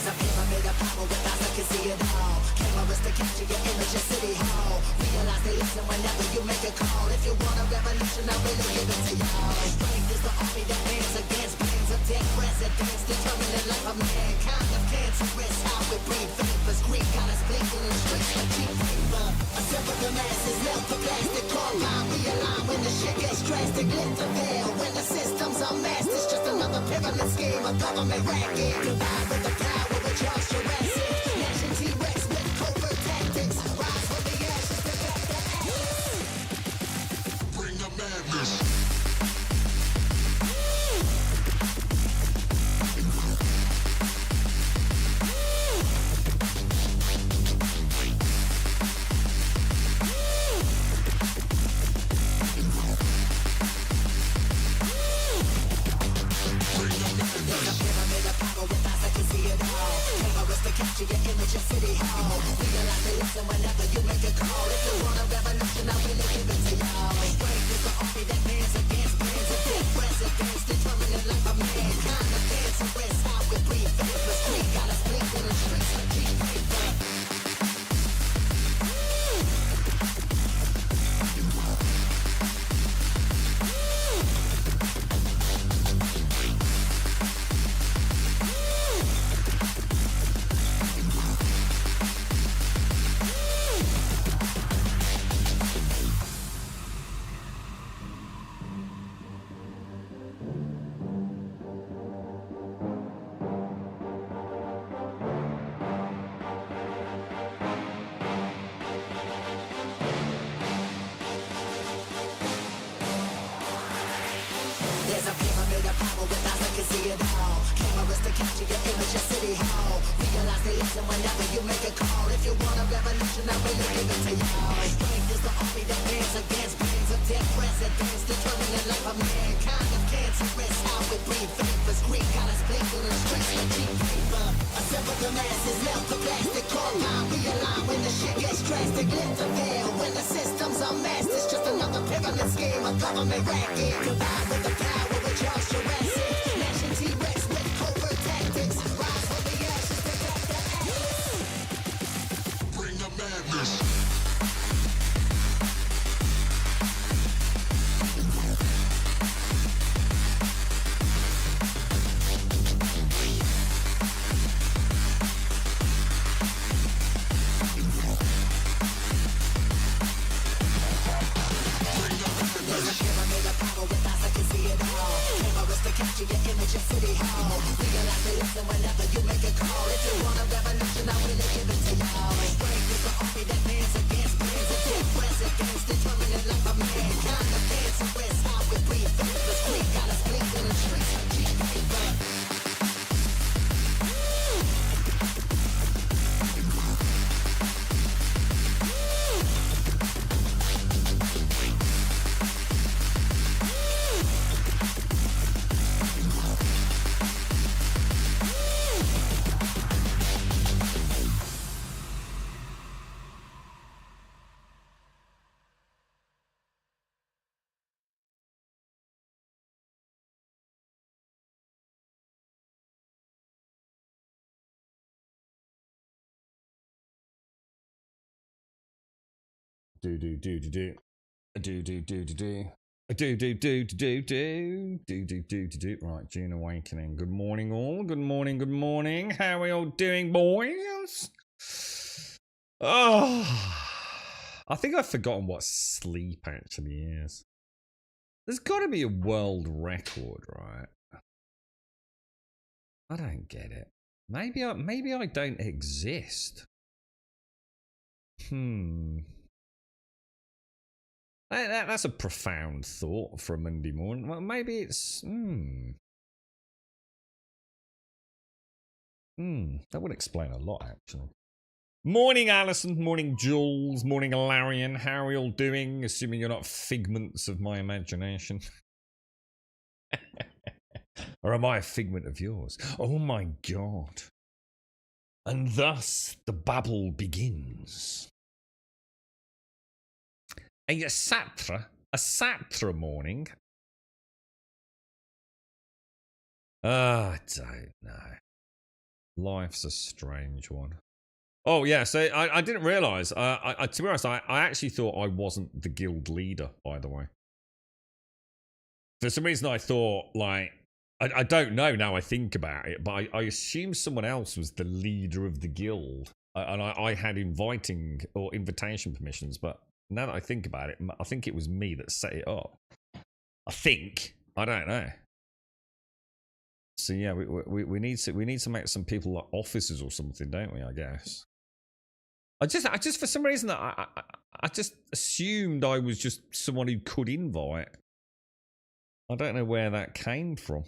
There's a pyramid of power with eyes that can see it all. Cameras to capture your image at City Hall. Realize they listen whenever you make a call. If you want a revolution, I really give it to y'all. Strength is the army that bands against bands of dead presidents, determining the life of mankind. Of cancerous, how we breathe vapors. Greek got us blinking in streets like cheap paper. Assemble the masses, melt the plastic carbine. Realign when the shit gets drastic. Lift the veil when the system's unmasked. It's just another pyramid scheme, a government racket. Divide with the power with Charles Jurassic. Nation T-Rex with covert tactics. Rise from the ashes to back the ashes. Bring the madness. Capture your image at City Hall. Realize they listen whenever you make a call. If you want a revolution, I really give it to y'all. Strength is the army that bands against bands of dead presidents, determining the life of mankind. The cancerous, how we breathe vapors. Greek got us blinking in streets like cheap paper. There's a pyramid of power with eyes that can see it all. Cameras to capture your image at City Hall. Realize they listen whenever you make a call. If you want a revolution, I really give it to y'all. Strength is the army that bands against bands of dead presidents, determining the life of mankind. Of cancerous, how we breathe vapors. Greek got us blinking in streets like cheap paper. Assemble the masses, melt the plastic carbine. Realign when the shit gets drastic. Lift the veil when the system's unmasked. It's just another pyramid scheme, a government racket. Divide with the power with Charles Jurassic. Nation T-Rex with covert tactics. Rise from the ashes to back the ashes. Bring the madness. Capture your image at City Hall. Realize they listen whenever you make a call. If you want a revolution, I really give it to y'all. Strength is the army that bands against bands of dead presidents, determining the life of mankind. The cancerous, how we breathe vapors. Greek got us blinking in streets like cheap paper. Do do do do do do do do do do do do do do do do do do do. Right, June Awakening. Good morning, all. Good morning. Good morning. How are we all doing, boys? Oh, I think I've forgotten what sleep actually is. There's got to be a world record, right? I don't get it. Maybe I don't exist. That's a profound thought for a Monday morning. Well, maybe it's... That would explain a lot, actually. Morning, Alison. Morning, Jules. Morning, Alarian. How are we all doing? Assuming you're not figments of my imagination. Or am I a figment of yours? Oh, my God. And thus the babble begins. A Satra morning. I don't know. Life's a strange one. Oh, yeah, so I didn't realise. To be honest, I actually thought I wasn't the guild leader, by the way. For some reason, I thought, like, I don't know now I think about it, but I assumed someone else was the leader of the guild. And I had inviting or invitation permissions, but now that I think about it, I think it was me that set it up. I think. I don't know. So yeah, we need to make some people like officers or something, don't we? I guess. I just for some reason I just assumed I was just someone who could invite. I don't know where that came from.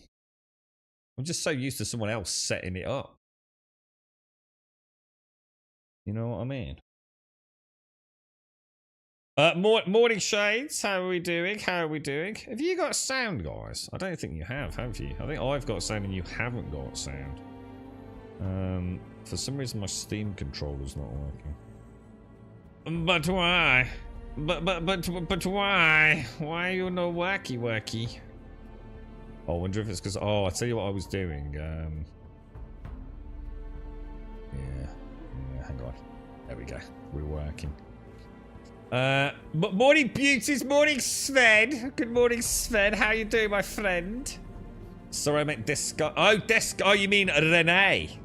I'm just so used to someone else setting it up. You know what I mean? Morning Shades, how are we doing? How are we doing? Have you got sound, guys? I don't think you have you? I think I've got sound and you haven't got sound. For some reason my Steam controller's not working. But why? But why? Why are you no worky? I wonder if it's because... Oh, I'll tell you what I was doing. Yeah, hang on. There we go. We're working. But morning beauties, morning Sven. Good morning Sven. How you doing, my friend? Sorry, I meant Descartes. Oh, you mean Rene.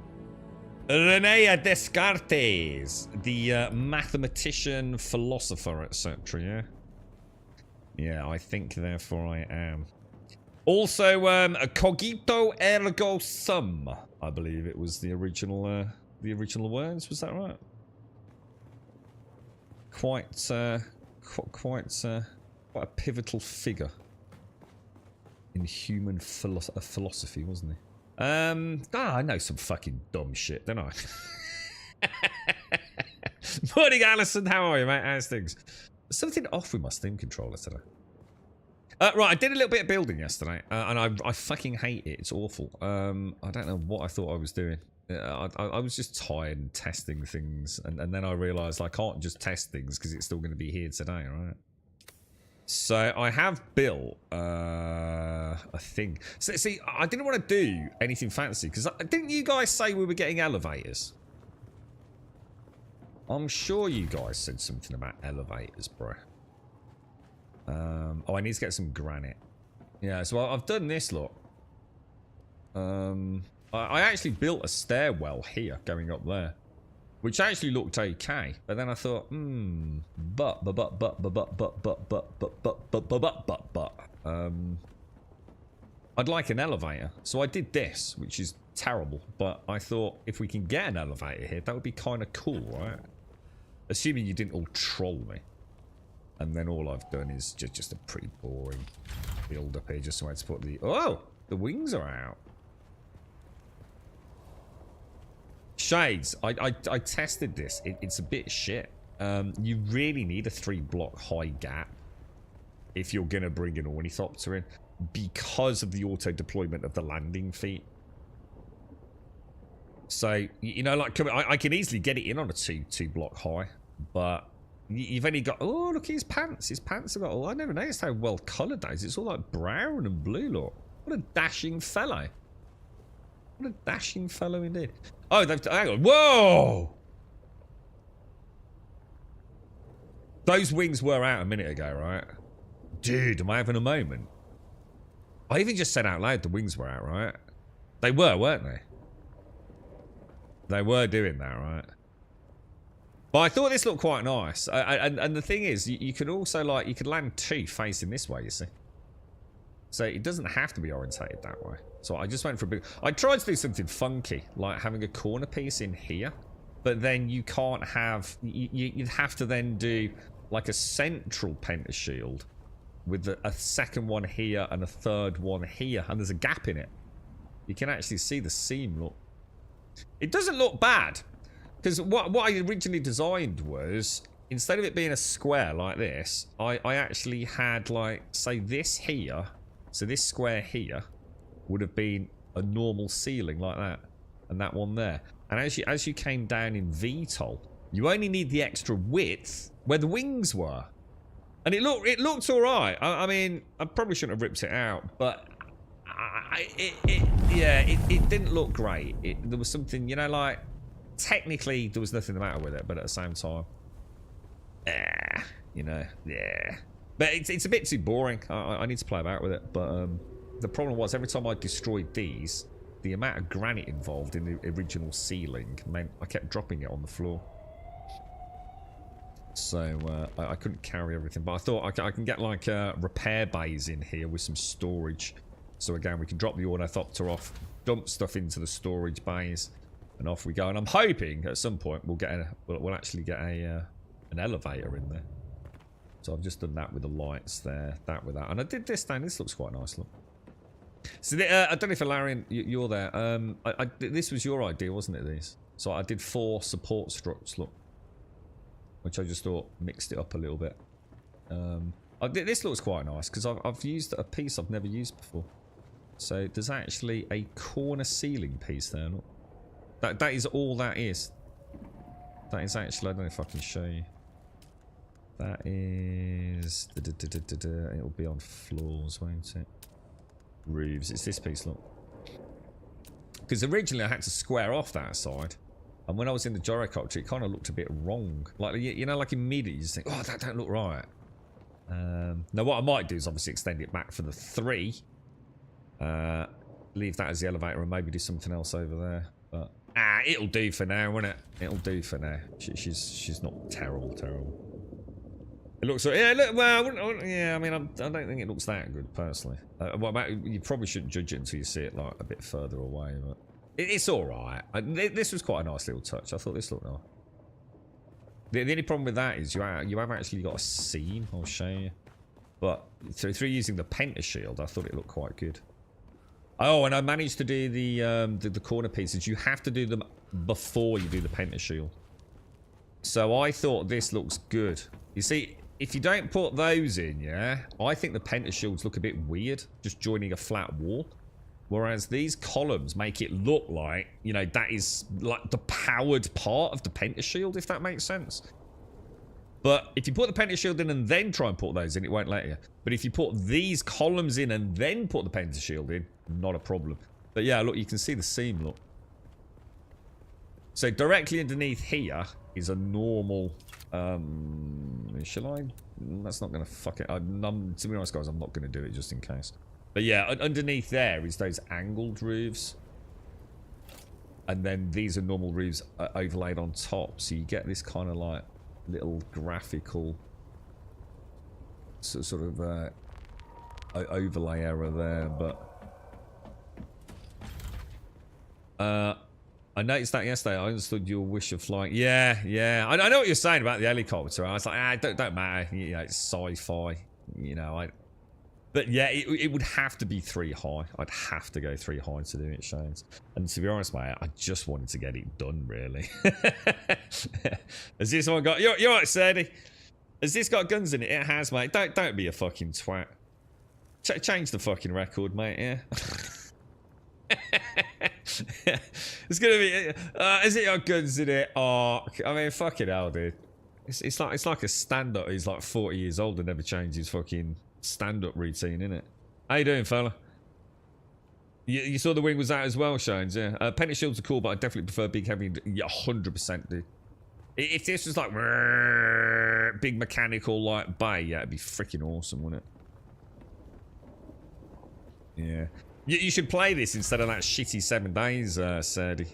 Rene Descartes. The mathematician, philosopher, etc. Yeah? Yeah, I think therefore I am. Also, cogito ergo sum. I believe it was the original words. Was that right? Quite a pivotal figure in human philosophy, wasn't he? I know some fucking dumb shit, don't I? Morning, Alison. How are you, mate? How's things? Something off with my Steam controller today. Right, I did a little bit of building yesterday, and I fucking hate it. It's awful. I don't know what I thought I was doing. I was just tired and testing things, and then I realised I can't just test things because it's still going to be here today, right? So I have built a thing. So, see, I didn't want to do anything fancy because didn't you guys say we were getting elevators? I'm sure you guys said something about elevators, bro. Oh, I need to get some granite. Yeah, so I've done this, look. I actually built a stairwell here going up there, which actually looked okay. But then I thought, I'd like an elevator. So I did this, which is terrible. But I thought if we can get an elevator here, that would be kind of cool, right? Assuming you didn't all troll me. And then all I've done is just a pretty boring build up here, just so I had to put the... Oh! The wings are out. Shades, I tested this. It's a bit shit. You really need a 3-block high gap if you're going to bring an ornithopter in because of the auto-deployment of the landing feet. So, you know, like, I can easily get it in on a 2-block high, but... You've only got... Oh, look at his pants. His pants have got... Oh, I never noticed how well coloured that is. It's all like brown and blue, look. What a dashing fellow. What a dashing fellow indeed. Oh, they've... Hang on. Whoa! Those wings were out a minute ago, right? Dude, am I having a moment? I even just said out loud the wings were out, right? They were, weren't they? They were doing that, right? But I thought this looked quite nice. And the thing is, you could also, like, you could land 2 facing this way, you see. So it doesn't have to be orientated that way. So I just went for a big... I tried to do something funky, like having a corner piece in here. But then you can't have... You'd have to then do, like, a central pentashield with a second one here and a third one here. And there's a gap in it. You can actually see the seam, look. It doesn't look bad. Because what I originally designed was, instead of it being a square like this, I actually had, like, say this here. So this square here would have been a normal ceiling like that. And that one there. And as you came down in VTOL, you only need the extra width where the wings were. And it looked alright. I mean, I probably shouldn't have ripped it out, but it didn't look great. There was something, you know, like, technically there was nothing the matter with it, but at the same time, you know, yeah. But it's a bit too boring. I need to play about with it. But the problem was, every time I destroyed these, the amount of granite involved in the original ceiling meant I kept dropping it on the floor. So I couldn't carry everything. But I thought I can get like repair bays in here with some storage. So again, we can drop the ornithopter off, dump stuff into the storage bays, and off we go. And I'm hoping at some point we'll actually get an elevator in there. So I've just done that with the lights there, that with that, and I did this down. This looks quite nice. Look. So I don't know if Alarian, you're there. This was your idea, wasn't it? These. So I did 4 support struts. Look. Which I just thought mixed it up a little bit. This looks quite nice because I've used a piece I've never used before. So there's actually a corner ceiling piece there. Look. That is all that is. That is actually, I don't know if I can show you. That is... It'll be on floors, won't it? Roofs. It's this piece, look. Because originally I had to square off that side. And when I was in the gyrocopter, it kind of looked a bit wrong. Like, you know, like immediately you just think, oh, that don't look right. Now, what I might do is obviously extend it back for the 3. Leave that as the elevator and maybe do something else over there. But, it'll do for now, won't it? It'll do for now. She's not terrible. It looks like, yeah, look, well, yeah, I mean, I don't think it looks that good, personally. You probably shouldn't judge it until you see it, like, a bit further away, but... It's alright. This was quite a nice little touch. I thought this looked nice. The only problem with that is you have actually got a seam. I'll show you. But through using the pentashield, I thought it looked quite good. Oh, and I managed to do the corner pieces. You have to do them before you do the pentashield. So I thought this looks good. You see, if you don't put those in, yeah, I think the pentashields look a bit weird, just joining a flat wall. Whereas these columns make it look like, you know, that is like the powered part of the pentashield, if that makes sense. But if you put the pentashield in and then try and put those in, it won't let you. But if you put these columns in and then put the pentashield in, not a problem. But yeah, look, you can see the seam, look. So directly underneath here is a normal... shall I? That's not going to fuck it. To be honest, guys, I'm not going to do it just in case. But yeah, underneath there is those angled roofs. And then these are normal roofs overlaid on top. So you get this kind of like little graphical sort of overlay error there. But I noticed that yesterday. I understood your wish of flying. Yeah. I know what you're saying about the helicopter. I was like, don't matter. You know, it's sci-fi. You know, But yeah, it would have to be 3 high. I'd have to go 3 high to do it, Shanes. And to be honest, mate, I just wanted to get it done, really. Has this one got... You're right, Sadie. Has this got guns in it? It has, mate. Don't be a fucking twat. Change the fucking record, mate, yeah? It's gonna be... has it got guns in it? Oh, I mean, fucking hell, dude. It's like a stand-up who's like 40 years old and never changed his fucking... stand-up routine, innit? How you doing, fella? You saw the wing was out as well, Shanes, yeah. Pentashields are cool, but I definitely prefer big, heavy... Yeah, 100% do. If this was like... big mechanical, like, bay, yeah, it'd be freaking awesome, wouldn't it? Yeah. You should play this instead of that shitty 7 days, Sadie.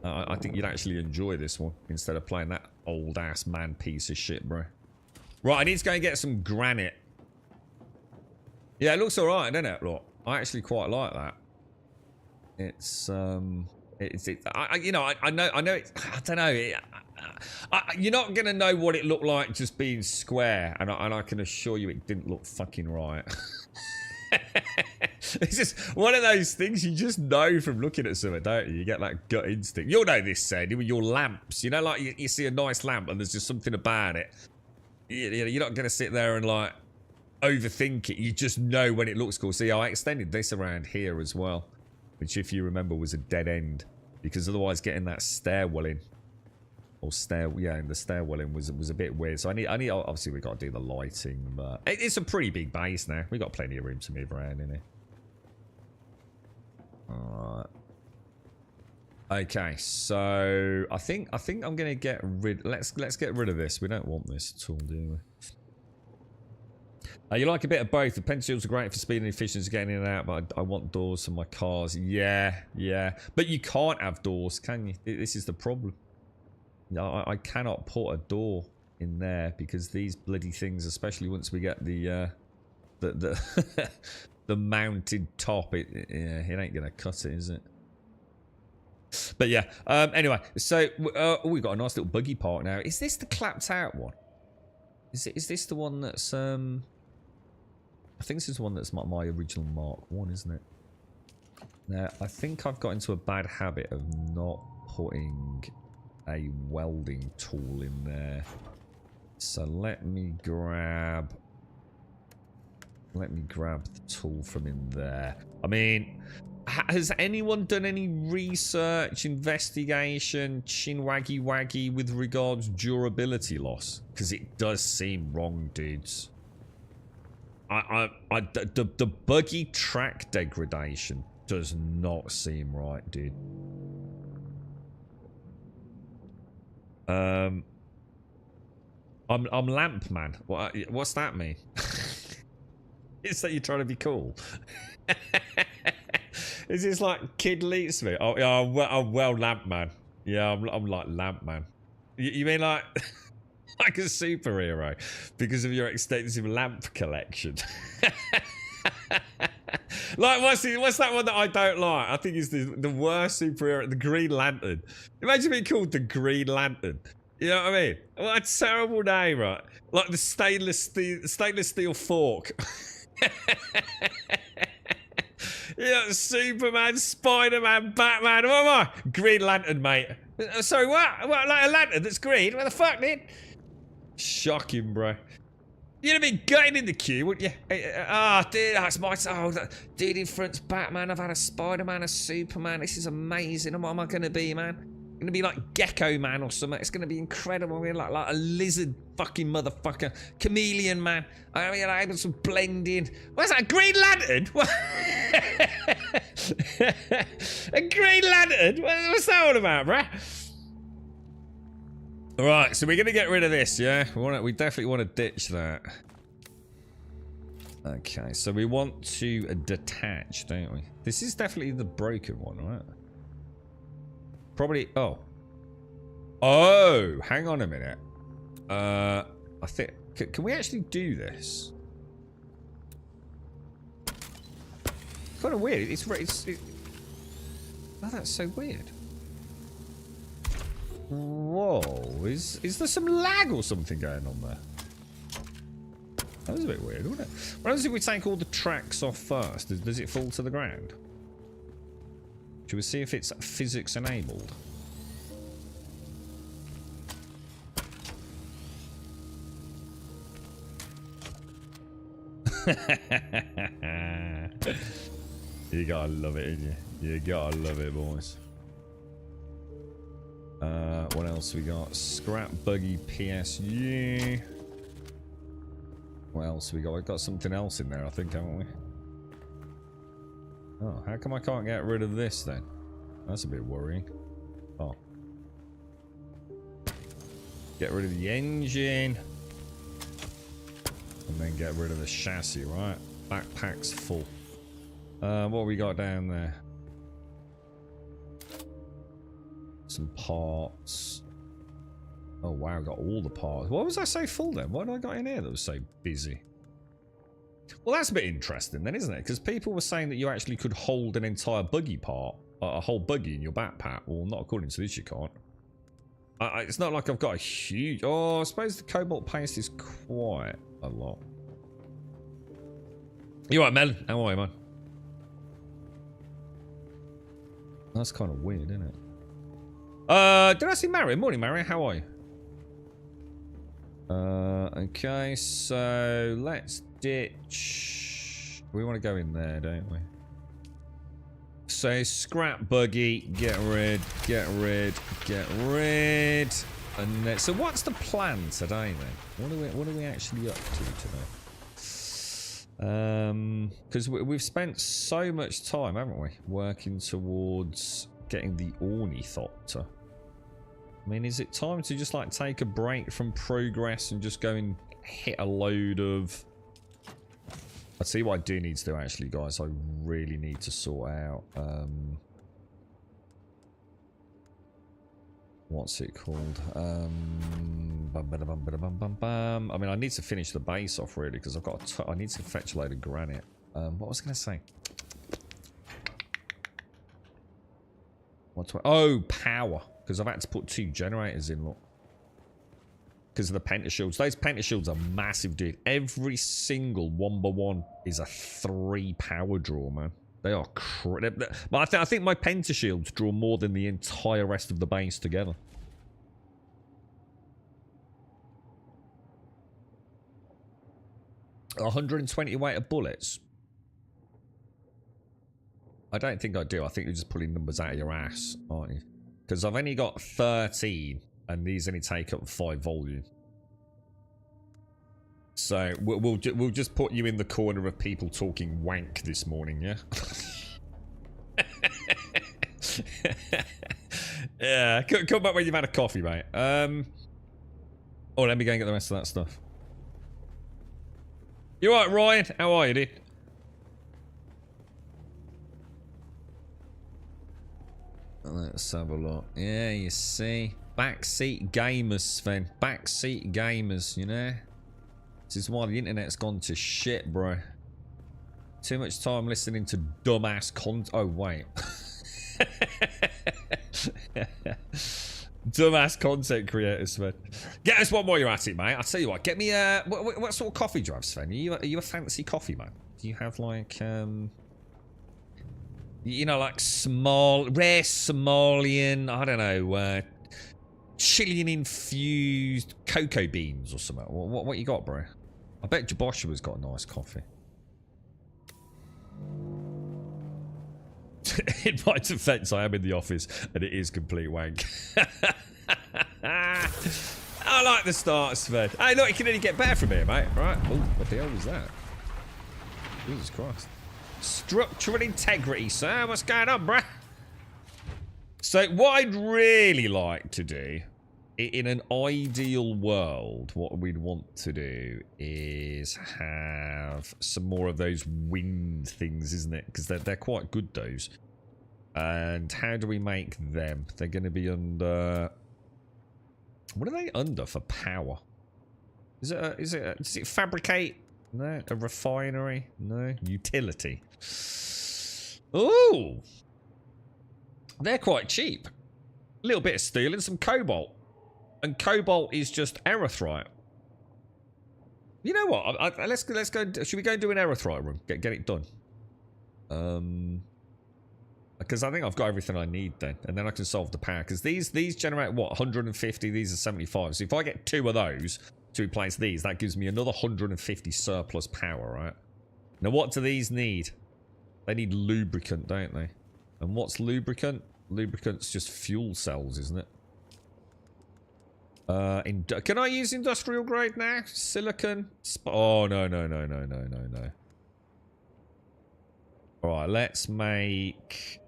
I think you'd actually enjoy this one instead of playing that old-ass man piece of shit, bro. Right, I need to go and get some granite. Yeah, it looks alright, doesn't it? Look, I actually quite like that. It's I know it, I don't know. You're not gonna know what it looked like just being square, and I can assure you it didn't look fucking right. It's just one of those things you just know from looking at something, don't you? You get that gut instinct. You'll know this, Sandy, with your lamps. You know, like you see a nice lamp and there's just something about it. You're not gonna sit there and like overthink it. You just know when it looks cool. See, I extended this around here as well, which if you remember was a dead end, because otherwise getting that stairwell in, or the stairwell in was a bit weird. So I need obviously we got to do the lighting, but it's a pretty big base now. We got plenty of room to move around in here. Alright. Okay, so I think I'm gonna get rid. Let's get rid of this. We don't want this at all, do we? You like a bit of both. The pencils are great for speed and efficiency, getting in and out, but I want doors for my cars. Yeah. But you can't have doors, can you? This is the problem. I cannot put a door in there because these bloody things, especially once we get the the mounted top, it ain't gonna cut it, is it? But yeah, anyway, so we've got a nice little buggy park now. Is this the clapped out one? Is this the one that's I think this is the one that's my original Mark 1, isn't it? Now I think I've got into a bad habit of not putting a welding tool in there. So let me grab the tool from in there. I mean, has anyone done any research, investigation, chin waggy waggy with regards durability loss? Because it does seem wrong, dudes. The buggy track degradation does not seem right, dude. I'm lamp man. What's that mean? Is that you're trying to be cool? Is this like Kid Leets me? Oh yeah, I'm well lamp man. Yeah, I'm like lamp man. You mean like like a superhero because of your extensive lamp collection? Like what's that one that I don't like? I think it's the worst superhero, the Green Lantern. Imagine being called the Green Lantern. You know what I mean? What a terrible name, right? Like the stainless steel fork. Yeah, Superman, Spider-Man, Batman. What am I? Green Lantern, mate. Sorry, what? What? Like a lantern that's green? What the fuck, dude? Shocking, bro. You'd have been gutted in the queue, wouldn't you? Dude, that's my... Oh, dude, in front's Batman. I've had a Spider-Man, a Superman. This is amazing. What am I going to be, man? I'm going to be like Gecko Man or something. It's going to be incredible. I'm going to be like a lizard fucking motherfucker. Chameleon Man. I'm going to be able to blend in. What's that? Green Lantern? What? A Green Lantern? What's that all about, bruh? Right, so we're going to get rid of this, yeah? We definitely want to ditch that. Okay, so we want to detach, don't we? This is definitely the broken one, right? Probably... Oh, hang on a minute. I think... Can we actually do this? Kind of weird. Oh, that's so weird. Whoa, is there some lag or something going on there? That was a bit weird, wasn't it? What happens if we take all the tracks off first? Does it fall to the ground? Should we see if it's physics enabled? You gotta love it, ain't you? You gotta love it, boys. What else we got? Scrap buggy PSU. What else we got? We've got something else in there, I think, haven't we? Oh, how come I can't get rid of this then? That's a bit worrying. Oh. Get rid of the engine. And then get rid of the chassis, right? Backpack's full. What we got down there? Some parts. Oh wow, got all the parts. Why was I so full then? What did I got in here that was so busy? Well, that's a bit interesting then, isn't it? Because people were saying that you actually could hold an entire buggy part, a whole buggy in your backpack. Well, not according to this, you can't. It's not like I've got a huge... Oh, I suppose the cobalt paste is quite a lot. You right, Mel? How are you, man? That's kind of weird, isn't it? Did I see Marion? Morning, Marion. How are you? Okay, so let's ditch. We want to go in there, don't we? So scrap buggy, get rid. And then, so what's the plan today then? What are we actually up to today? Because we've spent so much time, haven't we, working towards getting the Ornithopter. I mean, is it time to just like take a break from progress and just go and hit a load of... I'll see what I do need to do actually, guys. I really need to sort out what's it called? I mean, I need to finish the base off really because I've got I need to fetch a load of granite. What was I going to say? Oh, power. Because I've had to put 2 generators in, look. Because of the pentashields. Those pentashields are massive, dude. Every single 1x1 is a 3 power draw, man. They are but I think my pentashields draw more than the entire rest of the base together. $120 weight of bullets. I don't think I do. I think you're just pulling numbers out of your ass, aren't you? Because I've only got 13, and these only take up 5 volume. So we'll just put you in the corner of people talking wank this morning, yeah? Yeah, come back when you've had a coffee, mate. Oh, let me go and get the rest of that stuff. You alright, Ryan? How are you, dude? Let's have a look. Yeah, you see. Backseat gamers, Sven. Backseat gamers, you know? This is why the internet's gone to shit, bro. Too much time listening to dumbass content. Oh, wait. Dumbass content creators, Sven. Get us one more you're at it, mate. I'll tell you what. Get me a... What sort of coffee do you have, Sven? Are you a fancy coffee, man? Do you have, like, you know, like rare Somalian, I don't know, Chilean-infused cocoa beans or something? What you got, bro? I bet Jaboshua's got a nice coffee. In my defense, I am in the office, and it is complete wank. I like the start, Sven. Hey, look, you can only get better from here, mate. Right? Oh, what the hell was that? Jesus Christ. Structural integrity, sir. What's going on, bruh? So, what I'd really like to do, in an ideal world, what we'd want to do is have some more of those wind things, isn't it? Because they're quite good, those. And how do we make them? They're going to be under... What are they under for power? Does it fabricate? No. A refinery? No. Utility. Ooh. They're quite cheap. A little bit of steel and some cobalt. And cobalt is just erythrite. You know what? Let's go. Should we go and do an erythrite room? Get it done. Because I think I've got everything I need then, and then I can solve the power. Because these generate what? 150. These are 75. So if I get 2 of those to replace these, that gives me another 150 surplus power, right? Now what do these need? They need lubricant, don't they? And what's lubricant? Lubricant's just fuel cells, isn't it? Can I use industrial grade now? Silicon? Oh, no. Alright, let's make...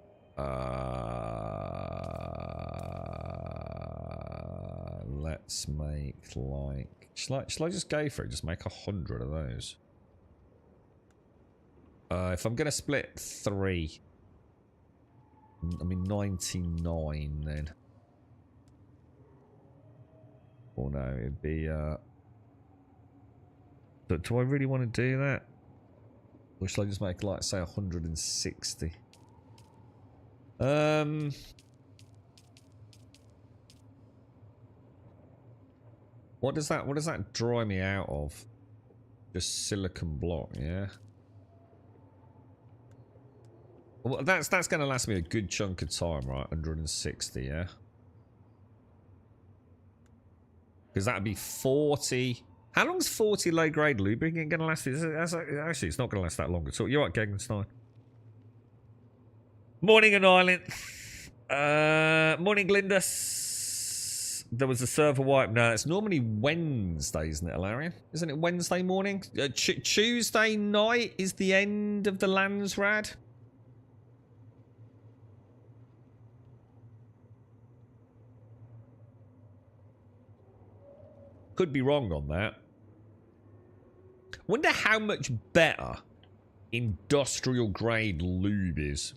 let's make like... Shall I just go for it? Just make 100 of those. If I'm going to split 3... I mean 99 then. Oh no, it'd be but do I really want to do that? Or shall I just make like say 160? What does that dry me out of? Just silicon block, yeah. Well, that's going to last me a good chunk of time, right? 160, yeah. Because that'd be 40. How long is 40 low grade lubricant going to last? Actually, it's not going to last that long at all. You're right, Gegenstein. Morning, an island. Morning, Glindus. there was a server wipe. No, it's normally Wednesday, isn't it, Alarian? Isn't it Wednesday morning? Tuesday night is the end of the Landsrad. Could be wrong on that. Wonder how much better industrial grade lube is.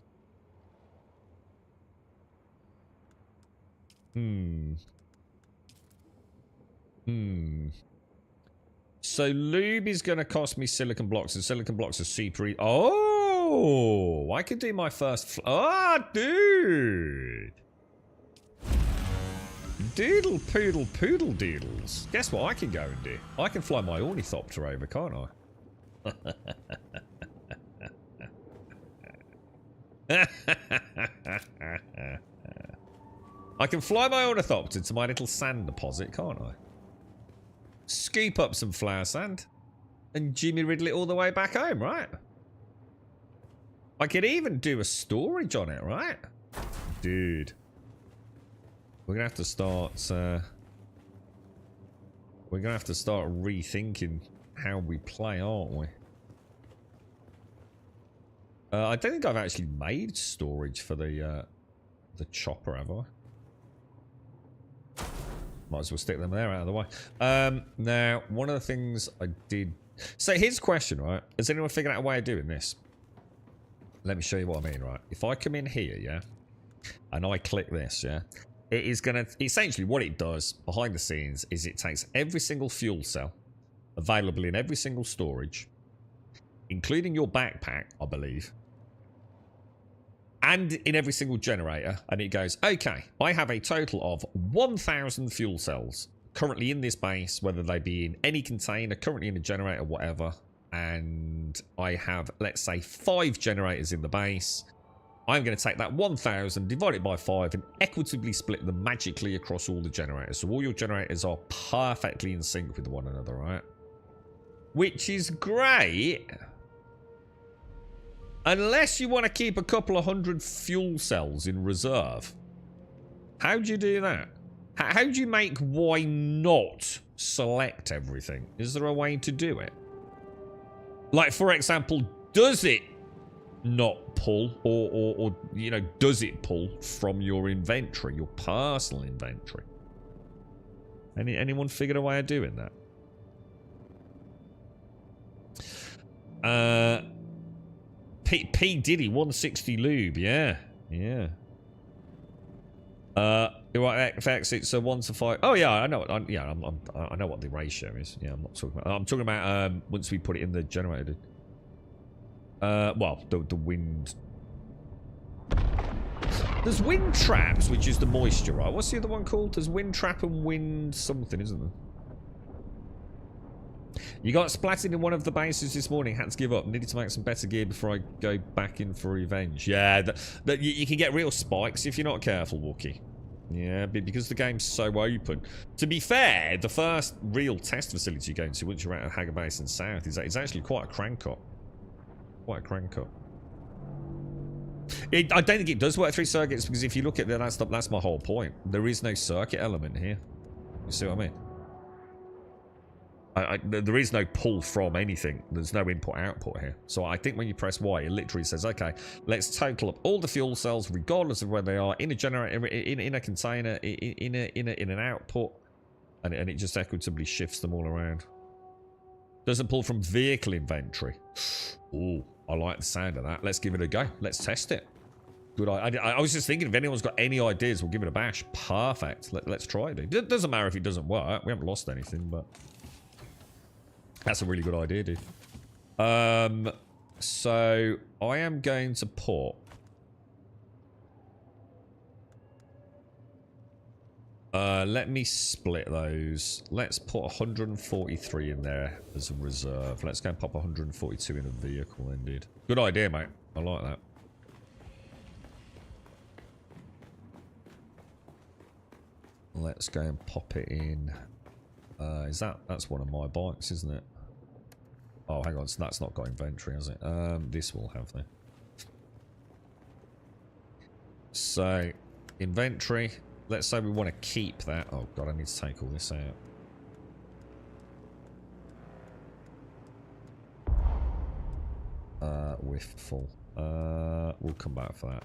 So lube is going to cost me silicon blocks, and silicon blocks are super. Oh, I could do my first. Dude. Doodle poodle poodle doodles. Guess what I can go and do? I can fly my ornithopter over, can't I? I can fly my ornithopter to my little sand deposit, can't I? Scoop up some flour sand and Jimmy Riddle it all the way back home, right? I could even do a storage on it, right? Dude. We're gonna have to start rethinking how we play, aren't we? I don't think I've actually made storage for the chopper, have I? Might as well stick them there out of the way. Now, one of the things I did... So here's a question, right? Has anyone figured out a way of doing this? Let me show you what I mean, right? If I come in here, yeah, and I click this, yeah, it is going to... Essentially, what it does behind the scenes is it takes every single fuel cell available in every single storage, including your backpack, I believe, and in every single generator, and it goes, okay, I have a total of 1,000 fuel cells currently in this base, whether they be in any container, currently in a generator, whatever, and I have, let's say, 5 generators in the base. I'm going to take that 1,000, divide it by 5, and equitably split them magically across all the generators. So all your generators are perfectly in sync with one another, right? Which is great. Unless you want to keep a couple of 100 fuel cells in reserve. How do you do that? How do you make why not select everything? Is there a way to do it? Like, for example, does it not pull, or you know, does it pull from your inventory, your personal inventory? Anyone figured a way of doing that? P Diddy 160 lube, yeah. FX, it's a 1 to 5. Oh yeah, I know. I know what the ratio is. Yeah, I'm not talking about. I'm talking about once we put it in the generator. Well, the wind. There's wind traps, which is the moisture, right? What's the other one called? There's wind trap and wind something, isn't there? You got splatted in one of the bases this morning. Had to give up. Needed to make some better gear before I go back in for revenge. Yeah, you can get real spikes if you're not careful, Wookie. Yeah, because the game's so open. To be fair, the first real test facility you go into once you're out of Hager Basin South is actually quite a crank up. Quite a crank up. I don't think it does work through circuits, because if you look at that, that's my whole point. There is no circuit element here. You see what I mean? There is no pull from anything. There's no input-output here. So I think when you press Y, it literally says, okay, let's total up all the fuel cells, regardless of where they are, in a generator, in a container, in an output, and it just equitably shifts them all around. Doesn't pull from vehicle inventory. Ooh, I like the sound of that. Let's give it a go. Let's test it. Good. I was just thinking, if anyone's got any ideas, we'll give it a bash. Perfect. Let's try it. It doesn't matter if it doesn't work. We haven't lost anything, but... That's a really good idea, dude. So I am going to put... let me split those. Let's put 143 in there as a reserve. Let's go and pop 142 in a vehicle then, dude. Good idea, mate. I like that. Let's go and pop it in. That's one of my bikes, isn't it? Oh, hang on. So that's not got inventory, has it? This will have though. So, inventory. let's say we want to keep that. Oh god, I need to take all this out. We're full. We'll come back for that.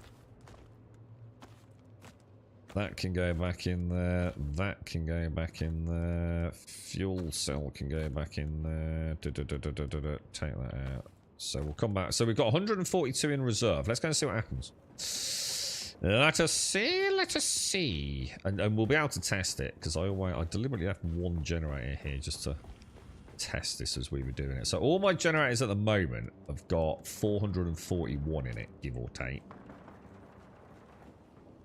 That can go back in there. That can go back in there. Fuel cell can go back in there. Take that out. So we'll come back. So we've got 142 in reserve. Let's go and see what happens. Let us see. Let us see. And we'll be able to test it because I deliberately left one generator here just to test this as we were doing it. So all my generators at the moment have got 441 in it, give or take.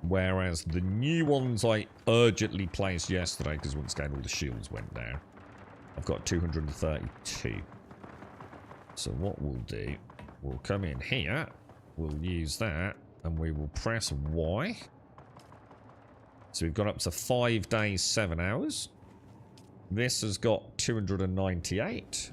Whereas the new ones I urgently placed yesterday, because once again all the shields went down, I've got 232. So what we'll do, we'll come in here, we'll use that, and we will press Y. So we've got up to 5 days, 7 hours. This has got 298.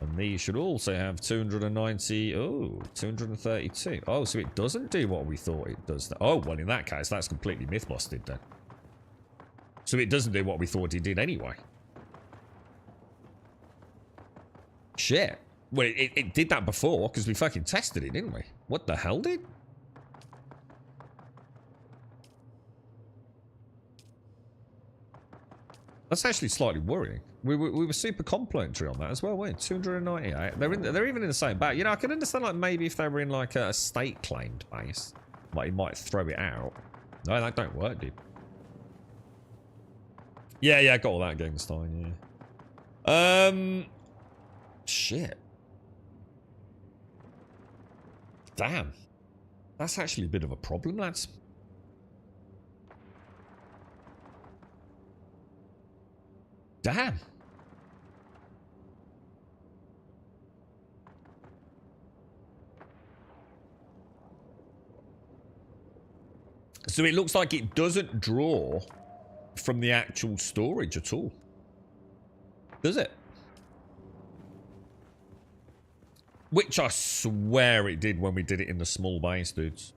And these should also have 290. Oh, 232. Oh, so it doesn't do what we thought it does. Oh, well, in that case, that's completely myth-busted then. So it doesn't do what we thought it did anyway. Shit. Well, it did that before because we fucking tested it, didn't we? What the hell, dude? That's actually slightly worrying. We were super complimentary on that as well, weren't we? 298. They're even in the same bag. You know, I can understand like maybe if they were in like a state claimed base, like you might throw it out. No, that don't work, dude. Yeah, I got all that Genstein, yeah. Shit. Damn. That's actually a bit of a problem, lads. Damn. So it looks like it doesn't draw from the actual storage at all. Does it? Which I swear it did when we did it in the small base, dudes.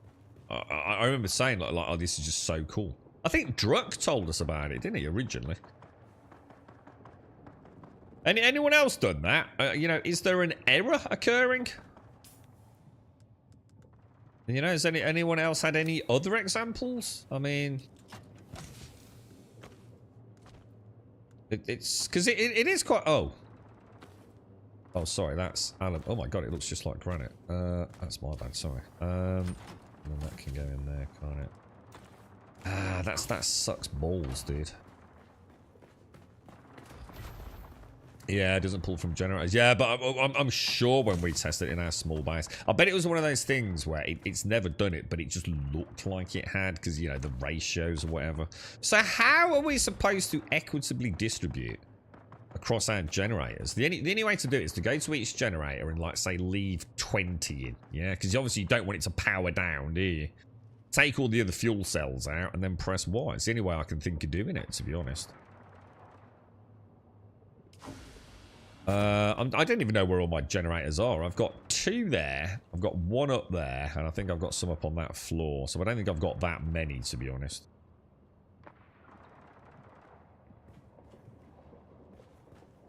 I remember saying like, oh, this is just so cool. I think Druck told us about it, didn't he, originally? Anyone else done that? You know, is there an error occurring? You know, has anyone else had any other examples? I mean, it's because it is quite. Oh, sorry, that's Alan. Oh my god, it looks just like granite. That's my bad. Sorry. And then that can go in there, can't it? Ah, that sucks balls, dude. Yeah, it doesn't pull from generators. Yeah, but I'm sure when we tested it in our small base, I bet it was one of those things where it's never done it, but it just looked like it had because, you know, the ratios or whatever. So how are we supposed to equitably distribute across our generators? The only way to do it is to go to each generator and, like, say, leave 20 in. Yeah, because obviously you don't want it to power down, do you? Take all the other fuel cells out and then press Y. It's the only way I can think of doing it, to be honest. I don't even know where all my generators are. I've got 2 there. I've got 1 up there. And I think I've got some up on that floor. So I don't think I've got that many, to be honest.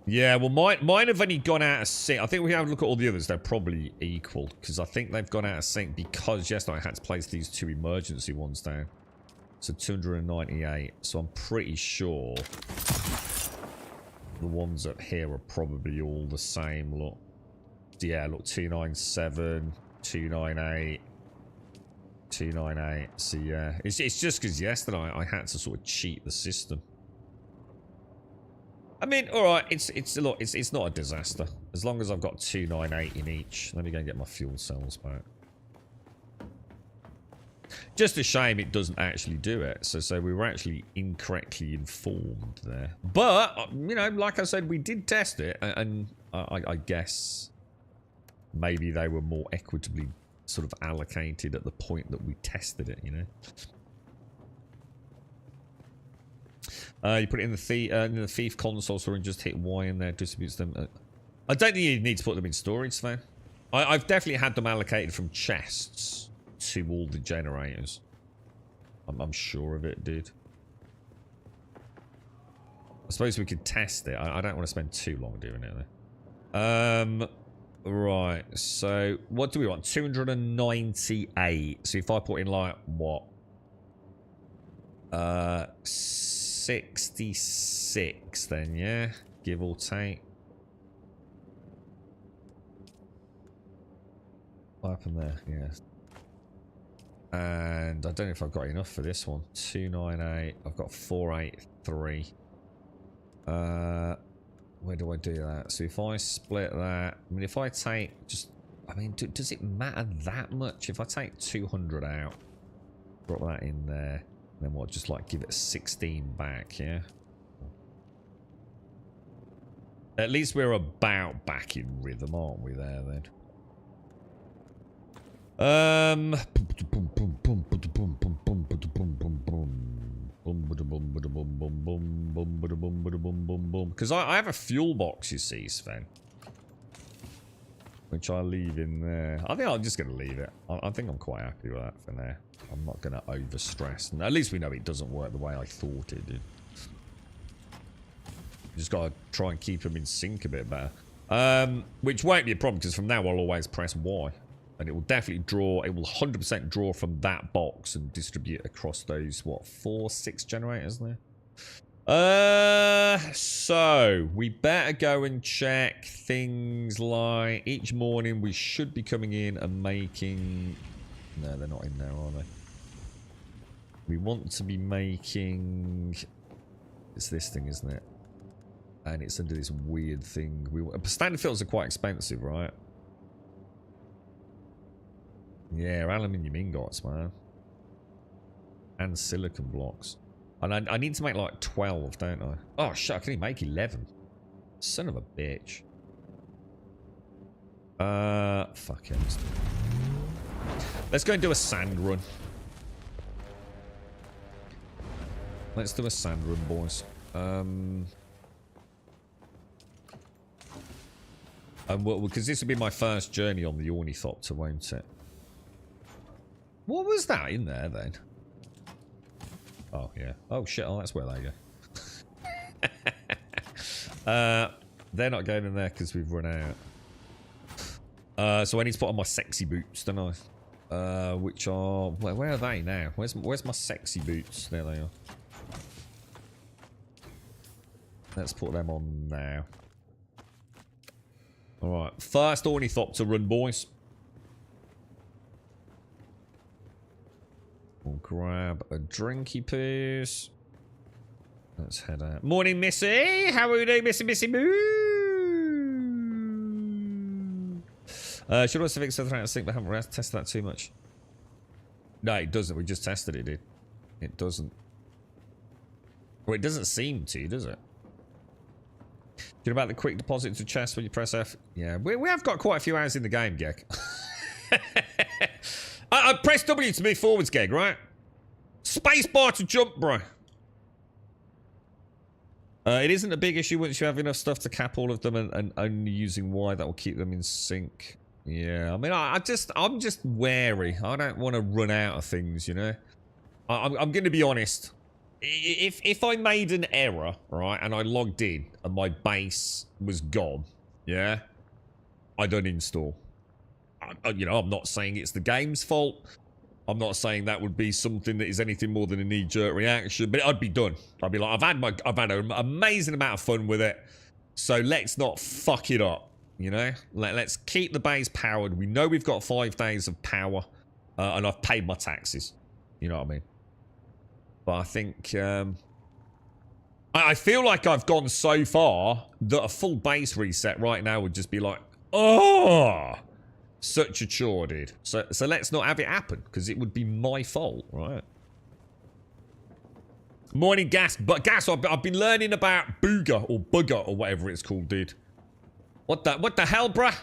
Yeah, well, mine have only gone out of sync. I think we have a look at all the others. They're probably equal. Because I think they've gone out of sync because, yes, I had to place these 2 emergency ones down. So 298. So I'm pretty sure the ones up here are probably all the same. Look. Yeah, look, 297, 298, 298. So yeah, it's just because yesterday I had to sort of cheat the system. I mean, all right, it's not a disaster as long as I've got 298 in each. Let me go and get my fuel cells back. Just a shame it doesn't actually do it. So we were actually incorrectly informed there. But, you know, like I said, we did test it. And I guess maybe they were more equitably sort of allocated at the point that we tested it, you know. You put it in the thief console store and just hit Y in there, distributes them. I don't think you need to put them in storage, though. I've definitely had them allocated from chests to all the generators. I'm sure of it, dude. I suppose we could test it. I don't want to spend too long doing it, though. Right. So, what do we want? 298. So, if I put in, like, what? 66, then, yeah? Give or take. What happened there? Yes. And I don't know if I've got enough for this one. 298. I've got 483. Where do I do that? So if I split that, I mean, if I take just, I mean, does it matter that much? If I take 200 out, drop that in there, then what? Just like give it 16 back, yeah. At least we're about back in rhythm, aren't we? There then. Because I have a fuel box, you see, Sven, which I leave in there. I think I'm just going to leave it. I think I'm quite happy with that for now. I'm not going to overstress. And at least we know it doesn't work the way I thought it did. Just got to try and keep them in sync a bit better. Which won't be a problem because from now I'll always press Y. And it will definitely draw, it will 100% draw from that box and distribute across those, what, 4, 6 generators there? So, we better go and check things like each morning we should be coming in and making... No, they're not in there, are they? We want to be making... It's this thing, isn't it? And it's under this weird thing. Standard filters are quite expensive, right? Yeah, aluminium ingots, man. And silicon blocks. And I need to make like 12, don't I? Oh, shit, I can only make 11. Son of a bitch. Fuck it. Let's go and do a sand run. Let's do a sand run, boys. Because this will be my first journey on the Ornithopter, won't it? What was that in there, then? Oh, yeah. Oh, shit. Oh, that's where they go. They're not going in there because we've run out. So I need to put on my sexy boots, don't I? Which are... Where are they now? Where's my sexy boots? There they are. Let's put them on now. Alright. First Ornithopter run, boys. We'll grab a drinky poos. Let's head out. Morning, Missy. How are you doing, Missy Moo? Should also fix the threat. I think we haven't tested that too much. No, it doesn't. We just tested it, dude. It doesn't. Well, it doesn't seem to, does it? Do you know about the quick deposit to chest when you press F? Yeah, we have got quite a few hours in the game, Gek. I press W to move forwards, Geg, right? Spacebar to jump, bro. It isn't a big issue once you have enough stuff to cap all of them and only using Y that will keep them in sync. Yeah, I mean, I'm just wary. I don't want to run out of things, you know? I'm going to be honest. If I made an error, right, and I logged in and my base was gone, yeah, I'd uninstall. You know, I'm not saying it's the game's fault. I'm not saying that would be something that is anything more than a knee-jerk reaction, but I'd be done. I'd be like, I've had an amazing amount of fun with it, so let's not fuck it up, you know? Let's keep the base powered. We know we've got 5 days of power, and I've paid my taxes. You know what I mean? But I think, I feel like I've gone so far that a full base reset right now would just be like, oh, such a chore, dude. So let's not have it happen, because it would be my fault, right? Morning, Gas. But Gas, I've been learning about Booger or Bugger or whatever it's called, dude. What the hell, bruh?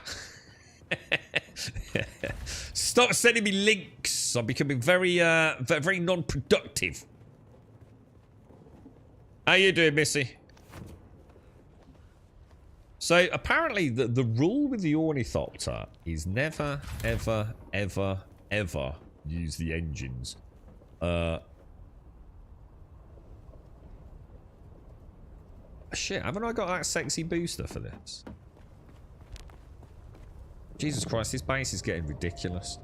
Stop sending me links. I'm becoming very non-productive. How you doing, Missy? So, apparently, the rule with the Ornithopter is never, ever, ever, ever use the engines. Shit, haven't I got that sexy booster for this? Jesus Christ, this base is getting ridiculous.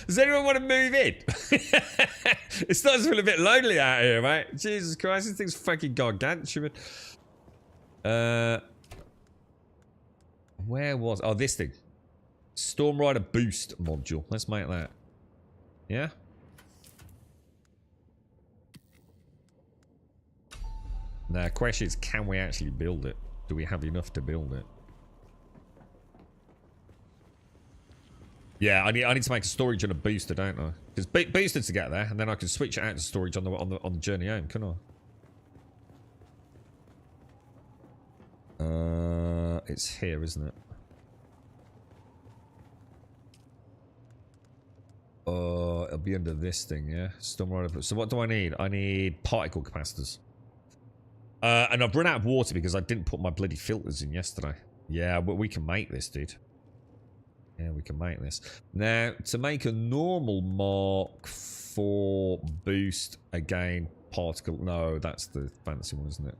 Does anyone want to move in? It starts to feel a bit lonely out here, mate. Jesus Christ, this thing's fucking gargantuan. Where was... Oh, this thing. Storm Rider boost module. Let's make that. Yeah? Now, the question is, can we actually build it? Do we have enough to build it? Yeah, I need to make a storage and a booster, don't I? Because booster to get there, and then I can switch it out to storage on the journey home, can I? It's here, isn't it? It'll be under this thing, yeah. Storm Rider. So what do I need? I need particle capacitors. And I've run out of water because I didn't put my bloody filters in yesterday. Yeah, but we can make this, dude. Yeah, we can make this. Now, to make a normal Mark 4 boost, again, particle... No, that's the fancy one, isn't it?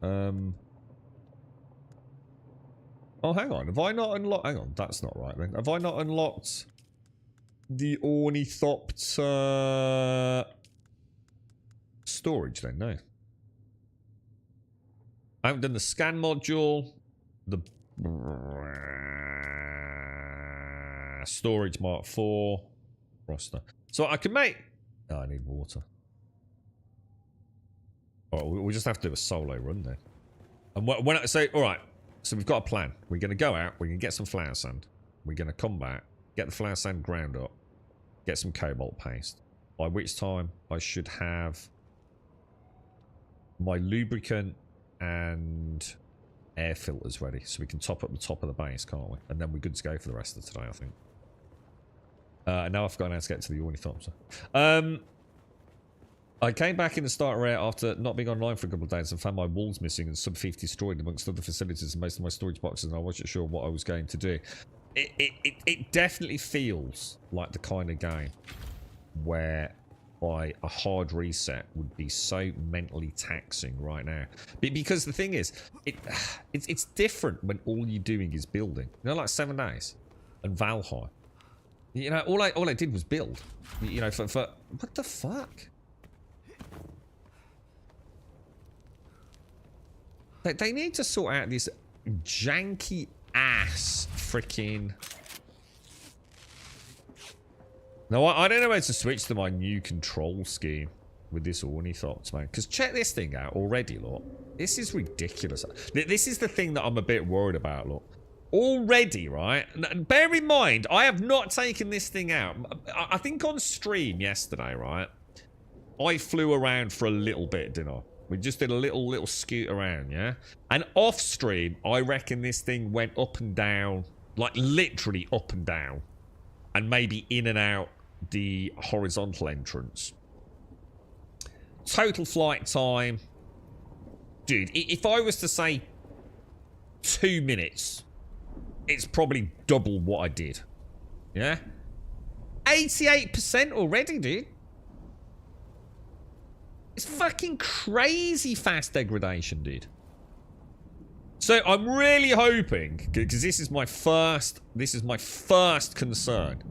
Oh, hang on. Have I not unlocked... Hang on, that's not right, then. Have I not unlocked the Ornithopter storage, then? No. I haven't done the scan module, the storage Mark 4 roster. So I can make... Oh, I need water. Oh, we just have to do a solo run then. And when I say, all right, so we've got a plan. We're going to go out, we're going to get some flour sand. We're going to come back, get the flour sand ground up, get some cobalt paste. By which time I should have my lubricant and air filters ready, so we can top up the top of the base, can't we? And then we're good to go for the rest of today, I think. Now I've forgotten how to get to the Ornithopter. I came back in the starter area after not being online for a couple of days and found my walls missing and sub 50 destroyed amongst other facilities and most of my storage boxes, and I wasn't sure what I was going to do. It definitely feels like the kind of game where a hard reset would be so mentally taxing right now. Because the thing is, it's different when all you're doing is building. You know, like 7 days and Valheim. You know, all I did was build. You know, for what the fuck? They need to sort out this janky ass freaking... Now, I don't know where to switch to my new control scheme with this Ornithopter, man. Because check this thing out already, look. This is ridiculous. This is the thing that I'm a bit worried about, look. Already, right? Bear in mind, I have not taken this thing out. I think on stream yesterday, right? I flew around for a little bit, didn't I? We just did a little scoot around, yeah? And off stream, I reckon this thing went up and down. Like, literally up and down. And maybe in and out the horizontal entrance. Total flight time. Dude, if I was to say 2 minutes, it's probably double what I did. Yeah? 88% already, dude. It's fucking crazy fast degradation, dude. So I'm really hoping, because this is my first concern,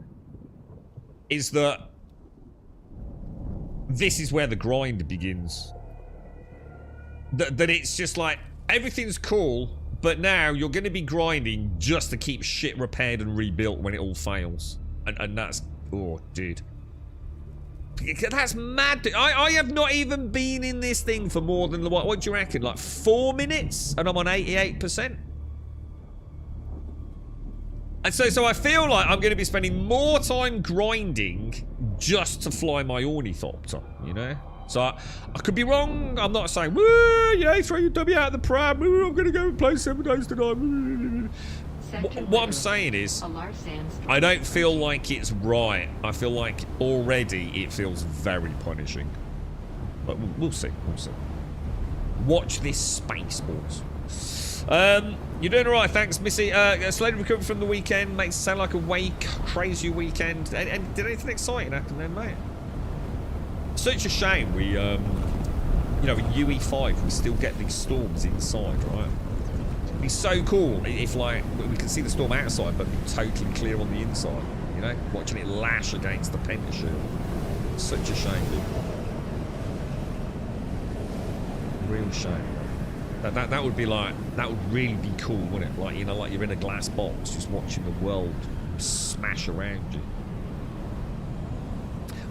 is that this is where the grind begins. That it's just like, everything's cool, but now you're going to be grinding just to keep shit repaired and rebuilt when it all fails. And that's, oh, dude. That's mad. I have not even been in this thing for more than, what do you reckon, like 4 minutes? And I'm on 88%. And so I feel like I'm going to be spending more time grinding just to fly my Ornithopter, you know? So I could be wrong. I'm not saying, woo, you know, throw your dummy out of the pram. Woo, I'm going to go and play 7 days tonight. What I'm saying is, I don't feel like it's right. I feel like already it feels very punishing. But we'll see. We'll see. Watch this space, boys. You're doing alright, thanks, Missy. Slowly recovered from the weekend. Makes it sound like a crazy weekend. And did anything exciting happen then, mate? Such a shame we you know, in UE5, we still get these storms inside, right? It'd be so cool if, like, we can see the storm outside, but be totally clear on the inside. You know, watching it lash against the pentashield. Such a shame, dude. Real shame. That would be like, that would really be cool, wouldn't it? Like, you know, like you're in a glass box, just watching the world smash around you.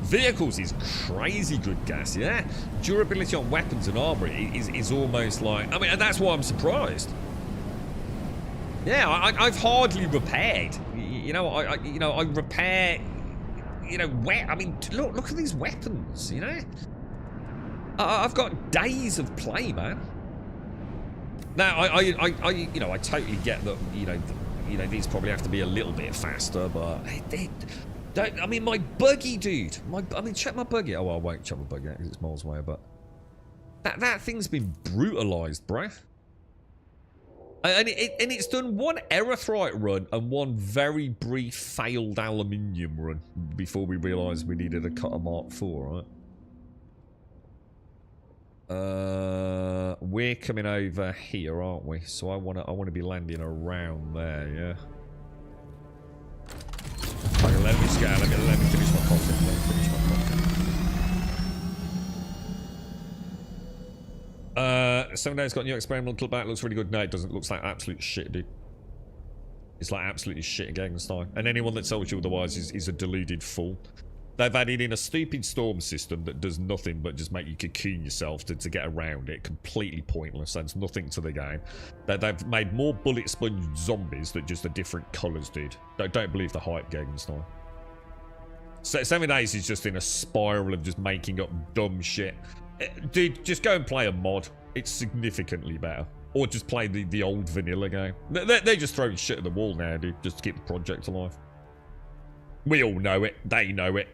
Vehicles is crazy good gas, yeah. Durability on weapons and armor is almost like, I mean, and that's why I'm surprised. Yeah, I've hardly repaired. You know, I repair. You know, I mean, look at these weapons. You know, I've got days of play, man. Now, I totally get that. You know, these probably have to be a little bit faster, but I mean, my buggy, dude. Check my buggy. Oh, well, I won't check my buggy because it's miles away, but that thing's been brutalized, bruh. And it's done one Erythrite run and one very brief failed aluminium run before we realised we needed a Cutter Mark IV, right? We're coming over here, aren't we? So I wanna be landing around there, yeah. Okay, let me scan. Let me finish my coffee. 7 days got new experimental back. Looks really good. No, it doesn't. Looks like absolute shit, dude. It's like absolutely shit Gegenstein. And anyone that tells you otherwise is a deluded fool. They've added in a stupid storm system that does nothing but just make you cocoon yourself to get around it. Completely pointless. Adds nothing to the game. They've made more bullet sponge zombies that just are different colours, dude. Don't believe the hype, Gegenstein. 7 days is just in a spiral of just making up dumb shit. Dude, just go and play a mod. It's significantly better. Or just play the old vanilla game. They're just throwing shit at the wall now, dude, just to keep the project alive. We all know it. They know it.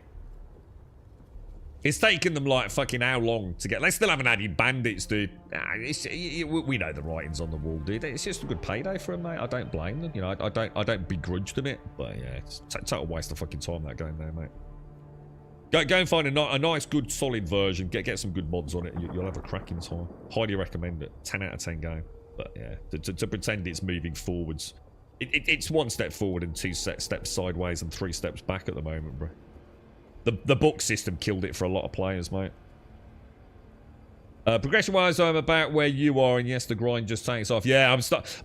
It's taken them like fucking how long to get... They still haven't added bandits, dude. We know the writing's on the wall, dude. It's just a good payday for them, mate. I don't blame them. You know, I don't begrudge them it. But yeah, it's a total waste of fucking time, that game there, mate. Go and find a nice, good, solid version. Get some good mods on it. You'll have a cracking time. Highly recommend it. 10 out of 10 game. But yeah, to pretend it's moving forwards. It's one step forward and two steps sideways and 3 steps back at the moment, bro. The book system killed it for a lot of players, mate. Progression-wise, I'm about where you are, and yes, the grind just takes off. Yeah,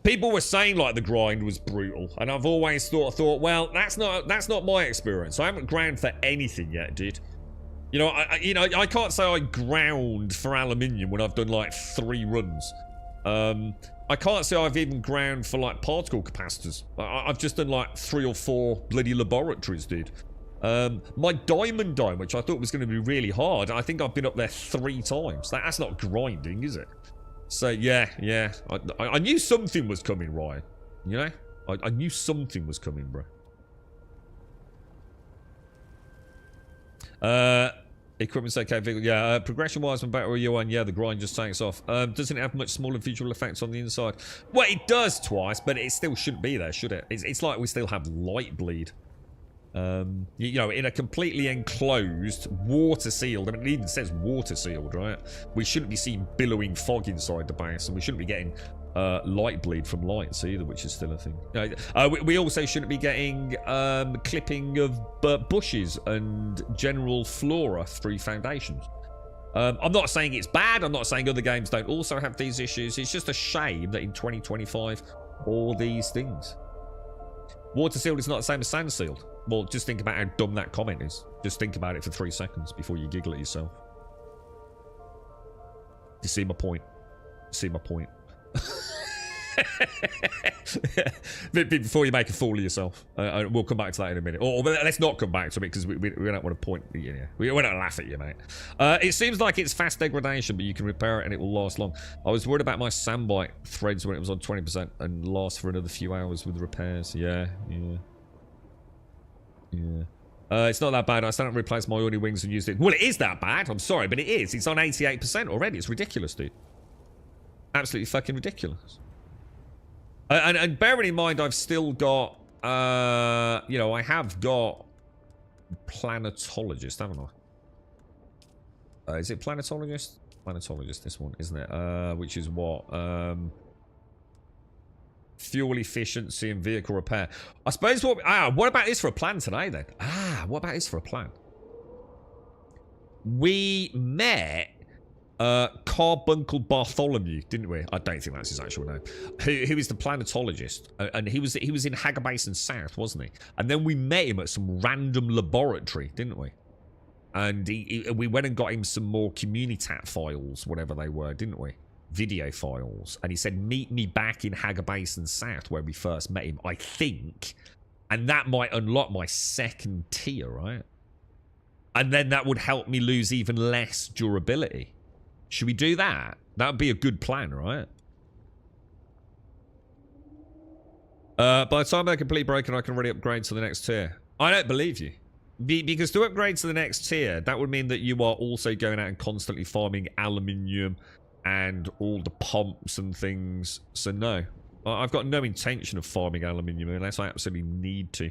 people were saying like the grind was brutal, and I've always thought, well, that's not my experience. I haven't ground for anything yet, dude. You know, I can't say I ground for aluminium when I've done like 3 runs. I can't say I've even ground for like particle capacitors. I've just done like 3 or 4 bloody laboratories, dude. My diamond dome, which I thought was going to be really hard, I think I've been up there 3 times. That's not grinding, is it? So yeah. I knew something was coming, Ryan. You know? I knew something was coming, bro. Equipment's okay. Yeah, progression-wise, I'm back where you are, and yeah, the grind just takes off. Doesn't it have much smaller visual effects on the inside? Well, it does twice, but it still shouldn't be there, should it? It's like we still have light bleed. You know, in a completely enclosed, water-sealed, I mean, it even says water-sealed, right? We shouldn't be seeing billowing fog inside the base, and we shouldn't be getting light bleed from lights either, which is still a thing. We also shouldn't be getting clipping of bushes and general flora through foundations. I'm not saying it's bad, I'm not saying other games don't also have these issues. It's just a shame that in 2025, all these things. Water-sealed is not the same as sand-sealed. Well, just think about how dumb that comment is. Just think about it for 3 seconds before you giggle at yourself. You see my point? You see my point? Before you make a fool of yourself. We'll come back to that in a minute. Or let's not come back to it because we don't want to point. Yeah, we don't laugh at you, mate. It seems like it's fast degradation, but you can repair it and it will last long. I was worried about my sandbite threads when it was on 20% and last for another few hours with repairs. Yeah. It's not that bad. I still haven't replaced my Uni wings and used it. Well, it is that bad. I'm sorry, but it is. It's on 88% already. It's ridiculous, dude. Absolutely fucking ridiculous. And bearing in mind, I've still got, you know, I have got planetologist, haven't I? Is it planetologist? Planetologist, this one, isn't it? Which is what? Fuel efficiency and vehicle repair. I suppose what about this for a plan today then? What about this for a plan? We met Carbuncle Bartholomew, didn't we? I don't think that's his actual name. Who is the planetologist, and he was in Hager Basin South, wasn't he? And then we met him at some random laboratory, didn't we? And we went and got him some more Communitat files, whatever they were, didn't we? Video files. And he said, meet me back in Hager Basin South, where we first met him, I think. And that might unlock my second tier, right? And then that would help me lose even less durability. Should we do that? That would be a good plan, right? By the time they're completely broken, I can already upgrade to the next tier. I don't believe you. Because to upgrade to the next tier, that would mean that you are also going out and constantly farming aluminium and all the pumps and things. So no, I've got no intention of farming aluminium unless I absolutely need to.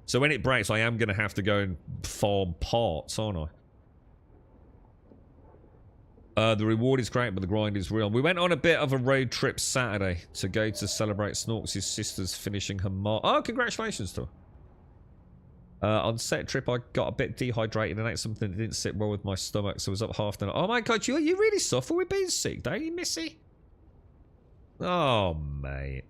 So when it breaks, I am going to have to go and farm parts, aren't I? The reward is great, but the grind is real. We went on a bit of a road trip Saturday to go to celebrate Snorks' sister's finishing her Oh, congratulations to her. On set trip, I got a bit dehydrated and ate something that didn't sit well with my stomach, so I was up half the night. Oh my god, you really suffer with being sick, don't you, Missy? Oh, mate.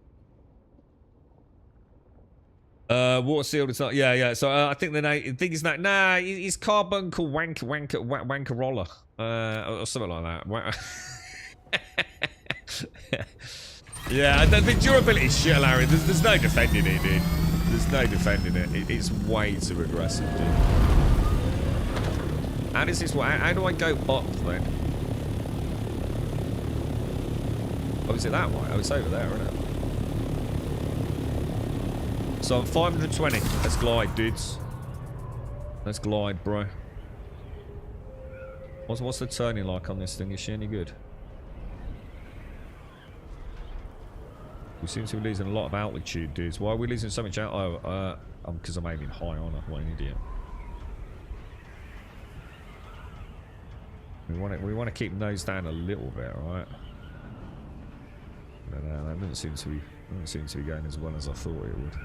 Water sealed, it's not. Yeah. So I think his name. Nah, he's Carbuncle Wankerolla. Or something like that. Yeah, the durability is shit, Larry. There's no defending it, dude. There's no defending it. It's way too aggressive, dude. How does this work? How do I go up then? Oh, is it that way? Oh, it's over there, isn't it? So I'm 520. Let's glide, dudes. Let's glide, bro. What's the turning like on this thing? Is she any good? We seem to be losing a lot of altitude, dudes. Why are we losing so much out? Oh, because I'm aiming high on her. What an idiot. We want to keep nose down a little bit, right? No, that doesn't seem to be going as well as I thought it would.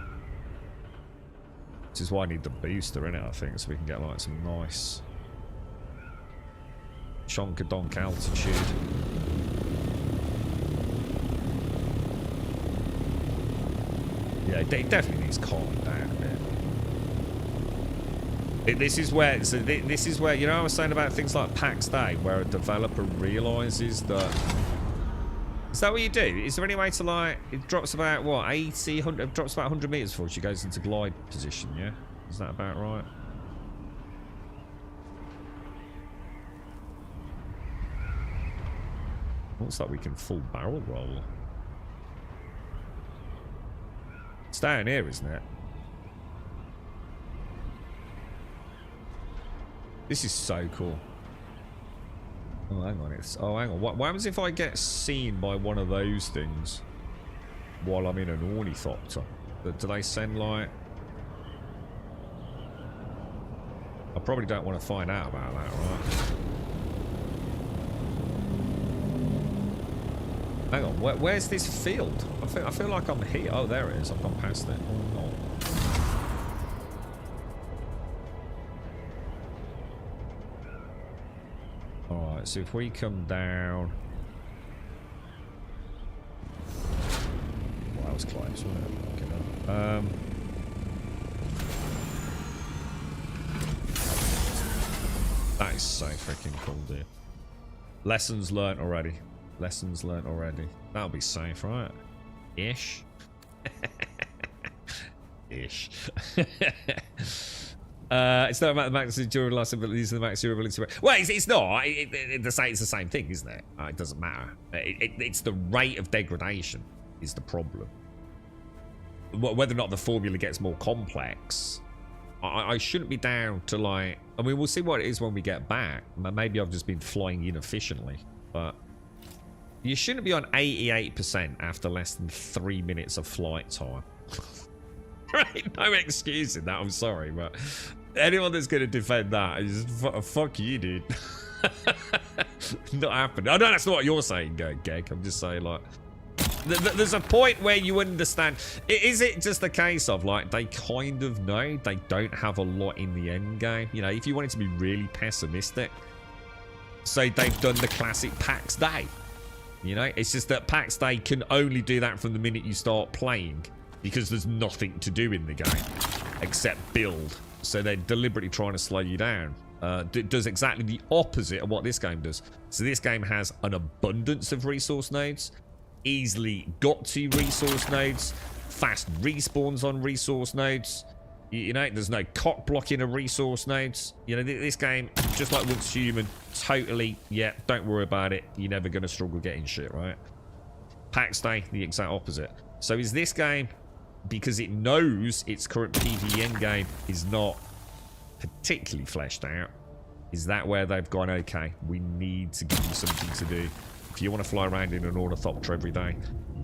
Which is why I need the booster in it, I think, so we can get like some nice chonka-donk altitude. Yeah, it definitely needs calming down a bit. This is where, you know, I was saying about things like PAX Day, where a developer realizes that. Is that what you do? Is there any way to, like, it drops about what, 80, 100, it drops about 100 meters before she goes into glide position? Yeah, is that about right? Looks like we can full barrel roll. It's down here, isn't it? This is so cool. Oh, hang on. Hang on. What happens if I get seen by one of those things while I'm in an ornithopter? Do they send, like... I probably don't want to find out about that, right? Hang on, where's this field? I feel like I'm here. Oh, there it is. I've gone past it. Oh, no. Alright, so if we come down... Well, that was close, wasn't it? Okay, that is so freaking cool, dude. Lessons learnt already. Lessons learnt already. That'll be safe, right? Ish. Ish. It's not about the max durability, but these are the max durability. Well, it's not. It's the same thing, isn't it? It doesn't matter. It's the rate of degradation is the problem. Whether or not the formula gets more complex, I shouldn't be down to, like... I mean, we'll see what it is when we get back. Maybe I've just been flying inefficiently, but... You shouldn't be on 88% after less than 3 minutes of flight time. Right? No excuse in that, I'm sorry, but anyone that's going to defend that is fuck you, dude. Not happening. I know that's not what you're saying, Geg. I'm just saying, like, there's a point where you understand. Is it just a case of, like, they kind of know they don't have a lot in the end game? You know, if you wanted to be really pessimistic, say they've done the classic PAX Day. You know, it's just that PAX Day can only do that from the minute you start playing, because there's nothing to do in the game except build. So they're deliberately trying to slow you down. Does exactly the opposite of what this game does. So this game has an abundance of resource nodes, easily got to resource nodes, fast respawns on resource nodes. You know, there's no cock blocking of resource nodes. You know, this game, just like Once Human, totally, yeah, don't worry about it. You're never going to struggle getting shit, right? PAX Day, the exact opposite. So is this game, because it knows its current PvE endgame is not particularly fleshed out, is that where they've gone, okay, we need to give you something to do. If you want to fly around in an ornithopter every day,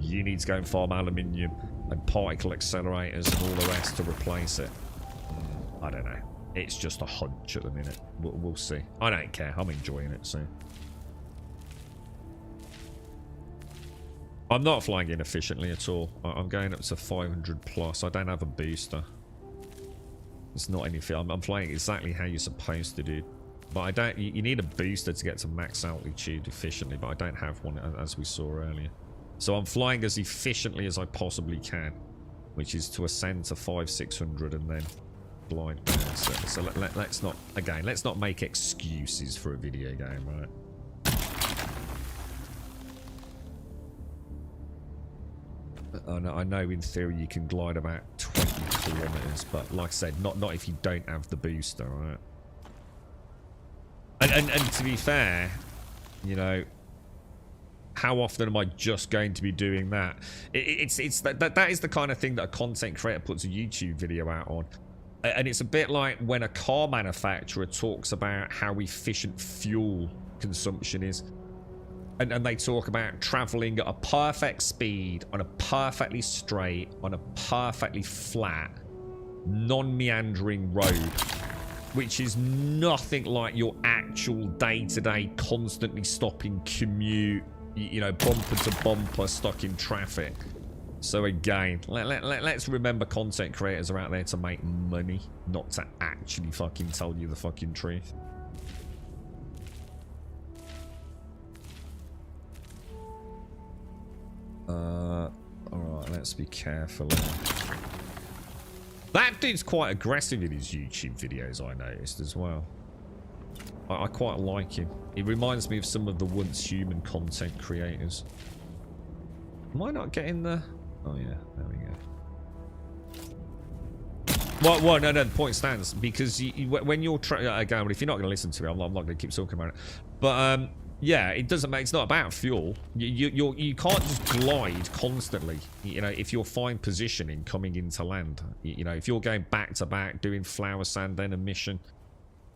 you need to go and farm aluminium and particle accelerators and all the rest to replace it. I don't know. It's just a hunch at the minute. We'll see. I don't care. I'm enjoying it, so. I'm not flying inefficiently at all. I'm going up to 500 plus. I don't have a booster. It's not anything. I'm flying exactly how you're supposed to do. But I don't. You need a booster to get to max altitude efficiently, but I don't have one, as we saw earlier. So I'm flying as efficiently as I possibly can, which is to ascend to 500-600 and then glide down. So let's not, again, let's not make excuses for a video game, right? I know in theory you can glide about 20 kilometers, but like I said, not if you don't have the booster, right? And to be fair, you know, how often am I just going to be doing that? It's that is the kind of thing that a content creator puts a YouTube video out on. And it's a bit like when a car manufacturer talks about how efficient fuel consumption is. And they talk about traveling at a perfect speed, on a perfectly straight, on a perfectly flat, non-meandering road, which is nothing like your actual day-to-day, constantly stopping commute, you know, bumper to bumper, stuck in traffic. So again, let's remember content creators are out there to make money, not to actually fucking tell you the fucking truth. Alright, let's be careful. That dude's quite aggressive in his YouTube videos, I noticed as well. I quite like him. He reminds me of some of the Once Human content creators. Am I not getting the... Oh yeah, there we go. Well, no, the point stands, because when you're again, if you're not going to listen to me, I'm not going to keep talking about it. But yeah, it doesn't make. It's not about fuel. You can't just glide constantly. You know, if you're fine positioning coming into land. You know, if you're going back to back doing flower sand then a mission.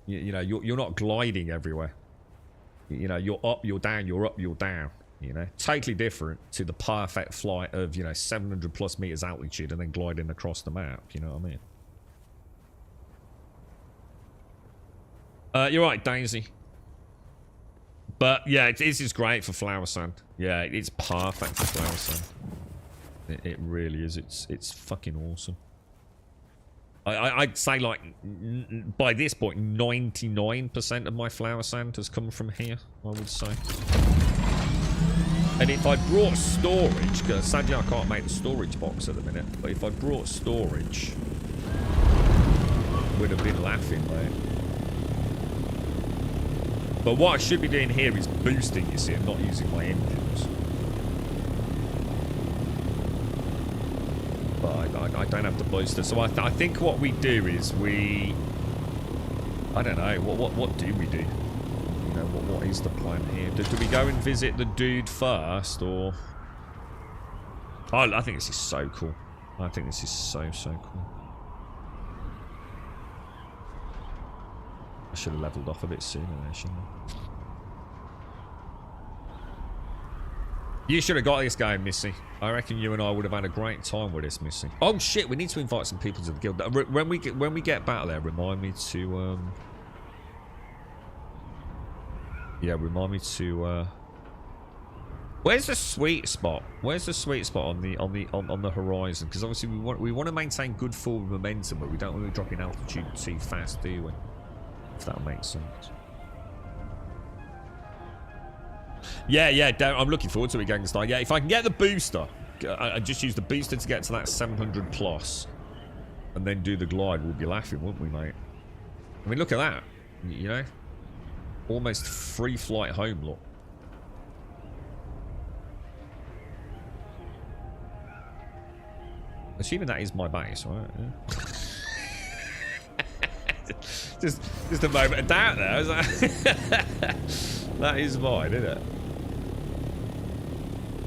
You know, you're not gliding everywhere. You know, you're up, you're down, you're up, you're down. You know, totally different to the perfect flight of, you know, 700 plus meters altitude and then gliding across the map. You know what I mean? You're right, Daisy. But yeah, this is great for flower sand. Yeah, it's perfect for flower sand. It really is. It's fucking awesome. I'd say, like, by this point, 99% of my flower sand has come from here, I would say. And if I brought storage, because sadly I can't make the storage box at the minute, but if I brought storage, would have been laughing, mate. But what I should be doing here is boosting, you see, and not using my engines. But I don't have the booster, so I think what we do is we... I don't know, what do we do? You know, what is the plan here? Do we go and visit the dude first, or... Oh, I think this is so cool. I think this is so cool. I should have leveled off a bit sooner there, shouldn't I? You should have got this game, Missy. I reckon you and I would have had a great time with this, Missy. Oh shit, we need to invite some people to the guild. When we get back there, remind me to Yeah, remind me to where's the sweet spot? Where's the sweet spot on the horizon? Because obviously we want to maintain good forward momentum, but we don't want to drop in altitude too fast, do we? If that makes sense. Yeah, I'm looking forward to it, Gangstar. Yeah, if I can get the booster, I just use the booster to get to that 700 plus, and then do the glide, we'll be laughing, won't we, mate? I mean, look at that. You know? Almost free flight home, look. Assuming that is my base, right? Yeah. just a moment of doubt there. I was like that is mine, isn't it?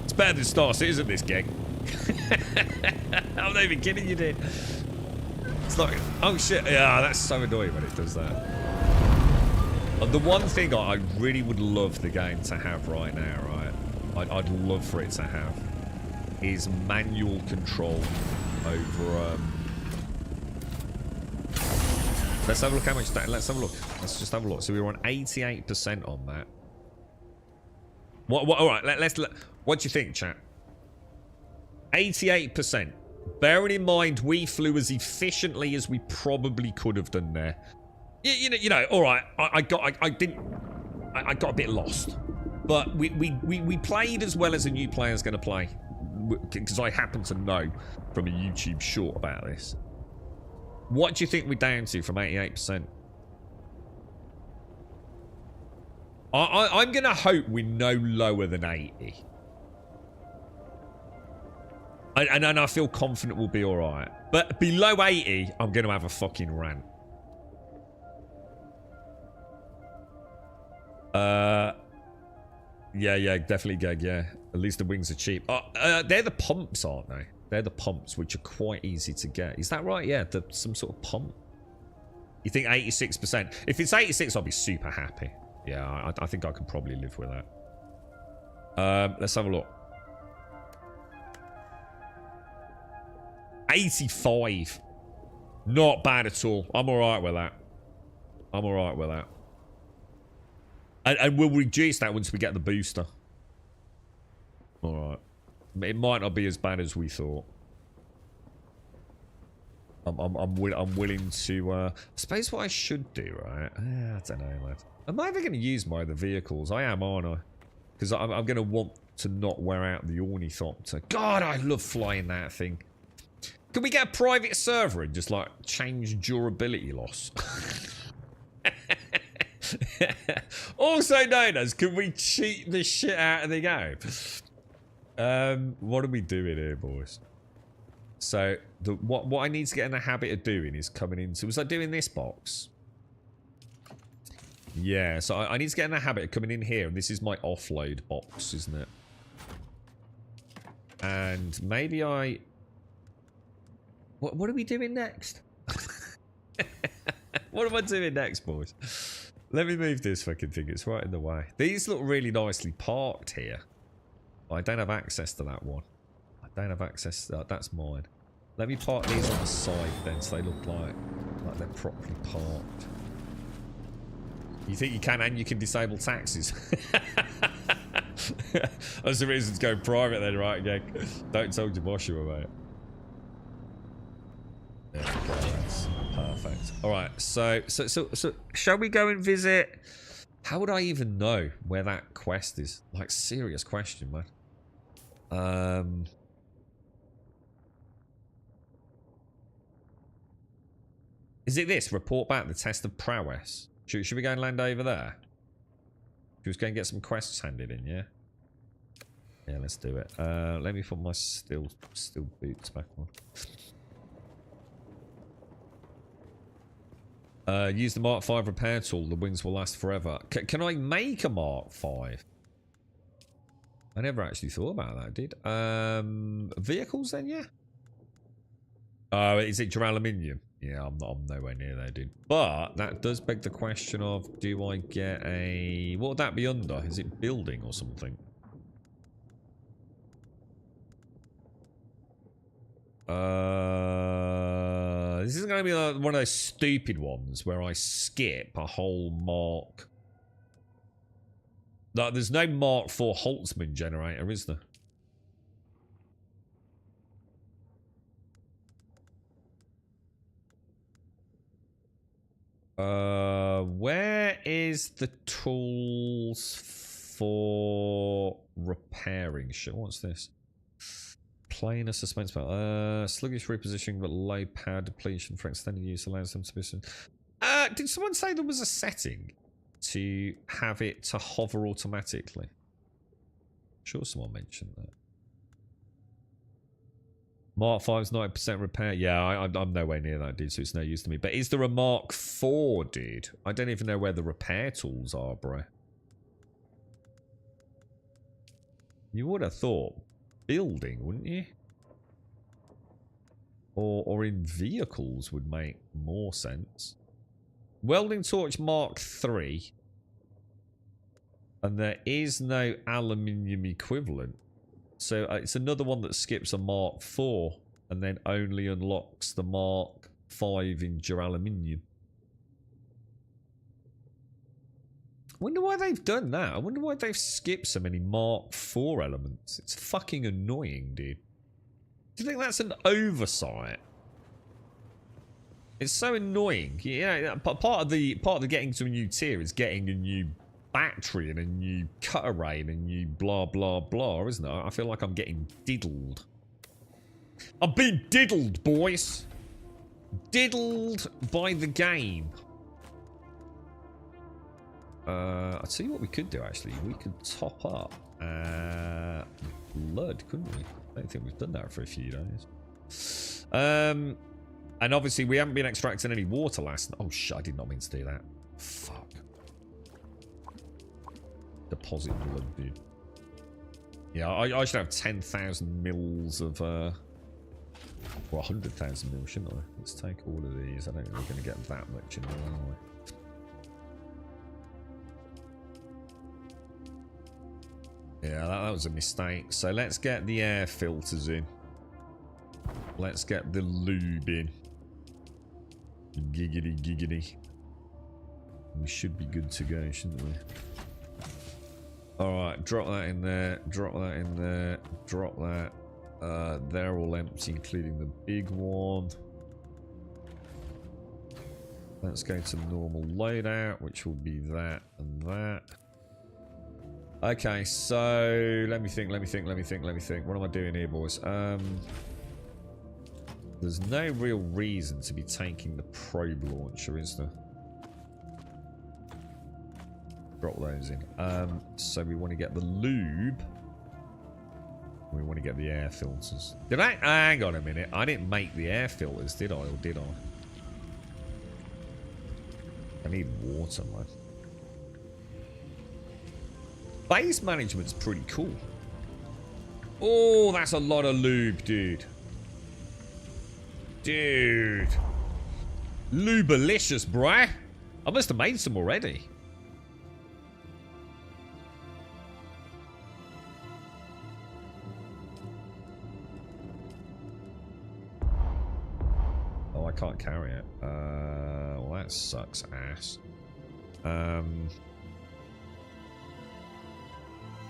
It's better than Star Citizen, this gig. I'm not even kidding you, dude. It's like, oh shit, yeah, that's so annoying when it does that. The one thing I really would love the game to have right now, right? I'd love for it to have is manual control over. Let's have a look how much that. Let's have a look. Let's just have a look. So we were on 88% on that. What? All right. What do you think, chat? 88%. Bearing in mind we flew as efficiently as we probably could have done there. You know. All right. I got a bit lost, but we played as well as a new player is going to play, because I happen to know from a YouTube short about this. What do you think we're down to from 88%? I'm going to hope we're no lower than 80. And I feel confident we'll be alright. But below 80, I'm going to have a fucking rant. Yeah, definitely, Gag, yeah. At least the wings are cheap. They're the pumps, aren't they? They're the pumps, which are quite easy to get. Is that right? Yeah, some sort of pump. You think 86%? If it's 86, I'll be super happy. Yeah, I think I can probably live with that. Let's have a look. 85. Not bad at all. I'm alright with that. I'm alright with that. And we'll reduce that once we get the booster. Alright. It might not be as bad as we thought. I'm willing to... I suppose what I should do, right? I don't know, lad. Am I ever going to use my other vehicles? I am, aren't I? Because I'm going to want to not wear out the ornithopter. God, I love flying that thing. Can we get a private server and just, like, change durability loss? Also known as, can we cheat the shit out of the game? What are we doing here, boys? So, what I need to get in the habit of doing is coming into... Was I doing this box? Yeah, so I need to get in the habit of coming in here, and this is my offload box, isn't it? And maybe I... What are we doing next? What am I doing next, boys? Let me move this fucking thing. It's right in the way. These look really nicely parked here. I don't have access to that one. I don't have access to that. That's mine. Let me park these on the side then, so they look like they're properly parked. You think you can, and you can disable taxis? That's the reason to go private then, right, again. Don't tell Joshua about it. There we go, that's perfect. Alright, so shall we go and visit? How would I even know where that quest is? Like, serious question, man. Is it this? Report back the test of prowess. Should we go and land over there? Should we go and get some quests handed in, yeah? Yeah, let's do it. Let me put my steel boots back on. Use the Mark 5 repair tool. The wings will last forever. Can I make a Mark 5? I never actually thought about that, did? Vehicles then, yeah? Is it duraluminium? Yeah, I'm nowhere near there, dude. But that does beg the question of, do I get a... What would that be under? Is it building or something? This is going to be like one of those stupid ones where I skip a whole mark. No, there's no Mark IV Holtzman generator, is there? Where is the tools for repairing shit? What's this? Planar suspense belt. Sluggish repositioning but low power depletion for extended use allows them to be... did someone say there was a setting to have it to hover automatically? I'm sure someone mentioned that. Mark 5's 90% repair. Yeah, I'm nowhere near that, dude, so it's no use to me. But is there a Mark 4, dude? I don't even know where the repair tools are, bro. You would have thought building, wouldn't you? Or in vehicles would make more sense. Welding torch Mark 3. And there is no aluminium equivalent. So it's another one that skips a Mark 4 and then only unlocks the Mark 5 in duraluminium. I wonder why they've done that. I wonder why they've skipped so many Mark 4 elements. It's fucking annoying, dude. Do you think that's an oversight? It's so annoying. You know, part of the getting to a new tier is getting a new battery and a new cut array and a new blah blah blah, isn't it? I feel like I'm getting diddled. I've been diddled, boys. Diddled by the game. I'll tell you what we could do, actually. We could top up blood, couldn't we? I don't think we've done that for a few days. And obviously we haven't been extracting any water last night. Oh shit, I did not mean to do that. Fuck. Deposit blood, dude. Yeah, I should have 10,000 mils of, or 100,000 mils, shouldn't I? Let's take all of these. I don't think we're going to get that much in there, are we? Yeah, that was a mistake. So let's get the air filters in. Let's get the lube in. Giggity, giggity. We should be good to go, shouldn't we? Alright, drop that in there, drop that in there, drop that. They're all empty, including the big one. Let's go to normal loadout, which will be that and that. Okay, so let me think. What am I doing here, boys? There's no real reason to be taking the probe launcher, is there? Drop those in. So we want to get the lube. We want to get the air filters. Did I? Hang on a minute. I didn't make the air filters, did I? Or did I? I need water, man. Base management's pretty cool. Oh, that's a lot of lube, dude. Dude. Lubalicious, bruh. I must have made some already. Oh, I can't carry it. Well, that sucks ass.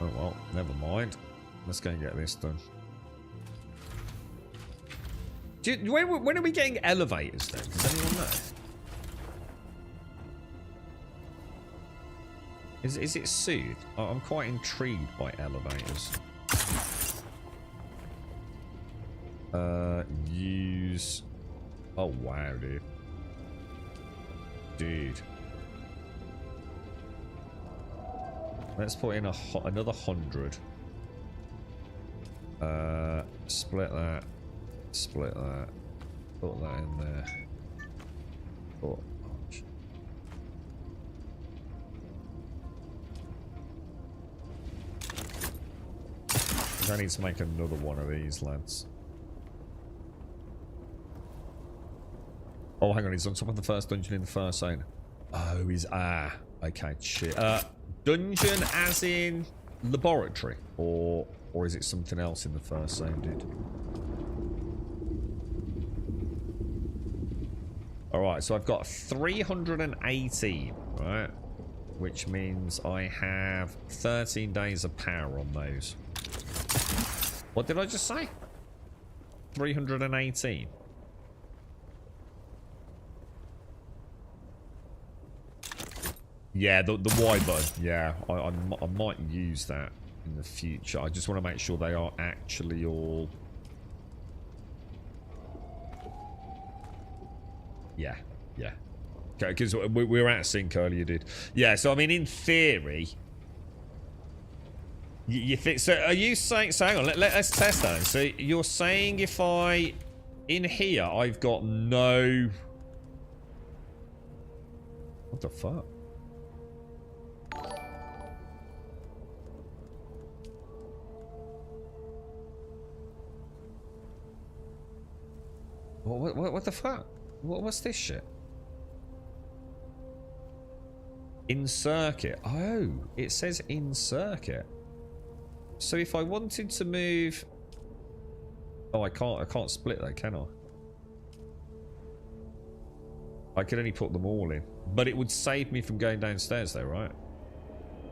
Oh, well, never mind. Let's go and get this done. When are we getting elevators then? Does anyone know? Is it soon? I'm quite intrigued by elevators. Use... Oh, wow, dude. Dude. Let's put in another 100. Split that. Split that. Put that in there. Oh, shit. I need to make another one of these, lads. Oh, hang on, he's on top of the first dungeon in the first zone. Oh, he's... Ah, okay, shit. Dungeon as in laboratory? Or is it something else in the first zone, dude? Alright, so I've got 318, right? which means I have 13 days of power on those. What did I just say? 318. Yeah, the Y button. Yeah, I might use that in the future. I just want to make sure they are actually all... Yeah, yeah. Okay, because we were out of sync earlier, dude. Yeah, so I mean, in theory... You think... So are you saying... So hang on, let's test that. So you're saying if I... In here, I've got no... What the fuck? What the fuck? What's this shit? In circuit. Oh, it says in circuit. So if I wanted to move... Oh, I can't split that, can I? I could only put them all in. But it would save me from going downstairs though, right?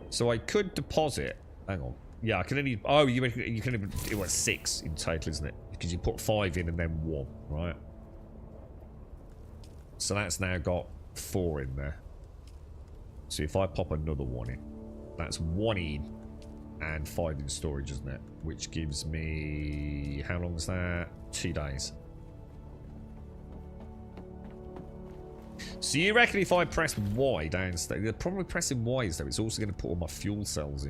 So I could deposit... Hang on. Yeah, I can only... Oh, you can only... It was 6 in total, isn't it? Because you put 5 in and then 1, right? So that's now got 4 in there. So if I pop another 1 in, that's 1 in and 5 in storage, isn't it? Which gives me... How long is that? 2 days. So you reckon if I press Y downstairs... The problem with pressing Y is though, it's also going to put all my fuel cells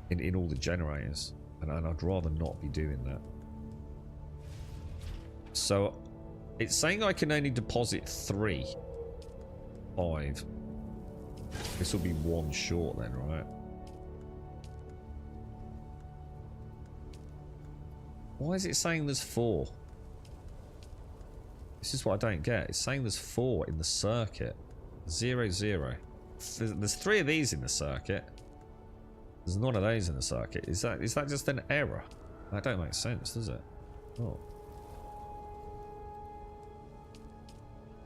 in all the generators. And I'd rather not be doing that. So... It's saying I can only deposit 3. 5. This will be 1 short then, right? Why is it saying there's 4? This is what I don't get. It's saying there's 4 in the circuit. 0, 0. There's 3 of these in the circuit. There's none of those in the circuit. Is that just an error? That don't make sense, does it? Oh.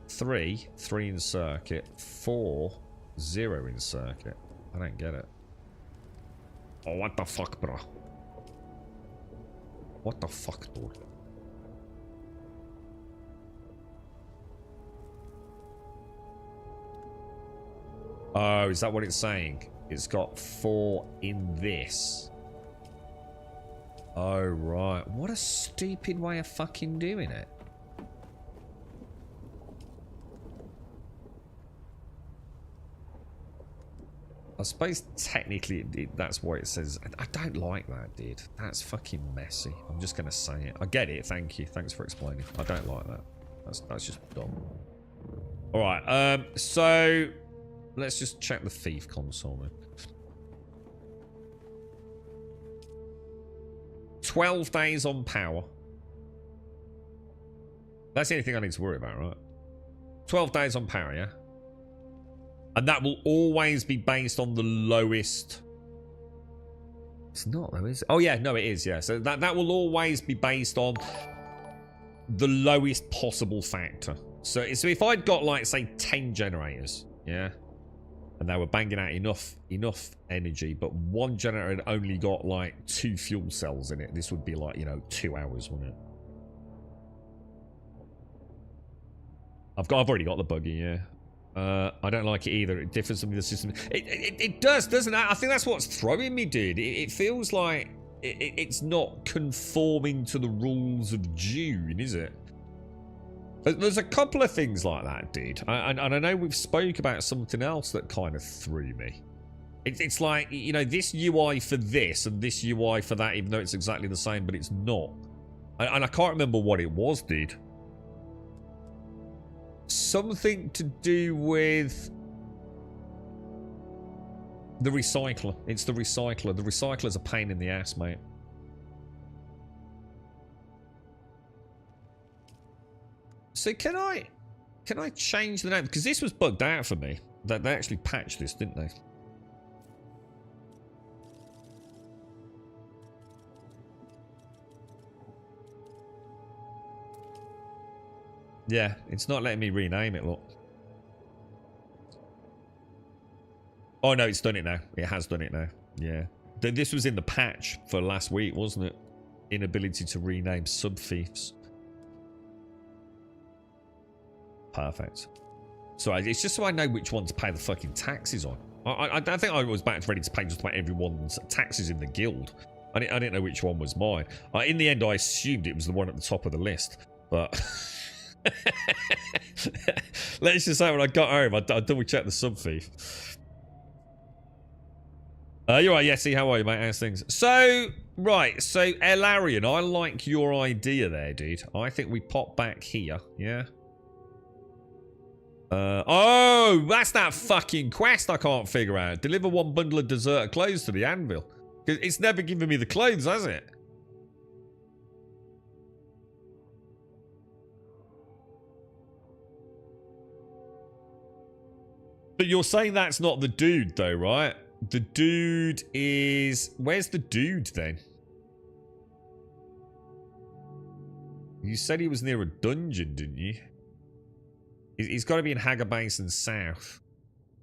3 in circuit, 4, 0 in circuit. I don't get it. Oh, what the fuck, bro? What the fuck, dude? Oh, is that what it's saying? It's got 4 in this. Oh, right. What a stupid way of fucking doing it. I suppose technically that's what it says. I don't like that, dude. That's fucking messy. I'm just going to say it. I get it. Thank you. Thanks for explaining. I don't like that. That's just dumb. All right. So let's just check the thief console then. 12 days on power. That's the only thing I need to worry about, right? 12 days on power, yeah? And that will always be based on the lowest... It's not though, is it? Oh yeah, no it is, yeah. So that will always be based on the lowest possible factor. So if I'd got like, say, 10 generators, yeah? And they were banging out enough energy, but one generator had only got like 2 fuel cells in it, this would be like, you know, 2 hours, wouldn't it? I've already got the buggy, yeah. I don't like it either. It differs from the system. It does, doesn't it? I think that's what's throwing me, dude. It feels like it's not conforming to the rules of Dune, is it? There's a couple of things like that, dude. And I know we've spoke about something else that kind of threw me. It's like, you know, this UI for this and this UI for that, even though it's exactly the same, but it's not. And I can't remember what it was, dude. Something to do with the recycler. It's the recycler. The recycler's a pain in the ass, mate. So can I change the name? Because this was bugged out for me. They actually patched this, didn't they? Yeah, it's not letting me rename it, look. Oh, no, it's done it now. It has done it now. Yeah. This was in the patch for last week, wasn't it? Inability to rename sub-fiefs. Perfect. So it's just so I know which one to pay the fucking taxes on. I think I was ready to pay just about everyone's taxes in the guild. I didn't know which one was mine. In the end, I assumed it was the one at the top of the list. But let's just say when I got home, I double-checked the sub-thief. You're right, Yessie. How are you, mate? How's things? So, right. So, Elarian, I like your idea there, dude. I think we pop back here. Yeah. Oh, that's that fucking quest I can't figure out. Deliver one bundle of deserter clothes to the anvil. It's never given me the clothes, has it? But you're saying that's not the dude, though, right? The dude is... Where's the dude, then? You said he was near a dungeon, didn't you? He's got to be in Hagar Basin South.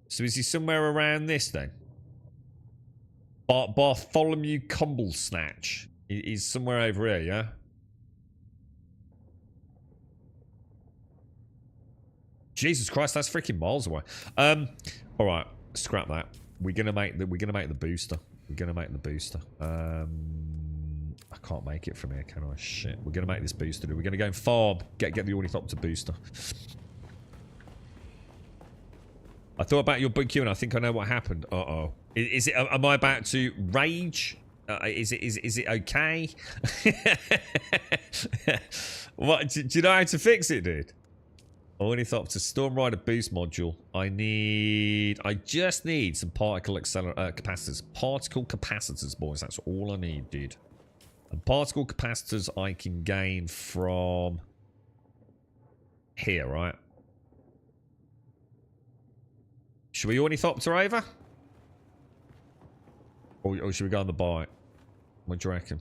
So is he somewhere around this, then? Bartholomew Cumblesnatch. He's somewhere over here, yeah? Jesus Christ, that's freaking miles away. Alright, scrap that. We're gonna make the booster. We're gonna make the booster. I can't make it from here, can I? Shit. We're gonna make this booster. We're gonna go and farm. Get the Ornithopter booster. I thought about your bug queue and I think I know what happened. Uh-oh. Is it? Am I about to rage? Is it okay? What? Do you know how to fix it, dude? Ornithopter Storm Rider boost module. I just need some particle capacitors. Particle capacitors, boys. That's all I need, dude. And particle capacitors I can gain from here, right? Should we Ornithopter over? Or should we go on the bike? What do you reckon?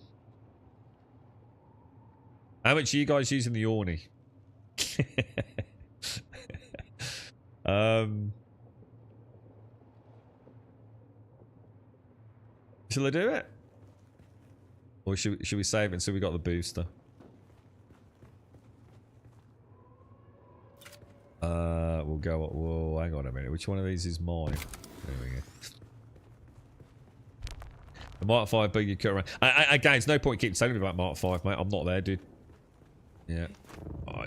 How much are you guys using the Orny? Shall I do it? Or should we save it until we got the booster? We'll go... Whoa, hang on a minute. Which one of these is mine? There we go. The Mark 5 bug you cut around. Again, there's no point keeping telling me about Mark 5, mate. I'm not there, dude. Yeah.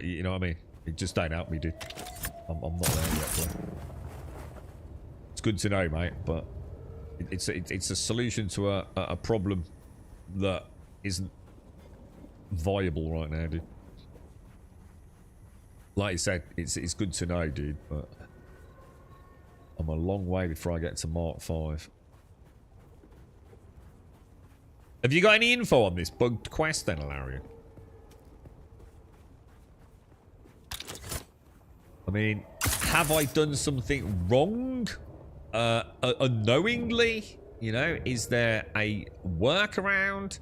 You know what I mean? It just don't help me, dude. I'm not there yet, bro. It's good to know, mate, but it's a solution to a problem that isn't viable right now, dude. Like you said, it's good to know, dude, but I'm a long way before I get to Mark 5. Have you got any info on this bugged quest then, Alarian? I mean, have I done something wrong? Unknowingly? You know, is there a workaround?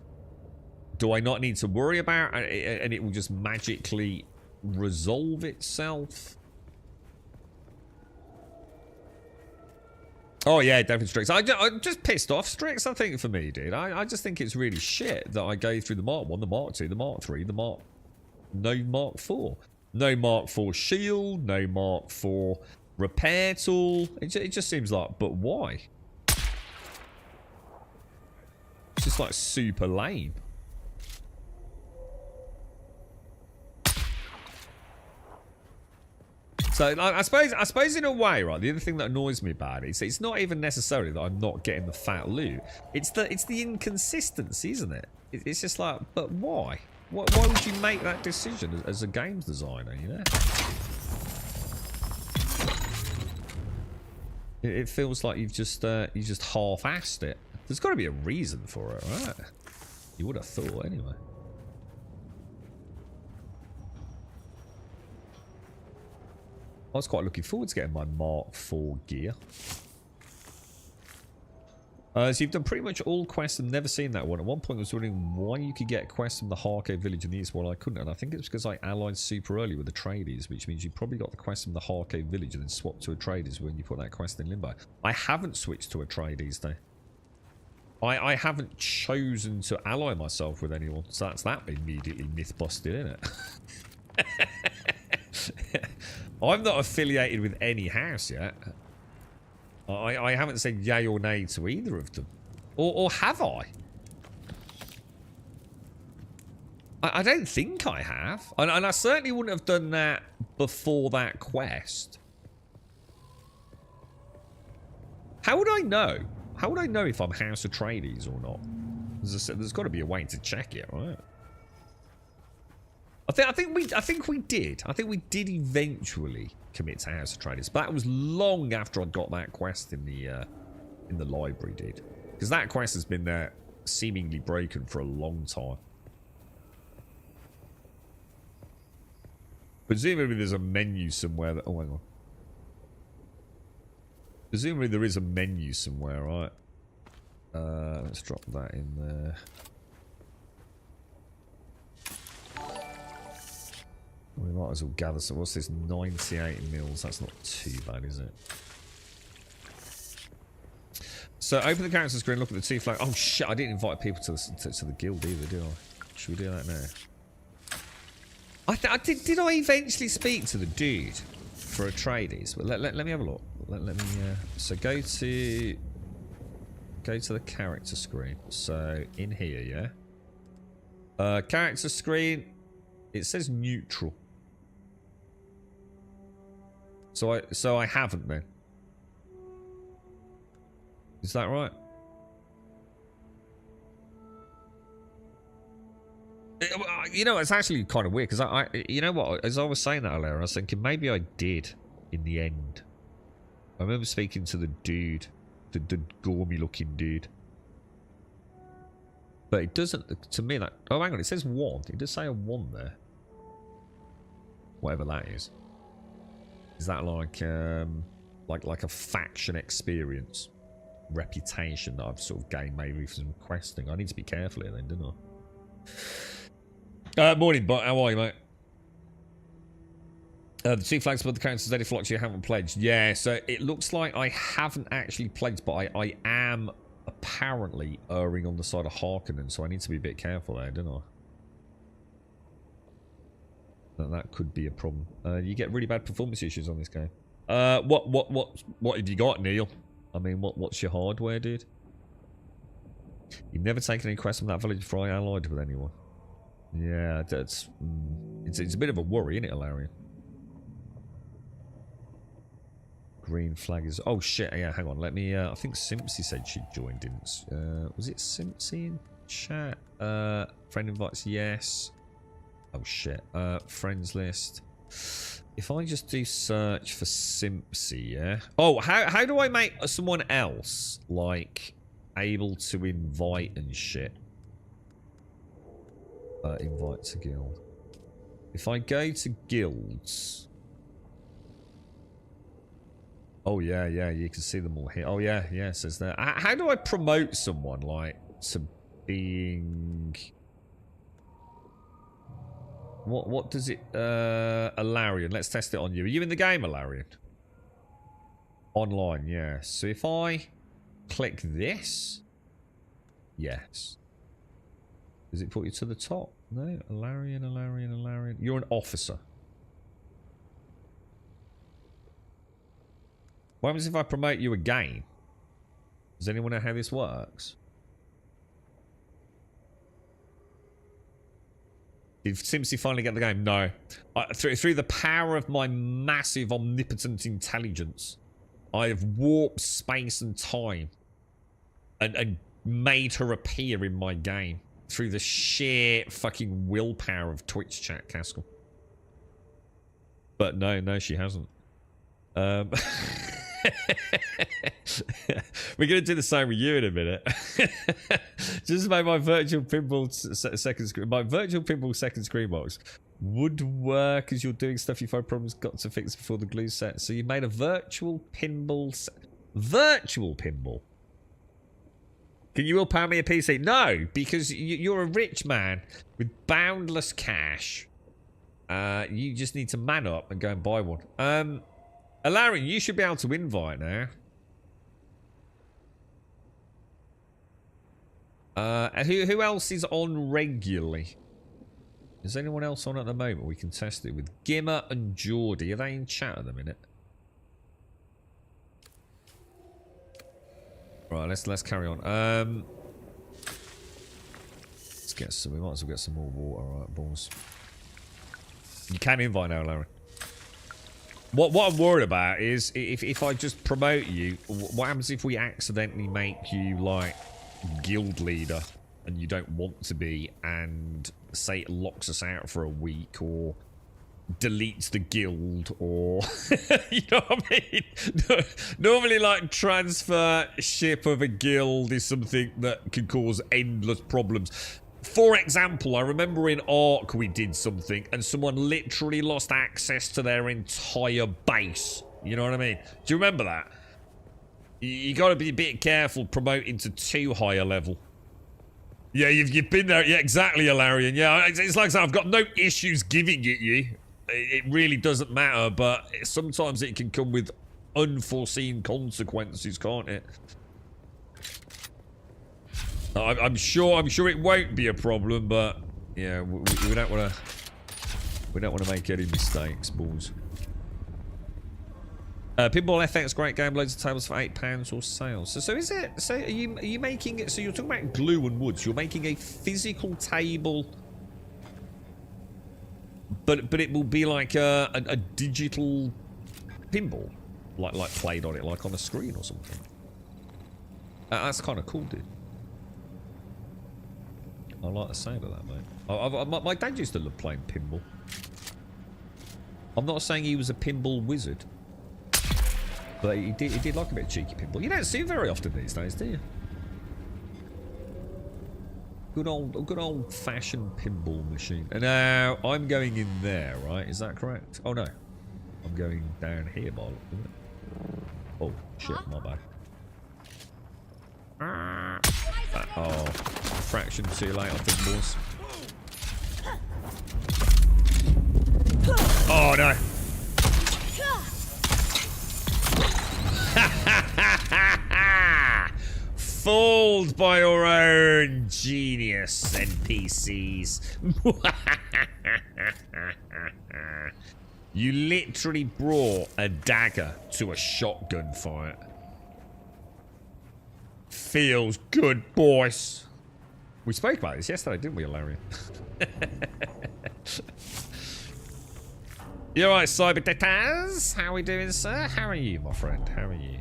Do I not need to worry about it and it will just magically resolve itself? Oh yeah, definitely Strix. I'm just pissed off Strix, I think, for me, dude. I just think it's really shit that I go through the Mark 1, the Mark 2, the Mark 3, the Mark... No Mark 4. No Mark 4 shield, no Mark 4 repair tool. It just seems like, but why? It's just like super lame. So I suppose in a way, right, the other thing that annoys me about it is it's not even necessarily that I'm not getting the fat loot. It's the inconsistency, isn't it? It's just like, but why? Why would you make that decision as a games designer, you know? It feels like you've just half-assed it. There's got to be a reason for it, right? You would have thought, anyway. I was quite looking forward to getting my Mark 4 gear. So you've done pretty much all quests and never seen that one. At one point I was wondering why you could get a quest from the Harco village in the east while I couldn't. And I think it's because I allied super early with the Atreides, which means you probably got the quest from the Harco village and then swapped to Atreides when you put that quest in Limbo. I haven't switched to Atreides though. I haven't chosen to ally myself with anyone. So that's that immediately myth busted, isn't it? I'm not affiliated with any house yet. I haven't said yay or nay to either of them. Or have I? I don't think I have. And I certainly wouldn't have done that before that quest. How would I know? How would I know if I'm House Atreides or not? As I said, there's got to be a way to check it, right? I think we did. I think we did eventually commit to House Atreides, but that was long after I got that quest in the library, dude. Because that quest has been there seemingly broken for a long time. Presumably there's a menu somewhere that... Oh, hang on. Presumably there is a menu somewhere, right? Let's drop that in there. We might as well gather some. What's this? 98 mils. That's not too bad, is it? So open the character screen, look at the two flags. Oh shit, I didn't invite people to the guild either, did I? Should we do that now? Did I eventually speak to the dude for Atreides? Well, let me have a look. Let me so go to the character screen. So in here, yeah. Character screen. It says neutral. So I haven't then. Is that right? You know, it's actually kind of weird because you know what? As I was saying that earlier, I was thinking maybe I did in the end. I remember speaking to the dude, the gormy looking dude. But it doesn't, to me, that... Oh, hang on, it says 1. It does say a 1 there. Whatever that is. Is that like a faction experience? Reputation that I've sort of gained maybe from questing? I need to be careful here then, don't I? Morning, bot. How are you, mate? The two flags above the characters Eddie Flocks you haven't pledged. Yeah, so it looks like I haven't actually pledged, but I am apparently erring on the side of Harkonnen, so I need to be a bit careful there, don't I? That could be a problem. You get really bad performance issues on this game. What have you got, Neil? I mean, what's your hardware, dude? You've never taken any quests from that village before I allied with anyone. Yeah, that's it's a bit of a worry, isn't it, Alarian? Green flag is... Oh, shit. Yeah, hang on. Let me... I think Simpsy said she joined, didn't... was it Simpsy in chat? Friend invites, yes. Oh, shit. Friends list. If I just do search for Simpsy, yeah? Oh, how do I make someone else, like, able to invite and shit? Invite to guild. If I go to guilds... Oh, yeah, you can see them all here. Oh, yeah, it says there. How do I promote someone, like, to being... What does it... Alarian, let's test it on you. Are you in the game, Alarian? Online, yeah. So if I click this... Yes. Does it put you to the top? No, Alarian. You're an officer. What happens if I promote you again? Does anyone know how this works? Did Simpsy finally get the game? No. Through the power of my massive omnipotent intelligence, I have warped space and time and made her appear in my game through the sheer fucking willpower of Twitch chat, Caskell. But no, she hasn't. We're going to do the same with you in a minute. Just make my virtual pinball second screen. My virtual pinball second screen box would work as you're doing stuff you find problems got to fix before the glue set. So you made a virtual pinball. Virtual pinball. Can you willpower me a PC? No, because you're a rich man with boundless cash. You just need to man up and go and buy one. Alaric, you should be able to invite now. Who else is on regularly? Is anyone else on at the moment? We can test it with Gimmer and Geordie. Are they in chat at the minute? Right, let's carry on. Let's get some. We might as well get some more water. All right, balls. You can invite now, Larry. What I'm worried about is if I just promote you, what happens if we accidentally make you like guild leader and you don't want to be, and say it locks us out for a week or deletes the guild, or you know what I mean? Normally, like, transfer ship of a guild is something that can cause endless problems. For example, I remember in Ark we did something and someone literally lost access to their entire base. You know what I mean? Do you remember that? You got to be a bit careful promoting to too high a level. Yeah, you've been there. Yeah, exactly, Alarian. Yeah, it's like I said, I've got no issues giving it you. It really doesn't matter, but sometimes it can come with unforeseen consequences, can't it? I'm sure it won't be a problem, but yeah, we don't want to make any mistakes, balls. Pinball FX, great game, loads of tables for £8 or sales. So is it? So are you making it? So you're talking about glue and wood. So you're making a physical table, but it will be like a digital pinball, like played on it, like on a screen or something. That's kind of cool, dude. I like the sound of that, mate. My dad used to love playing pinball. I'm not saying he was a pinball wizard, but he did like a bit of cheeky pinball. You don't see it very often these days, do you? Good old-fashioned pinball machine. And now I'm going in there, right? Is that correct? Oh no, I'm going down here, by the look of it. Oh shit, my bad. Oh, fraction. See you later, pinballs. Oh no. Fooled by your own genius, NPCs. You literally brought a dagger to a shotgun fight. Feels good, boys. We spoke about this yesterday, didn't we, Larry? You alright, Cyber Detaz? How are we doing, sir? How are you, my friend? How are you?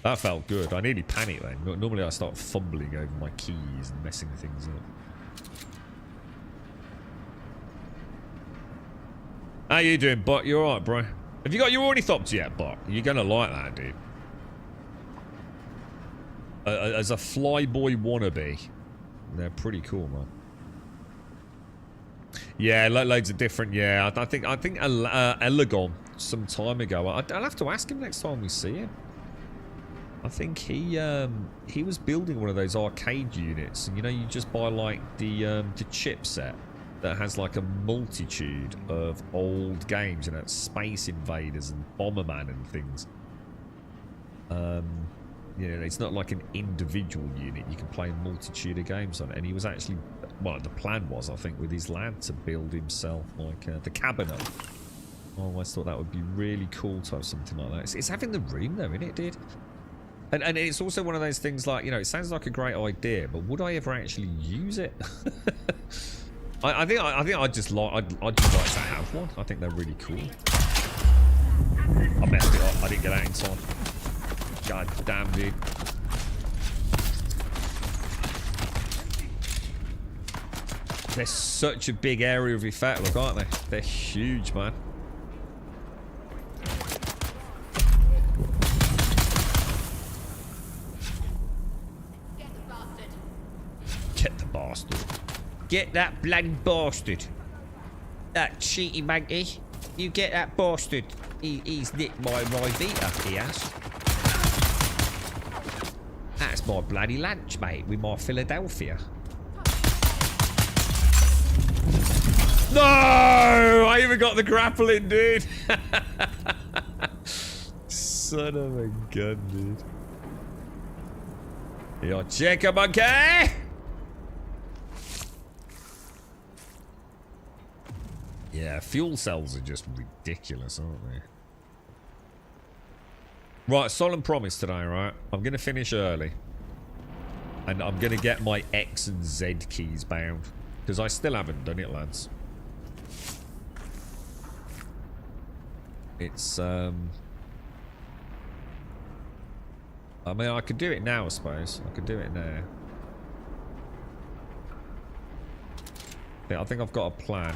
That felt good. I nearly panicked then. Normally I start fumbling over my keys and messing things up. How you doing, bot? You alright, bro? Have you got your ornithopter yet, bot? You're gonna like that, dude. As a flyboy wannabe, they're pretty cool, man. Yeah, loads of different. Yeah, I think Elagon some time ago. I'll have to ask him next time we see him. I think he was building one of those arcade units, and you know, you just buy like the chipset that has like a multitude of old games, you know, Space Invaders and Bomberman and things. You know, it's not like an individual unit. You can play a multitude of games on it. And he was actually, well, the plan was, I think, with his lad to build himself like the cabinet. I always thought that would be really cool to have something like that. It's having the room though, isn't it, dude? And it's also one of those things like, you know, it sounds like a great idea, but would I ever actually use it? I think I'd just like to have one. I think they're really cool. I messed it up. I didn't get out in time. God damn, dude. They're such a big area of effect, look, aren't they? They're huge, man. Get the bastard. Get that bloody bastard. That cheaty monkey. You get that bastard. He's nicked my Rivita, he has. That's my bloody lunch, mate, with my Philadelphia. No! I even got the grappling, dude. Son of a gun, dude. Your chicken monkey! Yeah, fuel cells are just ridiculous, aren't they? Right, solemn promise today, right? I'm going to finish early. And I'm going to get my X and Z keys bound. Because I still haven't done it, lads. It's, I mean, I could do it now, I suppose. I could do it now. Yeah, I think I've got a plan.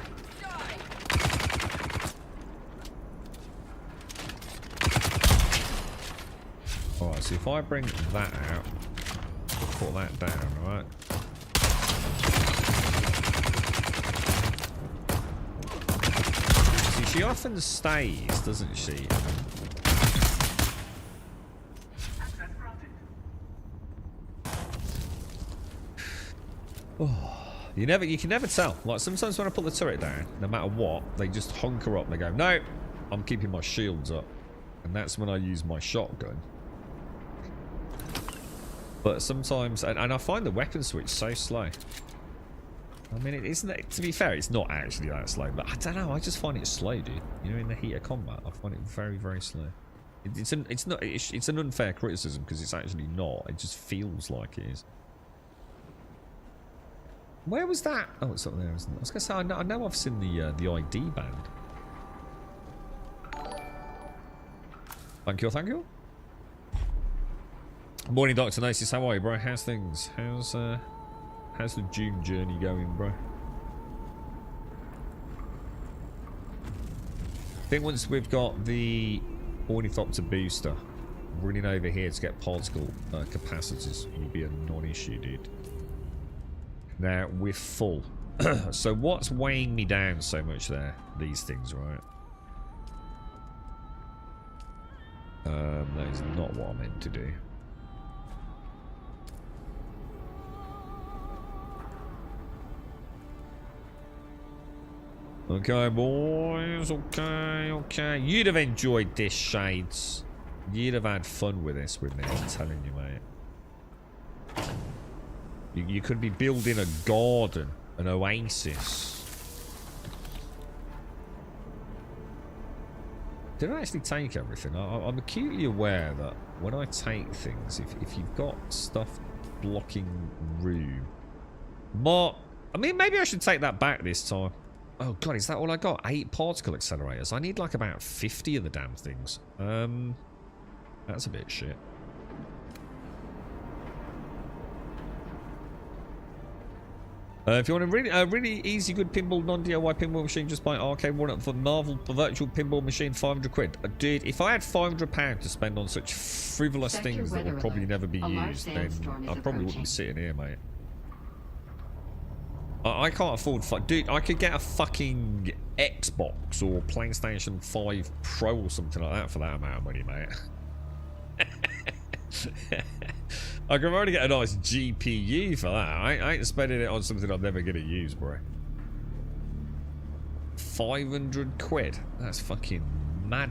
Alright, so if I bring that out, put that down, right? See, she often stays, doesn't she? Oh, you can never tell. Like, sometimes when I put the turret down, no matter what, they just hunker up and they go, no, I'm keeping my shields up. And that's when I use my shotgun. But sometimes, and I find the weapon switch so slow. I mean, it isn't, to be fair, it's not actually that slow, but I don't know, I just find it slow, dude. You know, in the heat of combat, I find it very, very slow. It's an unfair criticism, because it's actually not. It just feels like it is. Where was that? Oh, it's up there, isn't it? I was going to say, I know I've seen the ID band. Thank you, thank you. Morning, Dr. Gnosis. How are you, bro? How's things? How's the Dune journey going, bro? I think once we've got the Ornithopter booster running over here to get particle capacitors, will be a non-issue, dude. Now, we're full. So what's weighing me down so much there? These things, right? That is not what I meant to do. Okay, boys. Okay. You'd have enjoyed this, Shades. You'd have had fun with this with me, I'm telling you, mate. You could be building a garden, an oasis. Did I actually take everything? I'm acutely aware that when I take things, if you've got stuff blocking room... I mean, maybe I should take that back this time. Oh god, is that all I got? 8 particle accelerators. I need like about 50 of the damn things. That's a bit shit. If you want a really easy, good pinball, non-DIY pinball machine, just buy Arcade One for Marvel Virtual Pinball Machine, 500 quid. Dude, if I had £500 to spend on such frivolous things that will probably never be used, then I probably wouldn't be sitting here, mate. I can't afford... Dude, I could get a fucking Xbox or PlayStation 5 Pro or something like that for that amount of money, mate. I can already get a nice GPU for that. I ain't spending it on something I'm never going to use, bro. 500 quid? That's fucking mad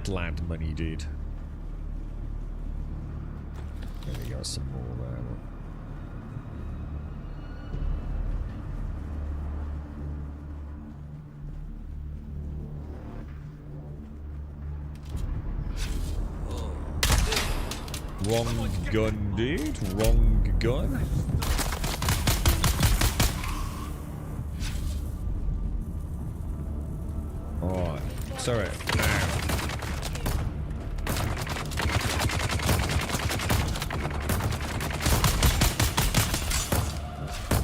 lad money, dude. There we go, some more there. Wrong gun, dude. Wrong gun. Alright. Sorry.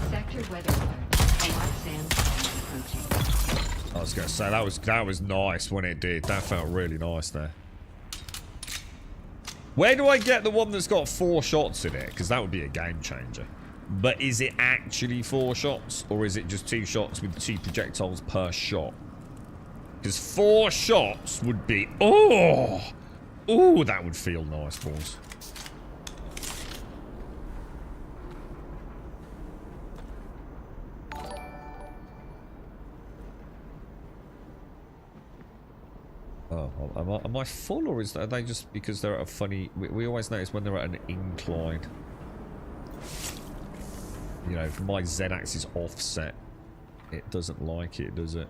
Sector weather alert. A large sandstorm approaching. I was gonna say that was nice when it did. That felt really nice there. Where do I get the one that's got 4 shots in it? Because that would be a game changer. But is it actually 4 shots? Or is it just 2 shots with 2 projectiles per shot? Because 4 shots would be... Oh! Oh, that would feel nice, boys. Am I full, or are they just because they're at a funny... We always notice when they're at an incline. You know, if my Z-axis offset, it doesn't like it, does it?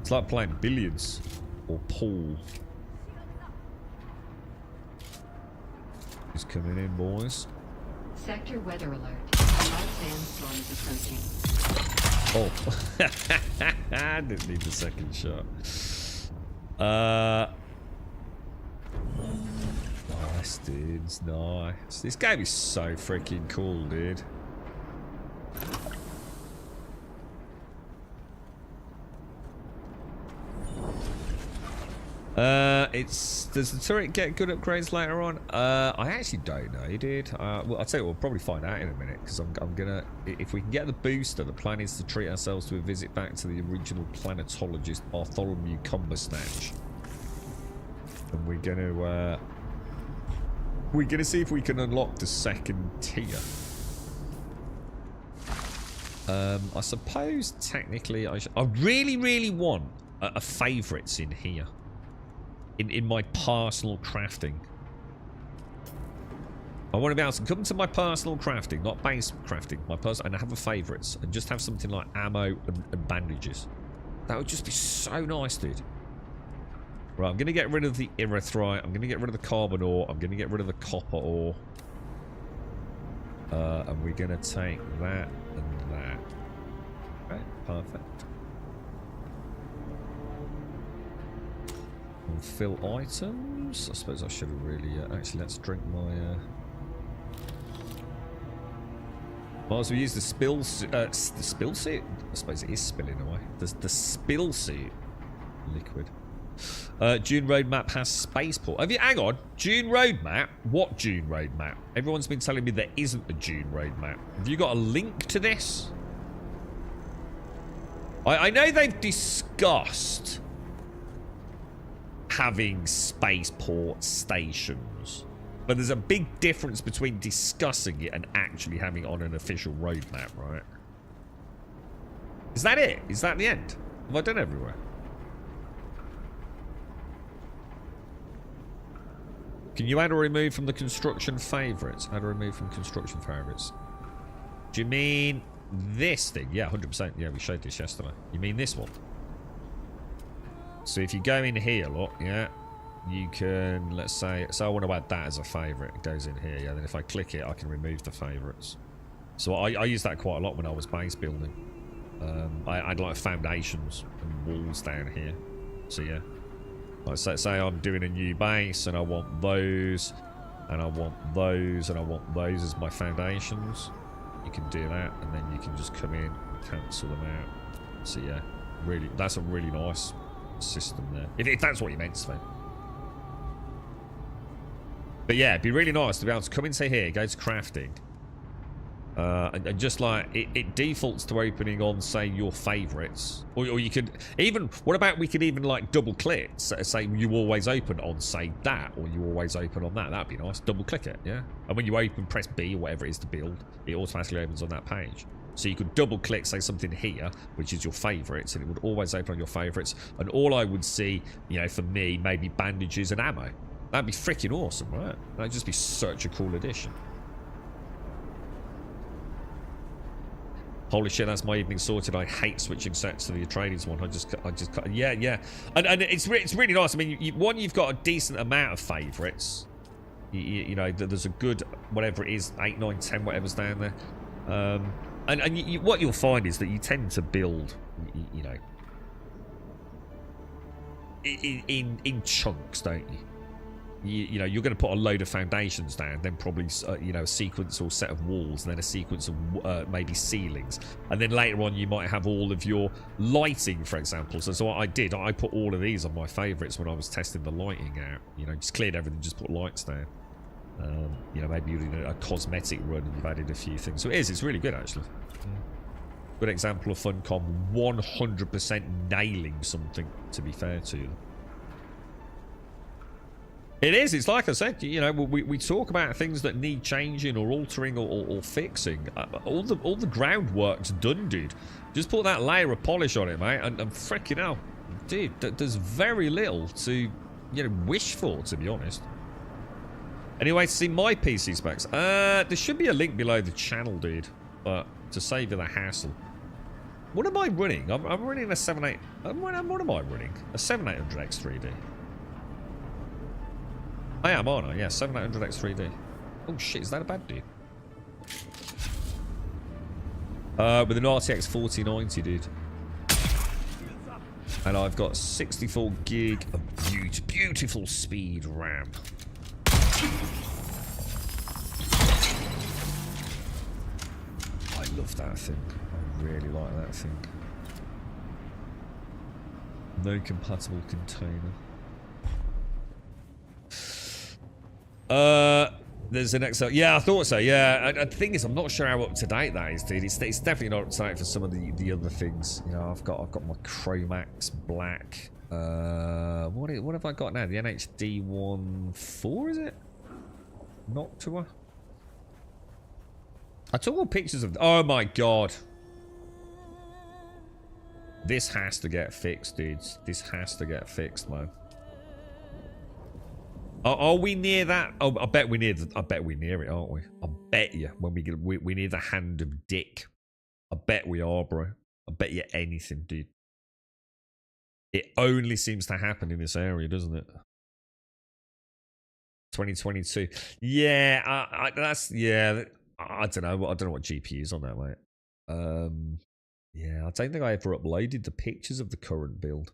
It's like playing billiards or pool. He's coming in, boys. Sector weather alert. A light sandstorm is approaching. Oh. I didn't need the second shot. Nice, dudes. Nice. This game is so freaking cool, dude. Does the turret get good upgrades later on? I actually don't know, dude. Well, I'll tell you, we'll probably find out in a minute, because I'm gonna, if we can get the booster, the plan is to treat ourselves to a visit back to the original planetologist Bartholomew Cumbersnatch, and we're gonna see if we can unlock the second tier. I suppose technically I really want a favourites in here. In my personal crafting. I want to be able to come to my personal crafting, not base crafting, and have a favourites, and just have something like ammo and bandages. That would just be so nice, dude. Right, I'm going to get rid of the erythrite, I'm going to get rid of the carbon ore, I'm going to get rid of the copper ore. And we're going to take that and that. Okay, perfect. Fill items. I suppose I should have really actually, let's drink my might as well use the spill the spill suit. I suppose it is spilling away. The spill suit liquid. Dune roadmap has spaceport. Have you, hang on, Dune roadmap? What Dune roadmap? Everyone's been telling me there isn't a Dune roadmap. Have you got a link to this? I know they've discussed having spaceport stations, but there's a big difference between discussing it and actually having it on an official roadmap, right? Is that it? Is that the end? Have I done everywhere? Can you add or remove from the construction favourites? Add or remove from construction favourites. Do you mean this thing? Yeah, 100%. Yeah, we showed this yesterday. You mean this one? So if you go in here, look, yeah, you can, let's say, so I want to add that as a favourite. It goes in here, yeah. Then if I click it, I can remove the favourites. So I use that quite a lot when I was base building. I'd like foundations and walls down here. So yeah, like say I'm doing a new base and I want those, and I want those, and I want those as my foundations. You can do that, and then you can just come in, cancel them out. So yeah, really, that's a really nice system there, if that's what you meant to say. But yeah, it'd be really nice to be able to come into here, go to crafting, and just like it defaults to opening on, say, your favorites, or you could even, what about we could even like double click, say you always open on, say, that, or you always open on that. That'd be nice. Double click it, yeah, and when you open, press B or whatever it is to build, it automatically opens on that page. So you could double click, say, something here, which is your favourites, and it would always open on your favourites. And all I would see, you know, for me, maybe bandages and ammo. That'd be freaking awesome, right? That'd just be such a cool addition. Holy shit, that's my evening sorted. I hate switching sets to the Atreides one. I just yeah. And it's really nice. I mean, you've got a decent amount of favourites. You know, there's a good, whatever it is, 8, 9, 10, whatever's down there. And what you'll find is that you tend to build, you know, in chunks, don't you? You know, you're going to put a load of foundations down, then probably, you know, a sequence or set of walls, and then a sequence of maybe ceilings. And then later on, you might have all of your lighting, for example. So what I did, I put all of these on my favourites when I was testing the lighting out. You know, just cleared everything, just put lights down. You know, maybe you're doing a cosmetic run and you've added a few things. So it's really good, actually. Good example of Funcom 100% nailing something, to be fair to them. It is. It's like I said, you know, we talk about things that need changing or altering or fixing. All the groundwork's done, dude. Just put that layer of polish on it, mate, and freaking hell, dude, there's very little to, you know, wish for, to be honest. Anyway, to see my PC specs, there should be a link below the channel, dude, but to save you the hassle. What am I running? I'm running a 7.8. What am I running? A 7800X 3D. I am, aren't I? Yeah, 7800X 3D. Oh shit, is that a bad deal? With an RTX 4090, dude. And I've got 64 gig of beautiful speed RAM. I love that thing. I really like that thing. No compatible container. There's an XL. Yeah, I thought so. Yeah, the thing is, I'm not sure how up to date that is, dude. It's definitely not up to date for some of the other things. You know, I've got my Chromax Black. What have I got now? The NHD 1.4, is it? Noctua. I took all pictures of. Oh my god. This has to get fixed, dudes. This has to get fixed, man. Are we near that? Oh, I bet we're near. I bet we're near it, aren't we? I bet you when we near the hand of Dick. I bet we are, bro. I bet you anything, dude. It only seems to happen in this area, doesn't it? 2022. Yeah, that's yeah. I don't know. I don't know what GPU is on that, mate. Yeah, I don't think I ever uploaded the pictures of the current build.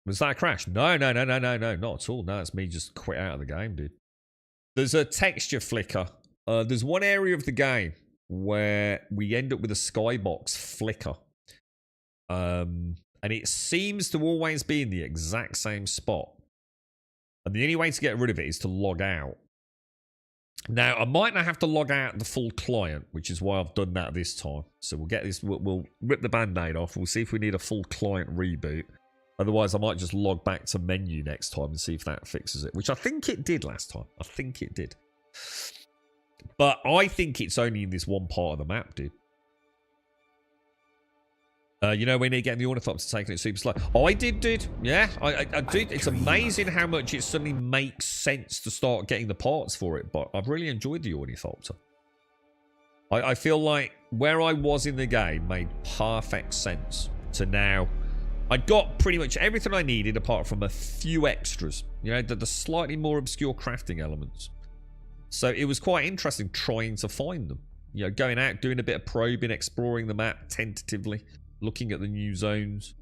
Was that a crash? No, not at all. No, it's me just quit out of the game, dude. There's a texture flicker. There's one area of the game where we end up with a skybox flicker. And it seems to always be in the exact same spot. And the only way to get rid of it is to log out. Now, I might not have to log out the full client, which is why I've done that this time. So we'll get this, we'll rip the band-aid off. We'll see if we need a full client reboot. Otherwise, I might just log back to menu next time and see if that fixes it. Which I think it did last time. I think it did. But I think it's only in this one part of the map, dude. You know, when you're getting the ornithopter taking it super slow. I did, dude. Yeah, I did. It's amazing how much it suddenly makes sense to start getting the parts for it. But I've really enjoyed the ornithopter. I feel like where I was in the game made perfect sense to now. I got pretty much everything I needed apart from a few extras. You know, the slightly more obscure crafting elements. So it was quite interesting trying to find them. You know, going out, doing a bit of probing, exploring the map tentatively. Looking at the new zones.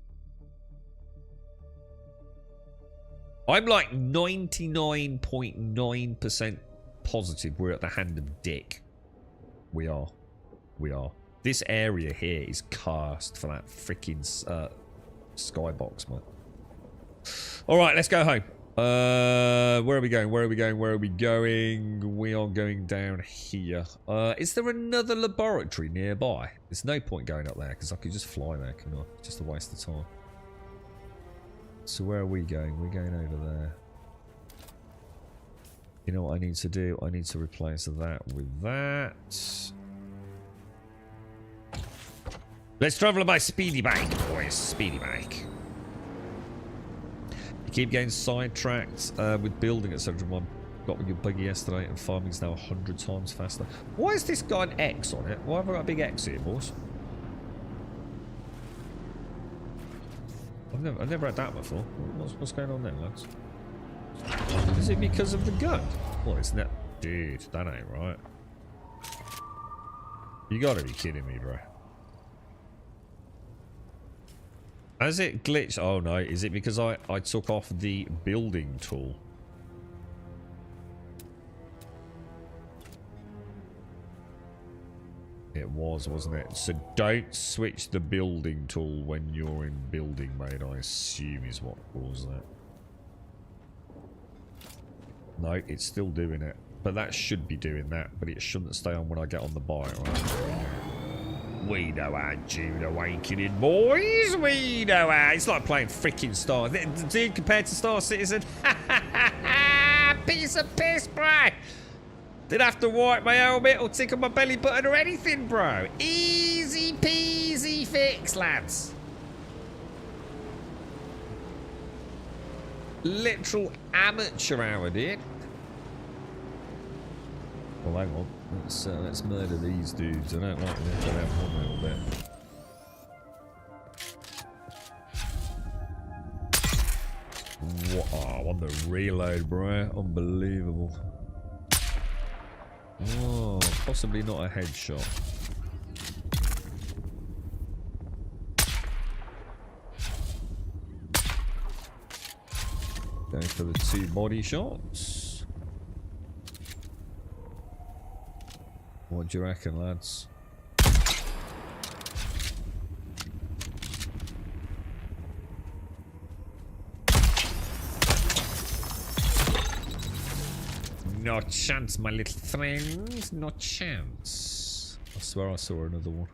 I'm like 99.9% positive we're at the hand of Dick. We are. We are. This area here is cast for that freaking skybox, man. Alright, let's go home. Where are we going? Where are we going? Where are we going? We are going down here. Is there another laboratory nearby? There's no point going up there because I could just fly there, couldn't I? Just a waste of time. So where are we going? We're going over there. You know what I need to do? I need to replace that with that. Let's travel by speedy bike, boys. Speedy bike. You keep getting sidetracked with building, etc. I got with your buggy yesterday, and farming's now 100 times faster. Why has this got an X on it? Why have I got a big X here, boss? I've never had that before. What's going on there, lads? Is it because of the gun? Well, it's not. Dude, that ain't right. You gotta be kidding me, bro. Has it glitched? Oh no, is it because I took off the building tool? It was, wasn't it? So don't switch the building tool when you're in building mode, I assume is what caused that. No, it's still doing it. But that should be doing that, but it shouldn't stay on when I get on the bike, right? We know our Dune Awakening, boys. We know our... It's like playing freaking Star... Dude, compared to Star Citizen. Piece of piss, bro. Didn't have to wipe my helmet or tickle my belly button or anything, bro. Easy peasy fix, lads. Literal amateur hour, dude. Well, hang on. Let's murder these dudes. I don't like them. They'll have one little bit. What? Oh, on the reload, bro. Unbelievable. Oh, possibly not a headshot. Going for the 2 body shots. What do you reckon, lads? No chance, my little friend. No chance. I swear I saw another one.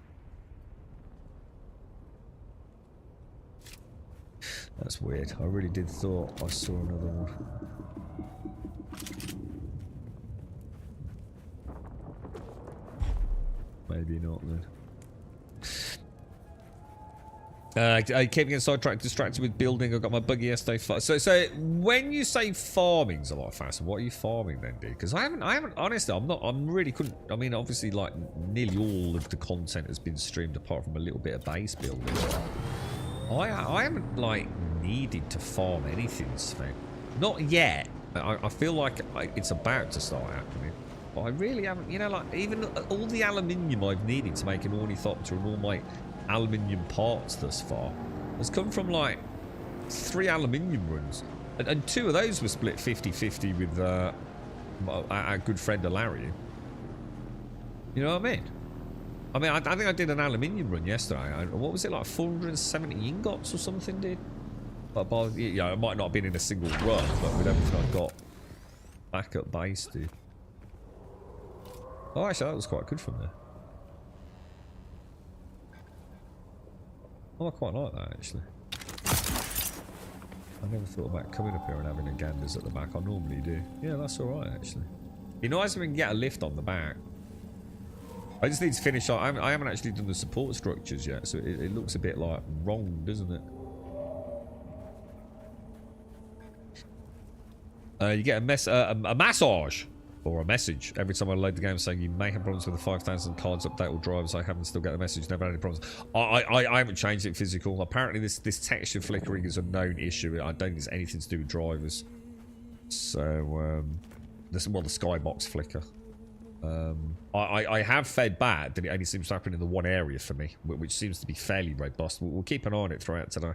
That's weird. I really did thought I saw another one. Maybe not then. I keep getting sidetracked, distracted with building. I got my buggy yesterday. So when you say farming's a lot faster, what are you farming then, dude? Because I haven't honestly, I'm really couldn't. I mean, obviously, like nearly all of the content has been streamed apart from a little bit of base building. I haven't like needed to farm anything, Sven. Not yet. I feel like it's about to start happening. But I really haven't, you know, like even all the aluminium I've needed to make an ornithopter and all my aluminium parts thus far has come from like 3 aluminium runs. And 2 of those were split 50-50 with our good friend Larry. You know what I mean? I think I did an aluminium run yesterday. What was it, like 470 ingots or something, dude? But yeah, it might not have been in a single run, but with everything I got back at base, dude. Oh, actually, that was quite good from there. Oh, I quite like that, actually. I never thought about coming up here and having a ganders at the back. I normally do. Yeah, that's alright, actually. You know, as we can get a lift on the back. I just need to finish. I haven't actually done the support structures yet, so it looks a bit like wrong, doesn't it? You get a massage or a message every time I load the game saying you may have problems with the 5,000 cards update or drivers. I haven't still get the message. Never had any problems. I haven't changed it physical. Apparently this texture flickering is a known issue. I don't think it's anything to do with drivers. So this well the skybox flicker. I have fed back, and it only seems to happen in the one area for me, which seems to be fairly robust. We'll keep an eye on it throughout today.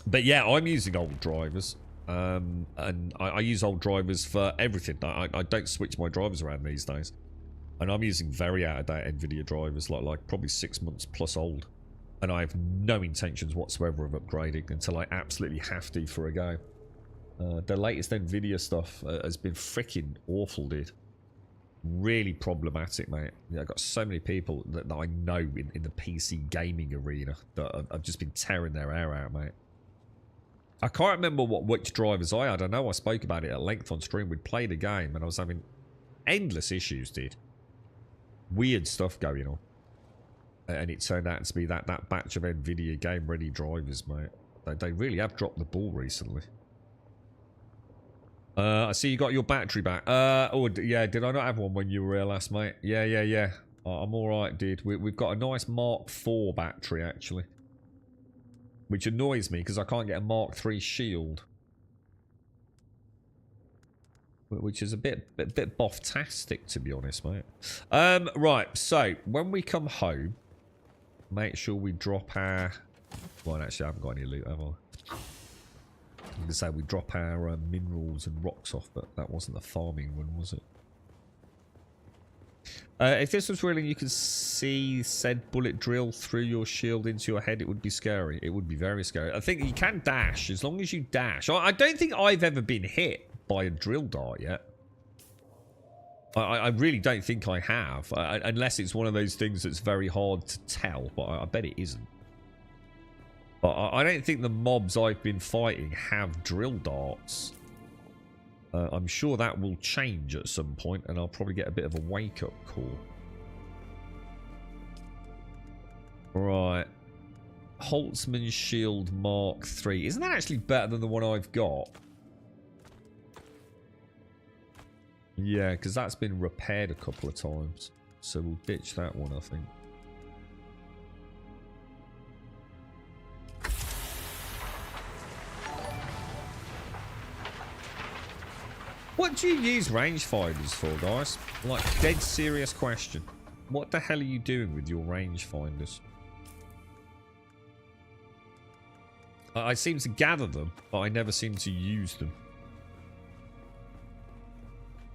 But yeah, I'm using old drivers, and I use old drivers for everything. I don't switch my drivers around these days, and I'm using very out-of-date NVIDIA drivers, like probably 6 months plus old, and I have no intentions whatsoever of upgrading until I absolutely have to for a go. The latest NVIDIA stuff has been freaking awful, dude. Really problematic, mate. Yeah, I've got so many people that I know in the PC gaming arena that have just been tearing their hair out, mate. I can't remember which drivers I had. I know I spoke about it at length on stream. We'd played a game and I was having endless issues, dude. Weird stuff going on. And it turned out to be that batch of NVIDIA game-ready drivers, mate. They really have dropped the ball recently. I see you got your battery back. Oh, yeah, did I not have one when you were here last, mate? Yeah. I'm alright, dude. We've got a nice Mark IV battery, actually. Which annoys me, because I can't get a Mark III shield. Which is a bit boff-tastic, to be honest, mate. Right, so, when we come home, make sure we drop our... Well, actually, I haven't got any loot, have I? I'm going to say we drop our minerals and rocks off, but that wasn't the farming one, was it? If this was real and you could see said bullet drill through your shield into your head, it would be scary. It would be very scary. I think you can dash, as long as you dash. I don't think I've ever been hit by a drill dart yet. I really don't think I have, unless it's one of those things that's very hard to tell, but I bet it isn't. But I don't think the mobs I've been fighting have drill darts. I'm sure that will change at some point, and I'll probably get a bit of a wake-up call. Right. Holtzman Shield Mark III. Isn't that actually better than the one I've got? Yeah, because that's been repaired a couple of times. So we'll ditch that one, I think. What do you use rangefinders for, guys? Like, dead serious question. What the hell are you doing with your rangefinders? I seem to gather them, but I never seem to use them.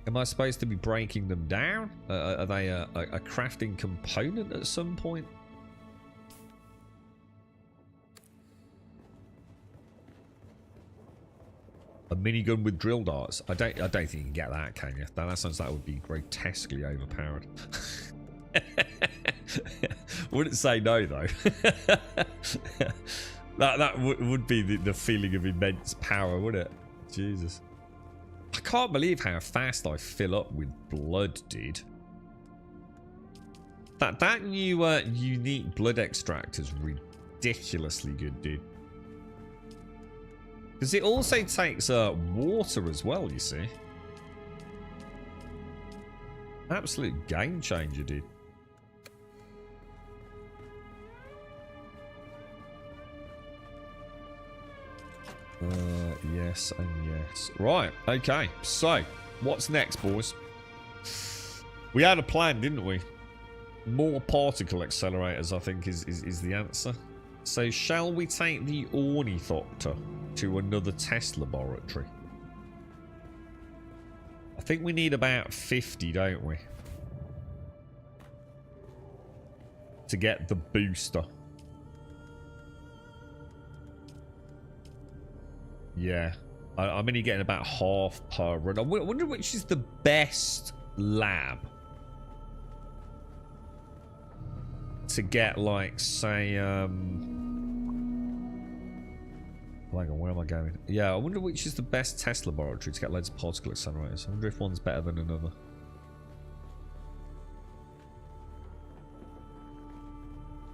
Am I supposed to be breaking them down? Are they a crafting component at some point? A minigun with drill darts. I don't think you can get that, can you? That sounds like that would be grotesquely overpowered. Wouldn't say no though. that would be the feeling of immense power, wouldn't it? Jesus. I can't believe how fast I fill up with blood, dude. That new unique blood extract is ridiculously good, dude. Because it also takes water as well, you see. Absolute game changer, dude. Yes and yes. Right, okay. So, what's next, boys? We had a plan, didn't we? More particle accelerators, I think, is the answer. So, shall we take the Ornithopter to another test laboratory? I think we need about 50, don't we? To get the booster. Yeah. I'm only getting about half per run. I wonder which is the best lab to get, like, say, hang on, where am I going? Yeah, I wonder which is the best test laboratory to get loads of particle accelerators. I wonder if one's better than another.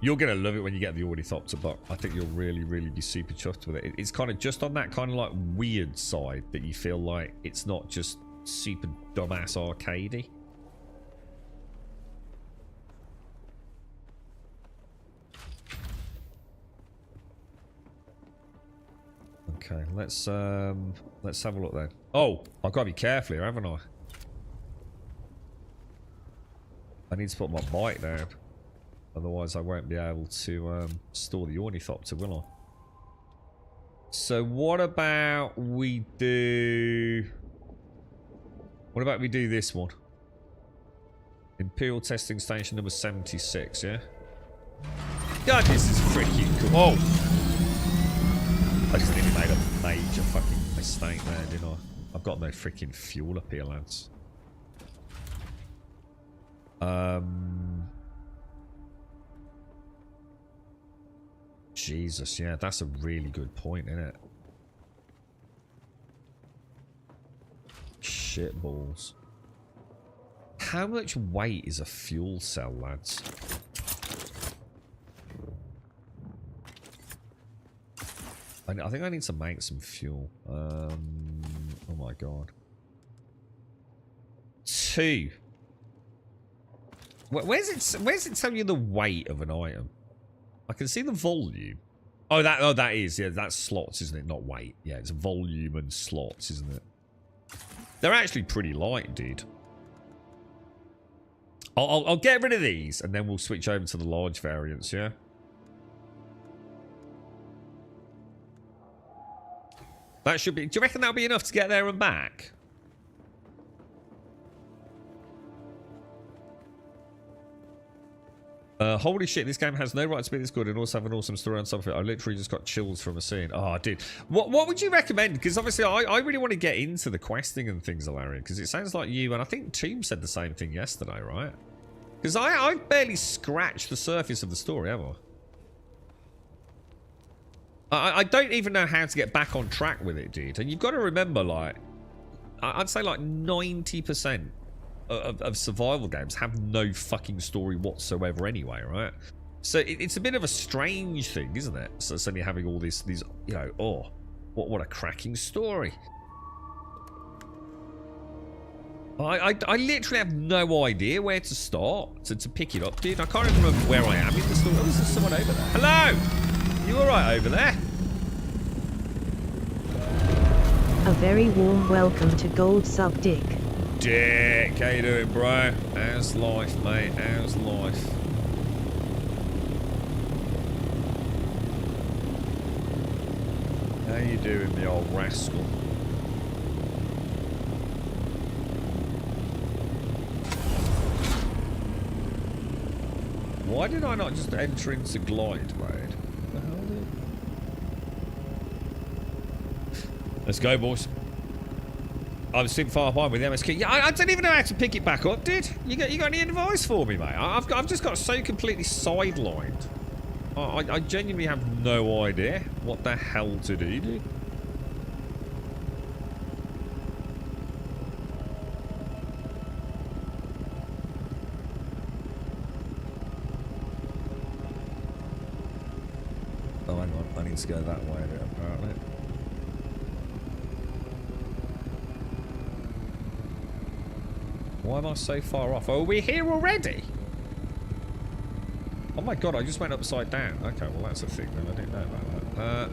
You're going to love it when you get the Ornithopter, but I think you'll really, really be super chuffed with it. It's kind of just on that kind of like weird side that you feel like it's not just super dumbass arcadey. Okay, let's have a look then. Oh, I've got to be careful here, haven't I? I need to put my bike down. Otherwise, I won't be able to store the Ornithopter, will I? So, what about we do... What about we do this one? Imperial Testing Station number 76, yeah? God, this is freaking cool. Oh! I just nearly made a major fucking mistake there, didn't I? I've got no freaking fuel up here, lads. Jesus, yeah, that's a really good point, isn't it? Shit balls. How much weight is a fuel cell, lads? I think I need to make some fuel. Oh my god. 2. Where's it tell you the weight of an item? I can see the volume. Oh, that is. Yeah, that's slots, isn't it? Not weight. Yeah, it's volume and slots, isn't it? They're actually pretty light, dude. I'll get rid of these, and then we'll switch over to the large variants, yeah? That should be... Do you reckon that'll be enough to get there and back? Holy shit, this game has no right to be this good and also have an awesome story on some of it. I literally just got chills from a scene. Oh, dude. What would you recommend? Because obviously I really want to get into the questing and things, Alaria, because it sounds like you, and I think Team said the same thing yesterday, right? Because I've barely scratched the surface of the story, have I don't even know how to get back on track with it, dude. And you've got to remember, like, I'd say like 90% of survival games have no fucking story whatsoever anyway, right? So it's a bit of a strange thing, isn't it? So suddenly having all these, you know, oh, what a cracking story. I literally have no idea where to start to pick it up, dude. I can't even remember where I am in the story. Oh, there's someone over there. Hello! You alright over there? A very warm welcome to Gold Sub Dick. Dick, how you doing, bro? How's life, mate? How's life? How you doing, the old rascal? Why did I not just enter into glide mode? What the hell, dude? Let's go, boys. I'm super far behind with the MSK. Yeah, I don't even know how to pick it back up, dude. You got any advice for me, mate? I've just got so completely sidelined. I genuinely have no idea what the hell to do, dude. Oh, hang on. I need to go that way, apparently. Why am I so far off? Oh, are we here already? Oh my god, I just went upside down. Okay, well that's a thing then. I didn't know about that.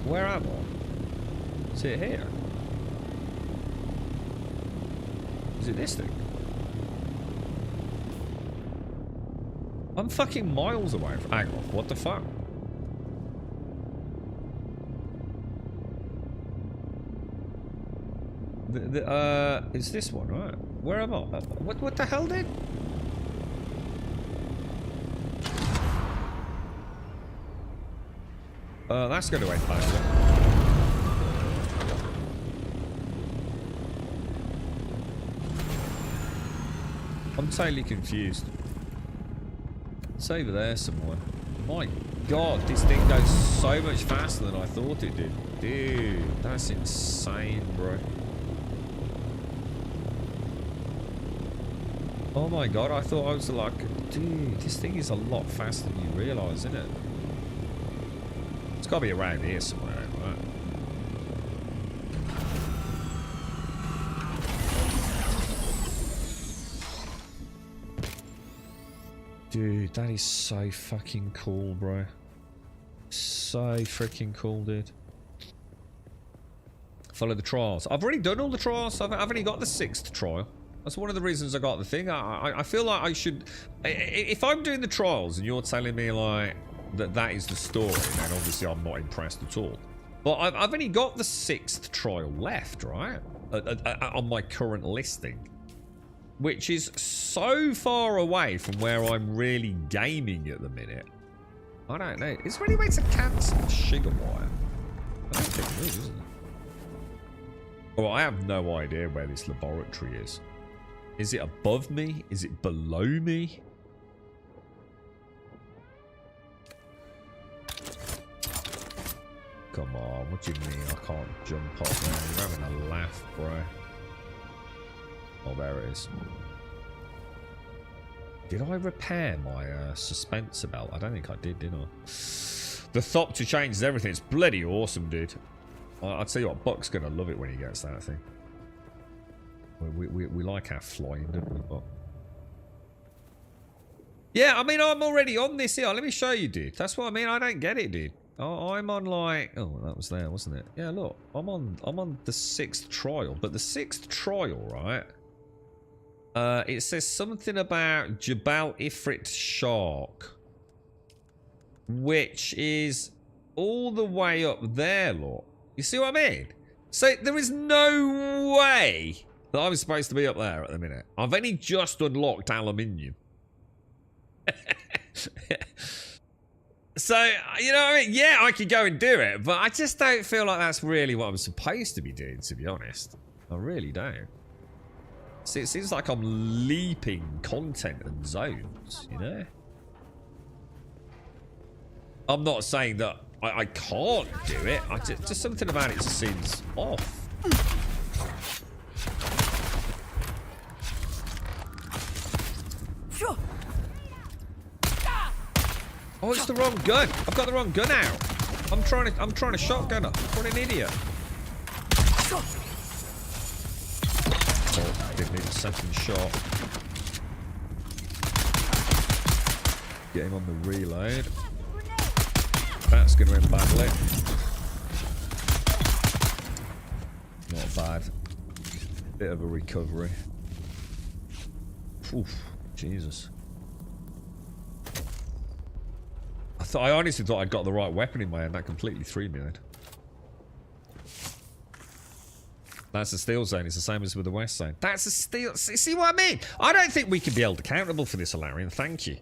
Where am I? Is it here? Is it this thing? I'm fucking miles away from... Hang on, what the fuck? It's this one, right? Where am I? What the hell, dude? That's going to end badly. I'm totally confused. It's over there somewhere. My god, this thing goes so much faster than I thought it did. Dude, that's insane, bro. Oh my god, I thought I was like, dude, this thing is a lot faster than you realise, isn't it? It's got to be around here somewhere, right? Dude, that is so fucking cool, bro. So freaking cool, dude. Follow the trials. I've already done all the trials. I've only got the 6th trial. That's one of the reasons I got the thing. I feel like I should... If I'm doing the trials and you're telling me, like, that is the story, then obviously I'm not impressed at all. But I've only got the 6th trial left, right? On my current listing. Which is so far away from where I'm really gaming at the minute. I don't know. Is there any way to cancel Sugar Wire? I don't think there is, isn't there? Oh, I have no idea where this laboratory is. Is it above me? Is it below me? Come on, what do you mean I can't jump up there? You're having a laugh, bro. Oh, there it is. Did I repair my suspenser belt? I don't think I did I? The thought to change everything. It's bloody awesome, dude. I'll tell you what, Buck's going to love it when he gets that thing. We like our flying, don't we, Buck? Yeah, I mean, I'm already on this here. Let me show you, dude. That's what I mean. I don't get it, dude. I'm on like... Oh, that was there, wasn't it? Yeah, look. I'm on the 6th trial. But the 6th trial, right? It says something about Jabal Ifrit Shark. Which is all the way up there, look. You see what I mean? So there is no way that I'm supposed to be up there at the minute. I've only just unlocked aluminium. So, you know what I mean? Yeah, I could go and do it, but I just don't feel like that's really what I'm supposed to be doing, to be honest. I really don't. See, it seems like I'm leaping content and zones, you know? I'm not saying that I can't do it. Just something about it just seems off. Oh, it's the wrong gun. I've got the wrong gun out. I'm trying to shotgun her. What an idiot. Oh, didn't need a second shot. Get him on the reload. That's going to end badly. Not bad. Bit of a recovery. Oof, Jesus. I honestly thought I'd got the right weapon in my hand. That completely threw me then. That's a steal zone. It's the same as with the west zone. That's a steal. See what I mean? I don't think we can be held accountable for this, Alarian. Thank you.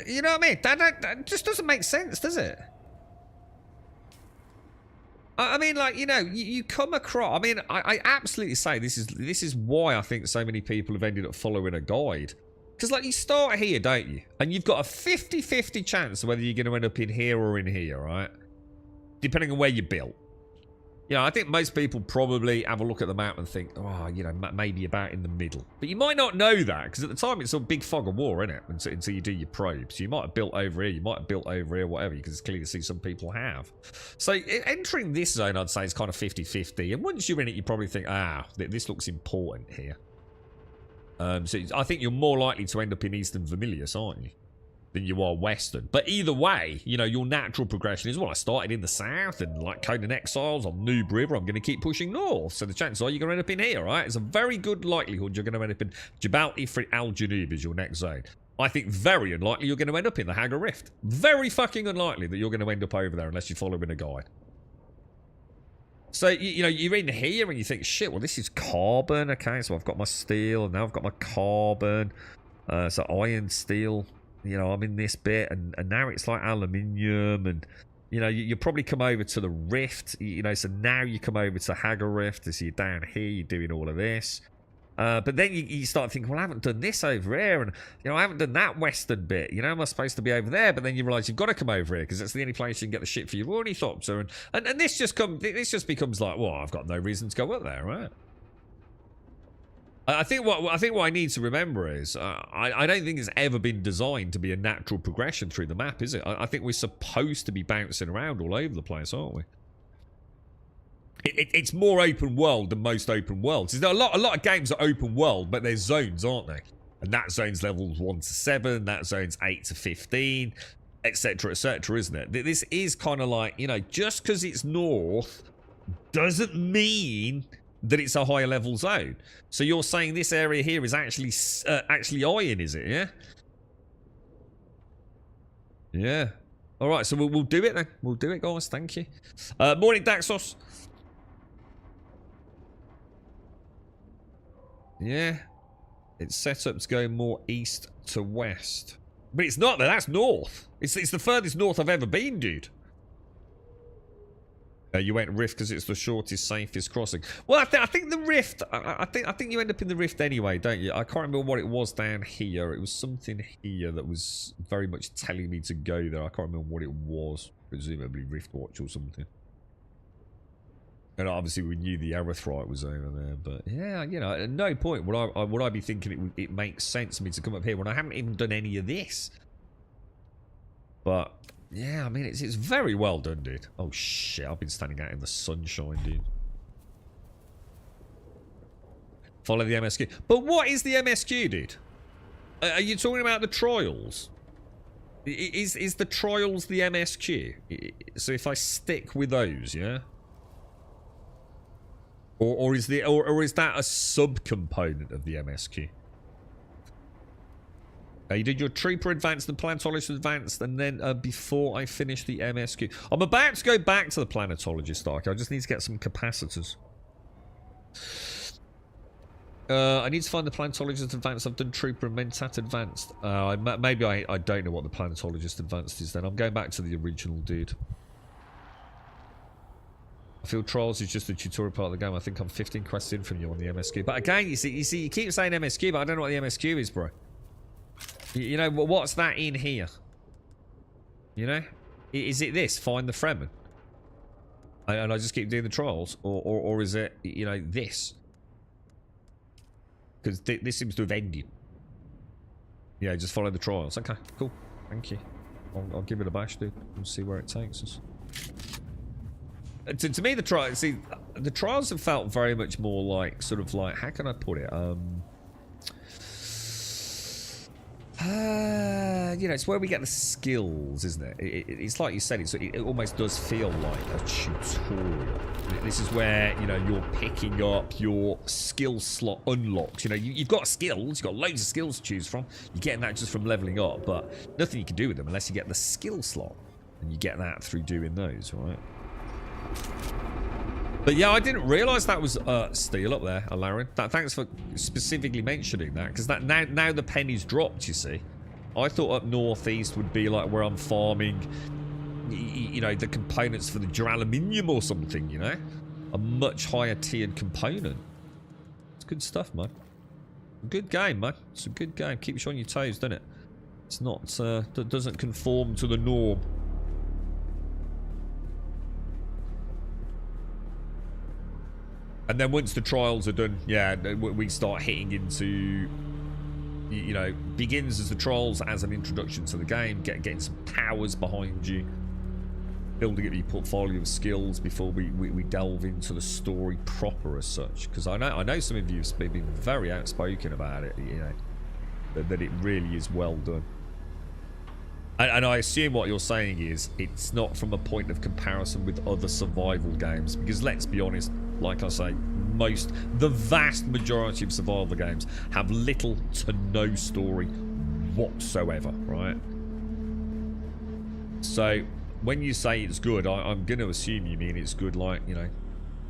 You know what I mean? That just doesn't make sense, does it? I mean, like, you know, you come across... I mean, I absolutely say this is why I think so many people have ended up following a guide. Because, like, you start here, don't you? And you've got a 50-50 chance of whether you're going to end up in here or in here, right? Depending on where you're built. You know, I think most people probably have a look at the map and think, oh, you know, maybe about in the middle. But you might not know that, because at the time it's a big fog of war, isn't it? Until you do your probes. So you might have built over here, you might have built over here, whatever. You can clearly see some people have. So entering this zone, I'd say, is kind of 50-50. And once you're in it, you probably think, this looks important here. So I think you're more likely to end up in Eastern Vermilius, aren't you? Than you are Western. But either way, you know, your natural progression is, well, I started in the south and like Conan Exiles on Noob River, I'm going to keep pushing north. So the chances are you're going to end up in here, right? It's a very good likelihood you're going to end up in Jabal Ifrit al-Junub is your next zone. I think very unlikely you're going to end up in the Hagar Rift. Very fucking unlikely that you're going to end up over there unless you're following a guide. So, you know, you're in here and you think, shit, well, this is carbon. Okay, so I've got my steel and now I've got my carbon. So iron, steel. You know, I'm in this bit, and now it's like aluminium, and, you know, you probably come over to the Rift, you know, so now you come over to Hagar Rift, so you're down here, you're doing all of this. But then you start thinking, well, I haven't done this over here, and, you know, I haven't done that western bit, you know, am I supposed to be over there? But then you realise you've got to come over here, because that's the only place you can get the shit for your ornithopter, and this just becomes like, well, I've got no reason to go up there, right? I think what I need to remember is I don't think it's ever been designed to be a natural progression through the map, is it? I think we're supposed to be bouncing around all over the place, aren't we? It's more open world than most open worlds. There's a lot of games are open world, but there's zones, aren't they? And that zone's levels 1 to 7, that zone's 8 to 15, etc., isn't it? This is kind of like, you know, just because it's north doesn't mean that it's a higher level zone. So you're saying this area here is actually iron, is it? Yeah. Yeah. All right. So we'll do it then. We'll do it, guys. Thank you. Morning, Daxos. Yeah. It's set up to go more east to west, but it's not. That's north. It's the furthest north I've ever been, dude. You went Rift because it's the shortest, safest crossing. Well, I think the Rift. I think you end up in the Rift anyway, don't you? I can't remember what it was down here. It was something here that was very much telling me to go there. I can't remember what it was. Presumably Rift Watch or something. And obviously we knew the Erythrite was over there. But yeah, you know, at no point would I be thinking it makes sense for me to come up here when I haven't even done any of this. But yeah, I mean, it's very well done, dude. Oh, shit. I've been standing out in the sunshine, dude. Follow the MSQ. But what is the MSQ, dude? Are you talking about the trials? Is the trials the MSQ? So if I stick with those, yeah? Or is that a subcomponent of the MSQ? You did your Trooper Advanced and Planetologist Advanced, and then before I finish the MSQ. I'm about to go back to the Planetologist arc. I just need to get some capacitors. I need to find the planetologist advanced. I've done Trooper and Mentat advanced. Maybe I don't know what the planetologist advanced is then. I'm going back to the original, dude. I feel Trials is just the tutorial part of the game. I think I'm 15 quests in from you on the MSQ. But again, you see, you keep saying MSQ, but I don't know what the MSQ is, bro. You know, what's that in here? You know? Is it this? Find the Fremen? And I just keep doing the trials? Or is it, you know, this? Because this seems to have ended. Yeah, just follow the trials. Okay, cool. Thank you. I'll give it a bash, dude, and see where it takes us. To me, the trials have felt very much more like, sort of like, how can I put it? You know, it's where we get the skills, isn't it? It's like you said, it almost does feel like a tutorial. This is where, you know, you're picking up your skill slot unlocks. You know, you've got skills, you've got loads of skills to choose from. You're getting that just from leveling up, but nothing you can do with them unless you get the skill slot. And you get that through doing those, right? But yeah, I didn't realise that was steel up there, Alarin. Thanks for specifically mentioning that, because that now the penny's dropped, you see. I thought up northeast would be like where I'm farming, you know, the components for the duraluminium or something, you know? A much higher tiered component. It's good stuff, man. Good game, man. It's a good game. Keeps you on your toes, doesn't it? It's not, that doesn't conform to the norm. And then once the trials are done, yeah, we start hitting into, you know, begins as the trials as an introduction to the game, getting some powers behind you, building up your portfolio of skills before we delve into the story proper as such. Because I know some of you have been very outspoken about it, you know, that it really is well done. And I assume what you're saying is it's not from a point of comparison with other survival games, because let's be honest, like I say, the vast majority of survival games have little to no story whatsoever, right? So when you say it's good, I'm going to assume you mean it's good, like, you know,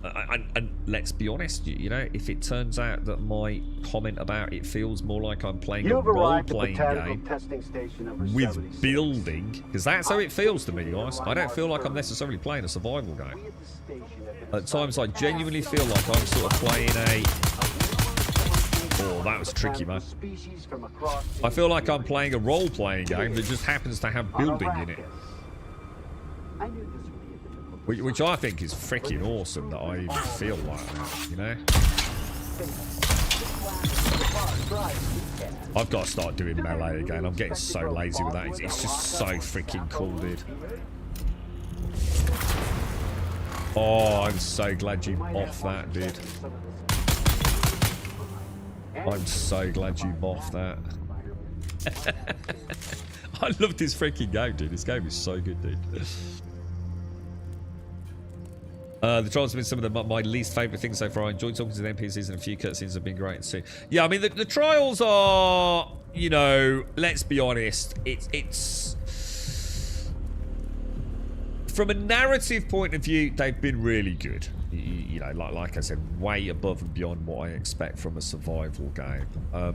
and let's be honest, you know, if it turns out that my comment about it feels more like I'm playing a role-playing game with building, because that's how it feels to me, guys. I don't feel like I'm necessarily playing a survival game. At times I genuinely feel like I'm sort of playing a... Oh, that was tricky, man. I feel like I'm playing a role-playing game that just happens to have building in it. Which I think is freaking awesome that I even feel like that, you know? I've got to start doing melee again. I'm getting so lazy with that. It's just so freaking cool, dude. Oh, I'm so glad you boffed that, dude. I'm so glad you boffed that. I love this freaking game, dude. This game is so good, dude. The trials have been some of my least favourite things so far. I enjoyed talking to the NPCs and a few cutscenes have been great to see. Yeah, I mean, the trials are, you know, let's be honest, it's... From a narrative point of view, they've been really good. You know, like I said, way above and beyond what I expect from a survival game.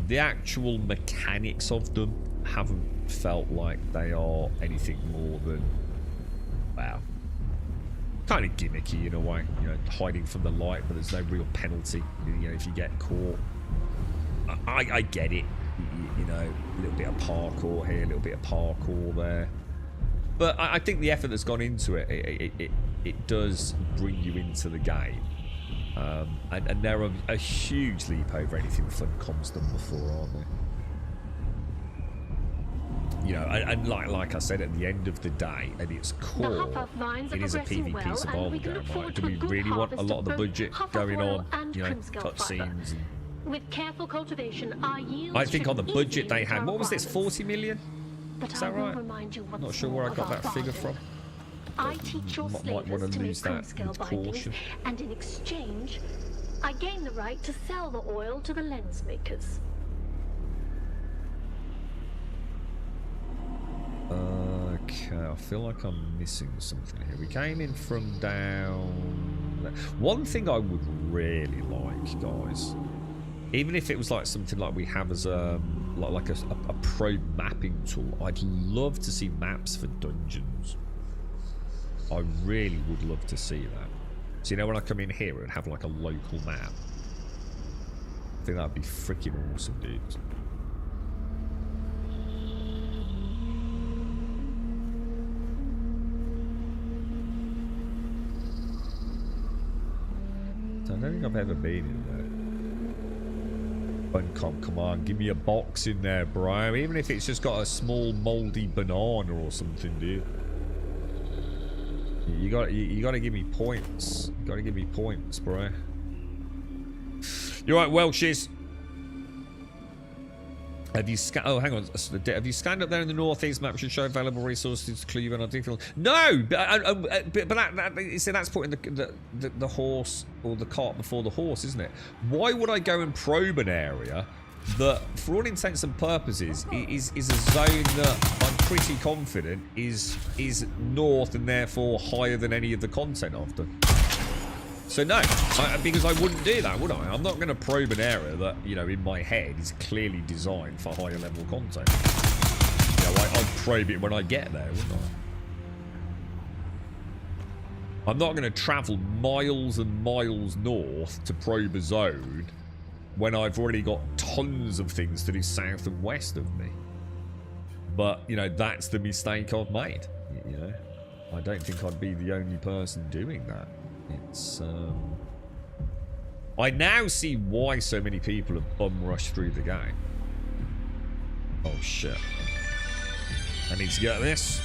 The actual mechanics of them haven't felt like they are anything more than, wow, kind of gimmicky in a way. You know, hiding from the light, but there's no real penalty. You know, if you get caught, I get it. You know, a little bit of parkour here, a little bit of parkour there. But I think the effort that's gone into it does bring you into the game. And they're a huge leap over anything Funcom's done before, aren't they? You know, and like I said, at the end of the day, at its core, it is a PvP survival game, right? Do we really want a lot of the budget going on, you know, cutscenes and... With careful cultivation, our yields I think on the budget they had, what was this, 40 million? But Is that right? Not sure where I got that figure from. I teach your Might want to slavers to lose make that scale with bindings, caution. and in exchange, I gain the right to sell the oil to the lens makers. Okay, I feel like I'm missing something here. We came in from down there. One thing I would really like, guys, Even if it was like something like we have as a pro mapping tool, I'd love to see maps for dungeons. I really would love to see that. So you know when I come in here, it would have like a local map. I think that'd be freaking awesome, dudes. So I don't think I've ever been in there. Buncombe, come on, give me a box in there, bro. Even if it's just got a small mouldy banana or something, dude. You got to give me points. You got to give me points, bro. You're right, Welshes. Have you oh, hang on. Have you scanned up there in the northeast map? Should show available resources to Cleveland. I think. No, but see, that's putting the horse or the cart before the horse, isn't it? Why would I go and probe an area that, for all intents and purposes, is a zone that I'm pretty confident is north and therefore higher than any of the content of them? So no, because I wouldn't do that, would I? I'm not going to probe an area that, you know, in my head is clearly designed for higher level content. You know, I'd probe it when I get there, wouldn't I? I'm not going to travel miles and miles north to probe a zone when I've already got tons of things to do south and west of me. But, you know, that's the mistake I've made. You know, I don't think I'd be the only person doing that. It's, I now see why so many people have bum rushed through the game. Oh, shit. I need to get this.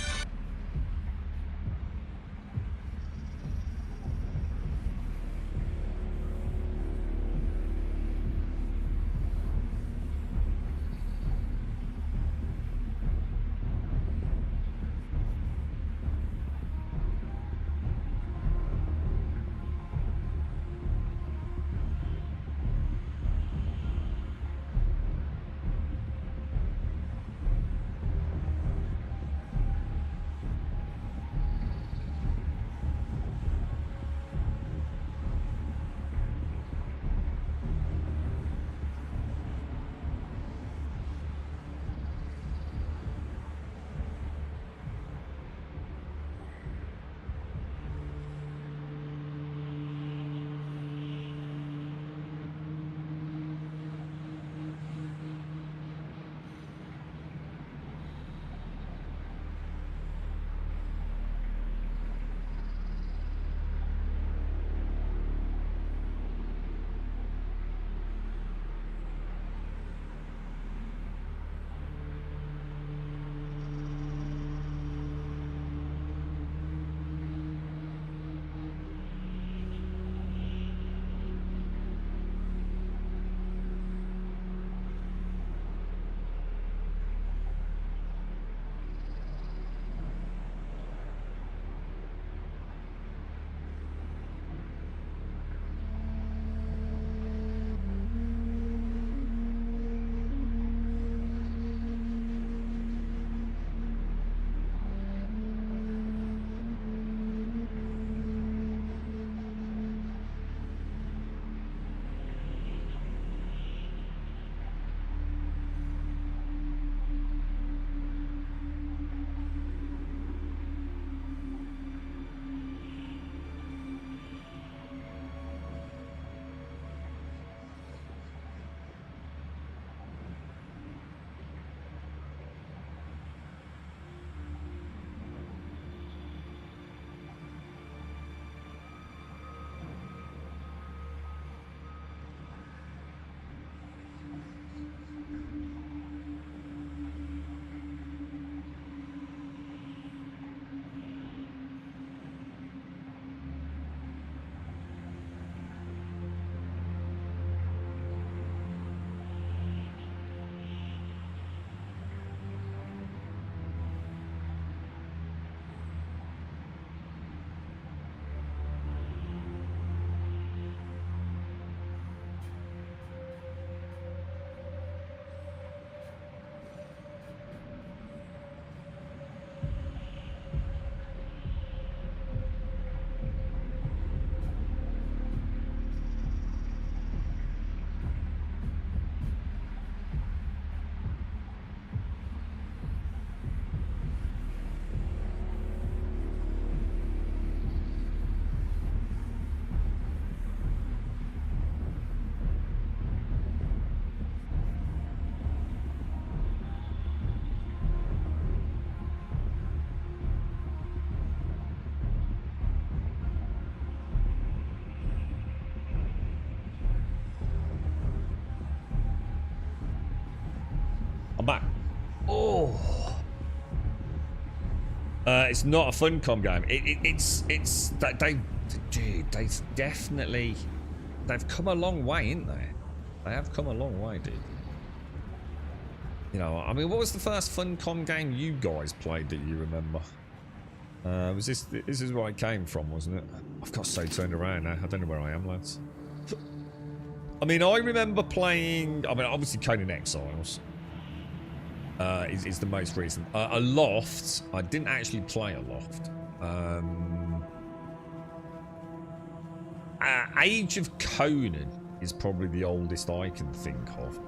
I'm back. Oh. It's not a Funcom game. It's that they've definitely, they've come a long way, ain't they? They have come a long way, dude. You know, I mean, what was the first Funcom game you guys played that you remember? Was this is where I came from, wasn't it? I've got so turned around now. I don't know where I am, lads. I mean, I remember playing, I mean, obviously Conan Exiles is the most recent. Aloft, I didn't actually play Aloft. Age of Conan is probably the oldest I can think of.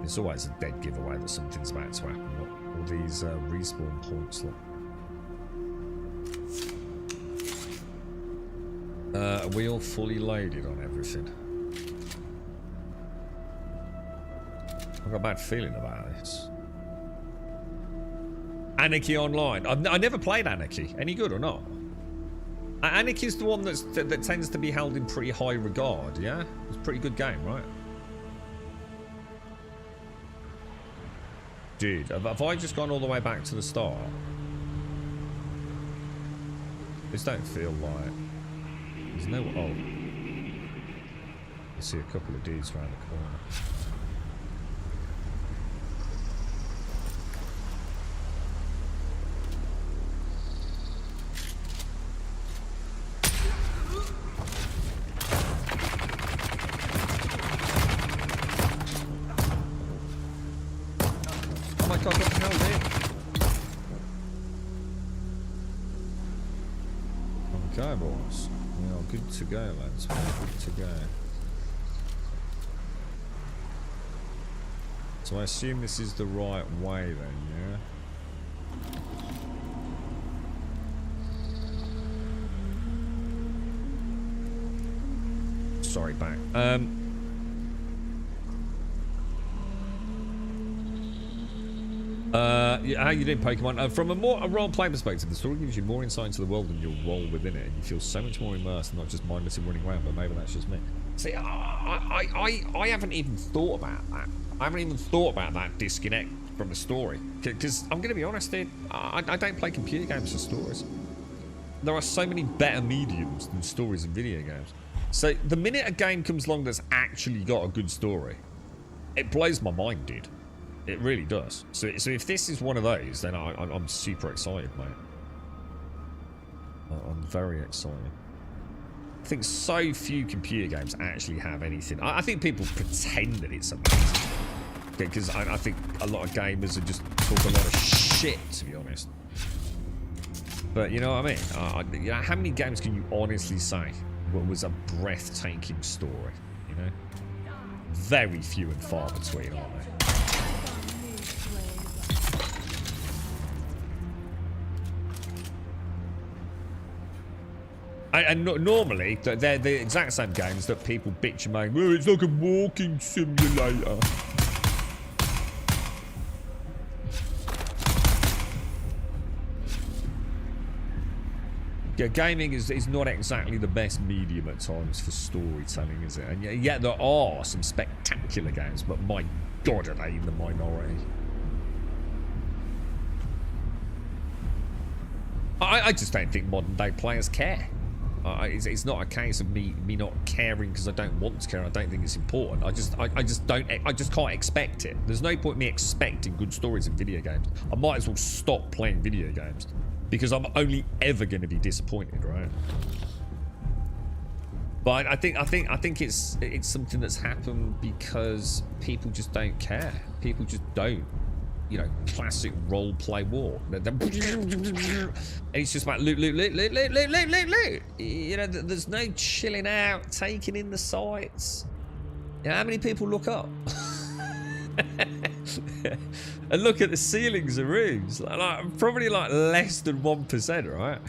It's always a dead giveaway that something's about to happen. Look, all these respawn points, look. Are we all fully loaded on everything? I've got a bad feeling about this. Anarchy Online. I never played Anarchy. Any good or not? Anarchy is the one that tends to be held in pretty high regard, yeah? It's a pretty good game, right? Dude, have I just gone all the way back to the start? This don't feel like... There's no... Oh. I see a couple of dudes around the corner. Oh my god, what the hell, dude? Okay, boys. We are good to go, lads. We are good to go. So I assume this is the right way then, yeah? Sorry, back. Yeah, how you doing, Pokemon? From a role-play perspective, the story gives you more insight into the world than your role within it, and you feel so much more immersed, not just mindlessly running around. But maybe that's just me. See, I haven't even thought about that. I haven't even thought about that disconnect from the story. Because I'm going to be honest, dude, I don't play computer games for stories. There are so many better mediums than stories in video games. So the minute a game comes along that's actually got a good story, it blows my mind, dude. It really does. So if this is one of those, then I'm super excited, mate. I'm very excited. I think so few computer games actually have anything. I think people pretend that it's amazing. Because I think a lot of gamers are just talk a lot of shit, to be honest. But you know what I mean? You know, how many games can you honestly say what was a breathtaking story? You know? Very few and far between, aren't they? And normally, they're the exact same games that people bitch and moan, well, it's like a walking simulator. Yeah, gaming is not exactly the best medium at times for storytelling, is it? And yet there are some spectacular games, but my god, are they in the minority. I just don't think modern day players care. It's not a case of me not caring because I don't want to care. I don't think it's important. I just can't expect it. There's no point in me expecting good stories in video games. I might as well stop playing video games because I'm only ever going to be disappointed, right? But I think it's something that's happened because people just don't care. People just don't. You know, classic role-play war. And it's just about loot. You know, there's no chilling out, taking in the sights. You know, how many people look up? And look at the ceilings of rooms. Probably like less than 1%, right?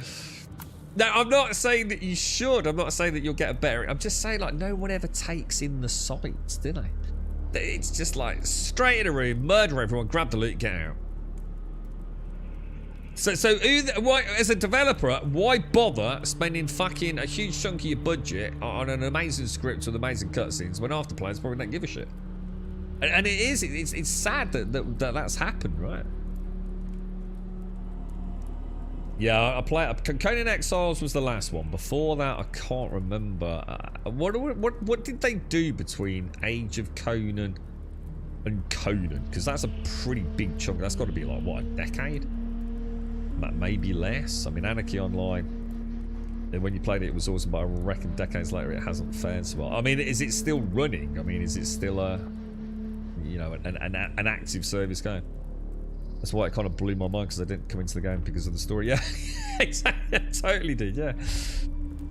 Now, I'm not saying that you should. I'm not saying that you'll get a better... I'm just saying, like, no one ever takes in the sights, do they? It's just like straight in a room, murder everyone, grab the loot, get out. So why, as a developer, why bother spending fucking a huge chunk of your budget on an amazing script with amazing cutscenes when half the players probably don't give a shit? And it is. It's sad that's happened, right? Yeah, I played. Conan Exiles was the last one. Before that, I can't remember. What did they do between Age of Conan and Conan? Because that's a pretty big chunk. That's got to be like what, a decade? Maybe less. I mean, Anarchy Online. And when you played it, it was awesome. But I reckon decades later, it hasn't fared so well. I mean, is it still running? I mean, is it still a, you know, an active service game? That's why it kind of blew my mind, because I didn't come into the game because of the story. Yeah, exactly. I totally did, yeah.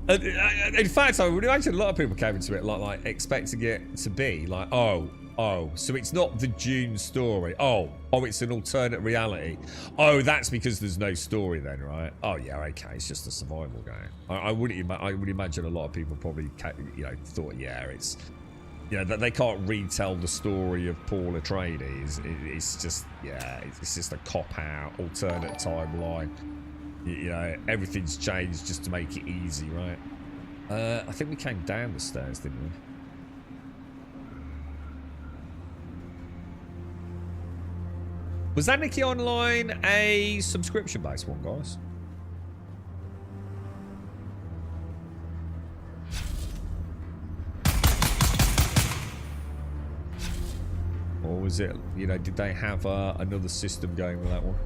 And, in fact, I would imagine a lot of people came into it like expecting it to be like, oh, so it's not the Dune story. Oh, it's an alternate reality. Oh, that's because there's no story then, right? Oh, yeah, okay, it's just a survival game. I would imagine a lot of people probably, you know, thought, yeah, it's, you know, that they can't retell the story of Paul Atreides. It's just, yeah, it's just a cop-out, alternate timeline. You know, everything's changed just to make it easy, right? I think we came down the stairs, didn't we? Was Anarchy Online a subscription-based one, guys? Or was it, you know, did they have another system going with that one?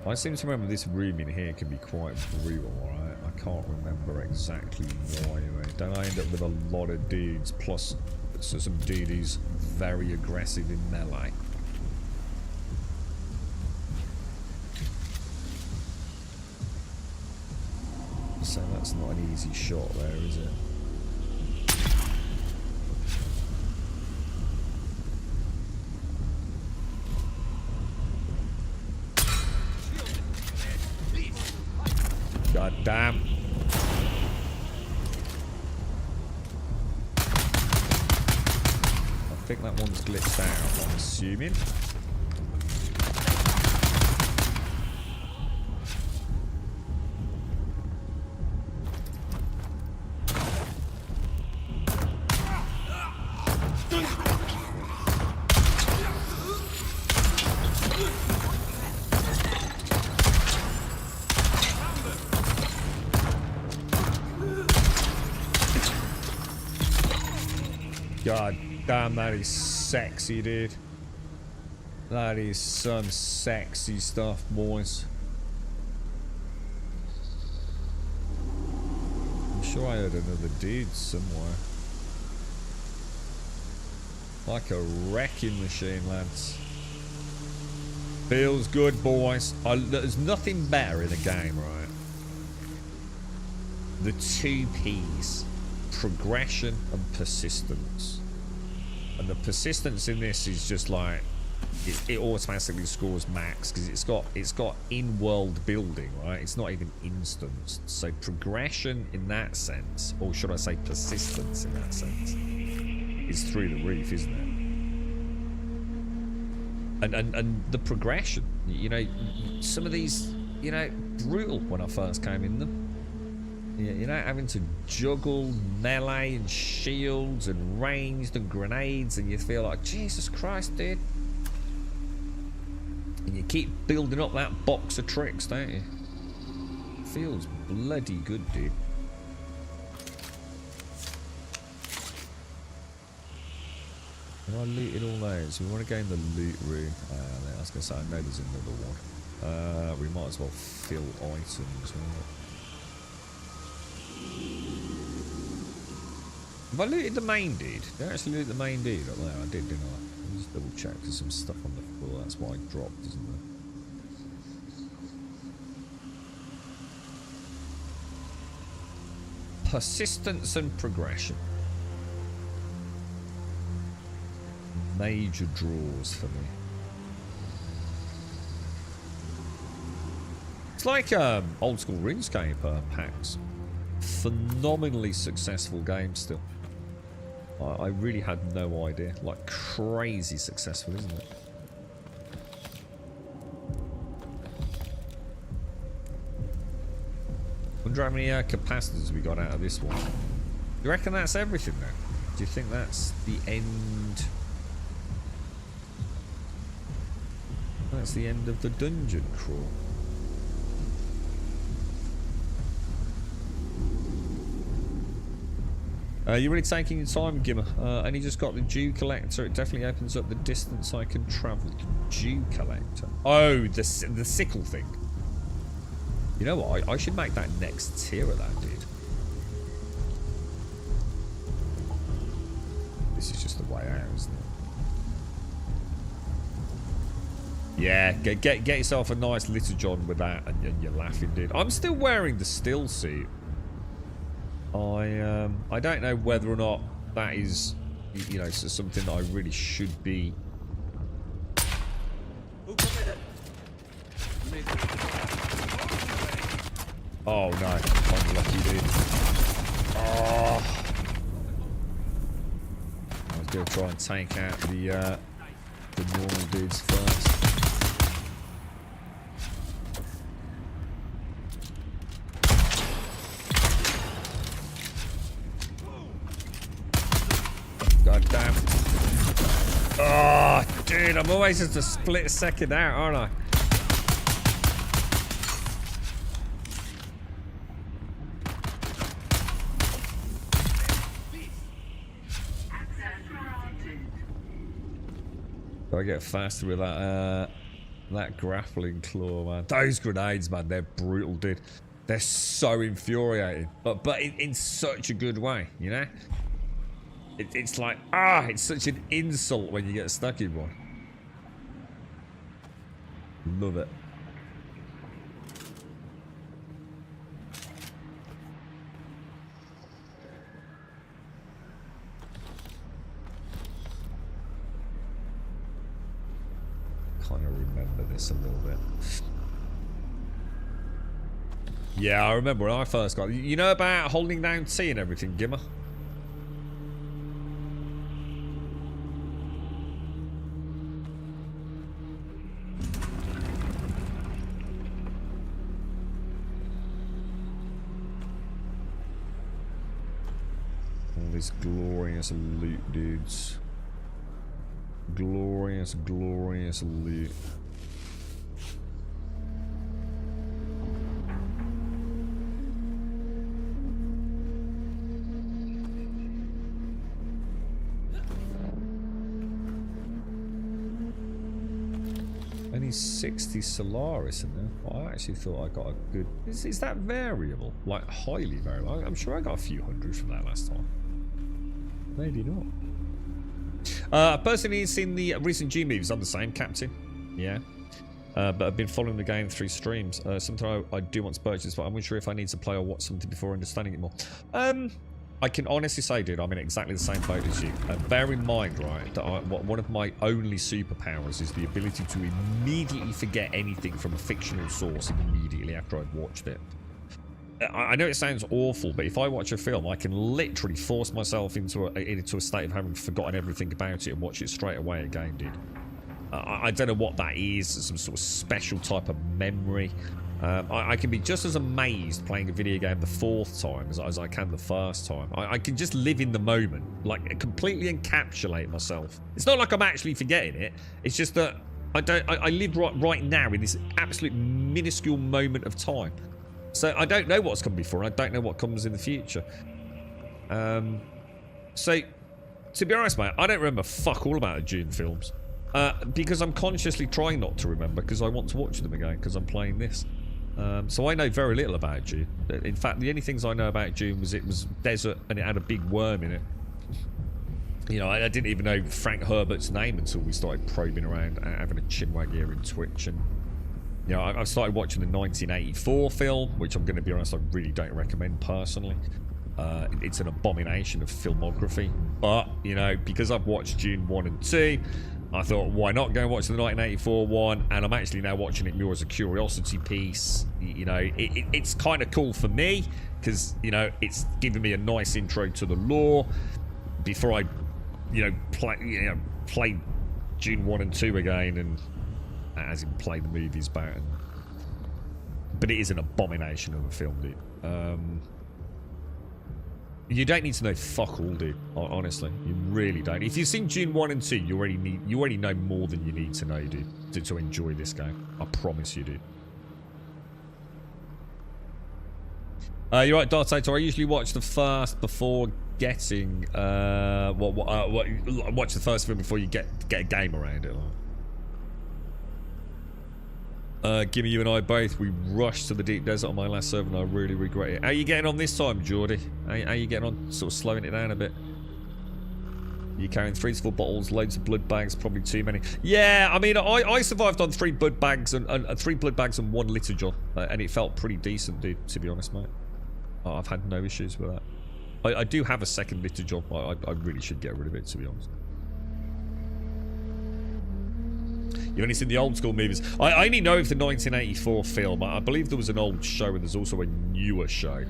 I seem to remember this room in here can be quite brutal, alright? I can't remember exactly why. Don't I end up with a lot of dudes, plus some dude who's very aggressive in melee? So that's not an easy shot there, is it? God damn. I think that one's glitched out, I'm assuming. God damn, that is sexy, dude. That is some sexy stuff, boys. I'm sure I heard another dude somewhere. Like a wrecking machine, lads. Feels good, boys. There's nothing better in a game, right? The two P's. Progression and persistence. And the persistence in this is just like it automatically scores max because it's got in-world building, right? It's not even instanced. So progression in that sense, or should I say persistence in that sense, is through the roof, isn't it? And the progression, you know, some of these, you know, brutal when I first came in them. You know, having to juggle melee and shields and ranged and grenades, and you feel like, Jesus Christ, dude. And you keep building up that box of tricks, don't you? Feels bloody good, dude. And I looted all those. We want to go in the loot room. I was going to say, I know there's another one. We might as well fill items. Have I looted the main dude? Did I actually loot the main dude up there? I did, didn't I? Let me just double check. There's some stuff on the floor. That's why I dropped, isn't there? Persistence and progression. Major draws for me. It's like old school RuneScape packs. Phenomenally successful game still. I really had no idea. Like crazy successful, isn't it? Wonder how many capacitors we got out of this one. You reckon that's everything then? Do you think that's the end that's the end of the dungeon crawl. You're really taking your time, Gimmer. And you just got the Dew Collector. It definitely opens up the distance I can travel. The Dew Collector. Oh, the sickle thing. You know what? I should make that next tier of that, dude. This is just the way out, isn't it? Yeah, get yourself a nice Little John with that, and you're laughing, dude. I'm still wearing the still suit. I don't know whether or not that is, you know, something that I really should be. Oh no, unlucky, dude. Oh. I was gonna try and take out the normal dudes first. God damn. Oh, dude, I'm always just a split second out, aren't I? Gotta get faster with that grappling claw, man. Those grenades, man, they're brutal, dude. They're so infuriating, but in such a good way, you know? It's like, it's such an insult when you get stuck in one. Love it. Kind of remember this a little bit. Yeah, I remember when I first got it. You know about holding down T and everything, Gimmer? Glorious loot, dudes. Glorious, glorious loot. Only 60 Solaris in there. Well, I actually thought I got a good... Is that variable? Like, highly variable? I'm sure I got a few hundred from that last time. Maybe not. Personally, seen the recent G movies. I'm the same, Captain. Yeah. But I've been following the game through streams. Something I do want to purchase, but I'm not sure if I need to play or watch something before understanding it more. I can honestly say, dude, I'm in exactly the same boat as you. Bear in mind, right, that one of my only superpowers is the ability to immediately forget anything from a fictional source immediately after I've watched it. I know it sounds awful, but if I watch a film, I can literally force myself into a state of having forgotten everything about it and watch it straight away again, dude. I don't know what that is, some sort of special type of memory. I can be just as amazed playing a video game the 4th time as I can the 1st time. I can just live in the moment, like completely encapsulate myself. It's not like I'm actually forgetting it. It's just that I live right now in this absolute minuscule moment of time. So I don't know what's come before, and I don't know what comes in the future. So, to be honest, mate, I don't remember fuck all about the Dune films. Because I'm consciously trying not to remember, because I want to watch them again, because I'm playing this. So I know very little about Dune. In fact, the only things I know about Dune was it was desert, and it had a big worm in it. You know, I didn't even know Frank Herbert's name until we started probing around, having a chinwag here in Twitch, and... You know, I've started watching the 1984 film, which I'm going to be honest, I really don't recommend personally. It's an abomination of filmography. But, you know, because I've watched Dune 1 and 2, I thought, why not go and watch the 1984 one? And I'm actually now watching it more as a curiosity piece. You know, it's kind of cool for me, because, you know, it's giving me a nice intro to the lore before I, play Dune 1 and 2 again, and as in play the movies back. But it is an abomination of a film, dude. You don't need to know fuck all, dude. Honestly, you really don't. If you've seen Dune 1 and 2, you already know more than you need to know, dude, to enjoy this game. I promise you, dude. You're right, Darth Sator. I usually watch the first before getting watch the first film before you get a game around it. Gimme, you and I both, we rushed to the deep desert on my last server and I really regret it. How are you getting on this time, Geordie? How you getting on, sort of slowing it down a bit? You carrying 3 to 4 bottles, loads of blood bags, probably too many. Yeah, I mean, I survived on 3 blood bags and 3 blood bags and 1 Liturgion, and it felt pretty decent, dude, to be honest, mate. I've had no issues with that. I do have a second Liturgion. I really should get rid of it, to be honest. You've only seen the old school movies. I only know of the 1984 film. I believe there was an old show and there's also a newer show.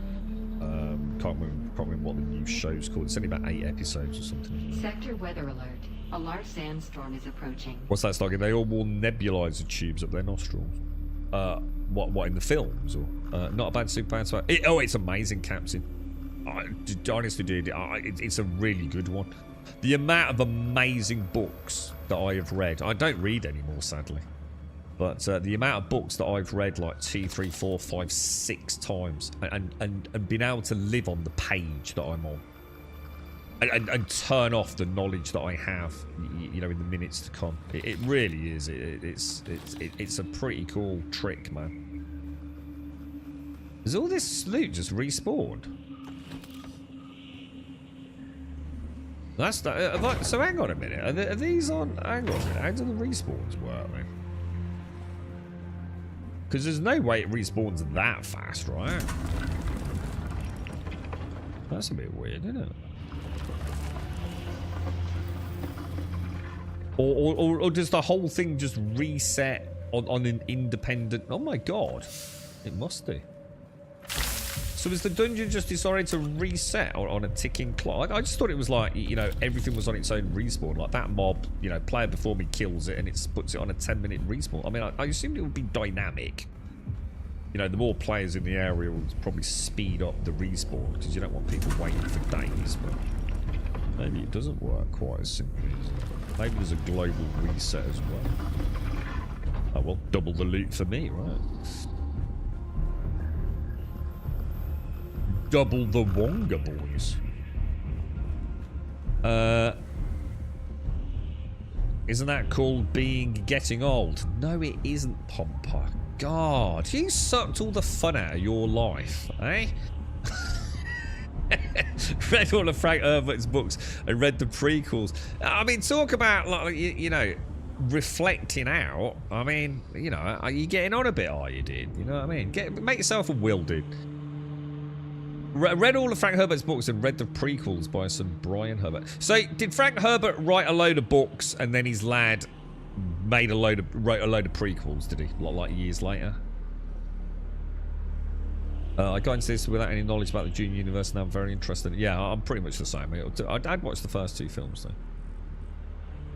Can't remember what the new show's called. It's only about 8 episodes or something. Sector weather alert. A large sandstorm is approaching. What's that like? They all wore nebulizer tubes up their nostrils. What in the films? Or not a bad super bad. It's amazing, Captain. Honestly, dude, it's a really good one. The amount of amazing books that I have read. I don't read anymore, sadly. But the amount of books that I've read like 2, 3, 4, 5, 6 times and been able to live on the page that I'm on. And turn off the knowledge that I have, you know, in the minutes to come. It really is. It's a pretty cool trick, man. Is all this loot just respawned? That's that. So hang on a minute. Are these on? Hang on a minute. How do the respawns work, man? Because there's no way it respawns that fast, right? That's a bit weird, isn't it? Or does the whole thing just reset on an independent... Oh my god. It must do. So is the dungeon just decided to reset on a ticking clock? I just thought it was like, you know, everything was on its own respawn. Like that mob, you know, player before me kills it and it puts it on a 10-minute respawn. I mean, I assumed it would be dynamic. You know, the more players in the area will probably speed up the respawn because you don't want people waiting for days. But maybe it doesn't work quite as simply as that. Maybe there's a global reset as well. Oh, well, double the loot for me, right? Double the Wonga boys. Isn't that called getting old? No, it isn't, Pompa. God, you sucked all the fun out of your life, eh? Read all of Frank Herbert's books and read the prequels. I mean, talk about, like, you know, reflecting out. I mean, you know, are you getting on a bit, are you, dude? You know what I mean? Make yourself a will, dude. Read all of Frank Herbert's books and read the prequels by some Brian Herbert. So, did Frank Herbert write a load of books and then his lad wrote a load of prequels, did he? Like years later? I got into this without any knowledge about the Dune universe and I'm very interested. Yeah, I'm pretty much the same. I'd watched the first 2 films though.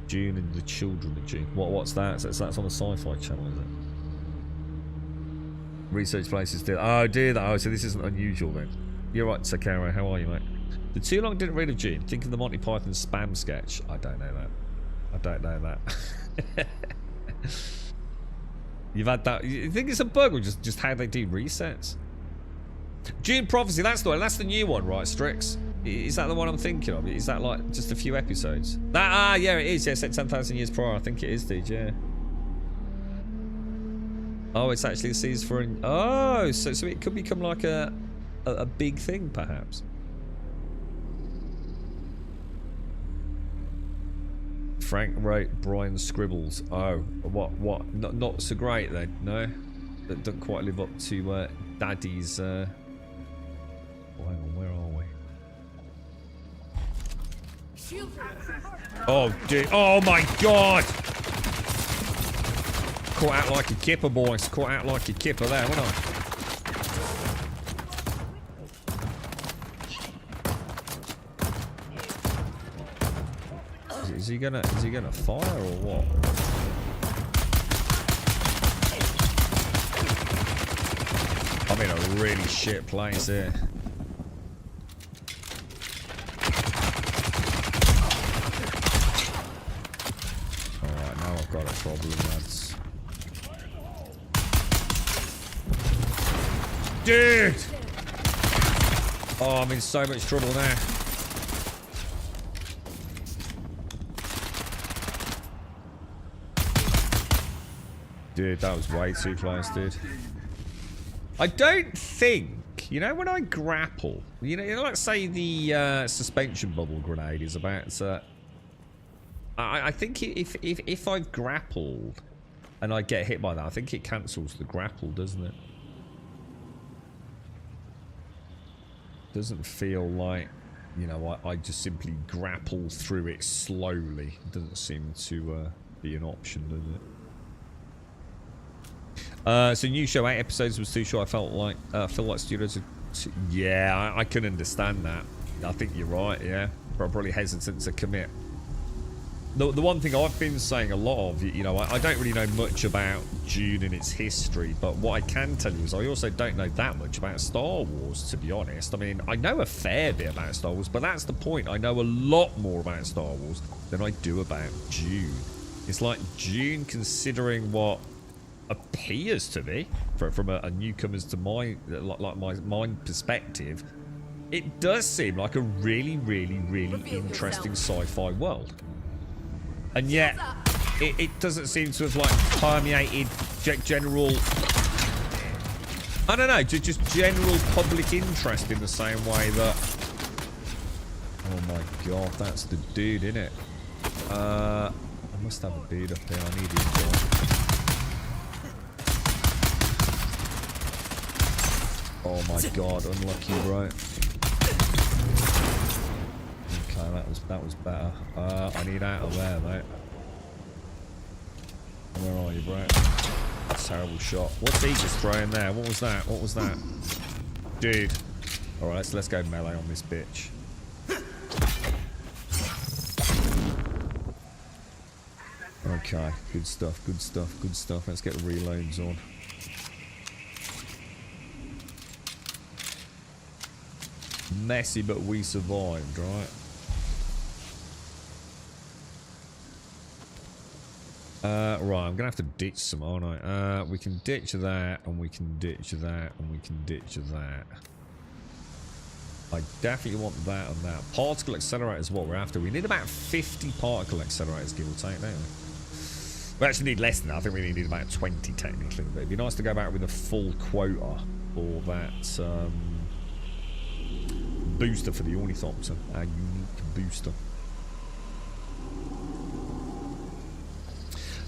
Dune and the Children of Dune. What's that? So that's on the Sci-Fi Channel, is it? Research places did. Oh, did that? Oh, so this isn't unusual then. You're right, Sakara. How are you, mate? The Too Long Didn't Read of Dune. Think of the Monty Python spam sketch. I don't know that. I don't know that. You've had that. You think it's a bug or just how they do resets? Dune Prophecy. That's the one. That's the new one, right, Strix? Is that the one I'm thinking of? Is that like just a few episodes? Yeah, it is. Yeah, set 10,000 years prior. I think it is, dude. Yeah. Oh, it's actually a series for. Oh, so it could become like a big thing, perhaps. Frank wrote Brian's scribbles. Oh, what? Not so great then. No, that doesn't quite live up to Daddy's. Oh, hang on, where are we? Oh, dude! Oh my God! Caught out like a kipper, boys. Caught out like a kipper there, wasn't I? Is he gonna fire or what? I'm in a really shit place here. got a problem, lads. Dude! Oh, I'm in so much trouble now. Dude, that was way too close, dude. I don't think, you know, when I grapple, you know, like say the suspension bubble grenade is about to... I think if I've grappled and I get hit by that, I think it cancels the grapple, doesn't it? Doesn't feel like, you know, I just simply grapple through it slowly. It doesn't seem to be an option, does it? So new show, 8 episodes was too short. I felt like studios are yeah, I can understand that. I think you're right, yeah. Probably hesitant to commit. The one thing I've been saying a lot of, you know, I don't really know much about Dune and its history, but what I can tell you is I also don't know that much about Star Wars, to be honest. I mean, I know a fair bit about Star Wars, but that's the point. I know a lot more about Star Wars than I do about Dune. It's like Dune, considering what appears to be, from a newcomer's to my perspective, it does seem like a really, really, really interesting sci-fi world. And yet, it doesn't seem to have, like, permeated general... I don't know, just general public interest in the same way that... Oh my god, that's the dude, innit? I must have a dude up here, I need him. Oh my god, unlucky, right? Okay, that was better. I need out of there, mate. Where are you, bro? Terrible shot. What's he just throwing there? What was that? What was that? Dude. Alright, let's go melee on this bitch. Okay, good stuff, good stuff, good stuff. Let's get the reloads on. Messy, but we survived, right? Right, I'm gonna have to ditch some, aren't I? We can ditch that, and we can ditch that, and we can ditch that. I definitely want that and that. Particle accelerator is what we're after. We need about 50 particle accelerators, give or take, don't we? We actually need less than that. I think we need about 20 technically. But it'd be nice to go back with a full quota for that booster for the Ornithopter, our unique booster.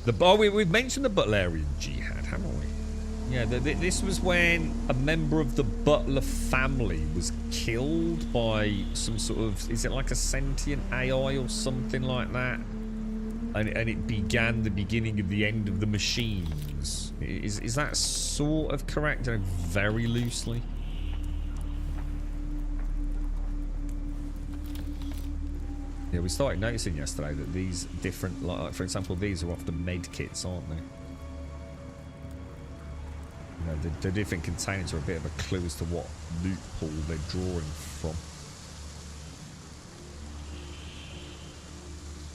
We've mentioned the Butlerian Jihad, haven't we? Yeah, this was when a member of the Butler family was killed by some sort of, is it like a sentient AI or something like that? And it began the beginning of the end of the machines. Is that sort of correct? Very loosely. Yeah, we started noticing yesterday that these different, like for example, these are often med kits, aren't they? You know, the different containers are a bit of a clue as to what loophole they're drawing from.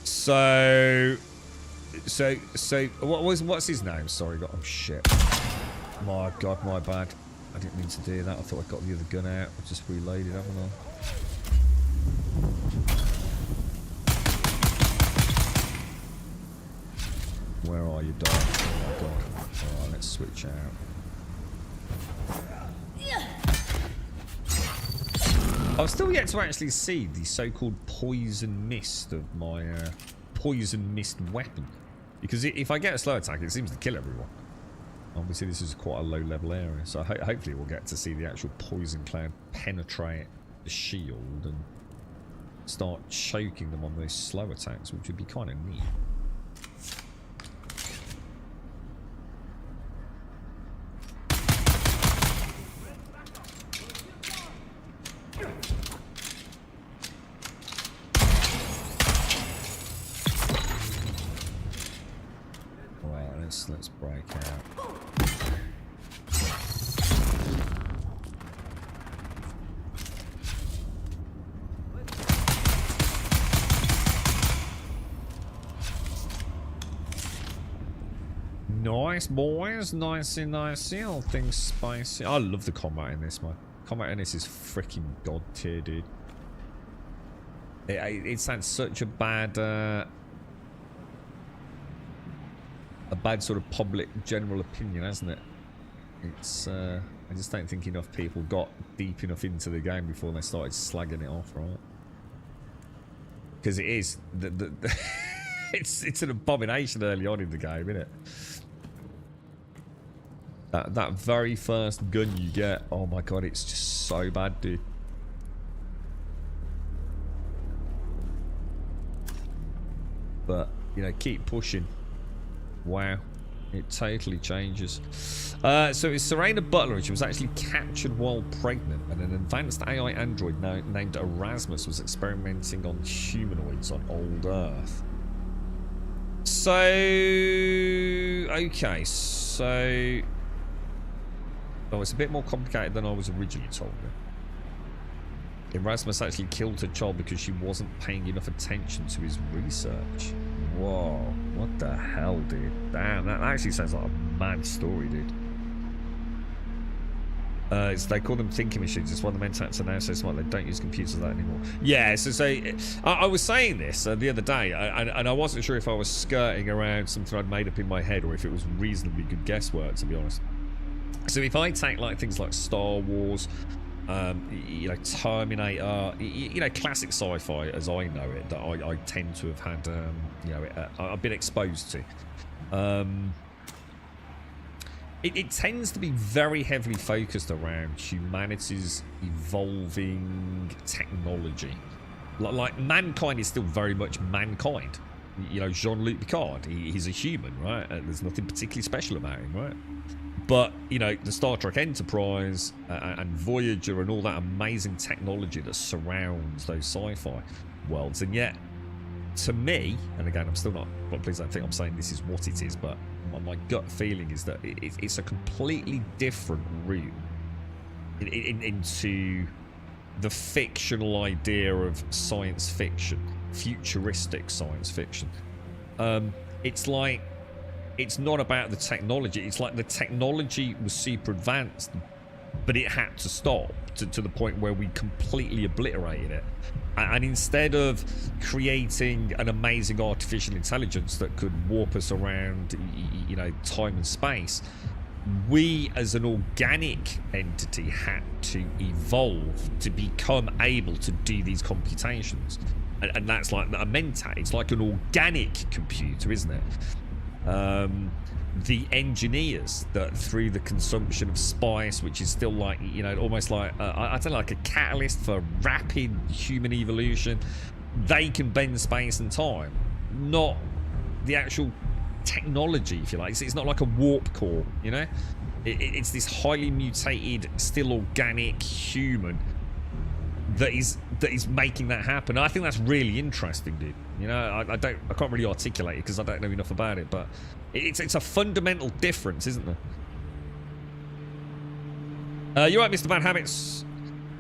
So what's his name? Sorry, oh shit. My god, my bad. I didn't mean to do that. I thought I got the other gun out. I just reloaded, haven't I? Where are you, dog? Oh my god. Alright, let's switch out. I've still yet to actually see the so-called poison mist of my poison mist weapon. Because if I get a slow attack, it seems to kill everyone. Obviously, this is quite a low-level area, so hopefully we'll get to see the actual poison cloud penetrate the shield and start choking them on those slow attacks, which would be kind of neat. Let's break out. nice, boys. Nicey, nicey. All things spicy. I love the combat in this, man. Combat in this is freaking god tier, dude. It's had such a bad sort of public general opinion, hasn't it? It's I just don't think enough people got deep enough into the game before they started slagging it off, right? Because it is it's an abomination early on in the game, isn't it? That very first gun you get, oh my god, it's just so bad, dude. But you know, keep pushing. Wow, it totally changes. So it's Serena Butler, and she was actually captured while pregnant, and an advanced AI android named Erasmus was experimenting on humanoids on old Earth. So, okay, so... Oh, it's a bit more complicated than I was originally told. Erasmus actually killed her child because she wasn't paying enough attention to his research. Whoa, what the hell, dude? Damn, that actually sounds like a mad story, dude. They call them thinking machines. It's why the Mentats are now so smart they don't use computers like that anymore. Yeah, so I was saying this the other day, and I wasn't sure if I was skirting around something I'd made up in my head or if it was reasonably good guesswork, to be honest. So if I take like things like Star Wars, you know, Terminator, you know, classic sci-fi as I know it, that I tend to have had, you know, I've been exposed to. It tends to be very heavily focused around humanity's evolving technology. Like mankind is still very much mankind. You know, Jean-Luc Picard, he's a human, right? There's nothing particularly special about him, right? But, you know, the Star Trek Enterprise and Voyager and all that amazing technology that surrounds those sci-fi worlds. And yet, to me, and again, I'm still not, well, please don't think I'm saying this is what it is, but my gut feeling is that it's a completely different route into the fictional idea of science fiction, futuristic science fiction. It's like, it's not about the technology. It's like the technology was super advanced, but it had to stop to the point where we completely obliterated it. And instead of creating an amazing artificial intelligence that could warp us around, you know, time and space, we as an organic entity had to evolve to become able to do these computations. And that's like a mentat. It's like an organic computer, isn't it? The engineers that through the consumption of spice, which is still like, you know, almost like I don't know, like a catalyst for rapid human evolution, they can bend space and time, not the actual technology, if you like. It's not like a warp core, you know. It's this highly mutated, still organic human that is making that happen. I think that's really interesting, dude. You know, I can't really articulate it because I don't know enough about it, but it's a fundamental difference, isn't there? You're right, Mr. Bad Habits.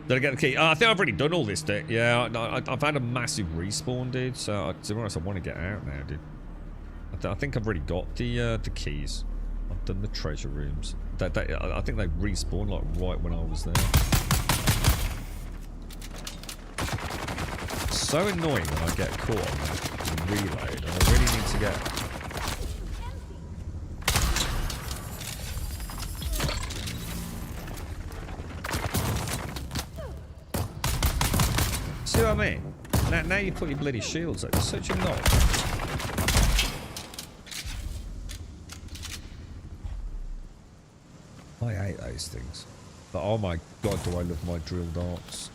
Did I get the key? I think I've already done all this, dude. Yeah, I've had a massive respawn, dude. So to be honest, I want to get out now, dude. I think I've already got the keys. I've done the treasure rooms. I think they respawned like right when I was there. So annoying when I get caught on the reload, and I really need to get... See what I mean? Now you put your bloody shields up. You're such a knob. I hate those things. But oh my god, do I love my drill darts.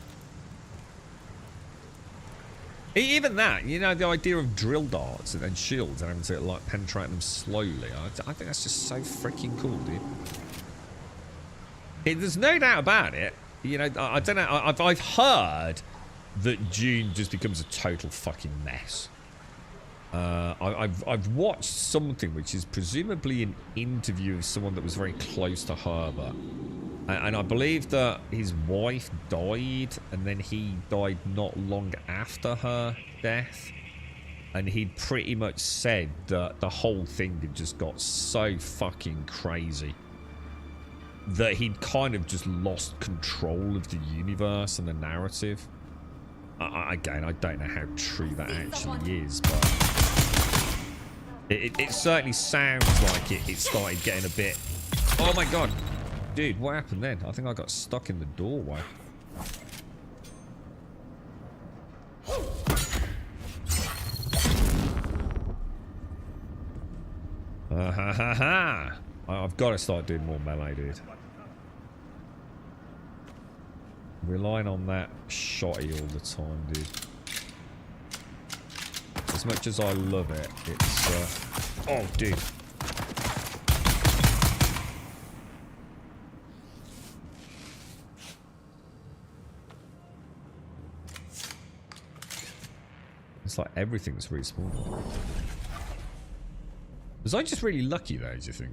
Even that, you know, the idea of drill darts and shields and having to like penetrate them slowly, I think that's just so freaking cool, dude. There's no doubt about it. You know, I don't know. I've heard that Dune just becomes a total fucking mess. I've watched something which is presumably an interview of someone that was very close to Herbert. And I believe that his wife died, and then he died not long after her death. and he'd pretty much said that the whole thing had just got so fucking crazy that he'd kind of just lost control of the universe and the narrative. Again, I don't know how true that actually is, but it certainly sounds like it started getting a bit... Oh my god! Dude, what happened then? I think I got stuck in the doorway. I've got to start doing more melee, dude. Relying on that shotty all the time, dude. As much as I love it, it's... Oh, dude. It's like everything's respawned. Was I just really lucky though, do you think?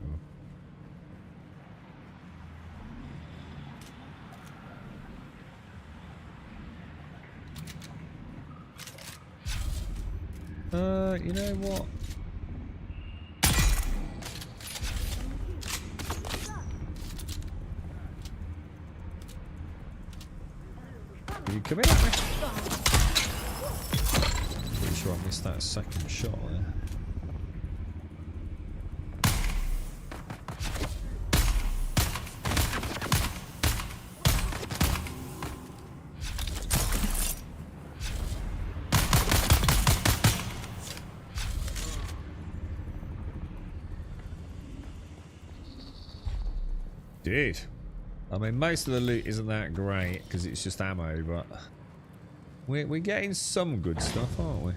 You know what? Are you coming at me? Pretty sure I missed that second shot there. Dude, I mean, most of the loot isn't that great because it's just ammo, but we're getting some good stuff, aren't we?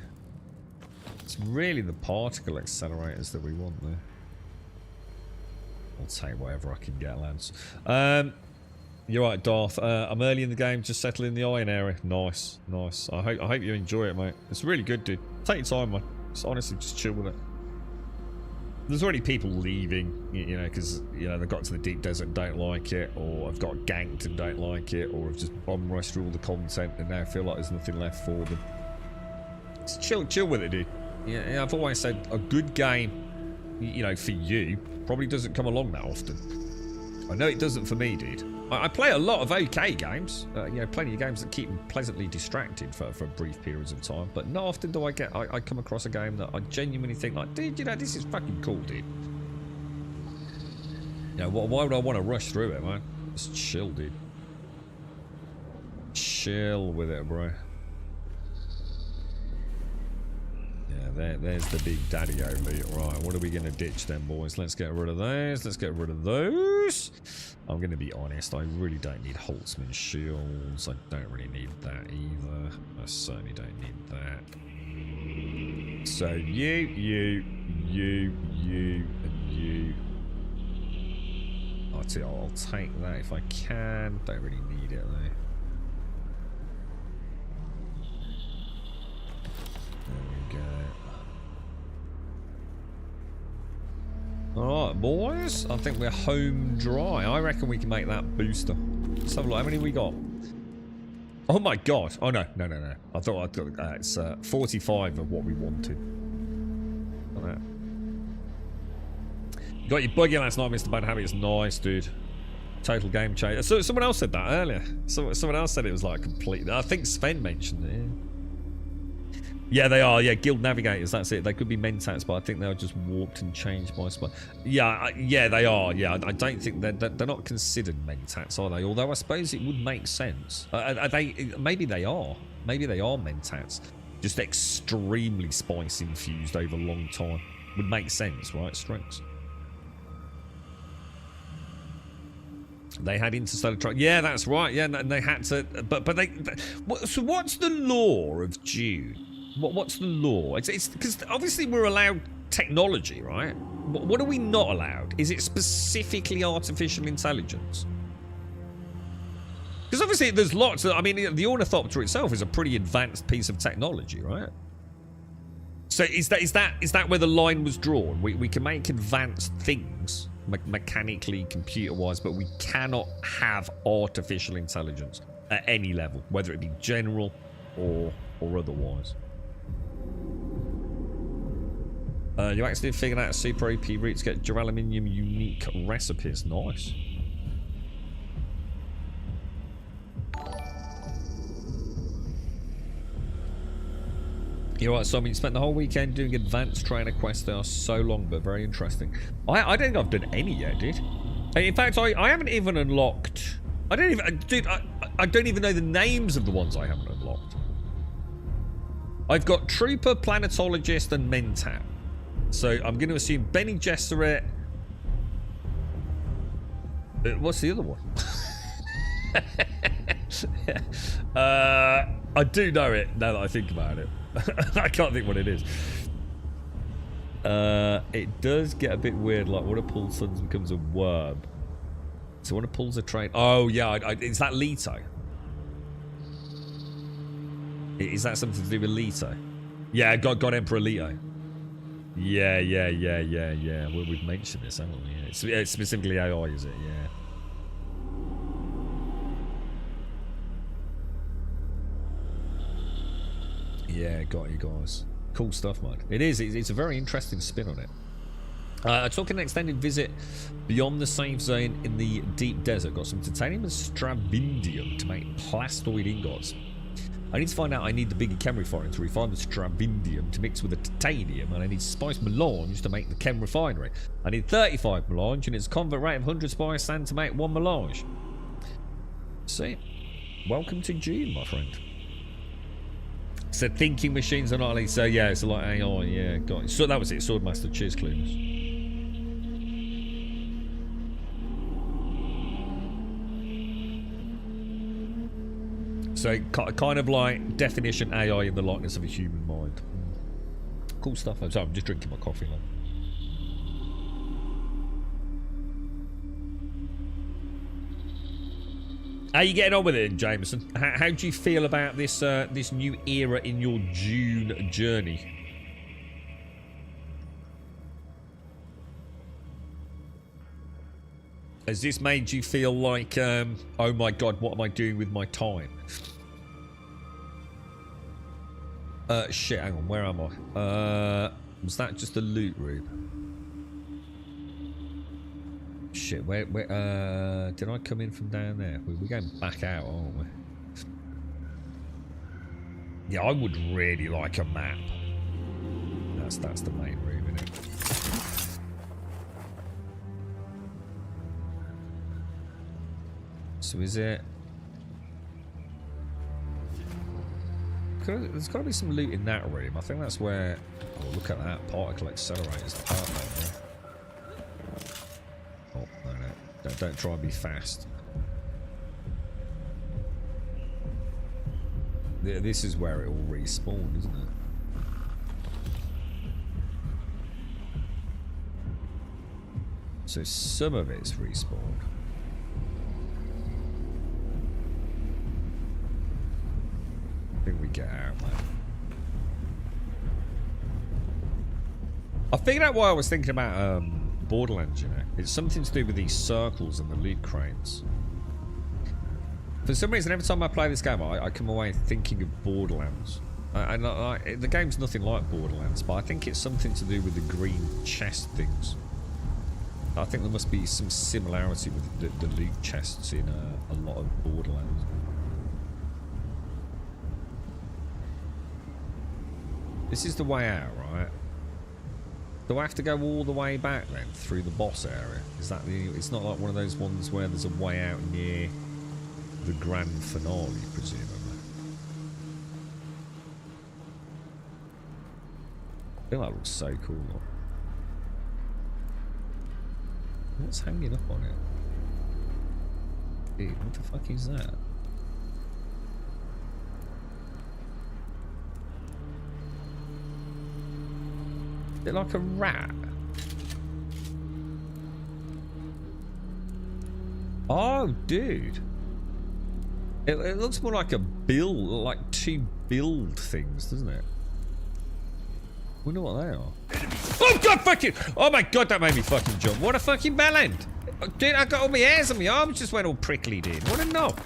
It's really the particle accelerators that we want there. I'll take whatever I can get, lads. You're right, Darth. I'm early in the game, just settling the iron area. Nice, nice. I hope you enjoy it, mate. It's really good, dude. Take your time, man. It's honestly just chill with it. There's already people leaving, you know, because, you know, they've got to the deep desert and don't like it, or have got ganked and don't like it, or have just bomb rushed through all the content and now feel like there's nothing left for them. Just chill with it, dude. Yeah, I've always said a good game, you know, for you, probably doesn't come along that often. I know it doesn't for me, dude. I play a lot of okay games, you know, plenty of games that keep me pleasantly distracted for brief periods of time, but not often do I come across a game that I genuinely think like, dude, you know, this is fucking cool, dude. You know, why would I want to rush through it, man? Just chill, dude. Chill with it, bro. Yeah, there's the big daddy-o loot. Right, what are we going to ditch then, boys? Let's get rid of those. Let's get rid of those. I'm going to be honest, I really don't need Holtzman shields. I don't really need that either. I certainly don't need that. So you, and you. I'll take that if I can. Don't really need it though. There we go. Alright, boys. I think we're home dry. I reckon we can make that booster. Let's have a look. How many we got? Oh my god. Oh no. I thought I'd got it's 45 of what we wanted. Look at that. You got your buggy last night, Mr. Bad Habits. Nice, dude. Total game changer. So someone else said that earlier. Someone else said it was like complete. I think Sven mentioned it. Yeah, they are. Yeah, guild navigators. That's it. They could be mentats, but I think they were just warped and changed by spy. Yeah, yeah, they are. Yeah, I don't think they're not considered mentats, are they? Although I suppose it would make sense. Are they? Maybe they are. Maybe they are mentats. Just extremely spice infused over a long time. Would make sense, right? Strengths. They had interstellar travel. Yeah, that's right. Yeah, and they had to. But they. So what's the law of Dune? What's the law? It's because obviously we're allowed technology, right? What are we not allowed? Is it specifically artificial intelligence? Because obviously there's lots of. I mean, the Ornithopter itself is a pretty advanced piece of technology, right? So is that where the line was drawn? We can make advanced things mechanically, computer-wise, but we cannot have artificial intelligence at any level, whether it be general or otherwise. You actually figured out a super OP route to get duraluminum unique recipes. Nice. You're right, Simon. You spent the whole weekend doing advanced trainer quests. They are so long, but very interesting. I don't think I've done any yet, dude. In fact, I haven't even unlocked... I don't even... Dude, I don't even know the names of the ones I haven't unlocked. I've got Trooper, Planetologist, and Mentat. So I'm going to assume Bene Gesserit. What's the other one? I do know it now that I think about it. I can't think what it is. It does get a bit weird. Like one of Paul's sons becomes a worm. So one of Paul's a train. Oh yeah, is that Leto? Is that something to do with Leto? Yeah, God Emperor Leto. Yeah. Well, we've mentioned this, haven't we? Yeah. It's specifically AI, is it? Yeah. Yeah, got you guys. Cool stuff, man. It is. It's a very interesting spin on it. I took an extended visit beyond the safe zone in the deep desert. Got some titanium and stravindium to make plastoid ingots. I need to find out I need the bigger chem refinery to refine the stravindium to mix with the titanium, and I need spice melange to make the chem refinery. I need 35 melange, and it's a convert rate of 100 spice sand to make 1 melange. See? Welcome to Dune, my friend. So thinking machines are not like... So yeah, it's like AI, yeah, got it. So that was it, Swordmaster. Cheers, Clueless. So kind of like definition AI in the likeness of a human mind. Cool stuff. I'm sorry, I'm just drinking my coffee now. How you getting on with it, Jameson? How do you feel about this this new era in your Dune journey? Has this made you feel like, oh my god, what am I doing with my time? Shit, hang on, where am I? Was that just a loot room? Shit, where, did I come in from down there? We're going back out, aren't we? Yeah, I would really like a map. That's the main room, isn't it? So is it... There's got to be some loot in that room. I think that's where... Oh, look at that. Particle accelerator's the part there. Oh, no. Don't try and be fast. This is where it all respawned, isn't it? So some of it's respawned. I think we get out, man. I figured out why I was thinking about Borderlands, you know. It's something to do with these circles and the loot cranes. For some reason, every time I play this game, I come away thinking of Borderlands. The game's nothing like Borderlands, but I think it's something to do with the green chest things. I think there must be some similarity with the loot chests in a lot of Borderlands. This is the way out, right? Do I have to go all the way back then through the boss area? Is that the? It's not like one of those ones where there's a way out near the grand finale, presumably. I think that looks so cool. Though. What's hanging up on it? Dude, what the fuck is that? Is it like a rat? Oh, dude. It looks more like a build, like two build things, doesn't it? Wonder what they are. Oh god, fucking! Oh my god, that made me fucking jump. What a fucking bellend! Dude, I got all my hairs and my arms just went all prickly, dude. What a knob.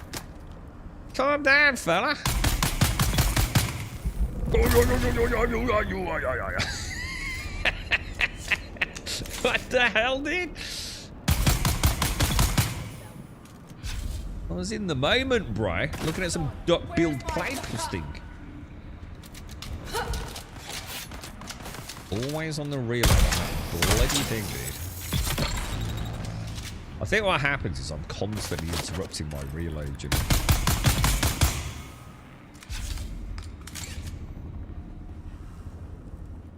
Calm down, fella. What the hell, dude? I was in the moment, bro. Looking at some duck-billed playtesting. Always on the reload on that bloody thing, dude. I think what happens is I'm constantly interrupting my reload, you know.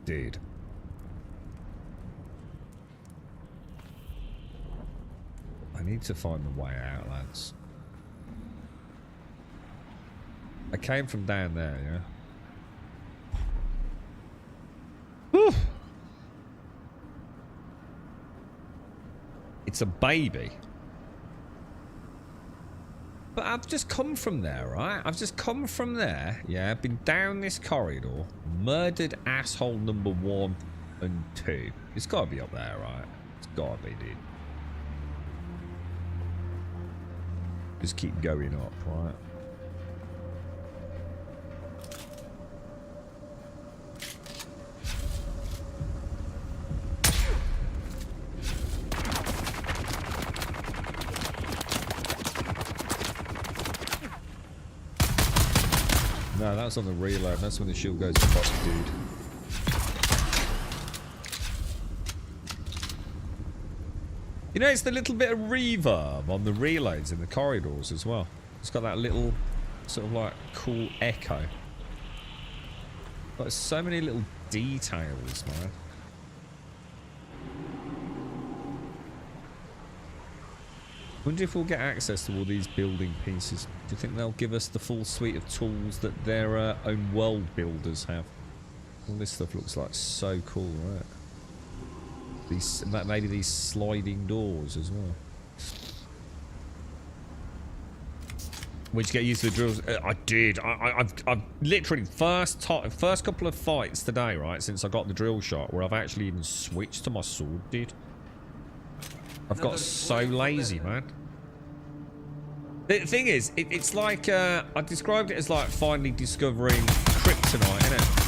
Dude. I need to find the way out, lads. I came from down there, yeah? Whew. It's a baby. But I've just come from there, right? I've just come from there, yeah? I've been down this corridor, murdered asshole number 1 and 2. It's gotta be up there, right? It's gotta be, dude. Just keep going up, right? No, that's on the reload. That's when the shield goes pop, dude. You know, it's the little bit of reverb on the reloads in the corridors as well. It's got that little sort of like cool echo. Got so many little details, man. Wonder if we'll get access to all these building pieces. Do you think they'll give us the full suite of tools that their own world builders have? All this stuff looks like so cool, right? These, maybe these sliding doors as well. Would you get used to the drills? I did. I've literally first couple of fights today, right, since I got the drill shot, where I've actually even switched to my sword, dude. I've got so lazy, man. The thing is, it's like, I described it as like finally discovering kryptonite, innit?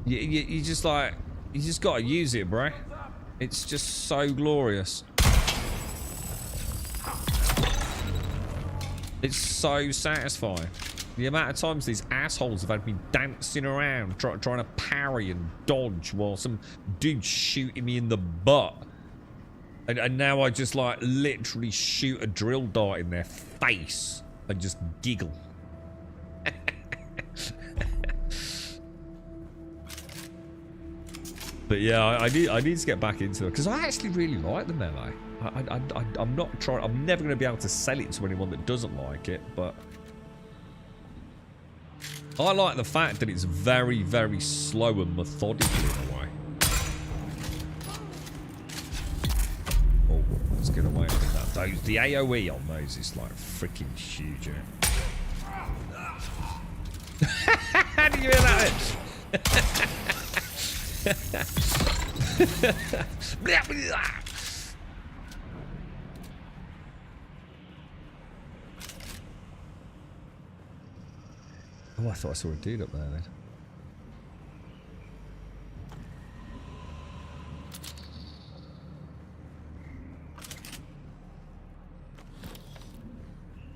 You just like, you just gotta use it, bro. It's just so glorious. It's so satisfying. The amount of times these assholes have had me dancing around trying to parry and dodge while some dude's shooting me in the butt. And now I just like literally shoot a drill dart in their face and just giggle. But yeah, I need to get back into it because I actually really like the melee. I'm not trying. I'm never going to be able to sell it to anyone that doesn't like it, but I like the fact that it's very, very slow and methodical in a way. Oh, let's get away from that. The AoE on those is like freaking huge. How do you hear that? Oh, I thought I saw a dude up there then.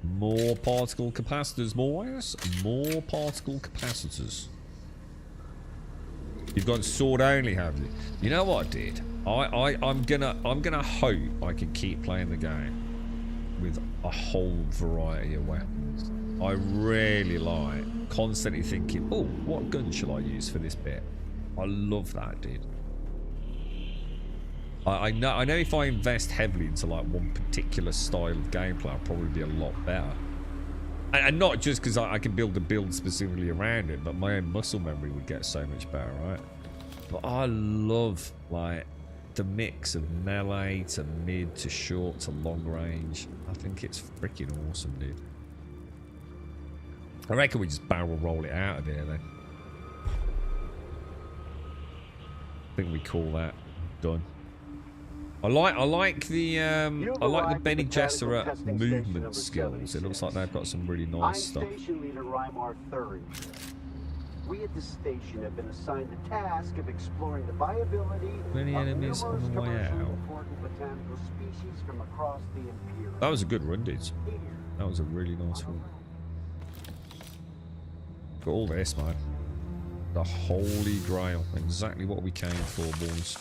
More particle capacitors, boys. More particle capacitors. You've gone sword only, have you? You know what, dude? I'm gonna hope I can keep playing the game with a whole variety of weapons. I really like constantly thinking, oh, what gun shall I use for this bit? I love that, dude. I know if I invest heavily into like one particular style of gameplay, I'll probably be a lot better. And not just because I can build a build specifically around it, but my own muscle memory would get so much better, right? But I love like the mix of melee to mid to short to long range. I think it's freaking awesome, dude. I reckon we just barrel roll it out of here then. I think we call that done. I like the Bene Gesserit movement skills. It looks like they've got some really nice stuff. We at the station have been assigned the task of exploring the viability Many of enemies on numerous the way commercially out. important botanical species from across the Imperium. That was a good run, dudes. Here, That was a really nice one. Got all this, man. The Holy Grail. Exactly what we came for, boys.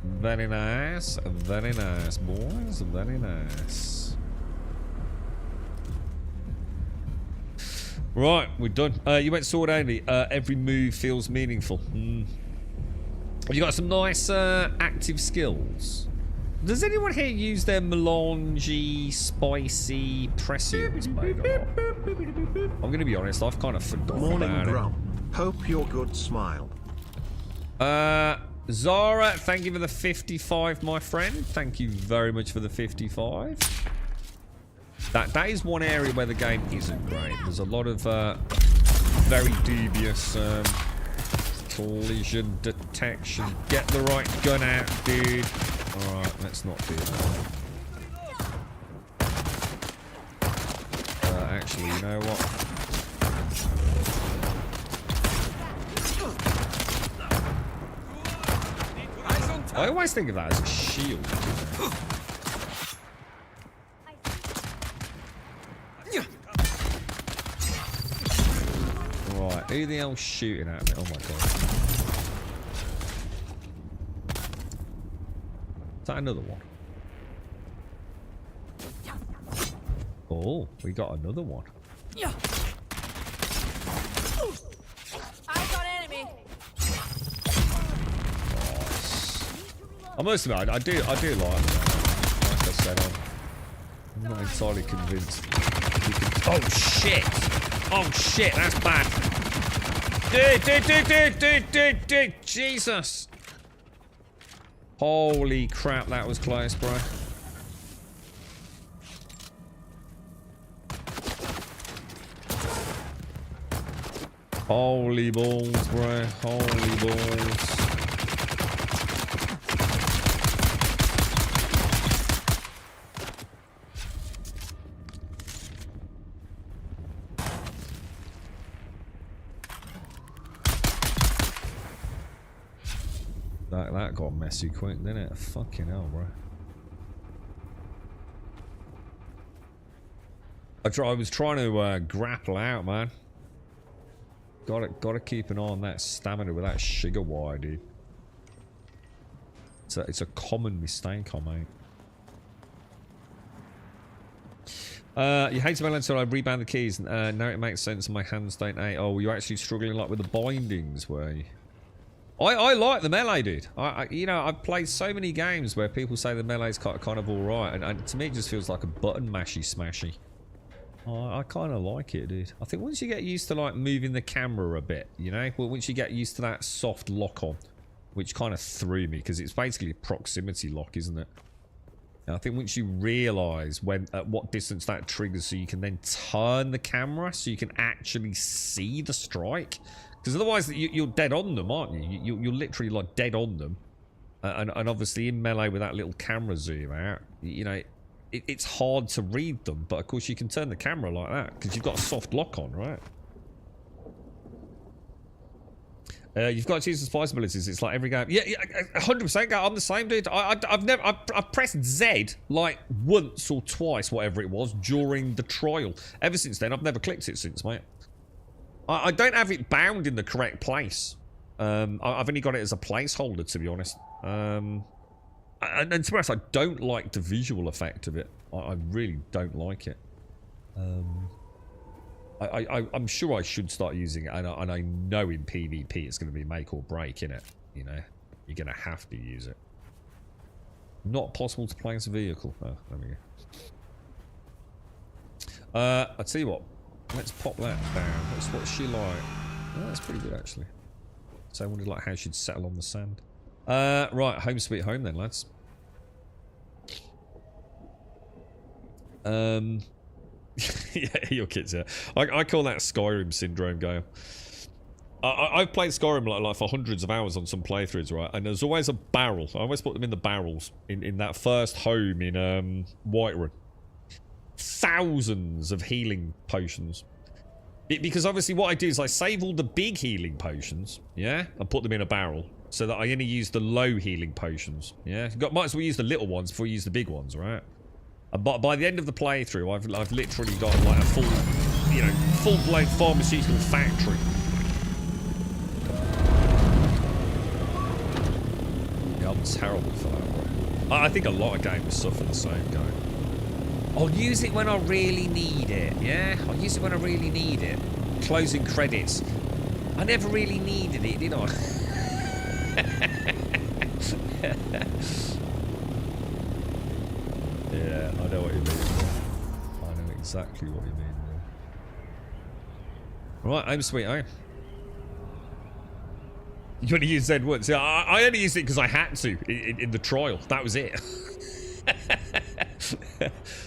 Very nice, boys. Very nice. Right, we're done. You went sword only. Every move feels meaningful. You got some nice active skills. Does anyone here use their melange spicy prescience mode or not? I'm going to be honest, I've kind of forgotten Morning, about Grum. Hope you're good. Smile. it. Zara, thank you for the 55, my friend. Thank you very much for the 55. That is one area where the game isn't great. There's a lot of very dubious collision detection. Get the right gun out, dude. Alright, let's not do that. Actually, you know what? I always think of that as a shield. Right, who the hell's shooting at me? Oh my god. Is that another one? Oh, we got another one. I got enemy. I must admit, I do like it. Like I said, I'm not entirely convinced. Oh shit! Oh shit, that's bad. Dude, Jesus! Holy crap, that was close, bro. Holy balls, bro. Holy balls. That got messy quick, didn't it? Fucking hell, bro. I was trying to grapple out, man. Gotta keep an eye on that stamina with that sugar wire, dude. It's a common mistake I make. You hate to until I rebound the keys. Now it makes sense. My hands don't ache. Oh, you're actually struggling like with the bindings, were you? I like the melee, dude. You know, I've played so many games where people say the melee's kind of alright, and to me it just feels like a button mashy smashy. I kind of like it, dude. I think once you get used to like moving the camera a bit, you know, well, once you get used to that soft lock on, which kind of threw me because it's basically a proximity lock, isn't it? And I think once you realise at what distance that triggers, so you can then turn the camera so you can actually see the strike. Because otherwise, you're dead on them, aren't you? You're literally like dead on them, and obviously in melee with that little camera zoom out, you know, it's hard to read them. But of course, you can turn the camera like that because you've got a soft lock on, right? You've got to use the spice abilities. It's like every game. Yeah, 100%. I'm the same, dude. I've pressed Z like once or twice, whatever it was, during the trial. Ever since then, I've never clicked it since, mate. I don't have it bound in the correct place. I've only got it as a placeholder, to be honest. And to be honest, I don't like the visual effect of it. I really don't like it. I'm sure I should start using it, and I know in PvP it's going to be make or break, innit? You know, you're going to have to use it. Not possible to play as a vehicle. Oh, there we go. I'll tell you what. Let's pop that down. What's she like? Oh, that's pretty good, actually. So I wondered like how she'd settle on the sand. Right, home sweet home then, lads. Yeah, your kids, yeah. I call that Skyrim syndrome, Gale. I've played Skyrim like for hundreds of hours on some playthroughs, right? And there's always a barrel. I always put them in the barrels in that first home in Whiterun. Thousands of healing potions. Because obviously what I do is I save all the big healing potions, yeah, and put them in a barrel so that I only use the low healing potions, yeah. Might as well use the little ones before you use the big ones, right? And by the end of the playthrough, I've literally got like a full, you know, full-blown pharmaceutical factory. Yeah, I'm terrible for that, bro. I think a lot of games suffer the same going. I'll use it when I really need it, yeah? I'll use it when I really need it. Closing credits. I never really needed it, did I? Yeah, I know what you mean. I know exactly what you mean. Right, I'm sweet home. You want to use Zen once? Yeah, I only used it because I had to in the trial. That was it.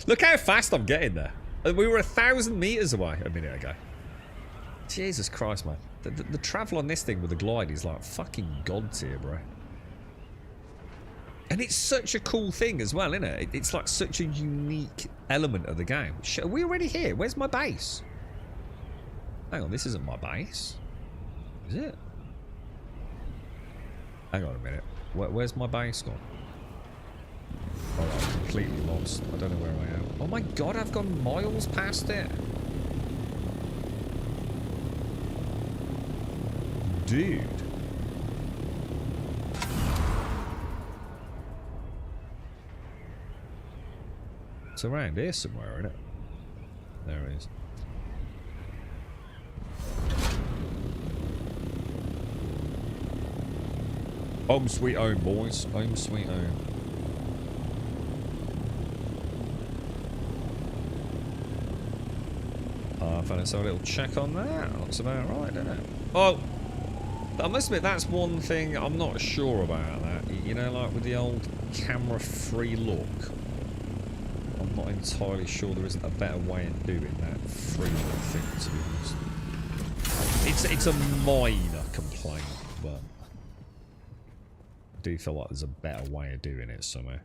Look how fast I'm getting there. We were 1,000 meters away a minute ago. Jesus Christ, man. The travel on this thing with the glide is like fucking god tier, bro. And it's such a cool thing as well, isn't it? It's like such a unique element of the game. Are we already here? Where's my base? Hang on, this isn't my base. Is it? Hang on a minute. Where's my base gone? Oh, I'm completely lost. I don't know where I am. Oh my god, I've gone miles past it. Dude. It's around here somewhere, isn't it? There it is. Home sweet home, boys. Home sweet home. Let's have a little check on that. Looks about right, doesn't it? Oh, I must admit, that's one thing I'm not sure about that. You know, like with the old camera-free look. I'm not entirely sure there isn't a better way of doing that free look thing, to be honest. It's a minor complaint, but I do feel like there's a better way of doing it somewhere.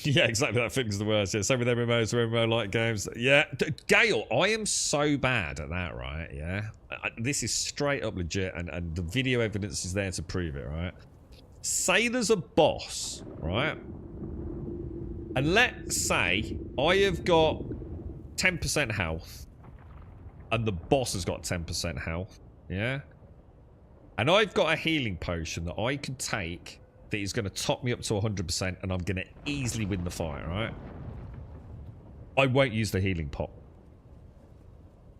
Yeah, exactly. That thing's the worst. Yeah, same with MMOs, MMO-like games. Yeah, Gale, I am so bad at that, right? Yeah, this is straight up legit, and the video evidence is there to prove it, right? Say there's a boss, right? And let's say I have got 10% health, and the boss has got 10% health, yeah? And I've got a healing potion that I can take that is going to top me up to 100%, and I'm going to easily win the fight, right? I won't use the healing pot.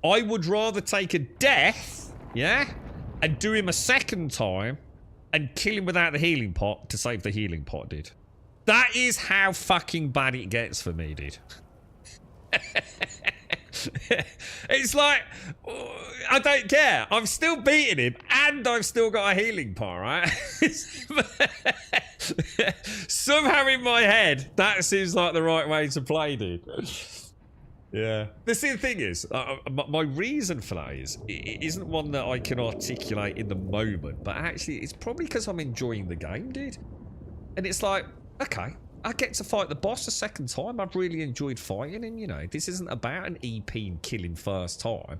I would rather take a death, yeah? And do him a second time, and kill him without the healing pot to save the healing pot, dude. That is how fucking bad it gets for me, dude. It's like, I don't care. I'm still beating him, and I've still got a healing pot, right? Somehow in my head, that seems like the right way to play, dude. Yeah. The thing is, my reason for that is, it isn't one that I can articulate in the moment, but actually, it's probably because I'm enjoying the game, dude. And it's like, okay, I get to fight the boss a second time. I've really enjoyed fighting him, you know. This isn't about an EP and killing first time.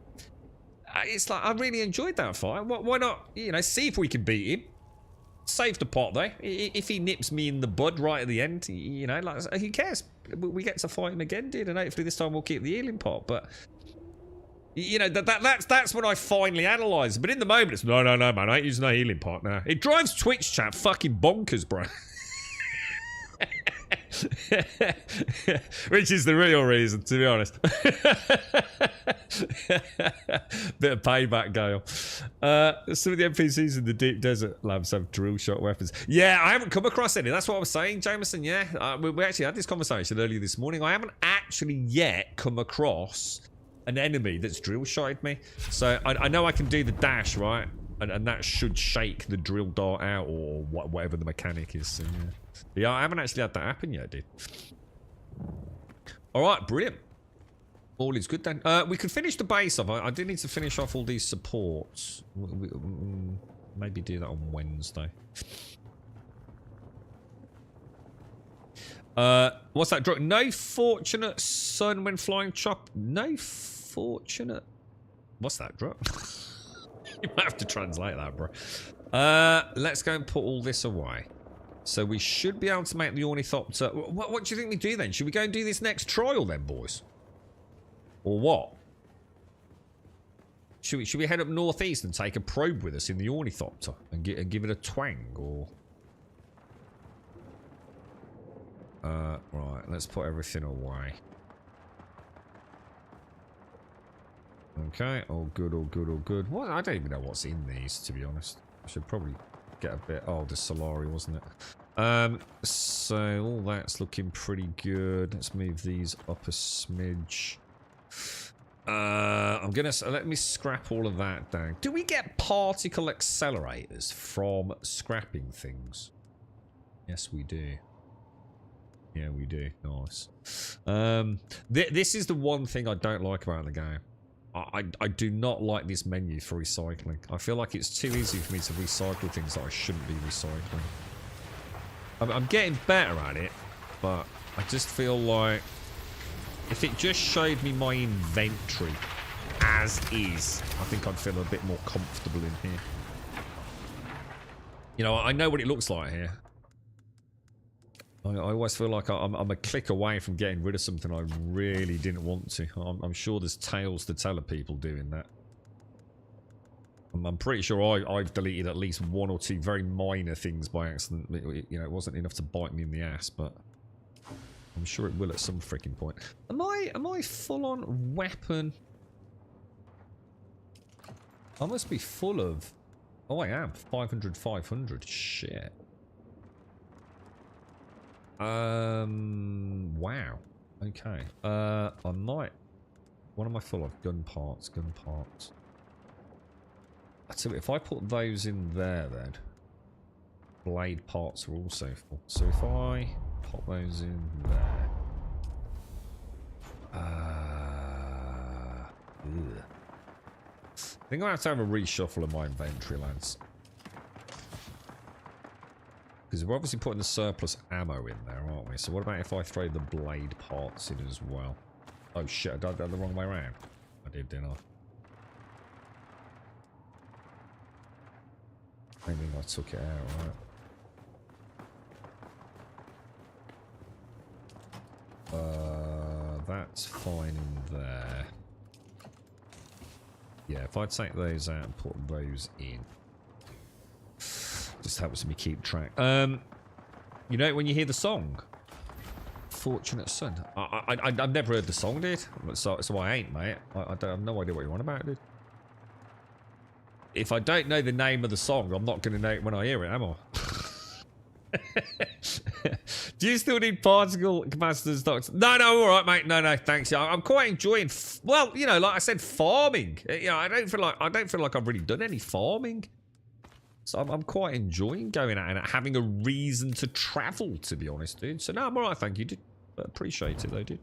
It's like, I really enjoyed that fight. Why not, you know, see if we can beat him. Save the pot, though. If he nips me in the bud right at the end, you know, like, who cares? We get to fight him again, dude, and hopefully this time we'll keep the healing pot. But, you know, that's when I finally analyse. But in the moment, it's, no, man, I ain't using no healing pot now. It drives Twitch chat fucking bonkers, bro. Which is the real reason, to be honest. Bit of payback, Gale. Some of the NPCs in the deep desert labs have drill shot weapons. Yeah, I haven't come across any. That's what I was saying, Jameson. Yeah, we actually had this conversation earlier this morning. I haven't actually yet come across an enemy that's drill shotted me. So I know I can do the dash, right? And that should shake the drill dart out, or whatever the mechanic is. So, yeah. Yeah, I haven't actually had that happen yet, dude. Alright, brilliant. All is good then. We could finish the base off. I do need to finish off all these supports. Maybe do that on Wednesday. What's that drop? No fortunate sun when flying chop. No fortunate. What's that drop? You might have to translate that, bro. Let's go and put all this away. So we should be able to make the ornithopter. What do you think we do then? Should we go and do this next trial then, boys? Or what? Should we head up northeast and take a probe with us in the ornithopter and give it a twang? Or right, let's put everything away. Okay, all good, all good, all good. What? I don't even know what's in these, to be honest. I should probably get a bit. Oh, the Solari, wasn't it? So all that's looking pretty good. Let's move these up a smidge. I'm gonna let me scrap all of that down. Do we get particle accelerators from scrapping things? Yes, we do. Yeah, we do. Nice. This is the one thing I don't like about the game. I do not like this menu for recycling. I feel like it's too easy for me to recycle things that I shouldn't be recycling. I'm getting better at it, but I just feel like if it just showed me my inventory as is, I think I'd feel a bit more comfortable in here. You know, I know what it looks like here. I always feel like I'm a click away from getting rid of something I really didn't want to. I'm sure there's tales to tell of people doing that. I'm pretty sure I've deleted at least one or two very minor things by accident. You know, it wasn't enough to bite me in the ass, but I'm sure it will at some freaking point. Am I full on weapon? I must be full of. Oh, I am 500. Shit. Wow. Okay. I might. What am I full of? Gun parts. So if I put those in there, then blade parts are also full. So if I pop those in there. I think I have to have a reshuffle of my inventory, lads. Because we're obviously putting the surplus ammo in there, aren't we? So what about if I throw the blade parts in as well? Oh shit, I did that the wrong way around. I did, didn't I? I think I took it out, right? That's fine in there. Yeah, if I take those out and put those in. Just helps me keep track. You know when you hear the song, "Fortunate Son." I've never heard the song, dude. So I ain't, mate. I have no idea what you're on about, dude. If I don't know the name of the song, I'm not going to know it when I hear it, am I? Do you still need particle capacitors, Doctor? No, all right, mate. No, thanks. I'm quite enjoying. Well, you know, like I said, farming. You know, I don't feel like I've really done any farming. So I'm quite enjoying going out and having a reason to travel, to be honest, dude. So no, I'm alright, thank you, dude. Appreciate it, though, dude.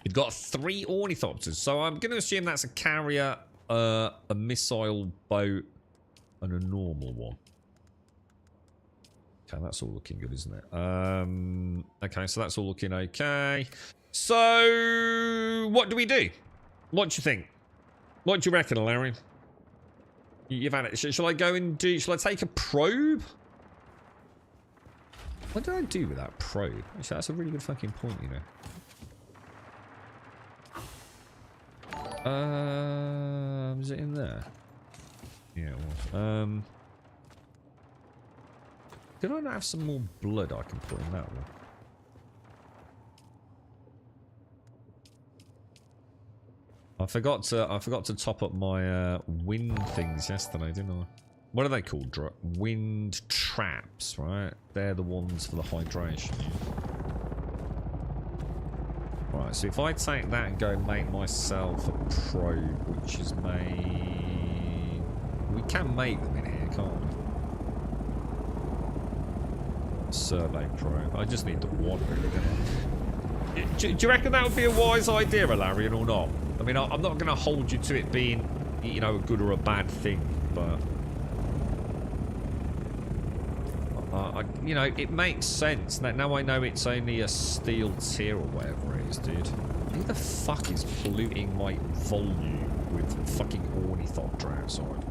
You've got 3 ornithopters, so I'm going to assume that's a carrier, a missile boat, and a normal one. Okay, that's all looking good, isn't it? Okay, so that's all looking okay. So, what do we do? What do you think? What do you reckon, Larry? You've had it. Shall I go and do... Shall I take a probe? What did I do with that probe? Actually, that's a really good fucking point, you know. Was it in there? Yeah, it was. Did I not have some more blood I can put in that one? I forgot to top up my wind things yesterday, didn't I? What are they called? Wind traps, right? They're the ones for the hydration. Right, so if I take that and go and make myself a probe, which is made... We can make them in here, can't we? Survey probe. I just need the one, really, don't I? Do you reckon that would be a wise idea, Alarian, or not? I mean, I'm not going to hold you to it being, you know, a good or a bad thing, but... you know, it makes sense. Now I know it's only a steel tier or whatever it is, dude. Who the fuck is polluting my volume with fucking ornithopter outside?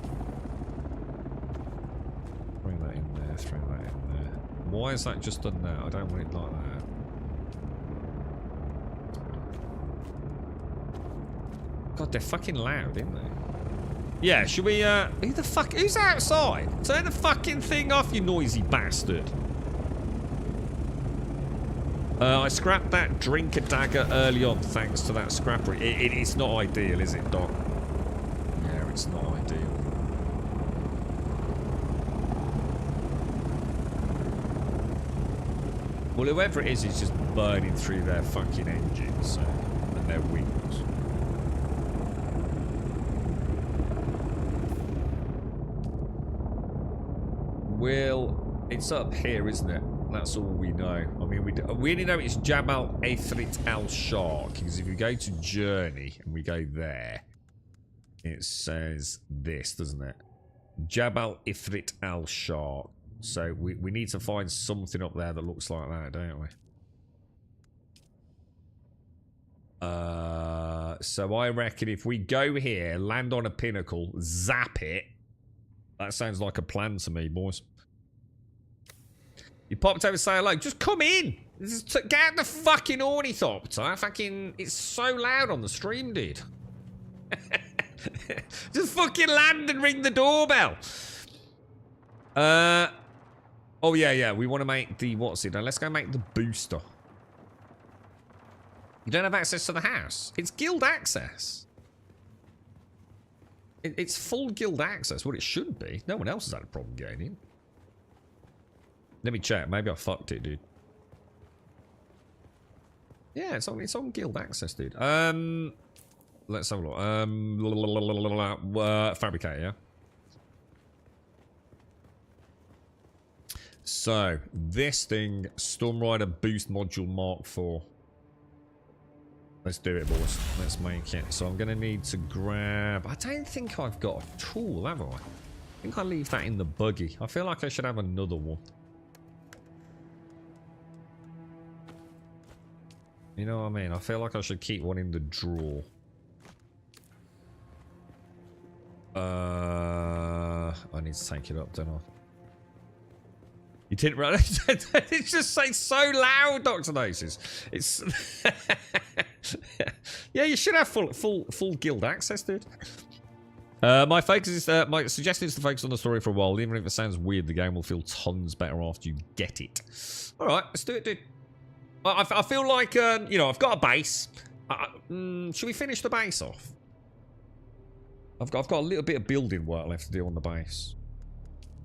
Throw that in there, throw that in there. Why is that just done now? I don't want it like that. God, they're fucking loud, aren't they? Yeah, should we, who the fuck, who's outside? Turn the fucking thing off, you noisy bastard. I scrapped that drinker dagger early on thanks to that scrappery. It's not ideal, is it, Doc? Yeah, it's not ideal. Well, whoever it is just burning through their fucking engines and their wings. Well, it's up here, isn't it? That's all we know. I mean, we only know it's Jabal Ifrit al-Sharq, because if you go to Journey and we go there, it says this, doesn't it? Jabal Ifrit al-Sharq. So we need to find something up there that looks like that, don't we? So I reckon if we go here, land on a pinnacle, zap it. That sounds like a plan to me, boys. You popped over and say hello. Just come in. Get out the fucking ornithopter. Fucking, it's so loud on the stream, dude. Just fucking land and ring the doorbell. Oh yeah. We want to make the what's it? Now let's go make the booster. You don't have access to the house. It's guild access. It's full guild access. What it should be. No one else has had a problem getting in. Let me check. Maybe I fucked it, dude. Yeah, it's on guild access, dude. Let's have a look. Fabricate, yeah. So this thing, Storm Rider Boost Module Mark IV. Let's do it, boys. Let's make it. So I'm going to need to grab... I don't think I've got a tool, have I? I think I leave that in the buggy. I feel like I should have another one. You know what I mean? I feel like I should keep one in the drawer. I need to take it up, don't I? You didn't run it? It's just like so loud, Dr. Gnosis. It's... Yeah, you should have full guild access, dude. My focus is my suggestion is to focus on the story for a while. Even if it sounds weird, the game will feel tons better after you get it. All right, let's do it, dude. I feel like you know, I've got a base. Should we finish the base off? I've got a little bit of building work left to do on the base,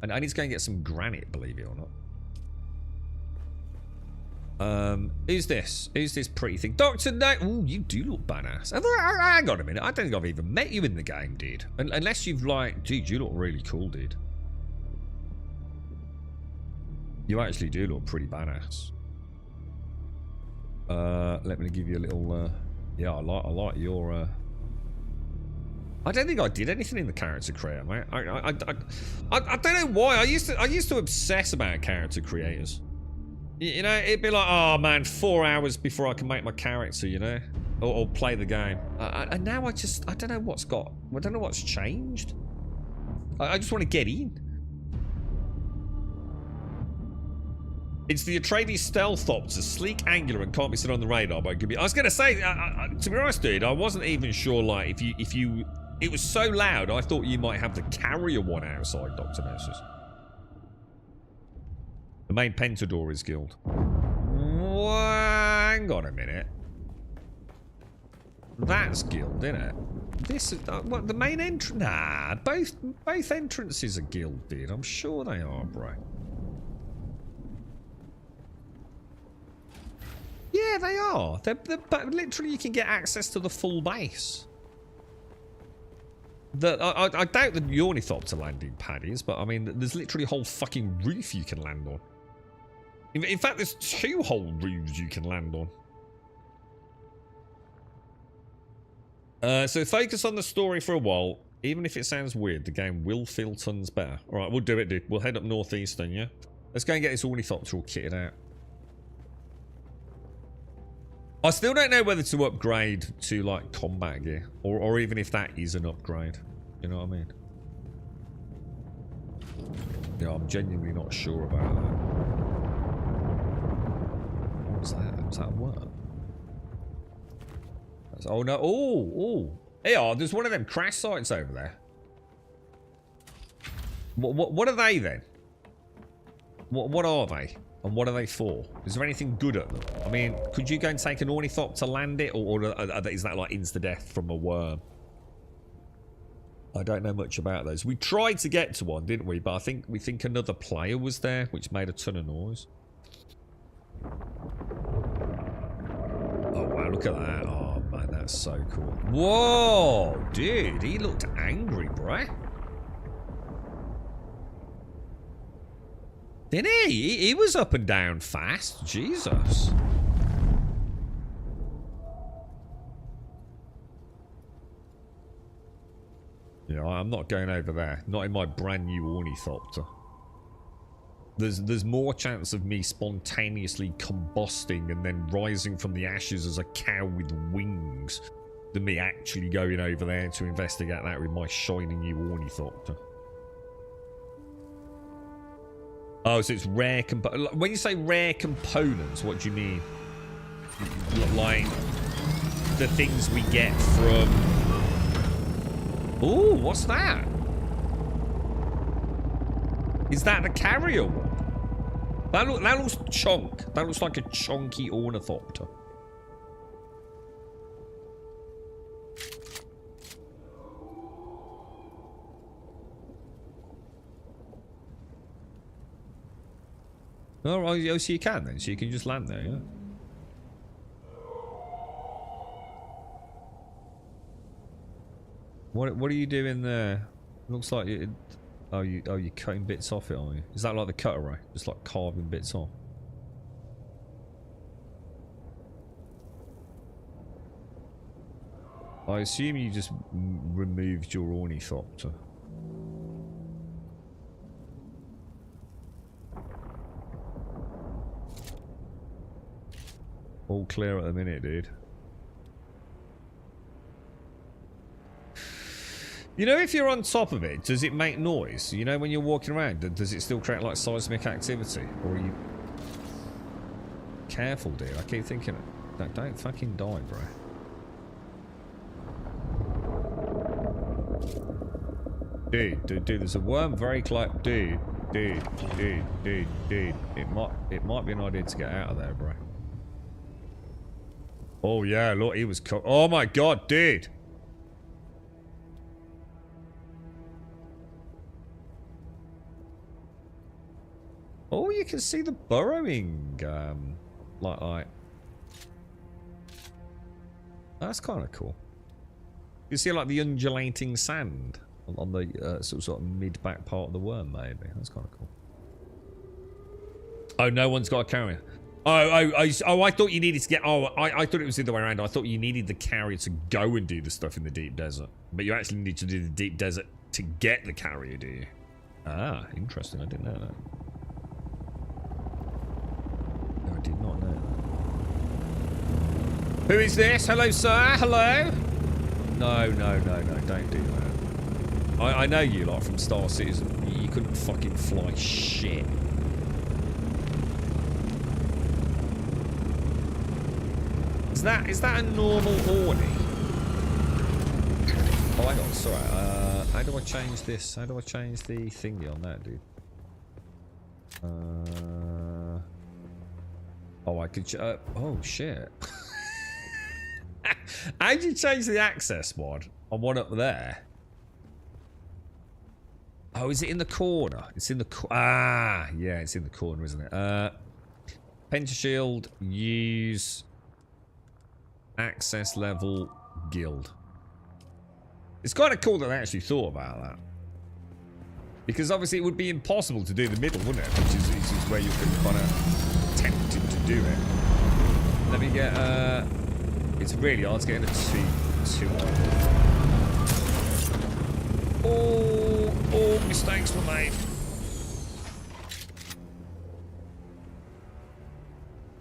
and I need to go and get some granite, believe it or not. Who's this? Who's this pretty thing? Dr. Knight. Ooh, you do look badass. Hang on a minute. I don't think I've even met you in the game, dude. Unless you've like, dude, you look really cool, dude. You actually do look pretty badass. Let me give you a little, yeah, I like your, I don't think I did anything in the character creator, mate. I don't know why. I used to obsess about character creators. You know, it'd be like, oh man, 4 hours before I can make my character, you know, or play the game. And now I don't know what's changed. I just want to get in. It's the Atreides Stealthopter, sleek, angular, and can't be seen on the radar, but it could be. I was gonna say, to be honest, dude, I wasn't even sure. Like, if you, it was so loud, I thought you might have the carrier one outside, Dr. Nessus. The main Pentadores Guild. Hang on a minute. That's guild, isn't it? This is what the main entrance. Nah, both entrances are guild, dude. I'm sure they are, bro. Yeah, they are. But literally, you can get access to the full base. I doubt the ornithopter landing pad is, but I mean, there's literally a whole fucking roof you can land on. In fact, there's 2 whole roofs you can land on. So focus on the story for a while. Even if it sounds weird, the game will feel tons better. Alright, we'll do it, dude. We'll head up northeastern, yeah? Let's go and get this ornithopter all kitted out. I still don't know whether to upgrade to, like, combat gear. Or even if that is an upgrade. You know what I mean? Yeah, I'm genuinely not sure about that. What was that? Was that a worm? Oh no! Oh! Hey, there's one of them crash sites over there. What are they then? What are they? And what are they for? Is there anything good at them? I mean, could you go and take an ornithopter to land it, or is that like insta-death from a worm? I don't know much about those. We tried to get to one, didn't we? But we think another player was there, which made a ton of noise. Oh wow! Look at that! Oh man, that's so cool. Whoa, dude, he looked angry, bruh. Didn't he? He was up and down fast. Jesus. Yeah, I'm not going over there. Not in my brand new ornithopter. There's more chance of me spontaneously combusting and then rising from the ashes as a cow with wings than me actually going over there to investigate that with my shiny new ornithopter. Oh, so it's rare when you say rare components, what do you mean? Like the things we get from... Ooh, what's that? Is that the carrier one? That looks chunk. That looks like a chunky ornithopter. Oh, so you can then. So you can just land there, yeah? What are you doing there? Looks like it... Oh, you're cutting bits off it, aren't you? Is that like the cutter ray? Just like carving bits off? I assume you just removed your ornithopter. All clear at the minute, dude. You know, if you're on top of it, does it make noise? You know, when you're walking around, does it still create like seismic activity? Or are you... Careful, dude. I keep thinking... Don't fucking die, bro. Dude, there's a worm very close. Dude. It might be an idea to get out of there, bro. Oh yeah, look, he was oh my god, dude. Oh, you can see the burrowing, like. That's kind of cool. You see like the undulating sand on the sort of mid-back part of the worm, maybe. That's kind of cool. Oh, no one's got a carrier. Oh, I thought you needed to get... Oh, I thought it was the other way around. I thought you needed the carrier to go and do the stuff in the deep desert. But you actually need to do the deep desert to get the carrier, do you? Ah, interesting. I didn't know that. No, I did not know that. Who is this? Hello, sir? Hello? No, don't do that. I know you lot from Star Citizen. You couldn't fucking fly shit. Is that a normal orny? Oh, hang on, sorry. How do I change this? How do I change the thingy on that, dude? Oh, I could... oh, shit. How do you change the access mod on one up there? Oh, is it in the corner? It's in the... yeah, it's in the corner, isn't it? Pentashield, use... access level guild. It's kind of cool that they actually thought about that. Because obviously it would be impossible to do the middle, wouldn't it? Which is where you could kind of tempted to do it. Let me get, it's really hard to get in a 2. too idle. Oh, mistakes were made.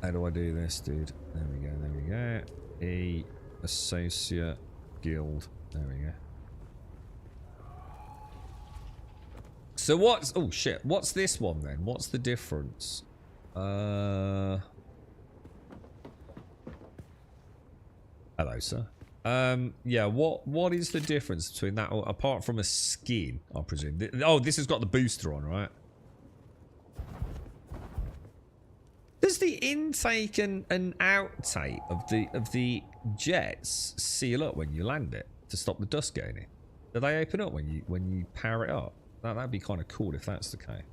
How do I do this, dude? There we go. Associate guild. There we go. So what's... Oh, shit. What's this one, then? What's the difference? Hello, sir. Yeah, what is the difference between that, apart from a skin, I presume? Oh, this has got the booster on, right? Does the intake and outtake of the jets seal up when you land it to stop the dust getting in? Do they open up when you power it up? That'd be kind of cool if that's the case.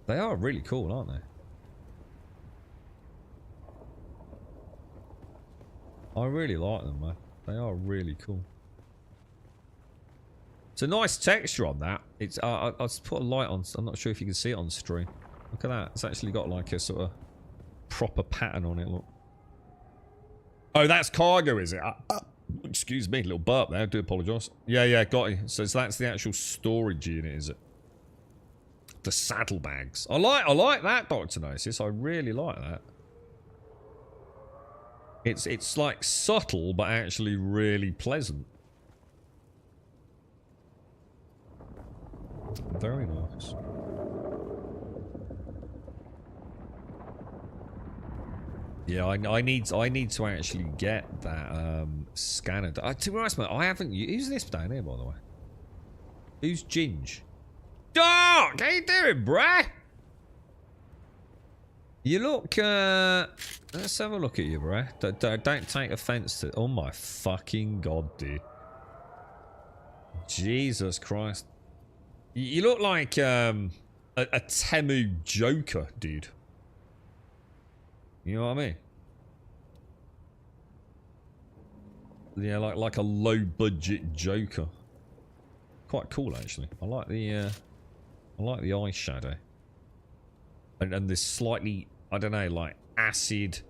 They are really cool, aren't they? I really like them, man. They are really cool. It's a nice texture on that. It's I'll put a light on. I'm not sure if you can see it on stream. Look at that. It's actually got like a sort of proper pattern on it. Look. Oh, that's cargo, is it? Excuse me, little burp there. I do apologise. Yeah, got it. So that's the actual storage unit, is it? The saddlebags. I like that, Dr. Gnosis. I really like that. It's like subtle, but actually really pleasant. Very nice. Yeah, I need to actually get that scanner. To be honest, mate, I haven't. Who's this down here, by the way? Who's Ginge? Doc, how you doing, bruh? You look. Let's have a look at you, bruh. Don't take offense to. Oh my fucking god, dude. Jesus Christ. You look like a Temu Joker, dude. You know what I mean? Yeah, like a low budget Joker. Quite cool, actually. I like the eyeshadow. And this slightly, I don't know, like acid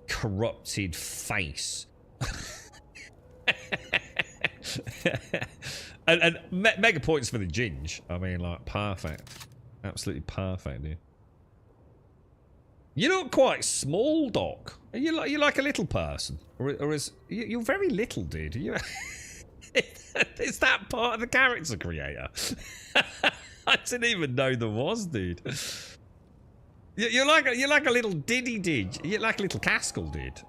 corrupted face. and mega points for the Ginge. I mean, like, perfect. Absolutely perfect, dude. You look quite small, Doc. Are you like a little person? Or is... You're very little, dude. You, is that part of the character creator? I didn't even know there was, dude. You're like a little diddy, dude. You're like a little Cascal, dude.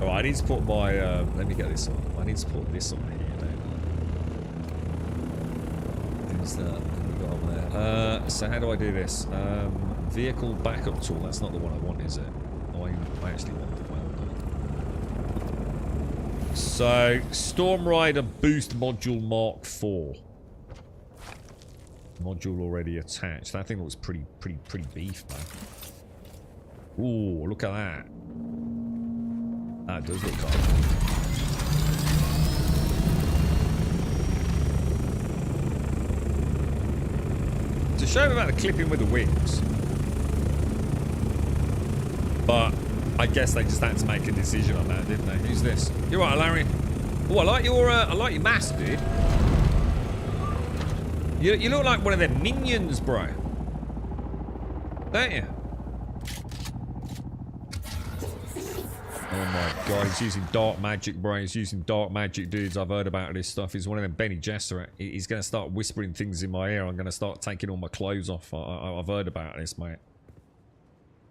Alright, I need to put my... let me get this on. I need to put this on here, don't I? Who's that? So how do I do this? Vehicle backup tool. That's not the one I want, is it? I actually want the one. So Storm Rider boost module Mark IV. Module already attached. That thing looks pretty beef, man. Ooh, look at that. That does look cool. It's a shame about the clipping with the wings. But I guess they just had to make a decision on that, didn't they? Who's this? You're right, Larry. Oh, I like your mask, dude. You look like one of them minions, bro. Don't you? Oh my god, he's using dark magic, bro. He's using dark magic, dudes. I've heard about this stuff. He's one of them Benny Gesserit. He's going to start whispering things in my ear. I'm going to start taking all my clothes off. I've heard about this, mate.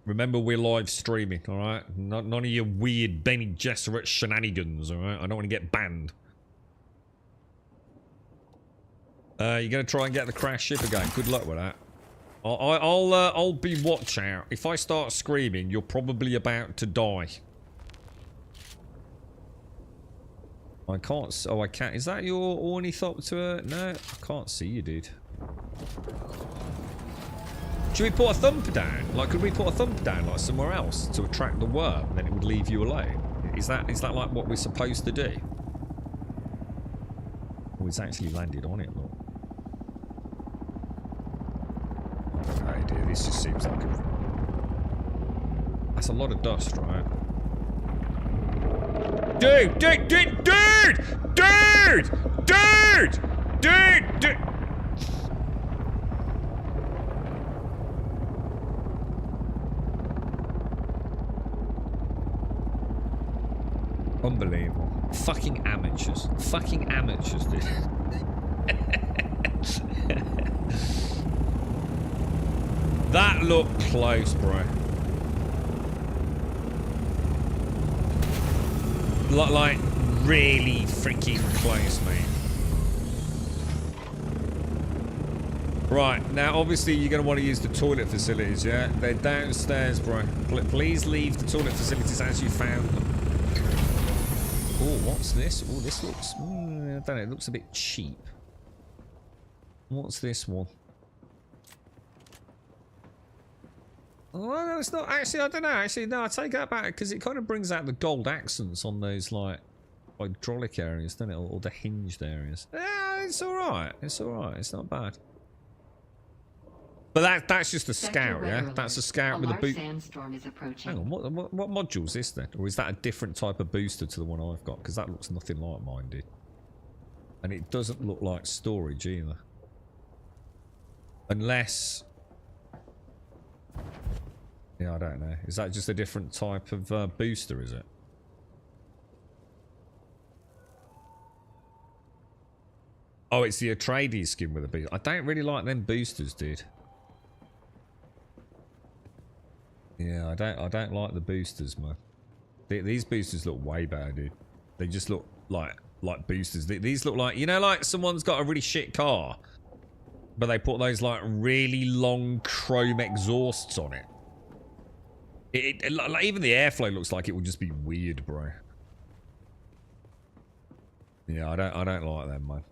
Remember, we're live streaming, alright? None of your weird Benny Gesserit shenanigans, alright? I don't want to get banned. You're going to try and get the crash ship again. Good luck with that. I'll be watch out. If I start screaming, you're probably about to die. I can't... Oh, I can't... Is that your ornithopter? No, I can't see you, dude. Should we put a thumper down? Like, could we put a thumper down, like, somewhere else to attract the worm? And then it would leave you alone? Is that like what we're supposed to do? Oh, it's actually landed on it, look. Oh, dear, this just seems like a... That's a lot of dust, right? Dude! Dude! Dude! Dude! Dude! Dude! Dude! Dude! Unbelievable. Fucking amateurs. Fucking amateurs, dude. That looked close, bro. Like, really freaking close, mate. Right, now obviously you're going to want to use the toilet facilities, yeah? They're downstairs, bro. Please leave the toilet facilities as you found them. Oh, what's this? Oh, this looks... I don't know, it looks a bit cheap. What's this one? Oh, no, it's not. Actually, I don't know. Actually, no, I take that back because it kind of brings out the gold accents on those, like, hydraulic areas, doesn't it? Or the hinged areas. Yeah, it's alright. It's alright. It's not bad. But that's just a scout, yeah? That's a scout with a boot. Sandstorm is approaching. Hang on, what module is this then? Or is that a different type of booster to the one I've got? Because that looks nothing like mine did. And it doesn't look like storage either. Unless... Yeah, I don't know. Is that just a different type of booster, is it? Oh, it's the Atreides skin with a booster. I don't really like them boosters, dude. Yeah, I don't like the boosters, man. These boosters look way better, dude. They just look like boosters. These look like, you know, like someone's got a really shit car, but they put those like really long chrome exhausts on it. Like, even the airflow looks like it would just be weird, bro. Yeah, I don't like them, man.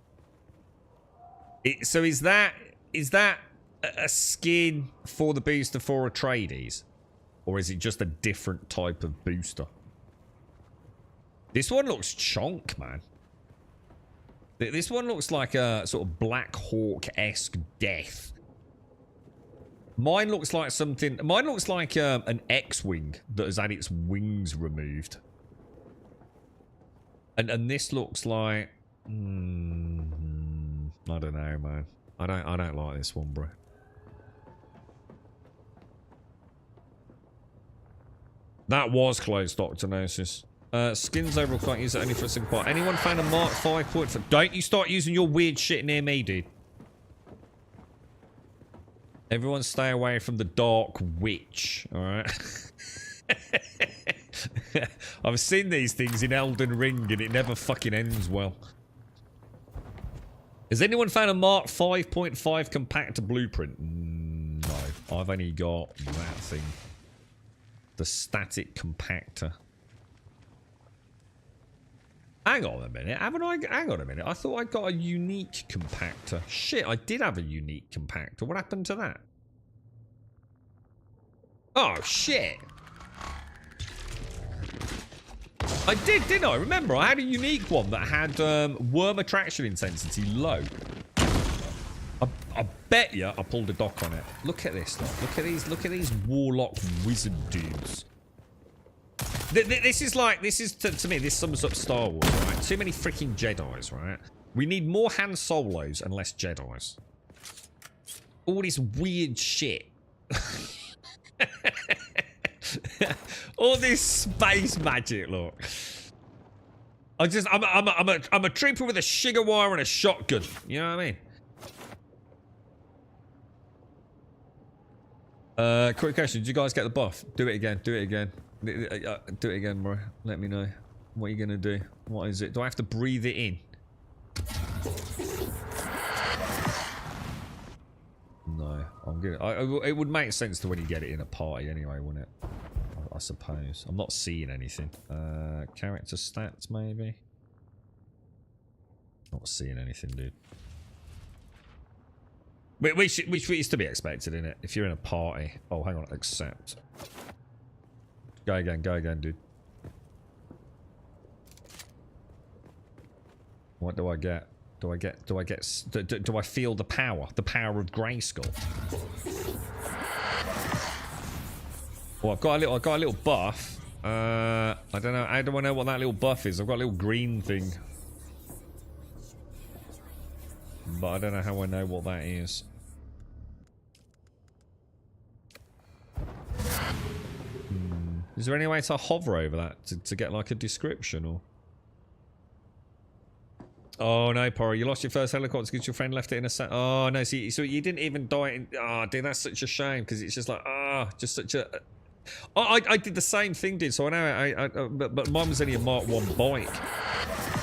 So is that a skin for the booster for Atreides? Or is it just a different type of booster? This one looks chonk, man. This one looks like a sort of Black Hawk-esque death. Mine looks like something... Mine looks like an X-Wing that has had its wings removed. And this looks like... I don't know, man. I don't like this one, bro. That was close, Dr. Gnosis. Skins overall can't use it only for a single part. Anyone found a Mark 5 point for... Don't you start using your weird shit near me, dude. Everyone stay away from the Dark Witch, alright? I've seen these things in Elden Ring and it never fucking ends well. Has anyone found a Mark 5.5 compactor blueprint? No. I've only got that thing. The static compactor. Hang on a minute. Haven't I? Hang on a minute. I thought I got a unique compactor. Shit, I did have a unique compactor. What happened to that? Oh, shit. I didn't I? Remember, I had a unique one that had worm attraction intensity low. I bet you I pulled a dock on it. Look at this, look at these warlock wizard dudes. This is to me, this sums up Star Wars, right? Too many freaking Jedis, right? We need more Han Solos and less Jedis. All this weird shit. All this space magic, look. I'm a trooper with a sugar wire and a shotgun. You know what I mean? Quick question. Did you guys get the buff? Do it again. Do it again. Do it again, bro. Let me know. What are you gonna do? What is it? Do I have to breathe it in? No. I'm gonna... it would make sense to when you get it in a party anyway, wouldn't it? I suppose. I'm not seeing anything. Character stats, maybe? Not seeing anything, dude. Which is to be expected, innit? If you're in a party. Oh, hang on. Accept. Go again, dude. What do I get? Do I feel the power? The power of Grayskull? Well, I've got a little buff. I don't know. How do I know what that little buff is? I've got a little green thing. But I don't know how I know what that is. Is there any way to hover over that to get like a description or? Oh no, Poro, you lost your first helicopter because your friend left it in a set. Oh no, so you didn't even die in. Oh, dude, that's such a shame because it's just like, just such a. I did the same thing, dude. So I know but mine was only a Mark 1 bike.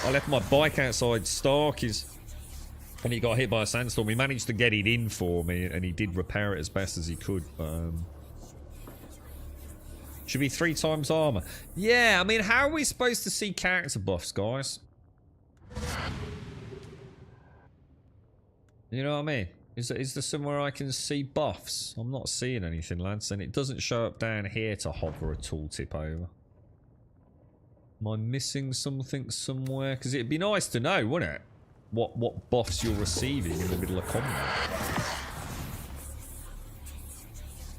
I left my bike outside Starkey's and he got hit by a sandstorm. He managed to get it in for me and he did repair it as best as he could. Should be 3 times armor. Yeah, I mean, how are we supposed to see character buffs, guys? You know what I mean? Is there somewhere I can see buffs? I'm not seeing anything, lads, and it doesn't show up down here to hover a tooltip over. Am I missing something somewhere? Because it'd be nice to know, wouldn't it? What buffs you're receiving in the middle of combat.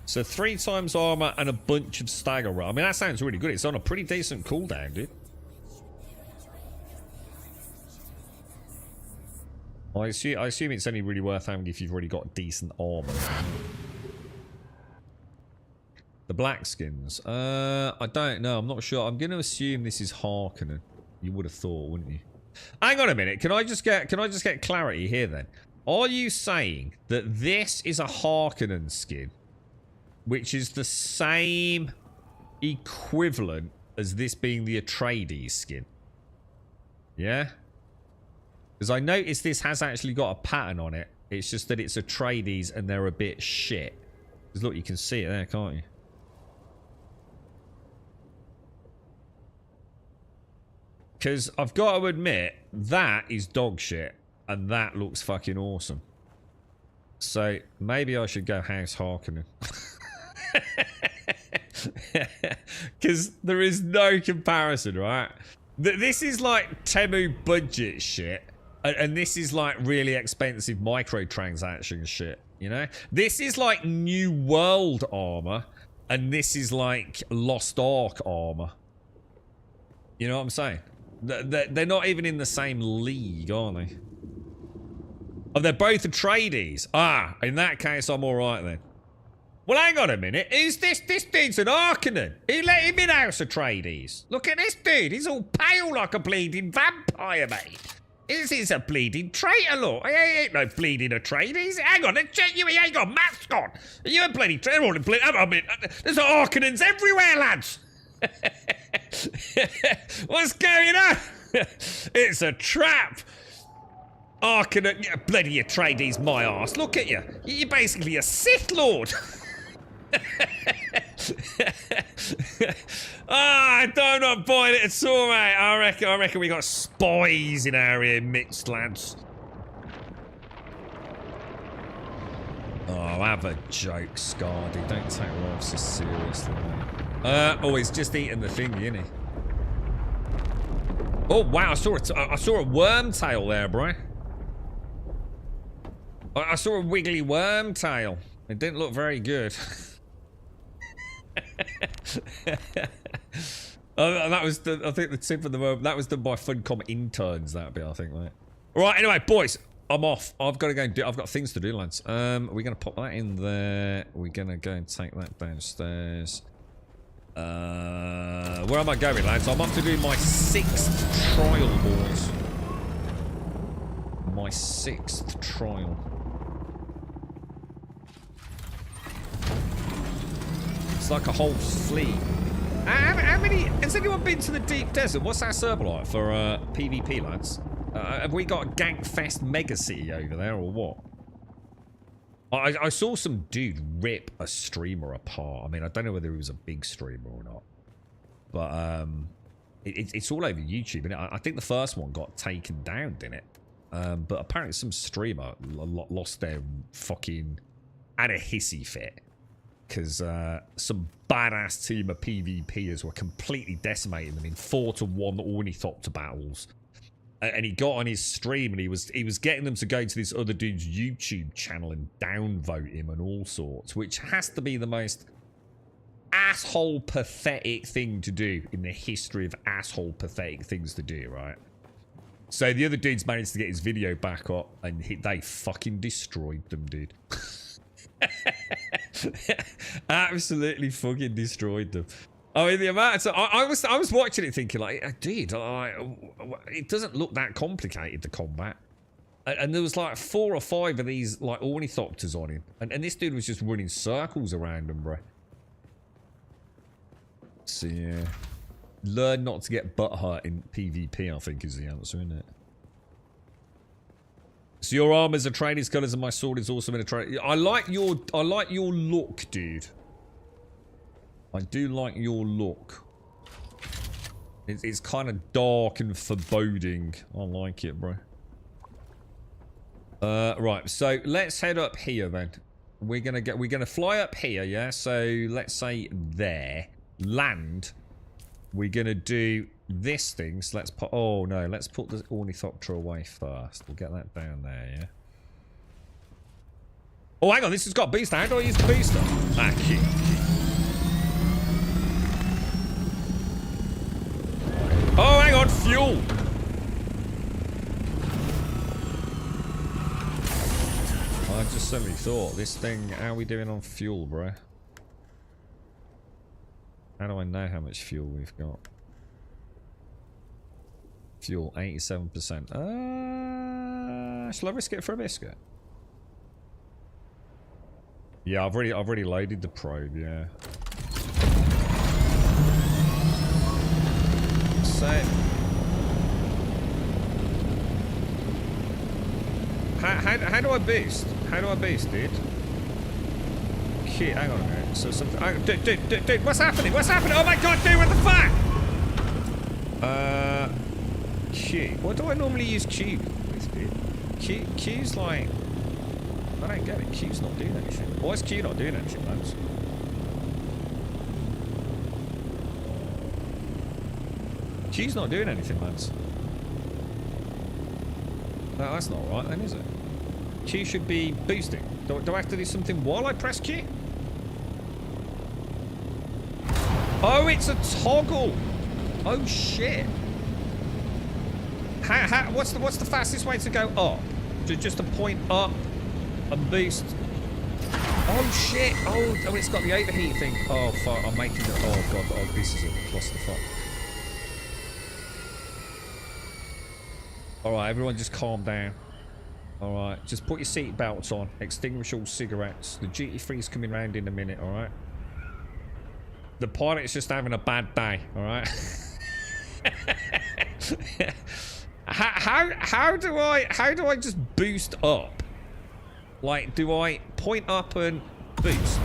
So 3 times armor and a bunch of stagger roll. I mean, that sounds really good. It's on a pretty decent cooldown, dude. I assume it's only really worth having if you've already got decent armor. The black skins. I don't know. I'm not sure. I'm going to assume this is Harkonnen. You would have thought, wouldn't you? Hang on a minute. Can I just get clarity here then? Are you saying that this is a Harkonnen skin, which is the same equivalent as this being the Atreides skin? Yeah? Because I noticed this has actually got a pattern on it. It's just that it's Atreides and they're a bit shit. Because look, you can see it there, can't you? Because I've got to admit, that is dog shit. And that looks fucking awesome. So, maybe I should go House Harkonnen. Because there is no comparison, right? This is like Temu budget shit. And this is like really expensive microtransaction shit, you know? This is like New World armor. And this is like Lost Ark armor. You know what I'm saying? They're not even in the same league, are they? Oh, they're both Atreides. Ah, in that case, I'm alright then. Well, hang on a minute. Who's this? This dude's an Harkonnen. He let him in House Atreides. Look at this dude. He's all pale like a bleeding vampire, mate. He's a bleeding traitor, look. He ain't no bleeding Atreides. Hang on, you ain't got masks on. You're a bloody traitor. I mean, there's Harkonnens everywhere, lads. What's going on? It's a trap. Harkonnen, bloody Atreides, my arse. Look at you. You're basically a Sith Lord. I'm not buying it at all, mate. I reckon we got spies in our ear mixed, lads. Oh, have a joke, Scardy. Don't take life so seriously, mate. Oh, he's just eating the thing, isn't he? Oh, wow, I saw a worm tail there, bro. I saw a wiggly worm tail. It didn't look very good. That was I think the tip of the worm. That was done by Funcom interns, that bit, I think, mate. Right, anyway, boys, I'm off. I've got to go and do. I've got things to do, lads. We're gonna pop that in there. We're gonna go and take that downstairs. Where am I going, lads? I'm off to do my 6th trial, boys. My 6th trial. It's like a whole fleet. How many? Has anyone been to the deep desert? What's our server like for PvP, lads? Have we got a Gankfest mega city over there, or what? I saw some dude rip a streamer apart. I mean, I don't know whether he was a big streamer or not, but it's all over YouTube, and I think the first one got taken down, didn't it? But apparently some streamer lost their fucking, had a hissy fit. Because some badass team of PvPers were completely decimating them in 4-to-1 ornithopter battles. And he got on his stream and he was getting them to go to this other dude's YouTube channel and downvote him and all sorts, which has to be the most asshole pathetic thing to do in the history of asshole pathetic things to do, right? So the other dude's managed to get his video back up, and they fucking destroyed them, dude. Absolutely fucking destroyed them. I mean, the amount of time, I was watching it thinking, like, dude, it doesn't look that complicated, the combat. And there was like 4 or 5 of these, like, ornithopters on him. And this dude was just running circles around him, bro. So, yeah. Learn not to get butt hurt in PvP, I think, is the answer, isn't it? So your armor's a training's colours and my sword is also in a train. I like your look, dude. I do like your look. It's kind of dark and foreboding. I like it, bro. Right, so let's head up here then. We're gonna fly up here, yeah? So let's say there. Land. We're gonna do this thing. So let's put, oh no, let's put the ornithopter away first. We'll get that down there, yeah? Oh, hang on, this has got booster. How do I use the booster? Ah, key. Oh, hang on, fuel. I just suddenly thought, this thing, how are we doing on fuel, bro? How do I know how much fuel we've got? Fuel, 87%. Shall I risk it for a biscuit? Yeah, I've already loaded the probe, yeah. So how do I boost? How do I boost, dude? Shit, hang on a minute. So something. Dude, what's happening? What's happening? Oh my god, dude, what the fuck? Q. What do I normally use Q with, dude? Q's like. I don't get it. Q's not doing anything. Why is Q not doing anything, lads? Q's not doing anything, lads. No, that's not right then, is it? Q should be boosting. Do I have to do something while I press Q? Oh, it's a toggle! Oh, shit. What's the fastest way to go up? Just to point up and boost. Oh, shit. Oh, it's got the overheat thing. Oh, fuck. I'm making it. Oh, God. Oh, this is a clusterfuck. Alright, everyone just calm down. Alright, just put your seat belts on. Extinguish all cigarettes. The GT3's coming round in a minute, alright? The pilot's just having a bad day, alright? How do I just boost up? Like, do I point up and boost?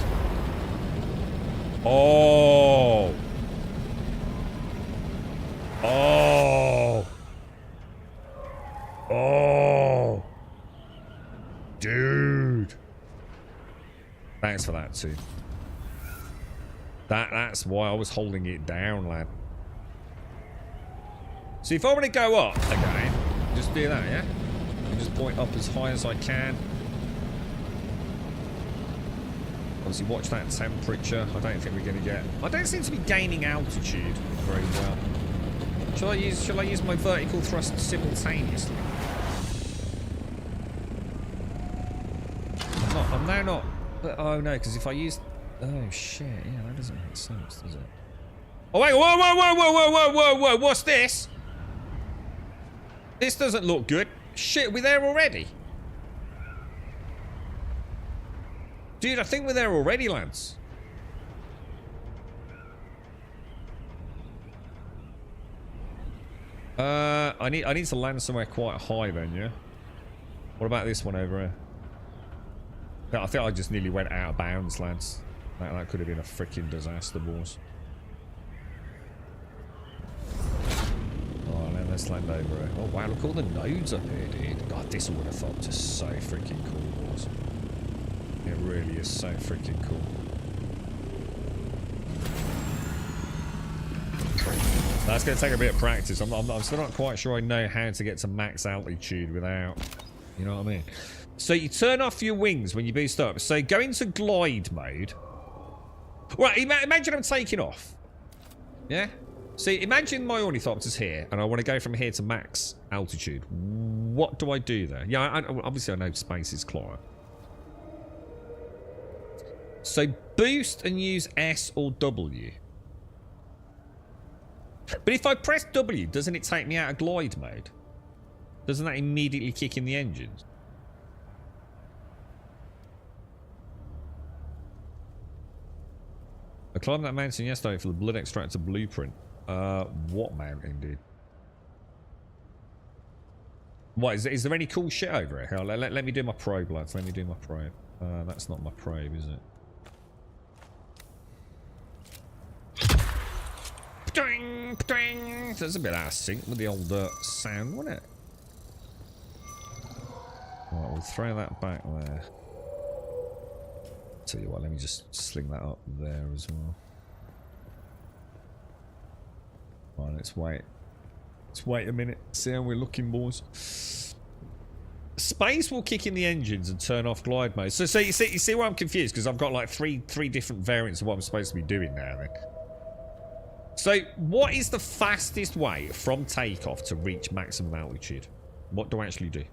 Oh. Oh. Oh. Dude. Thanks for that too. That's why I was holding it down, lad. So if I want to go up again, just do that, yeah? And just point up as high as I can. Obviously watch that temperature. I don't think we're gonna get. I don't seem to be gaining altitude very well. Shall I use my vertical thrust simultaneously? I'm now not. Oh no, because if I use. Oh shit! Yeah, that doesn't make sense, does it? Oh wait! Whoa! What's this? This doesn't look good. Shit, we're there already. Dude, I think we're there already, lads. I need to land somewhere quite high then, yeah? What about this one over here? I think I just nearly went out of bounds, lads. That could have been a freaking disaster, boys. Oh, then let's land over here. Oh, wow, look at all the nodes up here, dude. God, this ornithopter is so freaking cool, boys. It really is so freaking cool. That's going to take a bit of practice. I'm still not quite sure I know how to get to max altitude without... You know what I mean? So you turn off your wings when you boost up. So go into glide mode. Right, imagine I'm taking off. Yeah? See, imagine my ornithopter's here, and I want to go from here to max altitude. What do I do there? Yeah, obviously I know space is climb. So boost and use S or W. But if I press W, doesn't it take me out of glide mode? Doesn't that immediately kick in the engines? I climbed that mountain yesterday for the blood extractor blueprint. What mountain, dude? What, is there any cool shit over here? Let me do my probe, lads. Let me do my probe. That's not my probe, is it? That's a bit out of sync with the old sound, wasn't it? Right, we'll throw that back there. Tell you what, let me just sling that up there as well. Right, let's wait. Let's wait a minute. See how we're looking, boys. Space will kick in the engines and turn off glide mode. So you see why I'm confused? Because I've got like three different variants of what I'm supposed to be doing now. Then. So what is the fastest way from takeoff to reach maximum altitude? What do I actually do?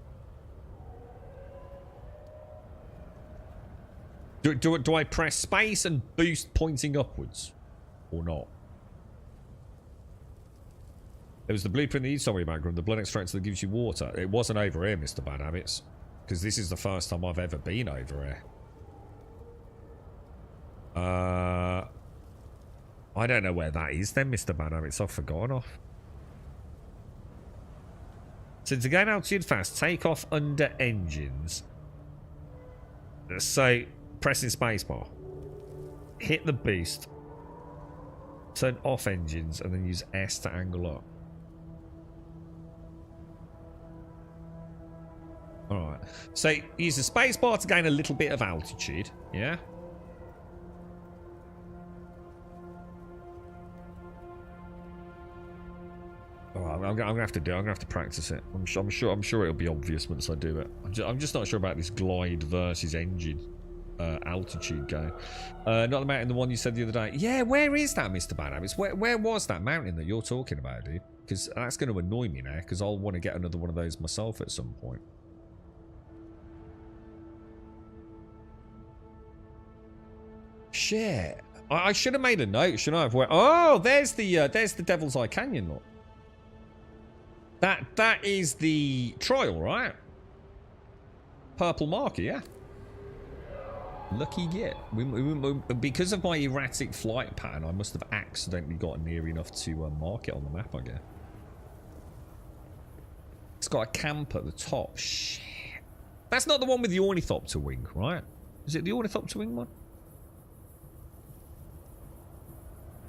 Do I press space and boost pointing upwards? Or not? There was the blueprint that you told me about, Grim, the blood extractor that gives you water. It wasn't over here, Mr. Bad Habits. Because this is the first time I've ever been over here. I don't know where that is then, Mr. Bad Habits. I've forgotten off. So to gain altitude fast, take off under engines. So, pressing spacebar. Hit the boost. Turn off engines and then use S to angle up. Alright. So, use the spacebar to gain a little bit of altitude. Yeah? Alright, I'm gonna have to do it. I'm gonna have to practice it. I'm sure it'll be obvious once I do it. I'm just not sure about this glide versus engine altitude game. Not the mountain, the one you said the other day. Yeah, where is that, Mr. Bad Habits? Where was that mountain that you're talking about, dude? Because that's going to annoy me now, because I'll want to get another one of those myself at some point. Shit. I should have made a note, shouldn't I have? Oh, there's the Devil's Eye Canyon, look. That is the trial, right? Purple marker, yeah. Lucky git. Because of my erratic flight pattern, I must have accidentally gotten near enough to mark it on the map, I guess. It's got a camp at the top. Shit. That's not the one with the ornithopter wing, right? Is it the ornithopter wing one?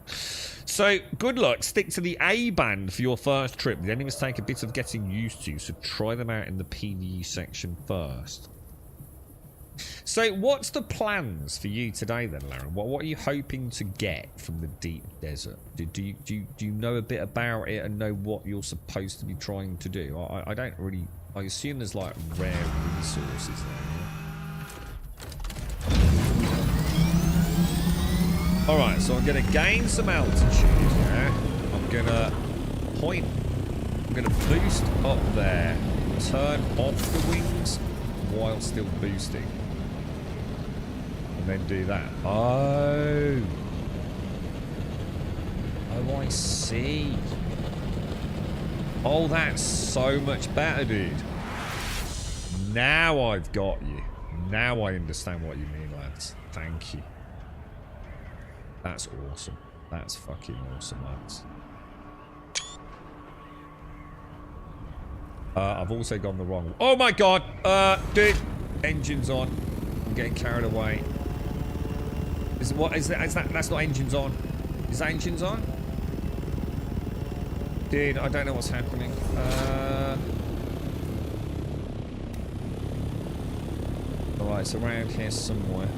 So, good luck. Stick to the A band for your first trip. The enemies take a bit of getting used to, so try them out in the PvE section first. So, what's the plans for you today then, Lauren? What are you hoping to get from the deep desert? Do you know a bit about it and know what you're supposed to be trying to do? I don't really... I assume there's like rare resources there. Alright, so I'm going to gain some altitude, yeah? I'm going to point, I'm going to boost up there, turn off the wings while still boosting. And then do that. Oh, I see. Oh, that's so much better, dude. Now I've got you. Now I understand what you mean, lads. Thank you. That's awesome. That's fucking awesome, lads. I've also gone the wrong... Oh my god! Dude! Engines on. I'm getting carried away. Is that... That's not engines on. Is that engines on? Dude, I don't know what's happening. Alright, it's around here somewhere.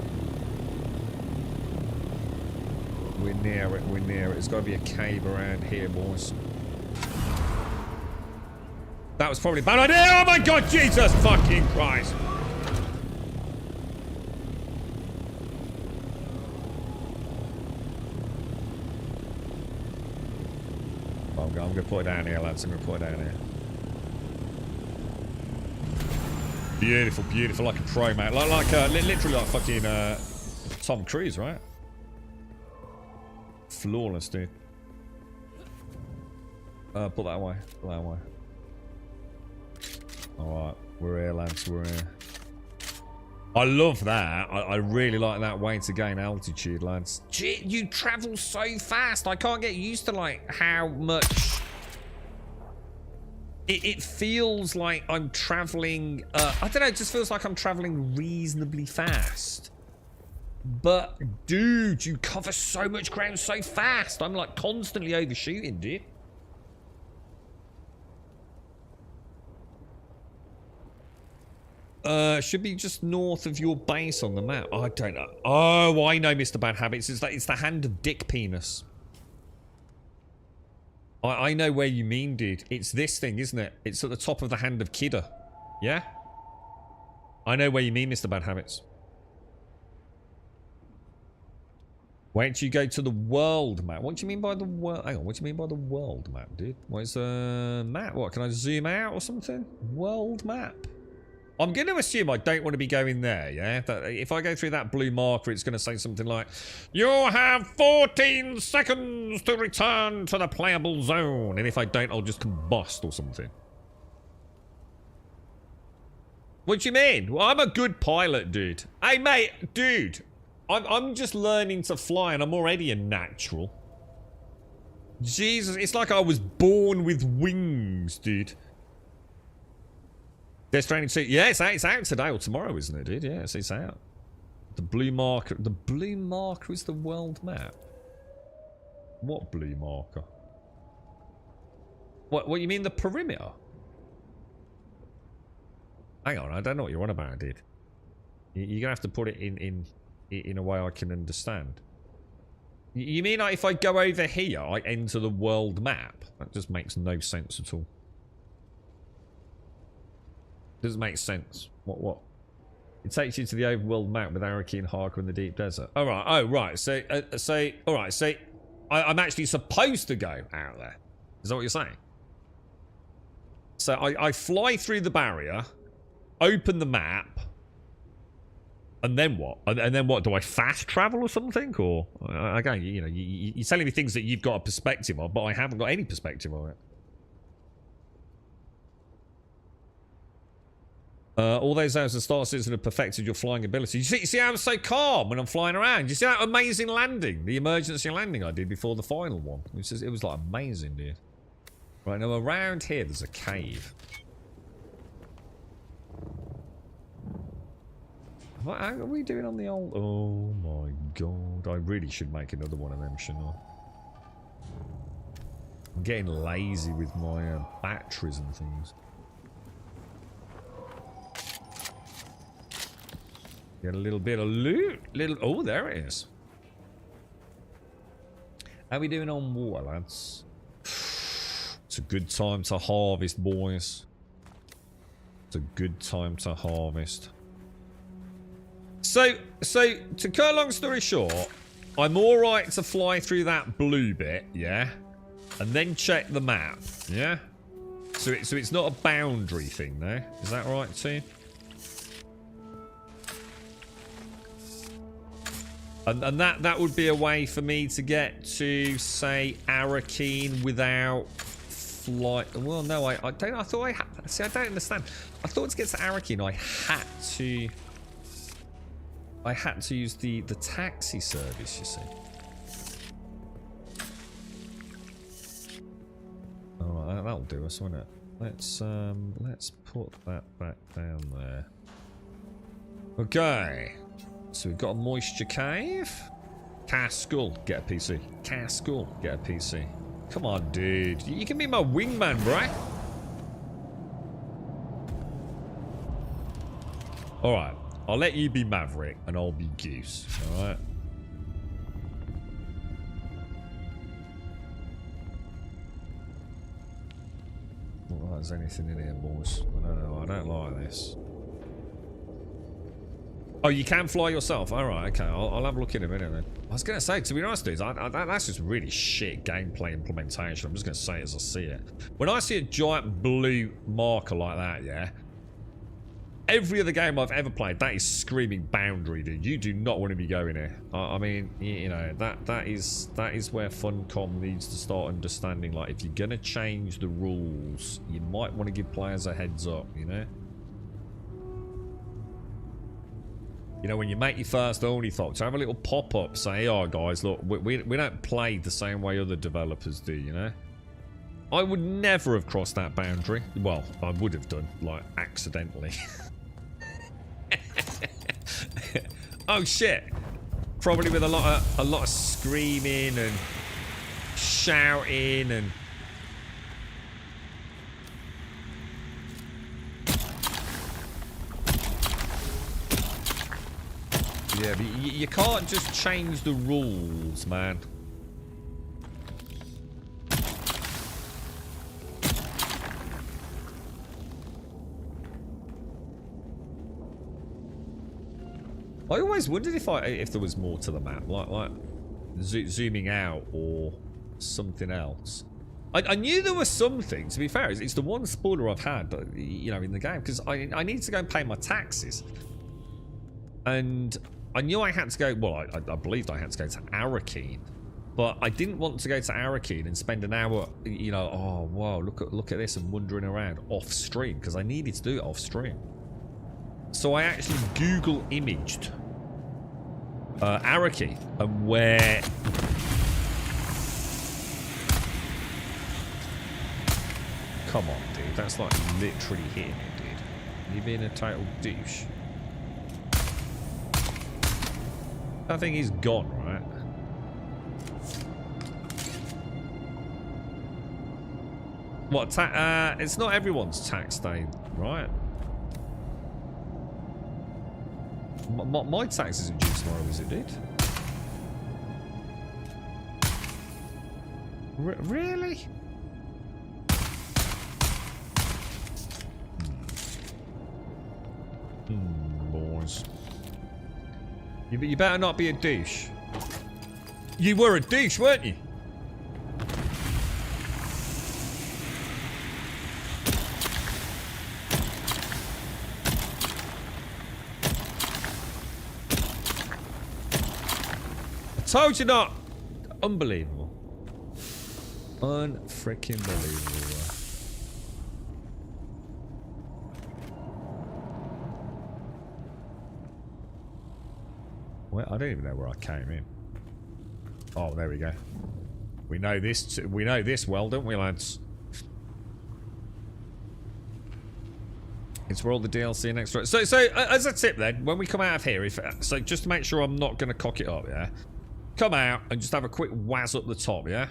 We're near it, we're near it. There's got to be a cave around here, boys. That was probably a bad idea! Oh my god, Jesus fucking Christ! I'm going to put it down here, lads. I'm going to put it down here. Beautiful, beautiful. Like a pro, mate. Literally like fucking Tom Cruise, right? Flawless, dude. Put that away. Put that away. Alright. We're here, lads. We're here. I love that. I really like that way to gain altitude, lads. Gee, you travel so fast. I can't get used to, like, how much... It feels like I'm traveling... I don't know, it just feels like I'm traveling reasonably fast. But, dude, you cover so much ground so fast. I'm, like, constantly overshooting, dude. Should be just north of your base on the map. I don't know. Oh, I know, Mr. Bad Habits. It's the hand of Dick Penis. I know where you mean, dude. It's this thing, isn't it? It's at the top of the hand of Kidder. Yeah? I know where you mean, Mr. Bad Habits. Wait till you go to the world map. What do you mean by the world? Hang on, what do you mean by the world map, dude? What is a map? What, can I zoom out or something? World map. I'm going to assume I don't want to be going there, yeah? That if I go through that blue marker, it's going to say something like, you have 14 seconds to return to the playable zone. And if I don't, I'll just combust or something. What do you mean? Well, I'm a good pilot, dude. Hey, mate, dude. I'm just learning to fly and I'm already a natural. Jesus, it's like I was born with wings, dude. Death Stranding 2. Yeah, it's out today or tomorrow, isn't it, dude? Yeah, it's out. The blue marker. The blue marker is the world map. What blue marker? What you mean the perimeter? Hang on, I don't know what you're on about, dude. You're gonna have to put it in a way I can understand. You mean like if I go over here, I enter the world map? That just makes no sense at all. Doesn't make sense. What? It takes you to the overworld map with Araki and Harker in the deep desert. All right. Oh, right. So, all right. So, I'm actually supposed to go out there. Is that what you're saying? So, I fly through the barrier, open the map, and then what? And then what? Do I fast travel or something? Or again, you know, you're telling me things that you've got a perspective of, but I haven't got any perspective on it. All those hours of Star Citizen have perfected your flying ability. You see how I'm so calm when I'm flying around? You see that amazing landing? The emergency landing I did before the final one. It was like amazing, dude. Right, now around here there's a cave. How are we doing on the old... Oh my god. I really should make another one of them, shouldn't I? I'm getting lazy with my batteries and things. Get a little bit of loot. Oh, there it is. How we doing on water, lads? It's a good time to harvest, boys. It's a good time to harvest. So to cut a long story short, I'm alright to fly through that blue bit, yeah? And then check the map, yeah? So it's not a boundary thing, though. Is that right, too? And that would be a way for me to get to, say, Arakeen without flight. Well, no, I don't. I thought I had. See, I don't understand. I thought to get to Arakeen, I had to use the taxi service. You see. All right, that'll do us, won't it? Let's put that back down there. Okay. So we've got a moisture cave. Caskull, get a PC. Caskull, get a PC. Come on, dude. You can be my wingman, right? Alright. I'll let you be Maverick and I'll be Goose. Alright? Not like there's anything in here, boys. I don't know. I don't like this. Oh, you can fly yourself? Alright, okay. I'll have a look in a minute then. I was going to say, to be honest, dudes, that's just really shit gameplay implementation. I'm just going to say it as I see it. When I see a giant blue marker like that, yeah, every other game I've ever played, that is screaming boundary, dude. You do not want to be going here. I mean, you know, that is where Funcom needs to start understanding. Like, if you're going to change the rules, you might want to give players a heads up, you know? You know, when you make your first only thoughts, have a little pop-up, say, oh, guys, look, we don't play the same way other developers do, you know? I would never have crossed that boundary. Well, I would have done, like, accidentally. Oh, shit. Probably with a lot of screaming and shouting and... Yeah, but you can't just change the rules, man. I always wondered if there was more to the map, like zooming out or something else. I knew there was something. To be fair, it's the one spoiler I've had, you know, in the game, because I need to go and pay my taxes, and I knew I had to go. Well, I believed I had to go to Arakeen, but I didn't want to go to Arakeen and spend an hour, you know. Oh wow, look at this, and wandering around off stream, because I needed to do it off stream. So I actually Google imaged Arakeen and where. Come on, dude. That's like literally hitting it, dude. You being a total douche. That thing is gone, right? What? It's not everyone's tax day, right? My tax isn't due tomorrow, is it, dude? Really? Boys. You better not be a douche. You were a douche, weren't you? I told you not. Unbelievable. Unfreaking believable. Well, I don't even know where I came in. Oh, there we go. We know this. We know this well, don't we, lads? It's where all the DLC and extra. So as a tip, then, when we come out of here, so just to make sure I'm not going to cock it up, yeah. Come out and just have a quick waz up the top, yeah.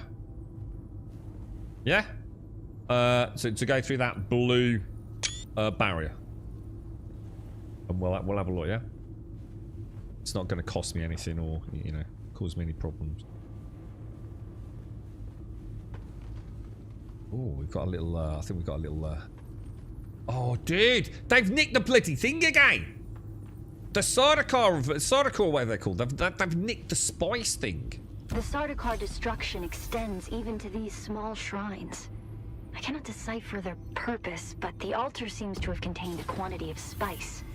Yeah. So to go through that blue barrier, and we'll have a look, yeah. It's not going to cost me anything or, you know, cause me any problems. Oh, we've got a little, I think we've got a little, oh, dude! They've nicked the bloody thing again! The Sardaukar, whatever they're called. They've nicked the spice thing. The Sardaukar destruction extends even to these small shrines. I cannot decipher their purpose, but the altar seems to have contained a quantity of spice.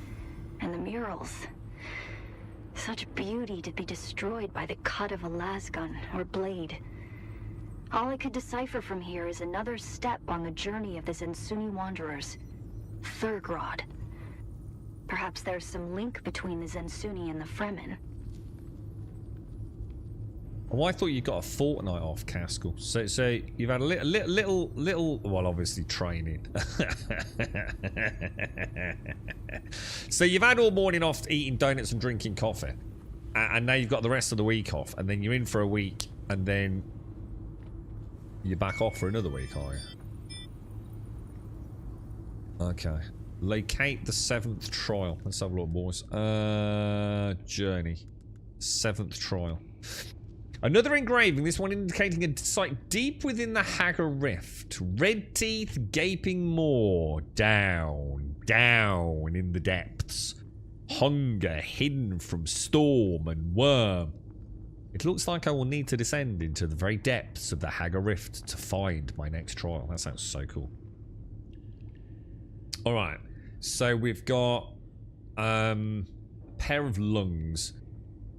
And the murals... such beauty to be destroyed by the cut of a lasgun or blade. All I could decipher from here is another step on the journey of the Zensuni Wanderers. Thurgrod. Perhaps there's some link between the Zensuni and the Fremen. Oh, I thought you got a fortnight off, Caskell. So you've had a little, well, obviously training. So you've had all morning off eating donuts and drinking coffee, and now you've got the rest of the week off, and then you're in for a week, and then you're back off for another week, are you? Okay. Locate the 7th trial. Let's have a look, boys. Journey. 7th trial. Another engraving, this one indicating a site deep within the Hagar Rift. Red teeth, gaping maw. Down in the depths. hunger hidden from storm and worm. It looks like I will need to descend into the very depths of the Hagar Rift to find my next trial. That sounds so cool. Alright, so we've got a pair of lungs,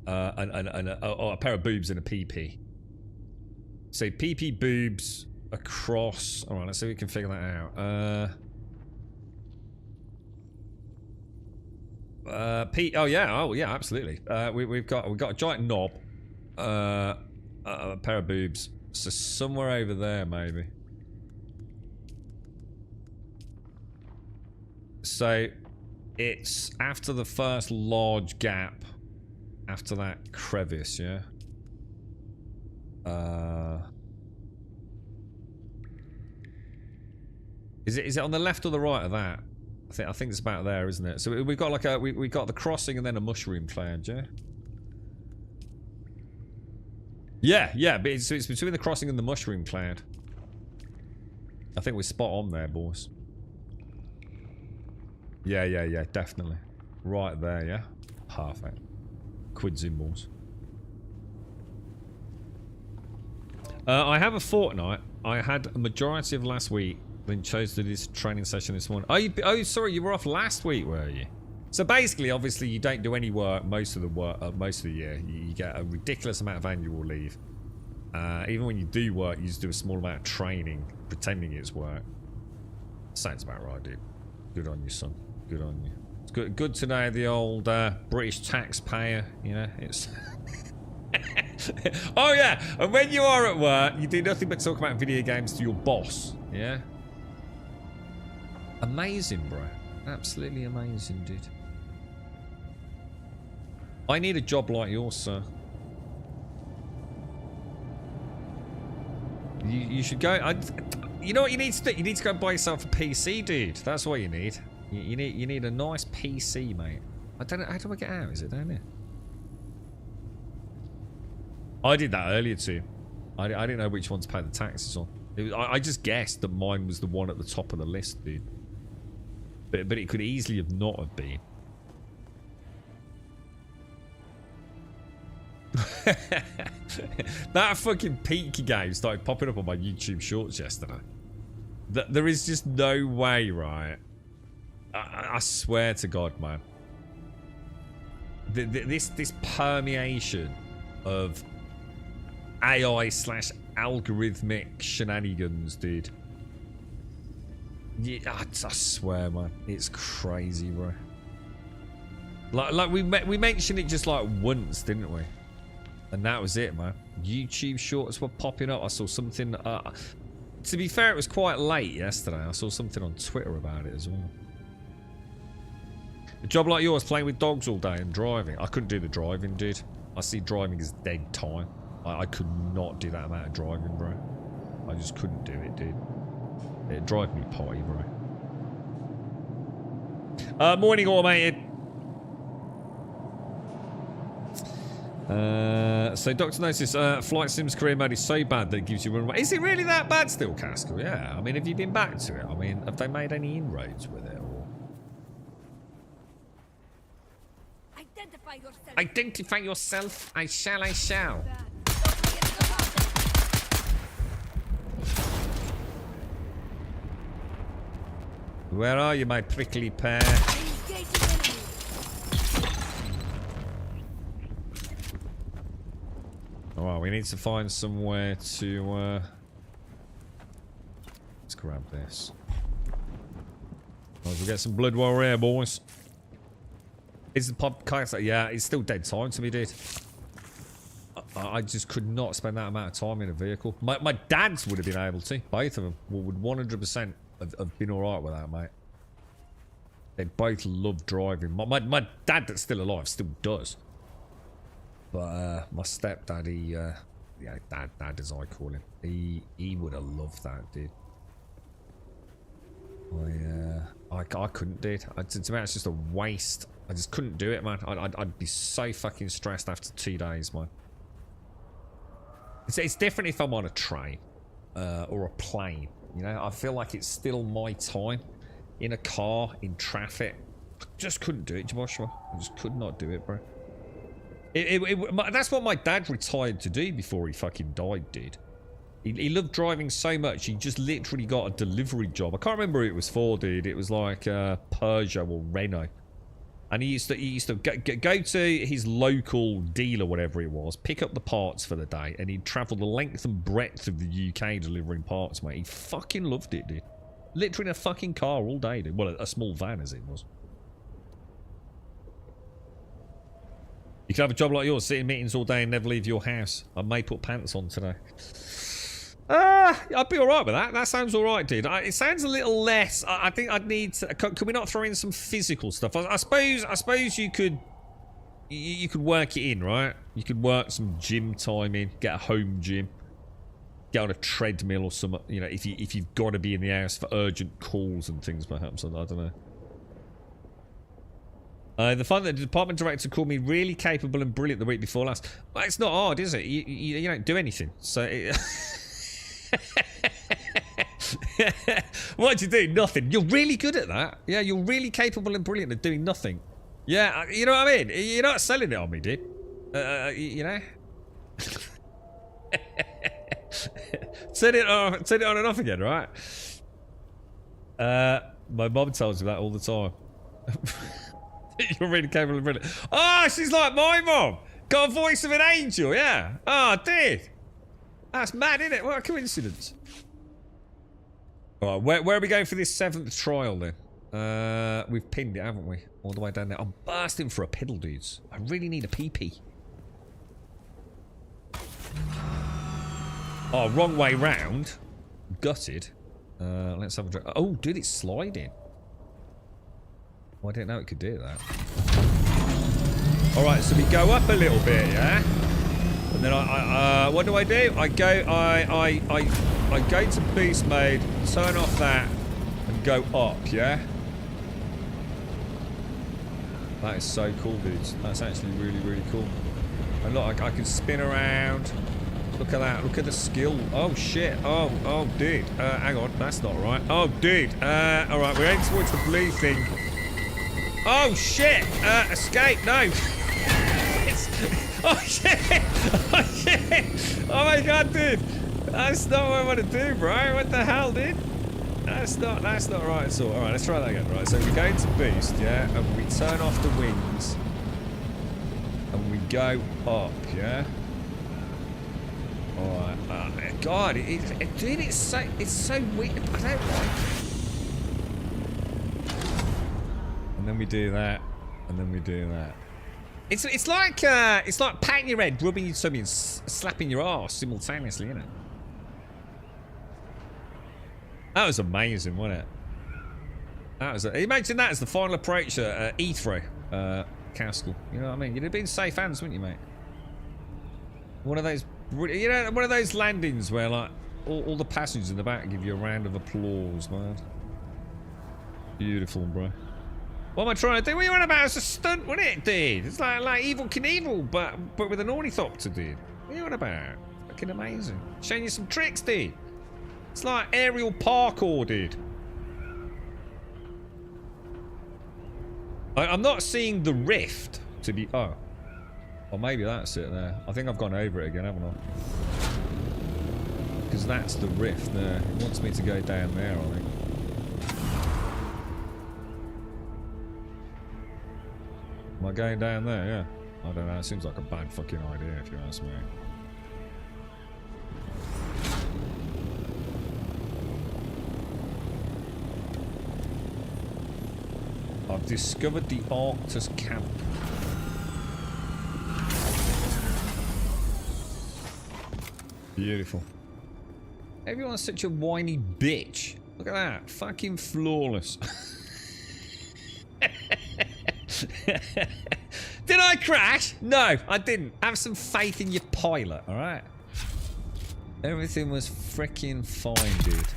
a pair of boobs and a PP. So PP boobs across. Alright, let's see if we can figure that out. Oh yeah, absolutely. We've got a giant knob, a pair of boobs. So somewhere over there, maybe. So it's after the first large gap, after that crevice, yeah. Is it on the left or the right of that? I think it's about there, isn't it? So we've got like we got the crossing and then a mushroom cloud, yeah. Yeah, but it's between the crossing and the mushroom cloud. I think we're spot on there, boys. Yeah, definitely. Right there, yeah. Perfect. Quid symbols. I have a fortnight. I had a majority of last week. Then chose to do this training session this morning. Oh, sorry, you were off last week, were you? So basically, obviously, you don't do any work most of the year. You get a ridiculous amount of annual leave. Even when you do work, you just do a small amount of training, pretending it's work. Sounds about right, dude. Good on you, son. Good on you. It's good to know the old British taxpayer. You know, it's. Oh yeah, and when you are at work, you do nothing but talk about video games to your boss. Yeah. Amazing, bro. Absolutely amazing, dude. I need a job like yours, sir. You should go. You know what you need to do? You need to go and buy yourself a PC, dude. That's what you need. You need a nice PC, mate. I don't know. How do I get out? Is it down here? I did that earlier too. I didn't know which one to pay the taxes on. I just guessed that mine was the one at the top of the list, dude. But it could easily have not have been. That fucking Peaky game started popping up on my YouTube shorts yesterday. There is just no way, right? I swear to God, man. This permeation of AI/algorithmic shenanigans, dude. Yeah, I swear, man, it's crazy, bro. Like we mentioned it just like once, didn't we? And that was it, man. YouTube shorts were popping up. I saw something. To be fair, it was quite late yesterday. I saw something on Twitter about it as well. A job like yours, playing with dogs all day and driving. I couldn't do the driving, dude. I see driving as dead time. I could not do that amount of driving, bro. I just couldn't do it, dude. It'd drive me potty, bro. Morning, automated. So Dr. Notice, Flight Sim's career mode is so bad that it gives you run. Is it really that bad still, Castle? Yeah. I mean, have you been back to it? I mean, have they made any inroads with it? Or... Identify yourself. I shall. Where are you, my prickly pear? Alright, we need to find somewhere to... Let's grab this. We'll get some blood while we're here, boys. Is the podcast... Yeah, it's still dead time to me, dude. I just could not spend that amount of time in a vehicle. My dads would have been able to. Both of them would 100% have been alright with that, mate. They both love driving. My dad that's still alive still does. But my stepdad, yeah, dad as I call him, he would have loved that, dude. I couldn't, dude. To me, it's just a waste. I just couldn't do it, man. I'd be so fucking stressed after 2 days, man. It's different if I'm on a train or a plane. You know, I feel like it's still my time. In a car, in traffic, just couldn't do it, Joshua. I just could not do it, bro. That's what my dad retired to do before he fucking died, dude. He loved driving so much, he just literally got a delivery job. I can't remember who it was for, dude. It was like Peugeot or Renault. And he used to go to his local dealer, whatever it was, pick up the parts for the day, and he'd travel the length and breadth of the UK delivering parts, mate. He fucking loved it, dude. Literally in a fucking car all day, dude. Well, a small van as it was. You can have a job like yours, sit in meetings all day and never leave your house. I may put pants on today. I'd be alright with that. That sounds alright, dude. It sounds a little less. I think I'd need to... Could we not throw in some physical stuff? I suppose you could... You could work it in, right? You could work some gym time in. Get a home gym. Get on a treadmill or something. You know, if you've got to be in the house for urgent calls and things, perhaps. I don't know. The fun that the department director called me really capable and brilliant the week before last. Well, it's not hard, is it? You don't do anything. So... What'd you do? Nothing. You're really good at that. Yeah, you're really capable and brilliant at doing nothing. Yeah, you know what I mean? You're not selling it on me, dude. You know? turn it on and off again, right? My mom tells me that all the time. You're really capable and brilliant. Oh, she's like my mom. Got a voice of an angel, yeah. Oh, dude. That's mad, isn't it? What a coincidence. Alright, where are we going for this 7th trial then? We've pinned it, haven't we? All the way down there. I'm bursting for a piddle, dudes. I really need a pee-pee. Oh, wrong way round. Gutted. Let's have a drink. Oh, dude, it's sliding. Well, I didn't know it could do that. Alright, so we go up a little bit, yeah? And then what do? I go to beast mode, turn off that, and go up, yeah? That is so cool, dudes. That's actually really, really cool. And look, I can spin around. Look at that. Look at the skill. Oh, shit. Oh, dude. Hang on. That's not right. Oh, dude. All right. We're heading towards the blue thing. Oh, shit. Escape. No. Oh, shit. Oh, shit. Oh, my God, dude. That's not what I want to do, bro. What the hell, dude? That's not right at all. All right, let's try that again. Right, so we go into boost, yeah, and we turn off the wings, and we go up, yeah. All right. God, dude, it's so weird. I don't like it. And then we do that, and then we do that. It's like patting your head, rubbing your tummy, and slapping your arse simultaneously, isn't it? That was amazing, wasn't it? That was. Imagine that as the final approach at Heathrow, Castle. You know what I mean? You'd have been safe hands, wouldn't you, mate? One of those, you know, one of those landings where like all the passengers in the back give you a round of applause, man. Beautiful, bro. What am I trying to do? What are you on about? It's a stunt, wasn't it, dude? It's like Evil Knievel, but with an ornithopter, dude. What are you on about? Fucking amazing. Showing you some tricks, dude. It's like aerial parkour, dude. I'm not seeing the rift to be... Oh. Or maybe that's it there. I think I've gone over it again, haven't I? Because that's the rift there. It wants me to go down there, I think. Am I going down there? Yeah. I don't know. It seems like a bad fucking idea, if you ask me. I've discovered the Arctus camp. Beautiful. Everyone's such a whiny bitch. Look at that. Fucking flawless. Did I crash? No, I didn't. Have some faith in your pilot, alright? Everything was freaking fine, dude.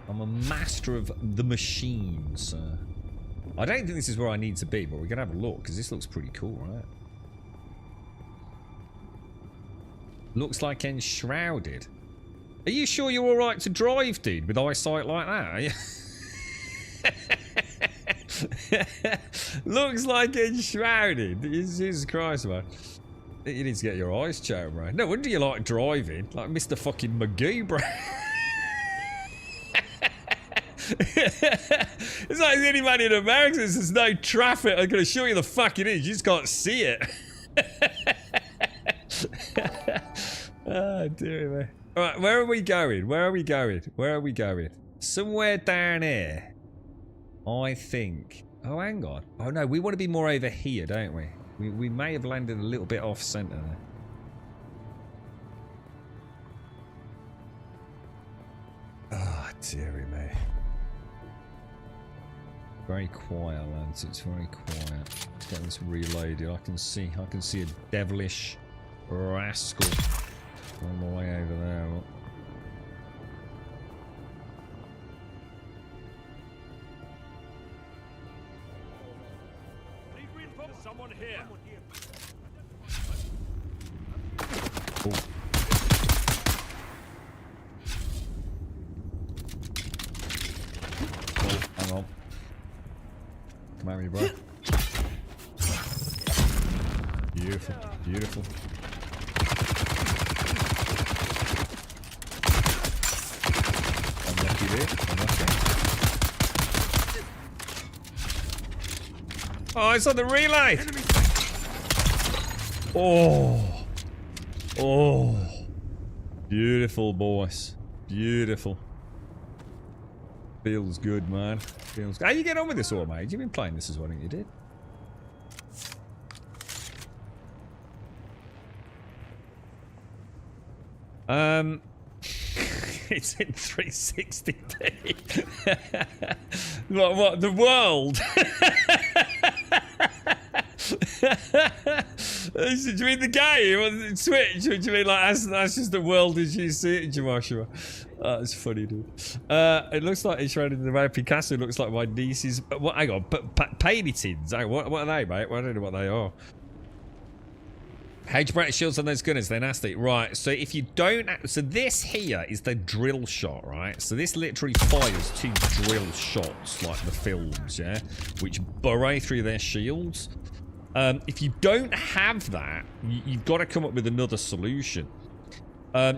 I'm a master of the machine, sir. I don't think this is where I need to be, but we're going to have a look, because this looks pretty cool, right? Looks like enshrouded. Are you sure you're alright to drive, dude, with eyesight like that? Are you? Looks like it's shrouded. Jesus Christ, man. You need to get your eyes checked, bro. No wonder you like driving. Like Mr. fucking Magoo, bro. It's like the only man in America says there's no traffic. I can assure you the fuck it is. You just can't see it. Oh, dear me. Alright, where are we going? Where are we going? Where are we going? Somewhere down here. I think. Oh, hang on. Oh, no. We want to be more over here, don't we? We may have landed a little bit off center there. Oh, dearie me. Very quiet, lads. It's very quiet. Let's get this reloaded. I can see a devilish rascal on the way over there. Look. Someone here. Oh. Oh, hang on. Come at me, bro. Beautiful, beautiful. Unlucky there, unlucky. Oh, it's on the relay! Oh! Oh! Beautiful, boys. Beautiful. Feels good, man. Feels good. How you get on with this all, mate? You've been playing this as well, haven't you, did? It's in 360p. What, the world? Do you mean the game? Switch? Do you mean like that's just the world as you see it, Joshua? That's funny, dude. It looks like it's shrouded in the red Picasso. It looks like my niece's. What? Hang on, paintings. What are they, mate? I don't know what they are. How'd you break shields on those gunners? They're nasty. Right, so if you don't... So this here is the drill shot, right? So this literally fires 2 drill shots, like the films, yeah? Which burrow through their shields. If you don't have that, you've got to come up with another solution.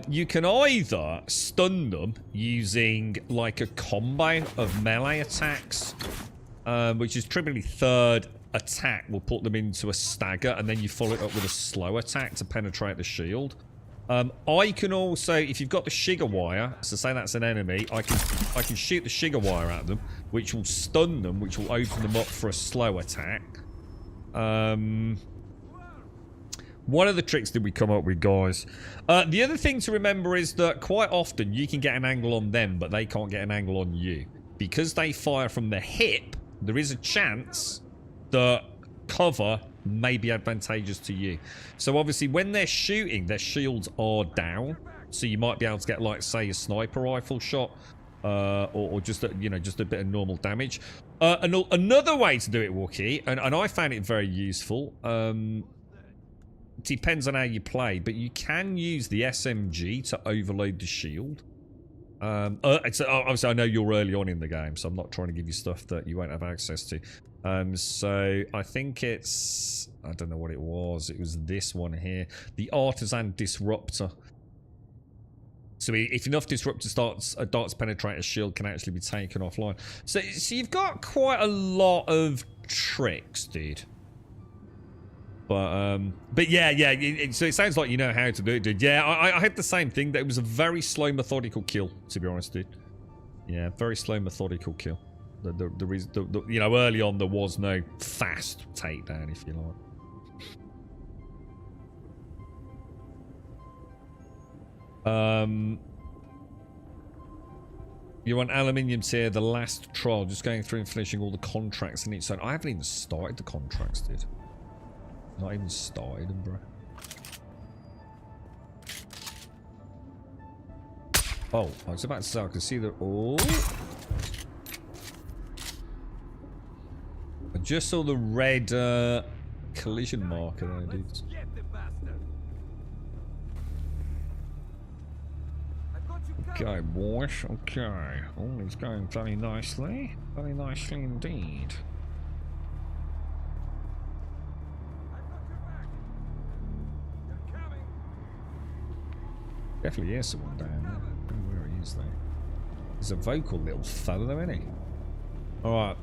You can either stun them using, like, a combo of melee attacks, which is typically third attack will put them into a stagger, and then you follow it up with a slow attack to penetrate the shield. I can also, if you've got the sugar wire, so say that's an enemy, I can shoot the sugar wire at them, which will stun them, which will open them up for a slow attack. One of the tricks that we come up with, guys. The other thing to remember is that quite often you can get an angle on them, but they can't get an angle on you. Because they fire from the hip, there is a chance that cover may be advantageous to you. So obviously when they're shooting, their shields are down, so you might be able to get, like, say, a sniper rifle shot, or just a, you know, just a bit of normal damage. Another way to do it, Wookie, and I found it very useful. Depends on how you play, but you can use the SMG to overload the shield. Obviously I know you're early on in the game, so I'm not trying to give you stuff that you won't have access to. So I think it's, I don't know what it was. It was this one here, the Artisan Disruptor. So if enough disruptor darts penetrate a shield, can actually be taken offline. So you've got quite a lot of tricks, dude. But yeah, so it sounds like you know how to do it, dude. Yeah, I had the same thing. That it was a very slow, methodical kill, to be honest, dude. Yeah, very slow, methodical kill. You know, early on there was no fast takedown, if you like. You want aluminium tier, the last trial, just going through and finishing all the contracts in each zone. I haven't even started the contracts, dude. Not even started them, bro. Oh, I was about to say, I can see that. Oh, I just saw the red collision marker there, dudes. Okay, boys. Okay. Oh, it's going very nicely. Very nicely indeed. Definitely is someone down there. I don't know where he is though. He's a vocal little fellow though, isn't he? Alright.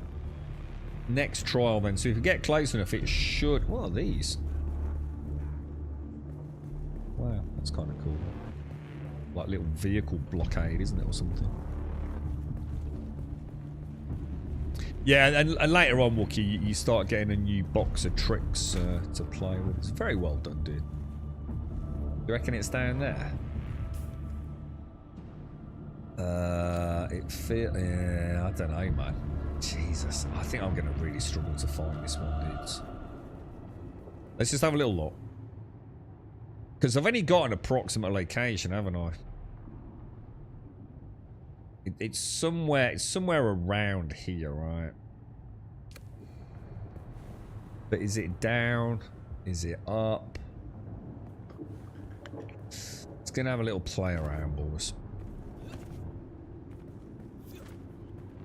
Next trial then. So if we get close enough, it should... What are these? Wow, that's kind of cool. Like little vehicle blockade, isn't it, or something? Yeah, and later on, Wookie, you start getting a new box of tricks to play with. It's very well done, dude. You reckon it's down there? Yeah, I don't know, man. Jesus, I think I'm gonna really struggle to find this one, dudes. Let's just have a little look. Because I've only got an approximate location, haven't I? It's somewhere around here, right? But is it down? Is it up? It's gonna have a little play around, boys.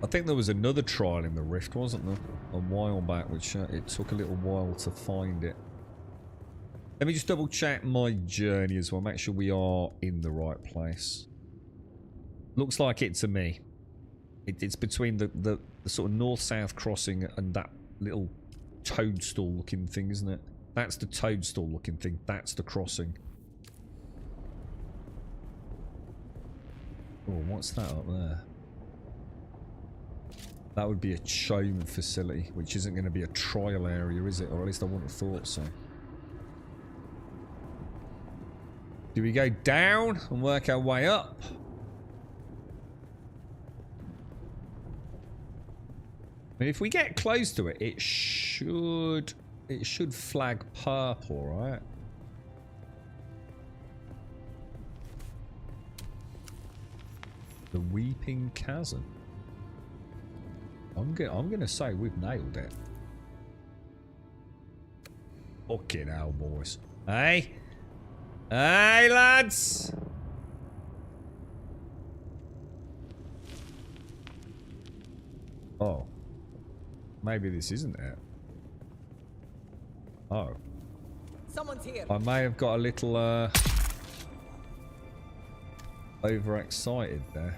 I think there was another trial in the Rift, wasn't there? A while back, which it took a little while to find it. Let me just double check my journey as well, make sure we are in the right place. Looks like it to me. It's between the sort of north-south crossing and that little toadstool looking thing, isn't it? That's the toadstool looking thing. That's the crossing. Oh, what's that up there? That would be a chome facility, which isn't going to be a trial area, is it? Or at least I wouldn't have thought so. Do we go down and work our way up? I mean, if we get close to it, it should flag purple, right? The Weeping Chasm. I'm gonna say we've nailed it. Fucking hell, boys. Hey? Hey, lads! Oh. Maybe this isn't it. Oh. Someone's here. I may have got a little, overexcited there.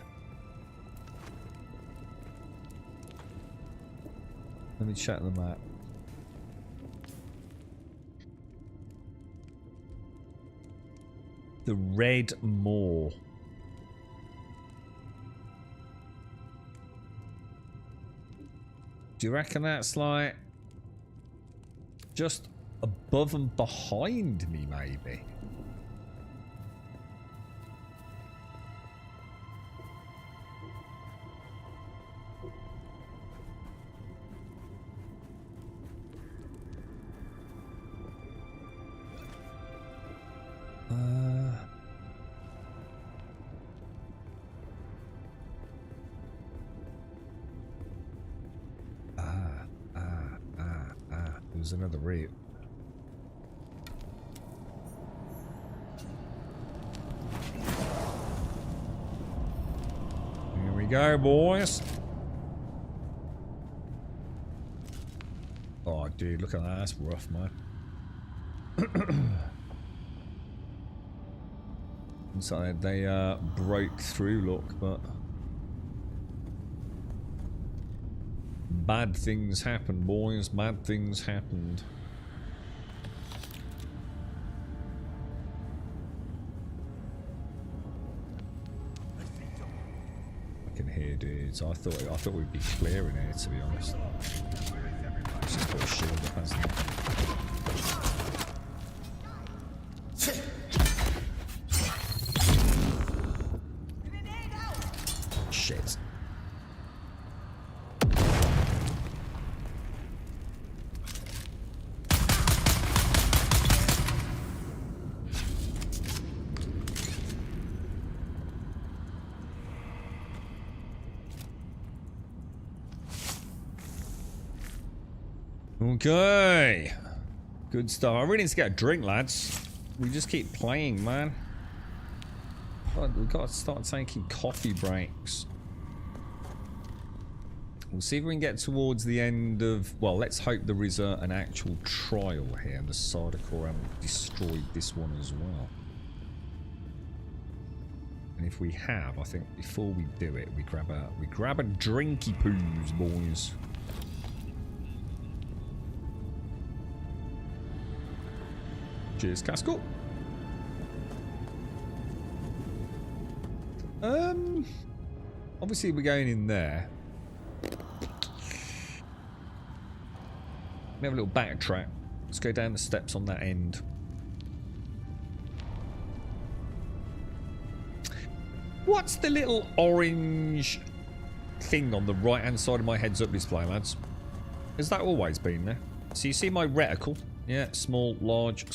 Let me check the map. The Red Moor. Do you reckon that's like just above and behind me, maybe? There's another route. Here we go, boys. Oh, dude, look at that. That's rough, man. So they broke through, look, but bad things happened, boys. Bad things happened. I can hear dudes. I thought we'd be clearing here, to be honest. Let's just put a shield up, hasn't it? Shit. Okay. Good stuff. I really need to get a drink, lads. We just keep playing, man. We've got to start taking coffee breaks. We'll see if we can get towards the end of... Well, let's hope there is an actual trial here. And the Sardaukor haven't destroyed this one as well. And if we have, I think before we do it, we grab a drinky poos, boys. Cheers, Casco. Obviously we're going in there. We have a little backtrack. Let's go down the steps on that end. What's the little orange thing on the right hand side of my heads-up display, lads? Has that always been there? So you see my reticle? Yeah, small, large,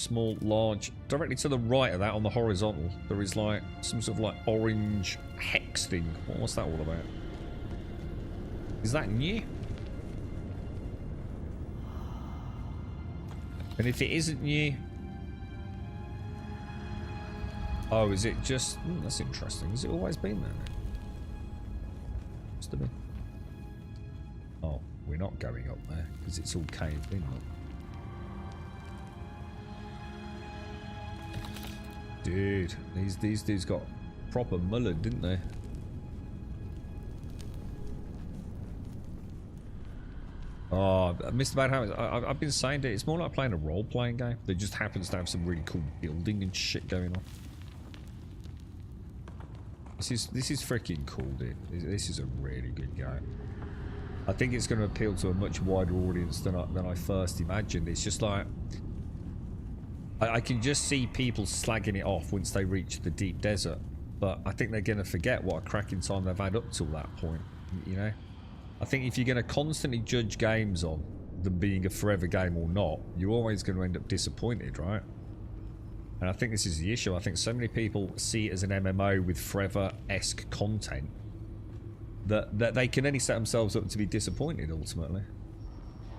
Directly to the right of that on the horizontal, there is like some sort of like orange hex thing. What's that all about? Is that new? And if it isn't new... Oh, is it just... that's interesting. Has it always been there? Must have been. Oh, we're not going up there because it's all caved in. Look. Dude, these dudes got proper mullered, didn't they? Oh, I missed about how I've been saying it. It's more like playing a role-playing game. That just happens to have some really cool building and shit going on. This is freaking cool, dude. This is a really good game. I think it's going to appeal to a much wider audience than I first imagined. It's just like I can just see people slagging it off once they reach the deep desert, but I think they're going to forget what a cracking time they've had up till that point. You know, I think if you're going to constantly judge games on them being a forever game or not, you're always going to end up disappointed, right? And I think this is the issue. I think so many people see it as an MMO with forever-esque content that they can only set themselves up to be disappointed ultimately.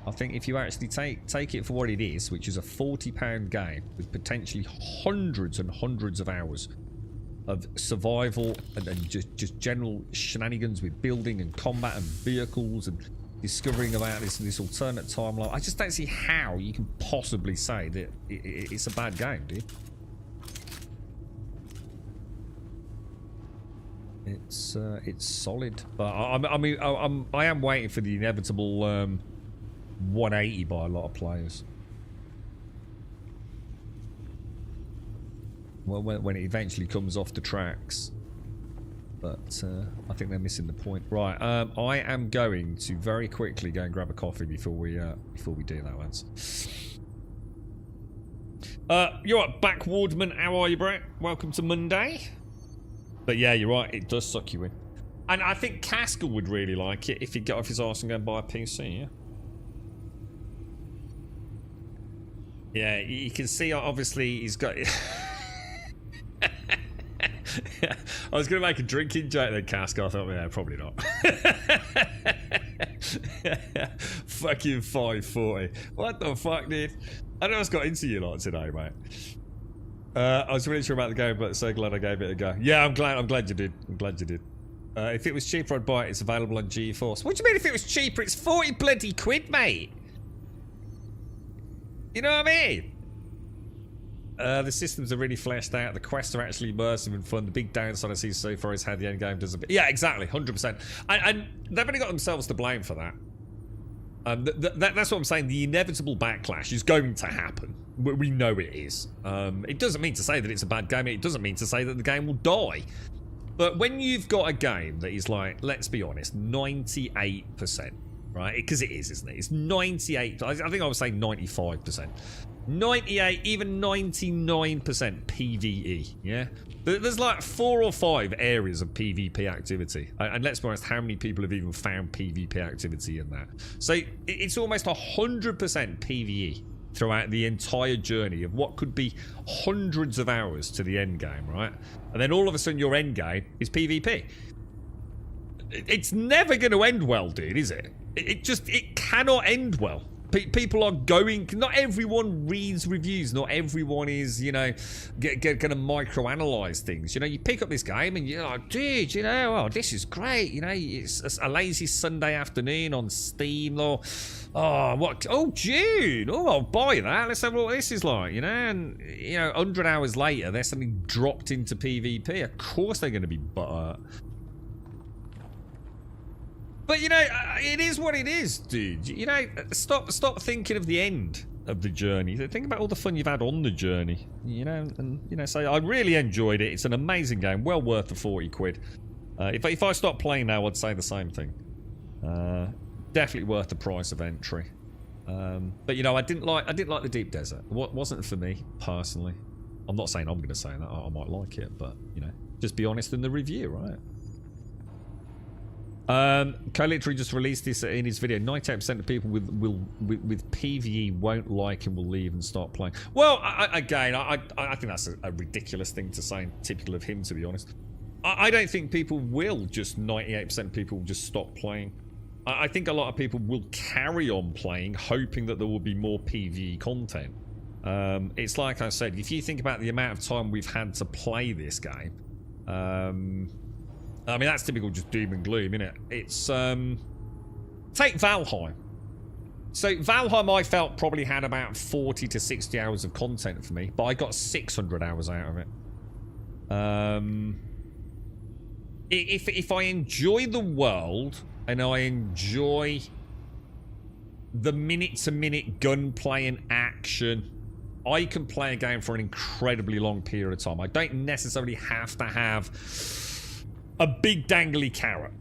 I think if you actually take it for what it is, which is a £40 game with potentially hundreds and hundreds of hours of survival and just general shenanigans with building and combat and vehicles and discovering about this alternate timeline, I just don't see how you can possibly say that it's a bad game, dude. It's solid, but I am waiting for the inevitable 180 by a lot of players. Well, when it eventually comes off the tracks, but I think they're missing the point. Right, I am going to very quickly go and grab a coffee before we do that, lads. You're right, Backwardman. How are you, Brett? Welcome to Monday. But yeah, you're right. It does suck you in, and I think Caskell would really like it if he got off his arse and go and buy a PC. Yeah. Yeah, you can see. Obviously, he's got. I was going to make a drinking joke then, Caskell. I thought, yeah, probably not. Fucking 540. What the fuck, dude? I don't know what's got into you lot today, mate. I was really sure about the game, but so glad I gave it a go. Yeah, I'm glad you did. I'm glad you did. If it was cheaper, I'd buy it. It's available on GeForce. What do you mean if it was cheaper? It's 40 bloody quid, mate. You know what I mean? The systems are really fleshed out. The quests are actually immersive and fun. The big downside I see so far is how the end game does a bit. Yeah, exactly, 100%. And they've only got themselves to blame for that. That's what I'm saying. The inevitable backlash is going to happen. We know it is. It doesn't mean to say that it's a bad game. It doesn't mean to say that the game will die. But when you've got a game that is like, let's be honest, 98%, right? Because it is, isn't it? It's 98. I think I was saying 95%. 98, even 99% PvE, yeah? There's like 4 or 5 areas of PvP activity. And let's be honest, how many people have even found PvP activity in that? So it's almost 100% PvE throughout the entire journey of what could be hundreds of hours to the end game, right? And then all of a sudden your end game is PvP. It's never going to end well, dude, is it? It cannot end well. People are going. Not everyone reads reviews. Not everyone is, you know, going to microanalyze things. You know, you pick up this game and you're like, dude, you know, oh, this is great. You know, it's a lazy Sunday afternoon on Steam. Or, oh, what? Oh, Dune. Oh, I'll buy that. Let's have what this is like. You know, and you know, 100 hours later, they're suddenly dropped into PvP. Of course, they're going to be butthurt. But, you know, it is what it is, dude. You know, stop thinking of the end of the journey. Think about all the fun you've had on the journey. You know, and, you know, say, I really enjoyed it. It's an amazing game. Well worth the 40 quid. If I stopped playing now, I'd say the same thing. Definitely worth the price of entry. But, you know, I didn't like the Deep Desert. It wasn't for me, personally. I'm not saying I'm going to say that. I might like it, but, you know, just be honest in the review, right? Colitry just released this in his video. 98% of people with PvE won't like and will leave and start playing. Well, I think that's a ridiculous thing to say, and typical of him, to be honest. I don't think people will just 98% of people will just stop playing. I think a lot of people will carry on playing, hoping that there will be more PvE content. It's like I said, if you think about the amount of time we've had to play this game, I mean, that's typical just doom and gloom, isn't it? It's, take Valheim. So, Valheim, I felt, probably had about 40 to 60 hours of content for me, but I got 600 hours out of it. If I enjoy the world, and I enjoy the minute-to-minute gunplay and action, I can play a game for an incredibly long period of time. I don't necessarily have to have a big dangly carrot,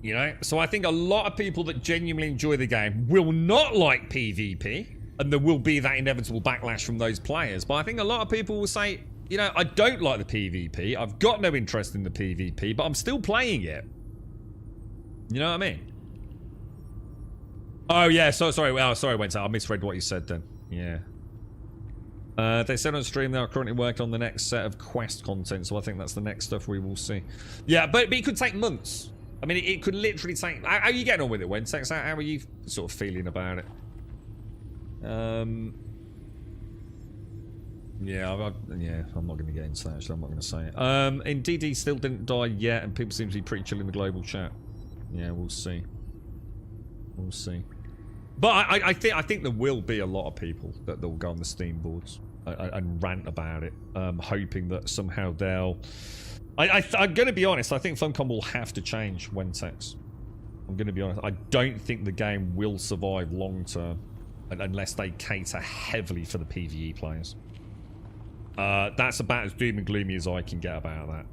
you know. So I think a lot of people that genuinely enjoy the game will not like PvP, and there will be that inevitable backlash from those players. But I think a lot of people will say, you know, I don't like the PvP, I've got no interest in the PvP, but I'm still playing it. You know what I mean? Oh yeah, sorry, Wentz, I misread what you said then. Yeah. They said on stream they are currently working on the next set of quest content, so I think that's the next stuff we will see. Yeah, but it could take months. I mean, it could literally take... How are you getting on with it, Wentex? How are you sort of feeling about it? Yeah, I'm not going to get into that, actually. I'm not going to say it. And DD still didn't die yet, and people seem to be pretty chill in the global chat. Yeah, we'll see. We'll see. But I think there will be a lot of people that will go on the Steam boards and rant about it, hoping that somehow they'll... I'm going to be honest, I think Funcom will have to change Wentex. I'm going to be honest. I don't think the game will survive long term unless they cater heavily for the PvE players. That's about as doom and gloomy as I can get about that.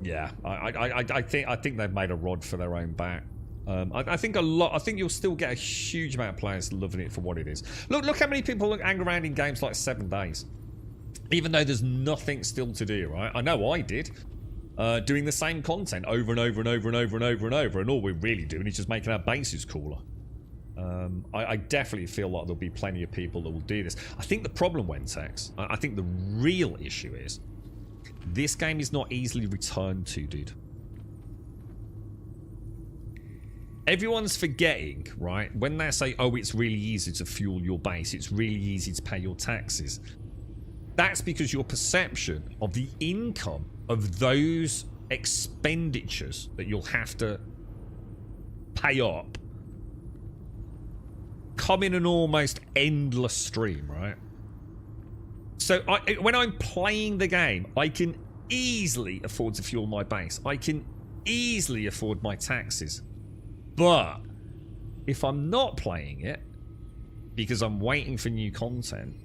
Yeah, I think they've made a rod for their own back. I think you'll still get a huge amount of players loving it for what it is. Look how many people hang around in games like 7 days, even though there's nothing still to do. Right? I know I did, doing the same content over and over and over and over and over and over, and all we're really doing is just making our bases cooler. I definitely feel like there'll be plenty of people that will do this. I think the problem, Wentex, I think the real issue is this game is not easily returned to, dude. Everyone's forgetting, right? When they say, oh, it's really easy to fuel your base, it's really easy to pay your taxes. That's because your perception of the income of those expenditures that you'll have to pay up come in an almost endless stream, right? So when I'm playing the game, I can easily afford to fuel my base. I can easily afford my taxes. But if I'm not playing it, because I'm waiting for new content,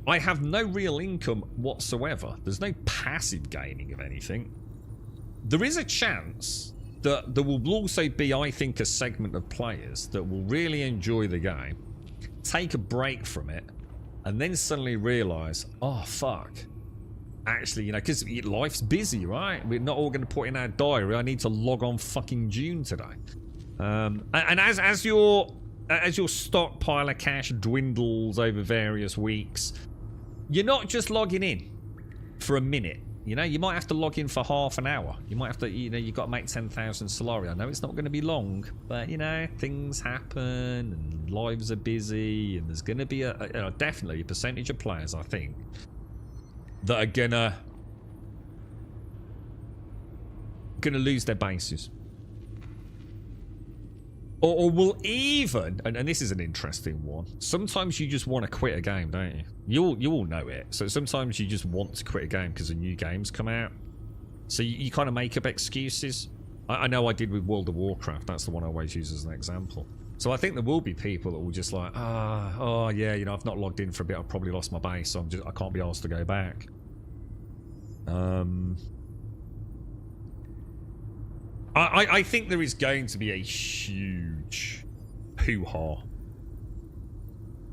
I have no real income whatsoever. There's no passive gaining of anything. There is a chance that there will also be, I think, a segment of players that will really enjoy the game, take a break from it, and then suddenly realise, oh, fuck. Actually, you know, because life's busy, right? We're not all going to put in our diary, I need to log on fucking Dune today. And as your stockpile of cash dwindles over various weeks, you're not just logging in for a minute You know, you might have to log in for half an hour. You might have to, you know, you've got to make 10,000 Solari. I know it's not going to be long, but, you know, things happen and lives are busy, and there's going to be definitely a percentage of players, I think, that are going to lose their bases. Or will even, and this is an interesting one, sometimes you just want to quit a game, don't you? You all know it. So sometimes you just want to quit a game because a new game's come out. So you kind of make up excuses. I know I did with World of Warcraft. That's the one I always use as an example. So I think there will be people that will just like, oh yeah, you know, I've not logged in for a bit. I've probably lost my base, so I can't be asked to go back. I think there is going to be a huge hoo-ha.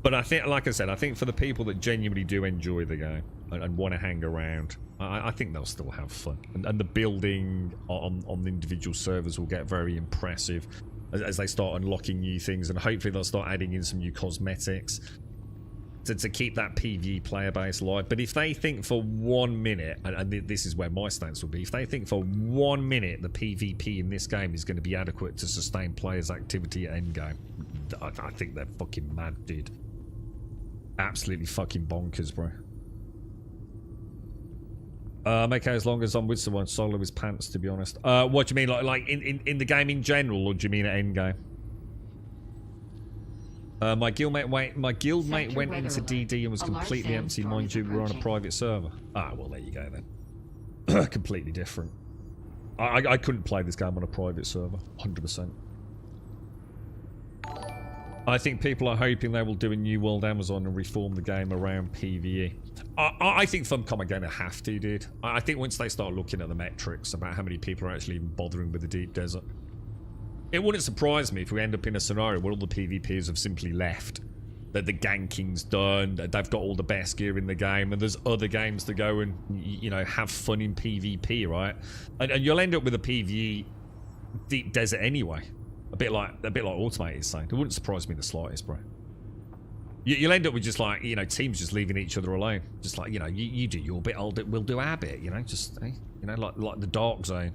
But I think, like I said, I think for the people that genuinely do enjoy the game and want to hang around, I think they'll still have fun. And the building on the individual servers will get very impressive as they start unlocking new things, and hopefully they'll start adding in some new cosmetics to keep that PvE player base alive. But if they think for 1 minute, and this is where my stance will be, if they think for 1 minute the PvP in this game is going to be adequate to sustain players' activity at endgame, I think they're fucking mad, dude. Absolutely fucking bonkers, bro. I'm okay as long as I'm with someone. Solo is pants, to be honest. What do you mean, like in the game in general, or do you mean at endgame? My guildmate went into DD and was completely empty. Mind you, we're on a private server. Ah, well, there you go then. Completely different. I couldn't play this game on a private server, 100%. I think people are hoping they will do a new World Amazon and reform the game around PvE. I think Funcom are going to have to, dude. I think once they start looking at the metrics about how many people are actually even bothering with the deep desert, it wouldn't surprise me if we end up in a scenario where all the PvPers have simply left. That the ganking's done, that they've got all the best gear in the game, and there's other games to go and, you know, have fun in PvP, right? And you'll end up with a PvE deep desert anyway. A bit like Automated is saying. It wouldn't surprise me in the slightest, bro. You'll end up with just like, you know, teams just leaving each other alone. Just like, you know, you do your bit, we'll do our bit, you know, just, you know, like the dark zone.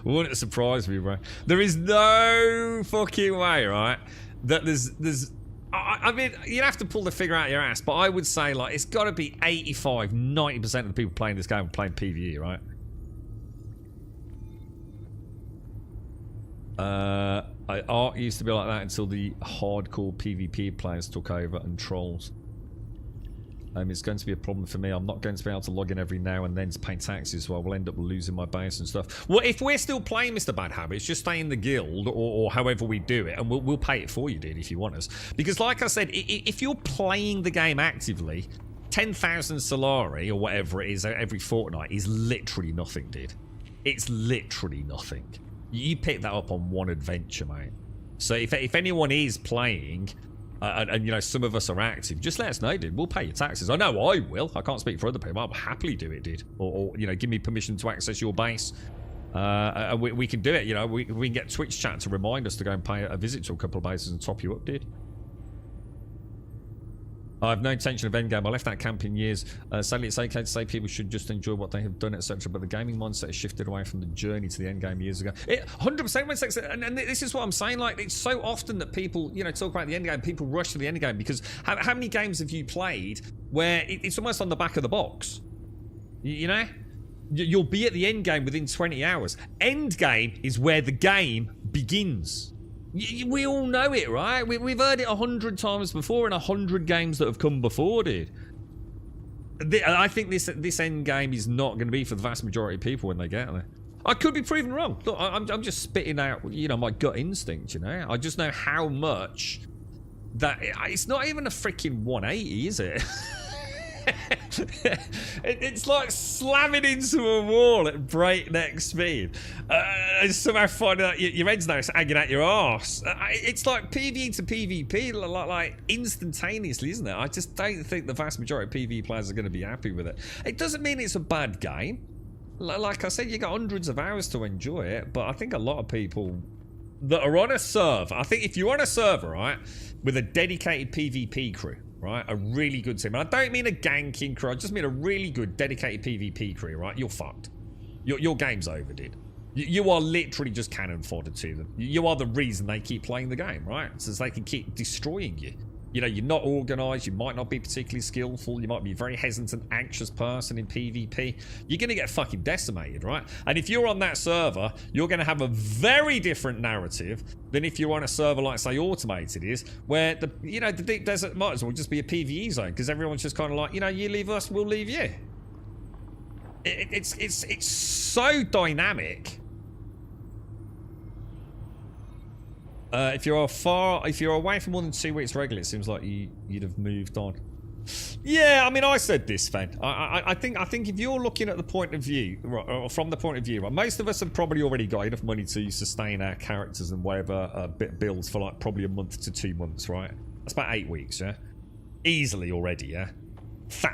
Wouldn't surprise me, bro. There is no fucking way, right, that there's I mean, you'd have to pull the figure out your ass, but I would say, like, it's got to be 85-90% of the people playing this game are playing PvE, right? Art used to be like that until the hardcore PvP players took over and trolls. It's going to be a problem for me. I'm not going to be able to log in every now and then to pay taxes, so I will end up losing my base and stuff. Well, if we're still playing Mr. Bad Habits, just stay in the guild or however we do it, and we'll pay it for you, dude, if you want us. Because like I said, if you're playing the game actively, 10,000 Solari or whatever it is every fortnight is literally nothing, dude. It's literally nothing. You pick that up on one adventure, mate. So if anyone is playing, and you know, some of us are active, just let us know, dude. We'll pay your taxes. I know I will. I can't speak for other people. I'll happily do it, dude. Or you know, give me permission to access your base. And we can do it. You know, we can get Twitch chat to remind us to go and pay a visit to a couple of bases and top you up, dude. I have no intention of endgame. I left that camp in years. Sadly, it's okay to say people should just enjoy what they have done, etc. But the gaming mindset has shifted away from the journey to the endgame years ago. 100%. And this is what I'm saying. Like, it's so often that people, you know, talk about the endgame. People rush to the endgame because how many games have you played where it's almost on the back of the box? You know, you'll be at the endgame within 20 hours. Endgame is where the game begins. We all know it, right? We've heard it 100 times before in 100 games that have come before, dude. I think this end game is not going to be for the vast majority of people when they get there. I could be proven wrong. Look, I'm just spitting out, you know, my gut instinct, you know? I just know how much that... It's not even a freaking 180, is it? It's like slamming into a wall at breakneck speed and somehow finding out your head's now hanging out your arse. It's like PvE to PvP, like instantaneously, isn't it? I just don't think the vast majority of PvE players are going to be happy with it. It doesn't mean it's a bad game. Like I said, you got hundreds of hours to enjoy it, but I think a lot of people that are on a server, I think if you're on a server, right, with a dedicated PvP crew, right? A really good team. And I don't mean a ganking crew. I just mean a really good, dedicated PvP crew, right? You're fucked. Your game's over, dude. You are literally just cannon fodder to them. You are the reason they keep playing the game, right? So they can keep destroying you. You know, you're not organised, you might not be particularly skillful, you might be a very hesitant, anxious person in PvP. You're going to get fucking decimated, right? And if you're on that server, you're going to have a very different narrative than if you're on a server like, say, Automated is, where, the Deep Desert might as well just be a PvE zone, because everyone's just kind of like, you leave us, we'll leave you. It's so dynamic. If you're away for more than 2 weeks regularly, it seems like you'd have moved on. Yeah, I mean, I said this, Fen. I think if you're looking at the point of view, right, or from the point of view, right, most of us have probably already got enough money to sustain our characters and whatever builds for like probably a month to 2 months, right? That's about 8 weeks, yeah, easily already, yeah.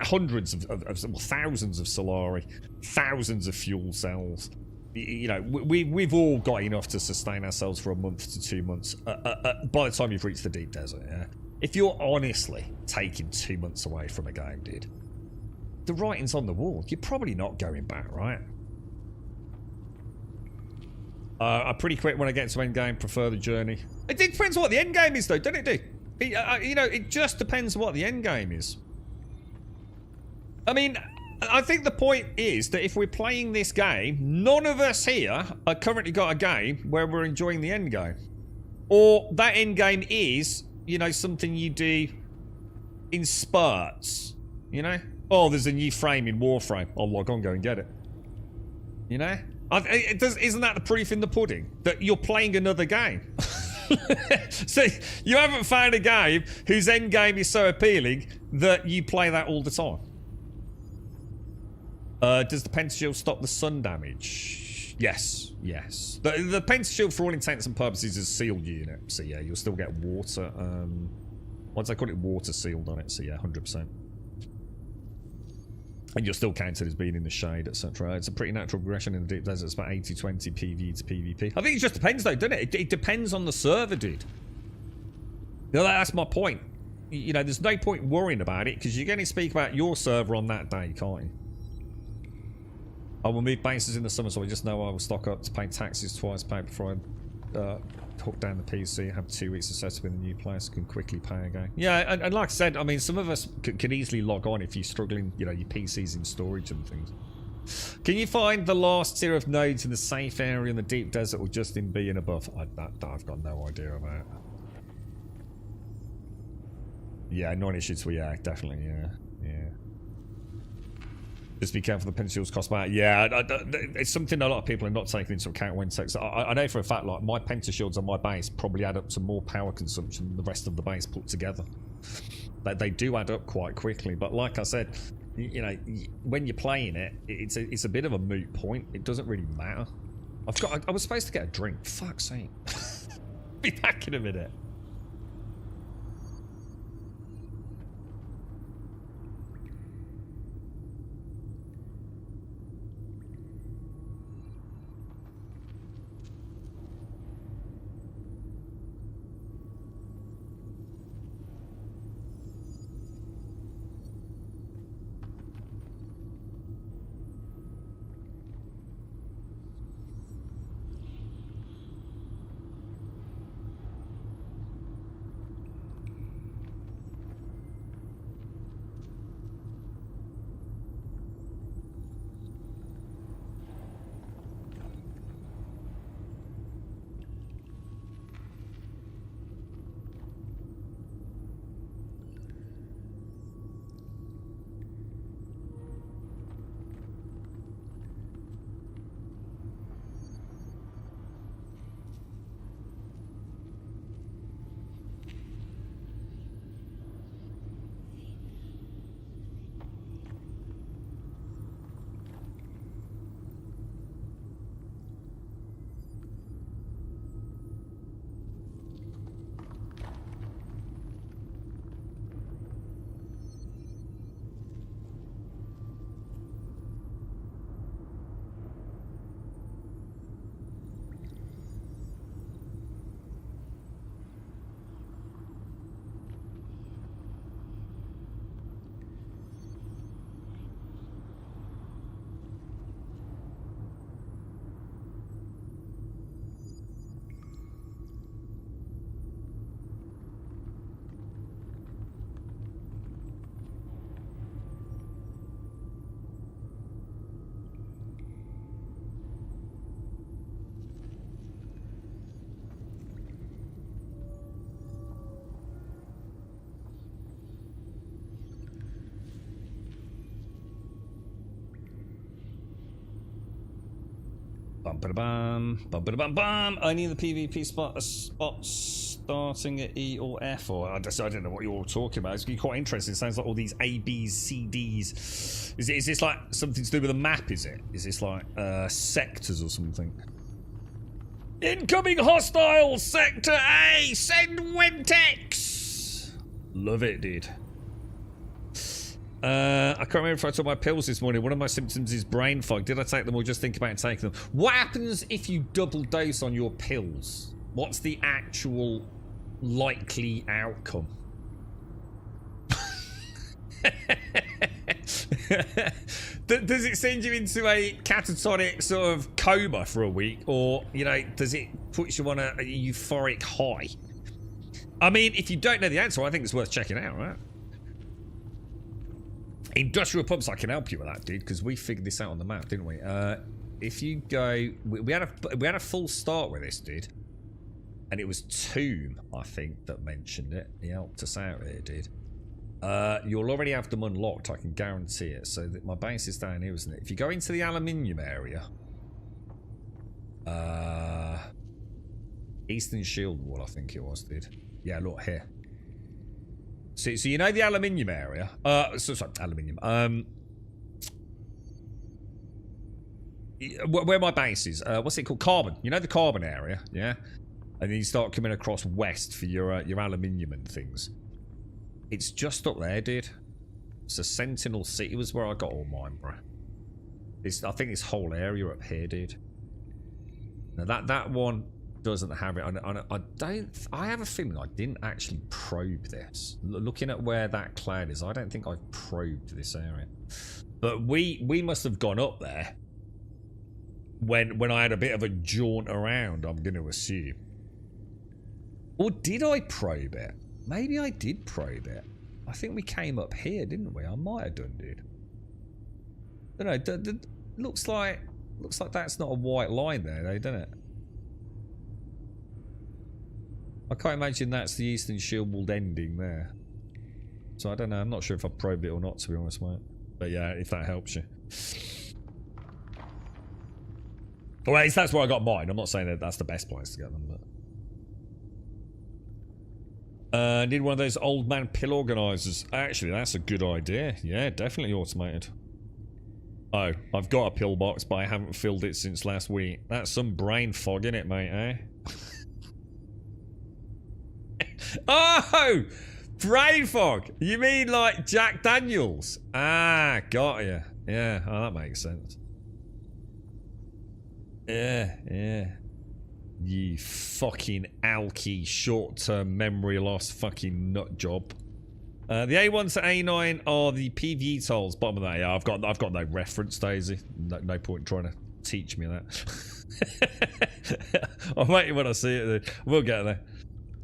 Hundreds of thousands of Solari, thousands of fuel cells. You know, we've all got enough to sustain ourselves for a month to 2 months by the time you've reached the deep desert, yeah? If you're honestly taking 2 months away from a game, dude, the writing's on the wall. You're probably not going back, right? I'm pretty quick when I get to endgame, prefer the journey. It depends what the endgame is, though, doesn't it, dude? It just depends what the endgame is. I mean, I think the point is that if we're playing this game, none of us here are currently got a game where we're enjoying the end game. Or that end game is, something you do in spurts, Oh, there's a new frame in Warframe. I'll log on, go and get it. Isn't that the proof in the pudding? That you're playing another game? So, you haven't found a game whose end game is so appealing that you play that all the time. Does the pentashield stop the sun damage? Yes. The pentashield, for all intents and purposes, is a sealed unit. So yeah, you'll still get water. Once I call it water sealed on it, so yeah, 100%. And you're still counted as being in the shade, etc. It's a pretty natural progression in the deep desert. It's about 80-20 PV to PvP. I think it just depends, though, doesn't it? It depends on the server, dude. That's my point. There's no point worrying about it, because you're going to speak about your server on that day, can't you? I will move bases in the summer, so I just know I will stock up to pay taxes twice paid before I hook down the PC, have 2 weeks of setup in the new place, can quickly pay again. Yeah, and like I said, I mean, some of us can easily log on if you're struggling, your PC's in storage and things. Can you find the last tier of nodes in the safe area in the deep desert or just in B and above? I've got no idea about it. Yeah, non-issues, well, yeah, definitely, yeah. Just be careful, the pentashields cost more. Yeah, it's something a lot of people are not taking into account when text. I know for a fact, like, my pentashields on my base probably add up to more power consumption than the rest of the base put together. They do add up quite quickly, but like I said, when you're playing it, it's a bit of a moot point. It doesn't really matter. I was supposed to get a drink. Fuck's sake. Be back in a minute. Bum ba bum. Bum ba bum bum. Only the PvP spots starting at E or F, or I don't know what you're all talking about. It's quite interesting. It sounds like all these A, B's, C, D's. Is this like something to do with a map? Is it? Is this like sectors or something? Incoming hostile sector A. Send Wentex. Love it, dude. I can't remember if I took my pills this morning. One of my symptoms is brain fog. Did I take them or just think about taking them? What happens if you double dose on your pills? What's the actual likely outcome? Does it send you into a catatonic sort of coma for a week? Or, you know, does it put you on a euphoric high? I mean, if you don't know the answer, I think it's worth checking out, right? Industrial pumps, I can help you with that, dude, because we figured this out on the map, didn't we? If you go, we had a full start with this, dude, and it was Tomb, I think, that mentioned it. He helped us out here, dude. You'll already have them unlocked, I can guarantee it. So that my base is down here, isn't it? If you go into the aluminium area, Eastern Shield Wall, I think it was, dude. Yeah, look here. So you know the aluminium area? Sorry, aluminium. Where my base is, what's it called? Carbon. You know the carbon area, yeah? And then you start coming across west for your aluminium and things. It's just up there, dude. It's a Sentinel City was where I got all mine, bro. I think this whole area up here, dude. Now that one doesn't have it. I have a feeling I didn't actually probe this. Looking at where that cloud is, I don't think I've probed this area. But we must have gone up there when I had a bit of a jaunt around, I'm going to assume. Or did I probe it? Maybe I did probe it. I think we came up here, didn't we? I might have done, dude. I don't know. Looks like that's not a white line there, though, doesn't it? I can't imagine that's the Eastern Shield Wall ending there. So I don't know. I'm not sure if I probed it or not, to be honest, mate. But yeah, if that helps you. Well, at least that's where I got mine. I'm not saying that that's the best place to get them, but... need one of those old man pill organisers. Actually, that's a good idea. Yeah, definitely automated. Oh, I've got a pill box, but I haven't filled it since last week. That's some brain fog, innit, mate, eh? Oh! Brain fog! You mean like Jack Daniels? Ah, got you. Yeah, oh, that makes sense. Yeah. You fucking alky short-term memory loss fucking nut job. The A1 to A9 are the PvE tolls. Bottom of that, yeah. I've got no reference, Daisy. No point trying to teach me that. I'll wait when I see it. Then. We'll get there.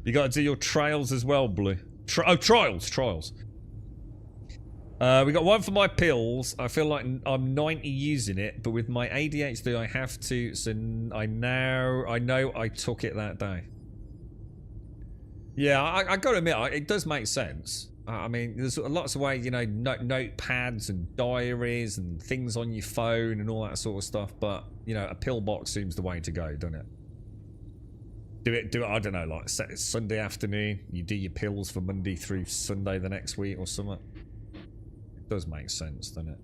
You got to do your trails as well, Blue. Trials. We got one for my pills. I feel like I'm 90 using it, but with my ADHD I have to, so I know I took it that day. Yeah, I gotta admit, it does make sense. I mean, there's lots of ways, you know, notepads and diaries and things on your phone and all that sort of stuff, but, you know, a pill box seems the way to go, doesn't it? Do it, I don't know, like Sunday afternoon, you do your pills for Monday through Sunday the next week or something. It does make sense, doesn't it?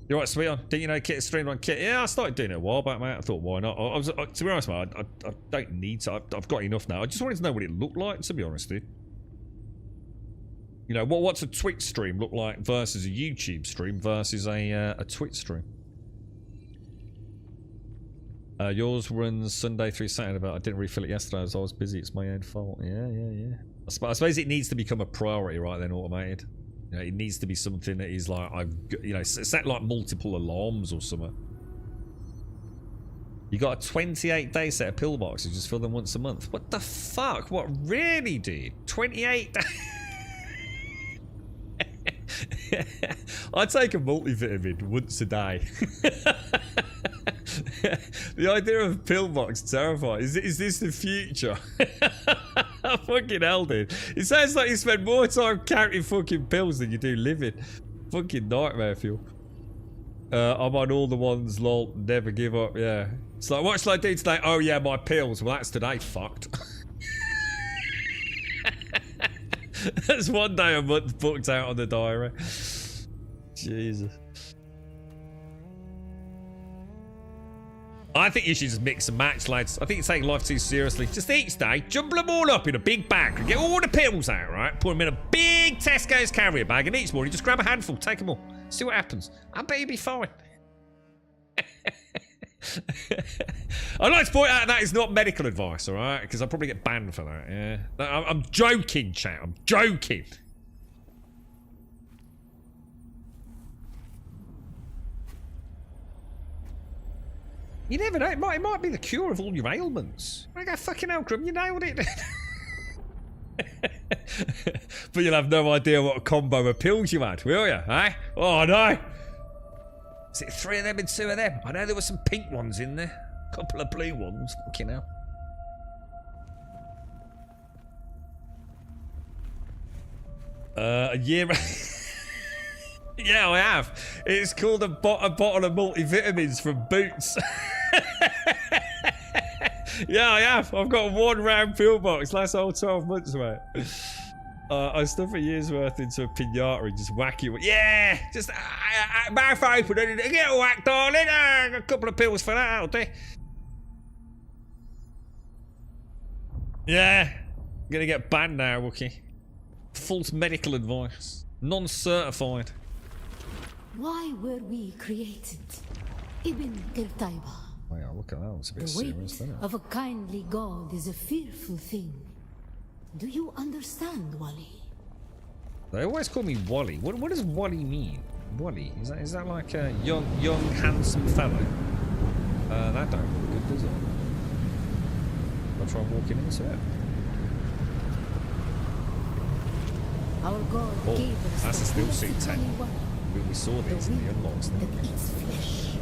You alright, Sweet On? Didn't you know Kit streamed on Kit? Yeah, I started doing it a while back, mate. I thought, why not? To be honest, mate, I don't need to. I've got enough now. I just wanted to know what it looked like, to be honest, dude. You know, what's a Twitch stream look like versus a YouTube stream versus a Twitch stream? Yours runs Sunday through Saturday, but I didn't refill it yesterday as I was busy. It's my own fault. Yeah. I suppose it needs to become a priority, right then, automated. You know, it needs to be something that is like, set like multiple alarms or something. You got a 28-day set of pill boxes, just fill them once a month. What the fuck? What, really, dude? 28 days? I take a multivitamin once a day. The idea of a pill box terrifying. Is this the future? Fucking hell, dude. It sounds like you spend more time counting fucking pills than you do living. Fucking nightmare fuel. I'm on all the ones, lol. Never give up, yeah. It's like, what shall I do today? Oh, yeah, my pills. Well, that's today, fucked. That's one day a month booked out on the diary. Jesus. I think you should just mix and match, lads. I think you're taking life too seriously. Just each day, jumble them all up in a big bag and get all the pills out, right? Put them in a big Tesco's carrier bag, and each morning just grab a handful, take them all. See what happens. I bet you'll be fine. I'd like to point out that is not medical advice, all right? Because I'll probably get banned for that, yeah. I'm joking, chat. I'm joking. You never know. It might be the cure of all your ailments. I go, fucking hell, Grum, you nailed it. But you'll have no idea what a combo of pills you had, will you? Eh? Oh, no. Is it 3 of them and 2 of them? I know there were some pink ones in there. A couple of blue ones. Fucking hell. A year... Yeah, I have. It's called a bottle of multivitamins from Boots. Yeah, I have. I've got a 1 round pill box. Last whole 12 months, mate. I stuff a year's worth into a pinata and just whack you. Yeah, just mouth open and get whacked, darling. A couple of pills for that, out there. Yeah, I'm gonna get banned now, Wookie. False medical advice. Non-certified. Why were we created? Ibn Qurtayba. Oh yeah, look at that. It's a bit The serious, weight isn't it? of a kindly god is a fearful thing. Do you understand, Wally? They always call me Wally. What does Wally mean? Wally? Is that like a young handsome fellow? That don't look good, does it? I'll try walking into it. Our god Oh, gave us that's a the still blessed suit tank. Holy One, We saw the these in the wind unlocks, didn't that we? eats flesh,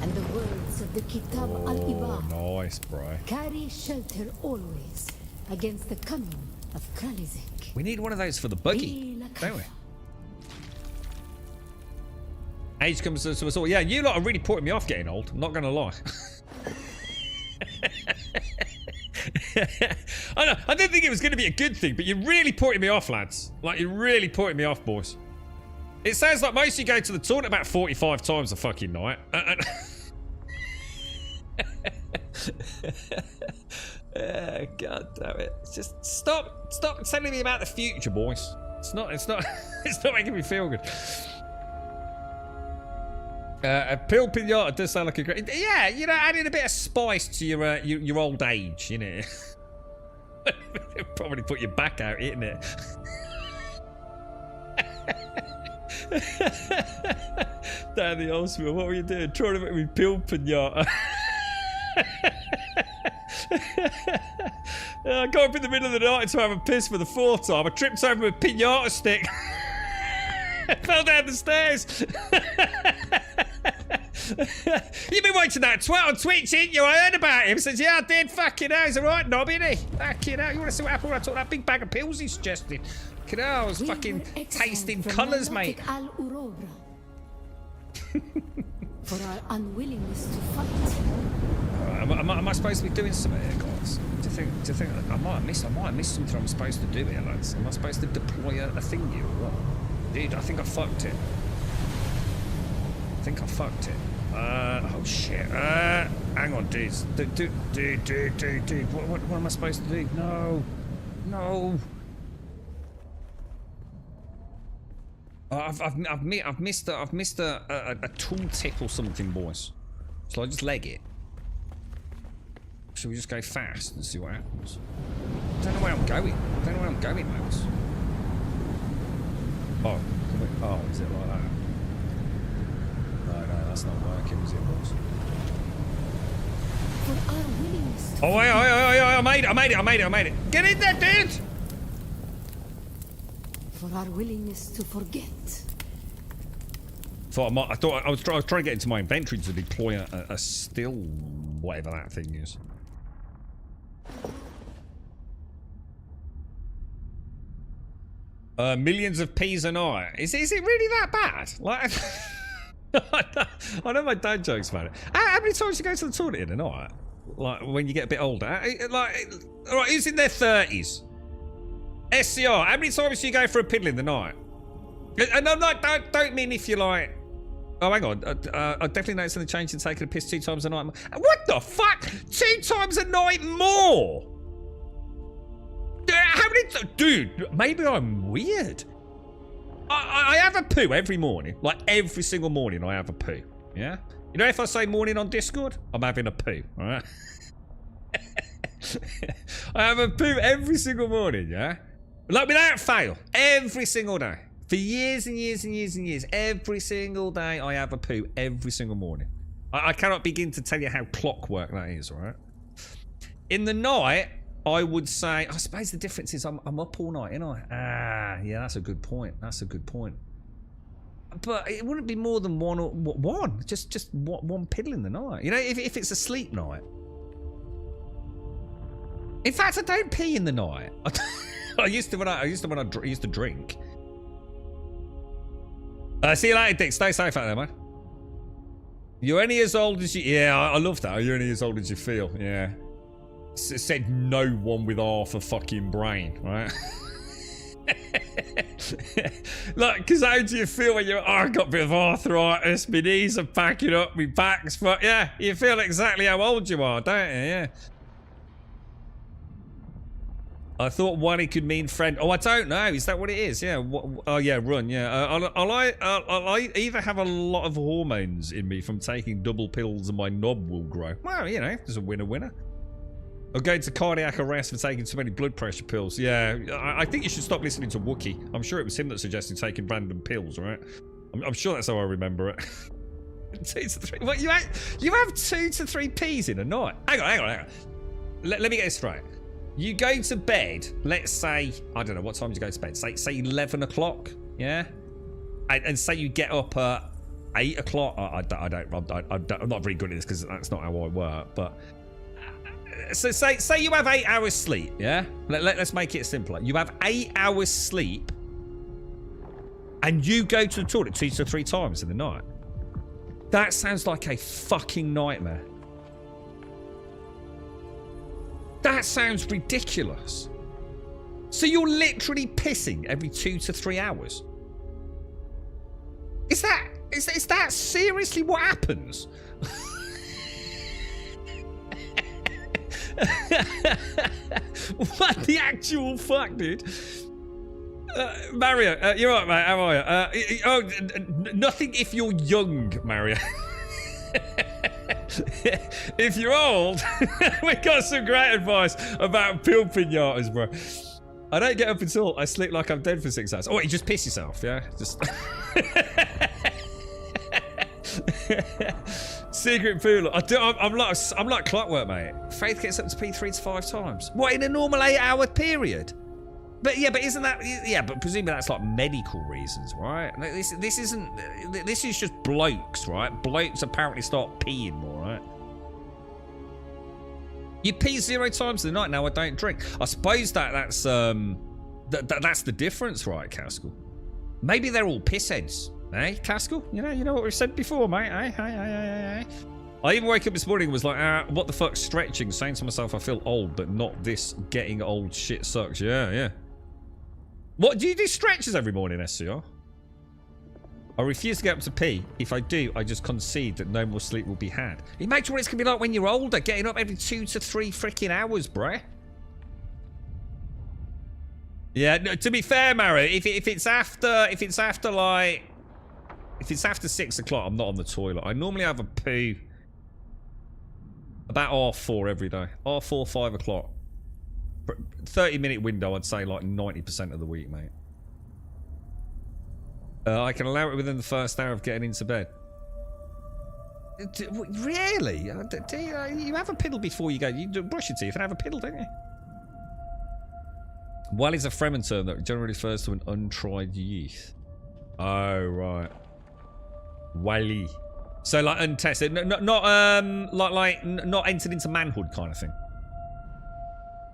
and the words of the Kitab Oh, al-Ibar nice, bro. carry shelter always against the coming of Kralizek. We need one of those for the buggy, don't we? Age comes to us all. Yeah, you lot are really putting me off getting old. I'm not going to lie. I know. I didn't think it was going to be a good thing, but you're really putting me off, lads. Like, you're really putting me off, boys. It sounds like most of you go to the toilet about 45 times a fucking night. God damn it. Just stop telling me about the future, boys. It's not it's not making me feel good. A pill pinata does sound like a great... Yeah, you know, adding a bit of spice to your old age, you know. It'll probably put your back out, isn't it? Down the hospital, what were you doing? Trying to make me pill pinata. I got up in the middle of the night to have a piss for the 4th time. I tripped over a pinata stick. Fell down the stairs. You've been watching that twat on Twitch, ain't you? I heard about him. Says, yeah, I did. Fucking hell, he's a right knob, isn't he? Fucking hell, you want to see what happened when I took that big bag of pills he suggested? Fucking hell, I was fucking tasting colours, mate. For our unwillingness to fight. Am I supposed to be doing something here, guys? Do you think I might have missed something I'm supposed to do here, lads? Am I supposed to deploy a thingy or what? Dude, I think I fucked it. Oh shit. Hang on, dudes. Dude. What am I supposed to do? No. I've missed a tooltip or something, boys. Shall I just leg it? Shall we just go fast and see what happens? I don't know where I'm going. Max. Oh, is it like that? No, that's not working, is it, boys? For our willingness to Oh, wait, I made it. Get in there, dude! For our willingness to forget. I was trying to get into my inventory to deploy a still, whatever that thing is. Millions of P's an eye. Is it really that bad? Like, I know my dad jokes about it. How many times do you go to the toilet in a night? Like, when you get a bit older? Like, all right, who's in their 30s? SCR, how many times do you go for a piddle in the night? And I'm like, don't mean if you're like... Oh, hang on. I definitely noticed the change in taking a piss 2 times a night. What the fuck? 2 times a night more? How many... Dude, maybe I'm weird. I have a poo every morning. Like, every single morning I have a poo. Yeah? You know, if I say morning on Discord, I'm having a poo. All right? I have a poo every single morning, yeah? Like, without fail. Every single day. For years and years and years and years. Every single day I have a poo every single morning. I cannot begin to tell you how clockwork that is, all right? In the night, I would say... I suppose the difference is I'm up all night, ain't I? Ah, yeah, that's a good point. That's a good point. But it wouldn't be more than one. Just one piddle in the night. You know, if it's a sleep night. In fact, I don't pee in the night. I used to when I used to drink. See you later, Dick. Stay safe out there, man. You're only as old as you... Yeah, I love that. You're only as old as you feel. Yeah. Said no one with half a fucking brain, right? Look, because how do you feel when you're... Oh, I've got a bit of arthritis. My knees are packing up. My back's... But yeah, you feel exactly how old you are, don't you? Yeah. I thought Wally could mean friend. Oh, I don't know. Is that what it is? Yeah. Oh, yeah. Run. Yeah. I'll either have a lot of hormones in me from taking double pills and my knob will grow. Well, you know, there's a winner. Or go into cardiac arrest for taking too many blood pressure pills. Yeah. I think you should stop listening to Wookie. I'm sure it was him that suggested taking random pills, right? I'm sure that's how I remember it. 2 to 3. What, you have 2 to 3 P's in a night? Hang on. Let me get this straight. You go to bed, let's say, I don't know, what time do you go to bed? Say 11 o'clock, yeah? And say you get up at 8 o'clock. I'm not very good at this because that's not how I work, but... So say you have 8 hours sleep, yeah? Let's make it simpler. You have 8 hours sleep and you go to the toilet 2 to 3 times in the night. That sounds like a fucking nightmare. That sounds ridiculous. So you're literally pissing every 2 to 3 hours? Is that seriously what happens? What the actual fuck, dude? Mario, you're right, mate. How are you? Nothing if you're young, Mario. If you're old, we got some great advice about pill pinatas, bro. I don't get up until I sleep like I'm dead for 6 hours. Oh, you just piss yourself, yeah? Just secret pool. I'm like clockwork, mate. Faith gets up to pee 3 to 5 times. What, in a normal 8-hour period? But isn't that... Yeah, but presumably that's like medical reasons, right? This isn't... This is just blokes, right? Blokes apparently start peeing more, right? You pee 0 times in the night. Now I don't drink. I suppose that's the difference, right, Caskell? Maybe they're all pissheads, eh, Caskell? You know what we've said before, mate. I even woke up this morning and was like, what the fuck, stretching, saying to myself, I feel old, but not this getting old shit sucks. Yeah. What, do you do stretches every morning, SCR? I refuse to get up to pee. If I do, I just concede that no more sleep will be had. Imagine what it's going to be like when you're older, getting up every 2 to 3 freaking hours, bruh. Yeah, no, to be fair, Mara, if it's after 6 o'clock, I'm not on the toilet. I normally have a poo about 4:30 every day. 4:30, 5 o'clock. 30-minute window, I'd say like 90% of the week, mate. I can allow it within the first hour of getting into bed. Really? Do you have a piddle before you go? You brush your teeth and have a piddle, don't you? Well, it's a Fremen term that generally refers to an untried youth. Oh, right. Wally. So, like, untested. Not entered into manhood kind of thing.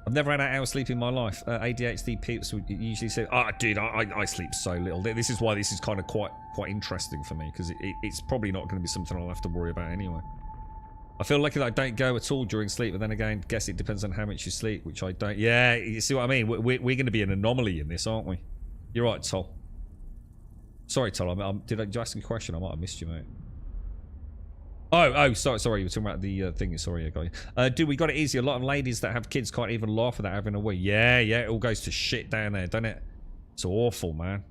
I've never had 8 hours sleep in my life. ADHD peeps would usually say, "Ah, dude, I sleep so little." This is why this is kind of quite interesting for me, because it's probably not going to be something I'll have to worry about anyway. I feel lucky that I don't go at all during sleep, but then again, guess it depends on how much you sleep, which I don't. Yeah, you see what I mean? We're going to be an anomaly in this, aren't we? You're right, Tol. Sorry, Tol. Did I ask you a question? I might have missed you, mate. Oh, sorry. You were talking about the thing. Sorry, I got you. Dude, we got it easy. A lot of ladies that have kids can't even laugh without having a wee. Yeah, it all goes to shit down there, doesn't it? It's awful, man.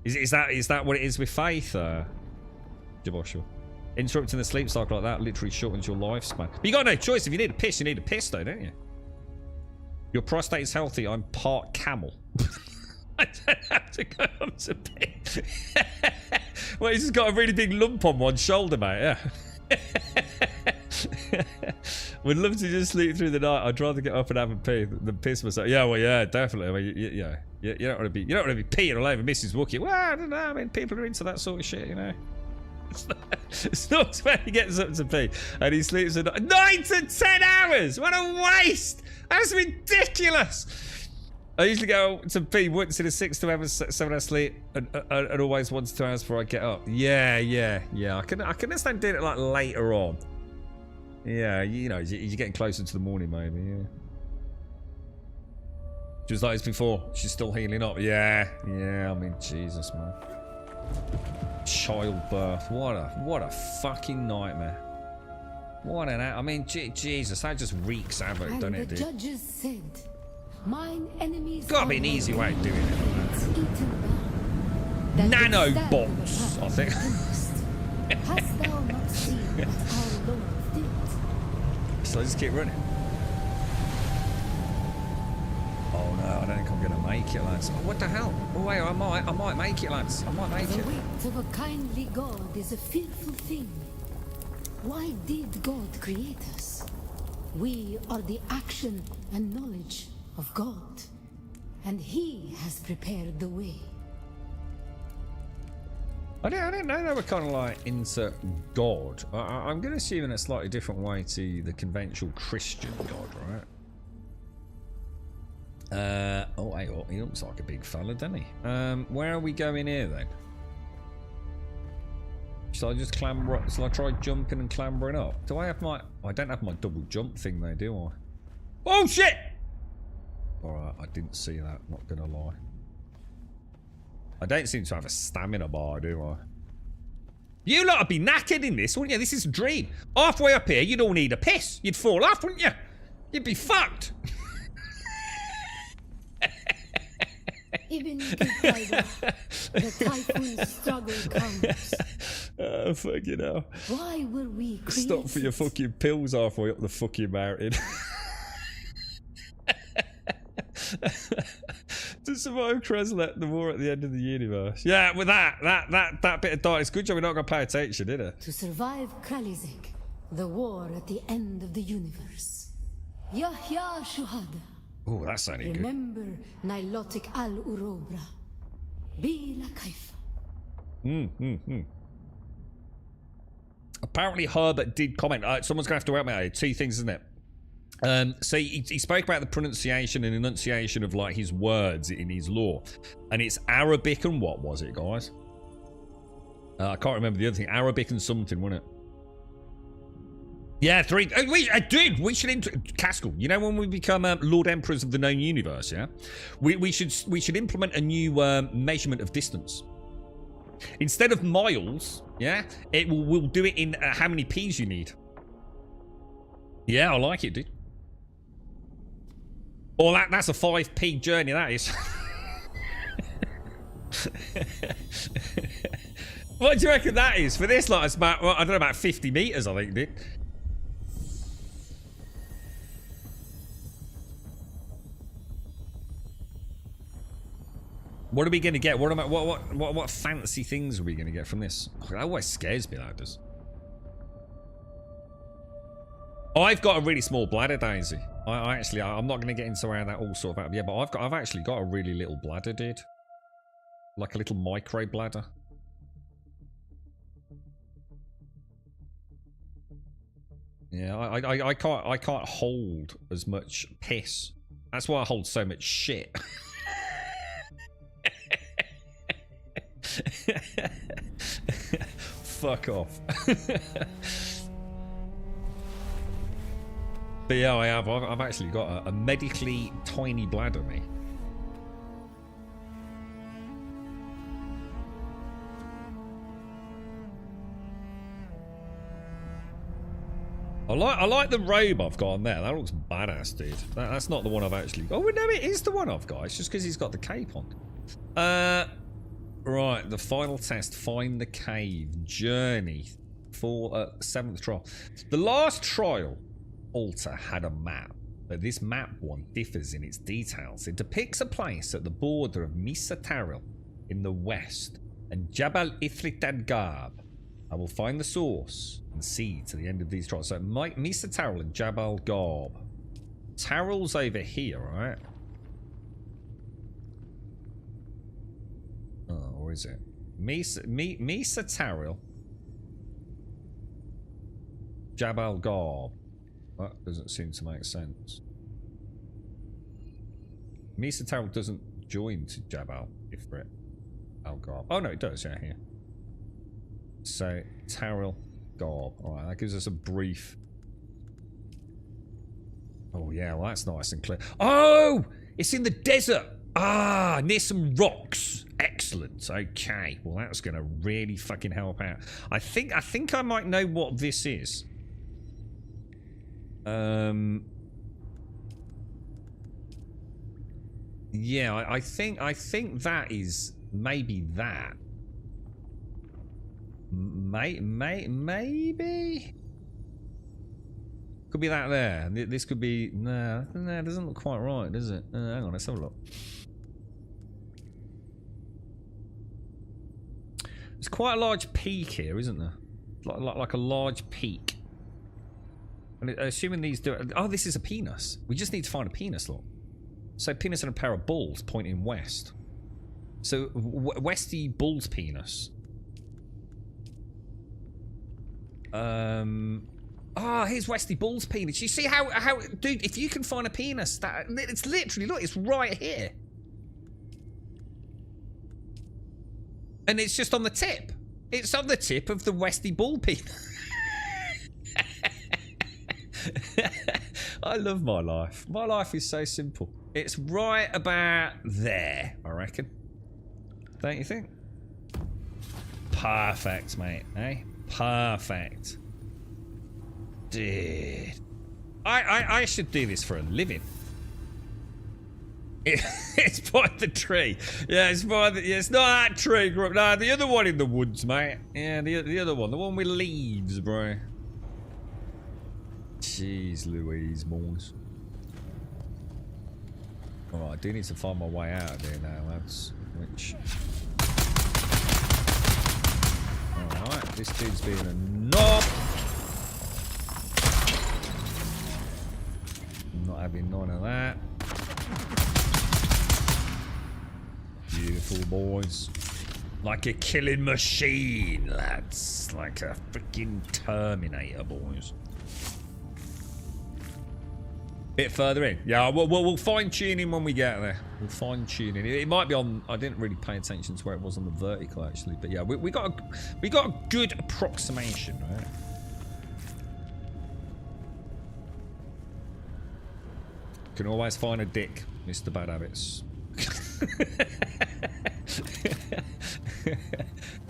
Is that what it is with Faith? Joshua? Interrupting the sleep cycle like that literally shortens your lifespan. But you got no choice. If you need a piss, you need a piss, though, don't you? Your prostate's healthy. I'm part camel. I don't have to go up to piss. Well, he's just got a really big lump on one shoulder, mate. Yeah. Would love to just sleep through the night. I'd rather get up and have a pee than piss myself. Yeah, well, yeah, definitely. I mean, you don't want to be peeing all over Mrs. Wookie. Well, I don't know. I mean, people are into that sort of shit, you know. It's not when he gets up to pee and he sleeps at 9 to 10 hours. What a waste! That's ridiculous. I usually go to pee once in a 6 to 7 hour sleep, and always 1 to 2 hours before I get up. Yeah. I can understand doing it like later on. Yeah, you know, you're getting closer to the morning, maybe. Yeah. She was like this before. She's still healing up. Yeah. I mean, Jesus, man. Childbirth. What a fucking nightmare. What an... I mean, Jesus, that just wreaks havoc, doesn't it, dude? The judges said, mine enemies Gotta be an easy way of doing it. Nanobots, I think. Hast thou not seen what our Lord did? So I just keep running. Oh no, I don't think I'm gonna make it, lads. Oh, what the hell? Oh wait, I might make it, lads. I might make The it. weight of a kindly God is a fearful thing. Why did God create us? We are the action and knowledge of God, and He has prepared the way. I didn't know they were kind of like into God. I'm going to assume in a slightly different way to the conventional Christian God, right? Oh, he looks like a big fella, doesn't he? Where are we going here then? Shall I just clamber up? Shall I try jumping and clambering up? Do I have my... I don't have my double jump thing there, do I? Oh, shit! Alright, I didn't see that, not gonna lie. I don't seem to have a stamina bar, do I? You lot would be knackered in this, wouldn't you? This is a dream. Halfway up here, you'd all need a piss. You'd fall off, wouldn't you? You'd be fucked. Even the typhoon struggle comes. Oh, fucking hell. Why were we created? Stop for your fucking pills halfway up the fucking mountain. To survive Kreslet, the war at the end of the universe. Yeah, with that bit of diet, it's good job we're not going to pay attention, did it? To survive Kralizig, the war at the end of the universe. Yahya Shuhada. Oh, that's sounding good. Remember Nilotic al-Urobra. Bila Kaifa. Apparently Herbert did comment. Someone's going to have to help me out. 2 things, isn't it? So he spoke about the pronunciation and enunciation of like his words in his law, and it's Arabic and what was it, guys? I can't remember the other thing. Arabic and something, wasn't it? Yeah, 3. Dude, we should Caskell. You know when we become Lord Emperors of the known universe, yeah, we should implement a new measurement of distance. Instead of miles, yeah, we'll do it in how many P's you need. Yeah, I like it, dude. Oh, that's a 5p journey, that is. What do you reckon that is? For this, like, it's about, well, I don't know, about 50 meters, I think, dude. What are we going to get? What fancy things are we going to get from this? Oh, that always scares me, that does. I've got a really small bladder, Daisy. I'm not going to get into around that all sort of... Yeah, but I've actually got a really little bladder, dude. Like a little micro bladder. Yeah, I can't hold as much piss That's why I hold so much shit. Fuck off. But yeah, I've actually got a medically tiny bladder, me. I like the robe I've got on there. That looks badass, dude. That's not the one I've actually got. Oh, no, it is the one I've got. It's just because he's got the cape on. Right, the final test. Find the cave. Journey. For 7th trial. The last trial altar had a map, but this map one differs in its details. It depicts a place at the border of Misa Taril in the west and Jabal Ifrit Adgab. I will find the source and see to the end of these trials. So Misa Taril and Jabal Garb. Taril's over here, right? Oh, or is it? Misa Taril. Jabal Garb. That doesn't seem to make sense. Misa Taril doesn't join to Jabal Ifrit Al-Garb. Oh no, it does, yeah, here. So, Taril Garb. Alright, that gives us a brief... Oh yeah, well that's nice and clear. Oh! It's in the desert! Ah, near some rocks. Excellent. Okay. Well, that's going to really fucking help out. I think I might know what this is. Yeah, I think that is maybe that. Maybe could be that there. This could be no, it doesn't look quite right, does it? Hang on, let's have a look. There's quite a large peak here, isn't there? Like a large peak. And assuming these do... Oh, this is a penis. We just need to find a penis, look. So penis and a pair of balls pointing west. So westy bull's penis. Here's Westy Bull's penis. You see how dude, if you can find a penis, that it's literally, look, it's right here. And it's just on the tip. It's on the tip of the Westy Bull penis. I love my life. My life is so simple. It's right about there, I reckon. Don't you think? Perfect, mate. Eh? Perfect. Dude. I should do this for a living. It's by the tree. Yeah, it's by the... Yeah, it's not that tree group. No, the other one in the woods, mate. Yeah, the other one. The one with leaves, bro. Jeez Louise, boys. Alright, I do need to find my way out of here now, lads. Which... Alright, this dude's being a knob. I'm not having none of that. Beautiful, boys. Like a killing machine, lads. Like a freaking Terminator, boys. Bit further in. Yeah, we'll fine-tune him when we get there. We'll fine-tune it. It might be on... I didn't really pay attention to where it was on the vertical, actually. But yeah, we got a good approximation, right? Can always find a dick, Mr. Bad Habits.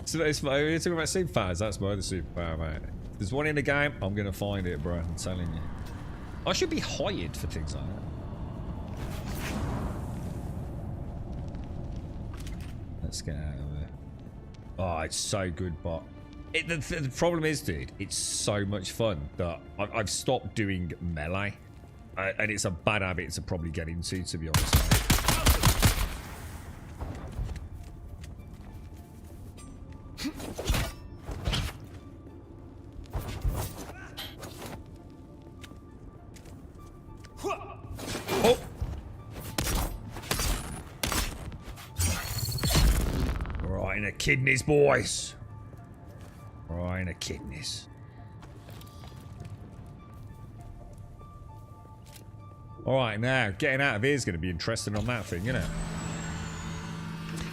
So you're talking about superpowers. That's my other superpower, mate. If there's one in the game, I'm going to find it, bro. I'm telling you. I should be hired for things like that. Let's get out of there. Oh, it's so good, but... The problem is, dude, it's so much fun that I've stopped doing melee. And it's a bad habit to probably get into, to be honest. Oh. Right in the kidneys, boys. Right in the kidneys. All right, now getting out of here is going to be interesting on that thing, you know.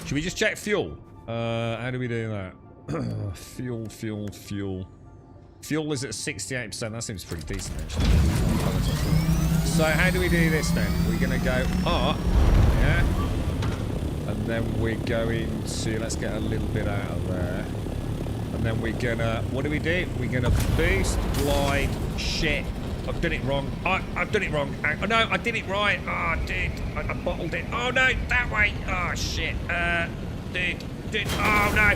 Should we just check fuel? How do we do that? Fuel. Fuel is at 68%. That seems pretty decent, actually. So how do we do this then? We're going to go up, yeah? And then we're going to, let's get a little bit out of there. And then we're going to, what do? We're going to boost, glide, shit. I've done it wrong. I've done it wrong. Oh, no, I did it right. Oh, dude. I bottled it. Oh, no, that way. Oh, shit. Dude. Oh, no.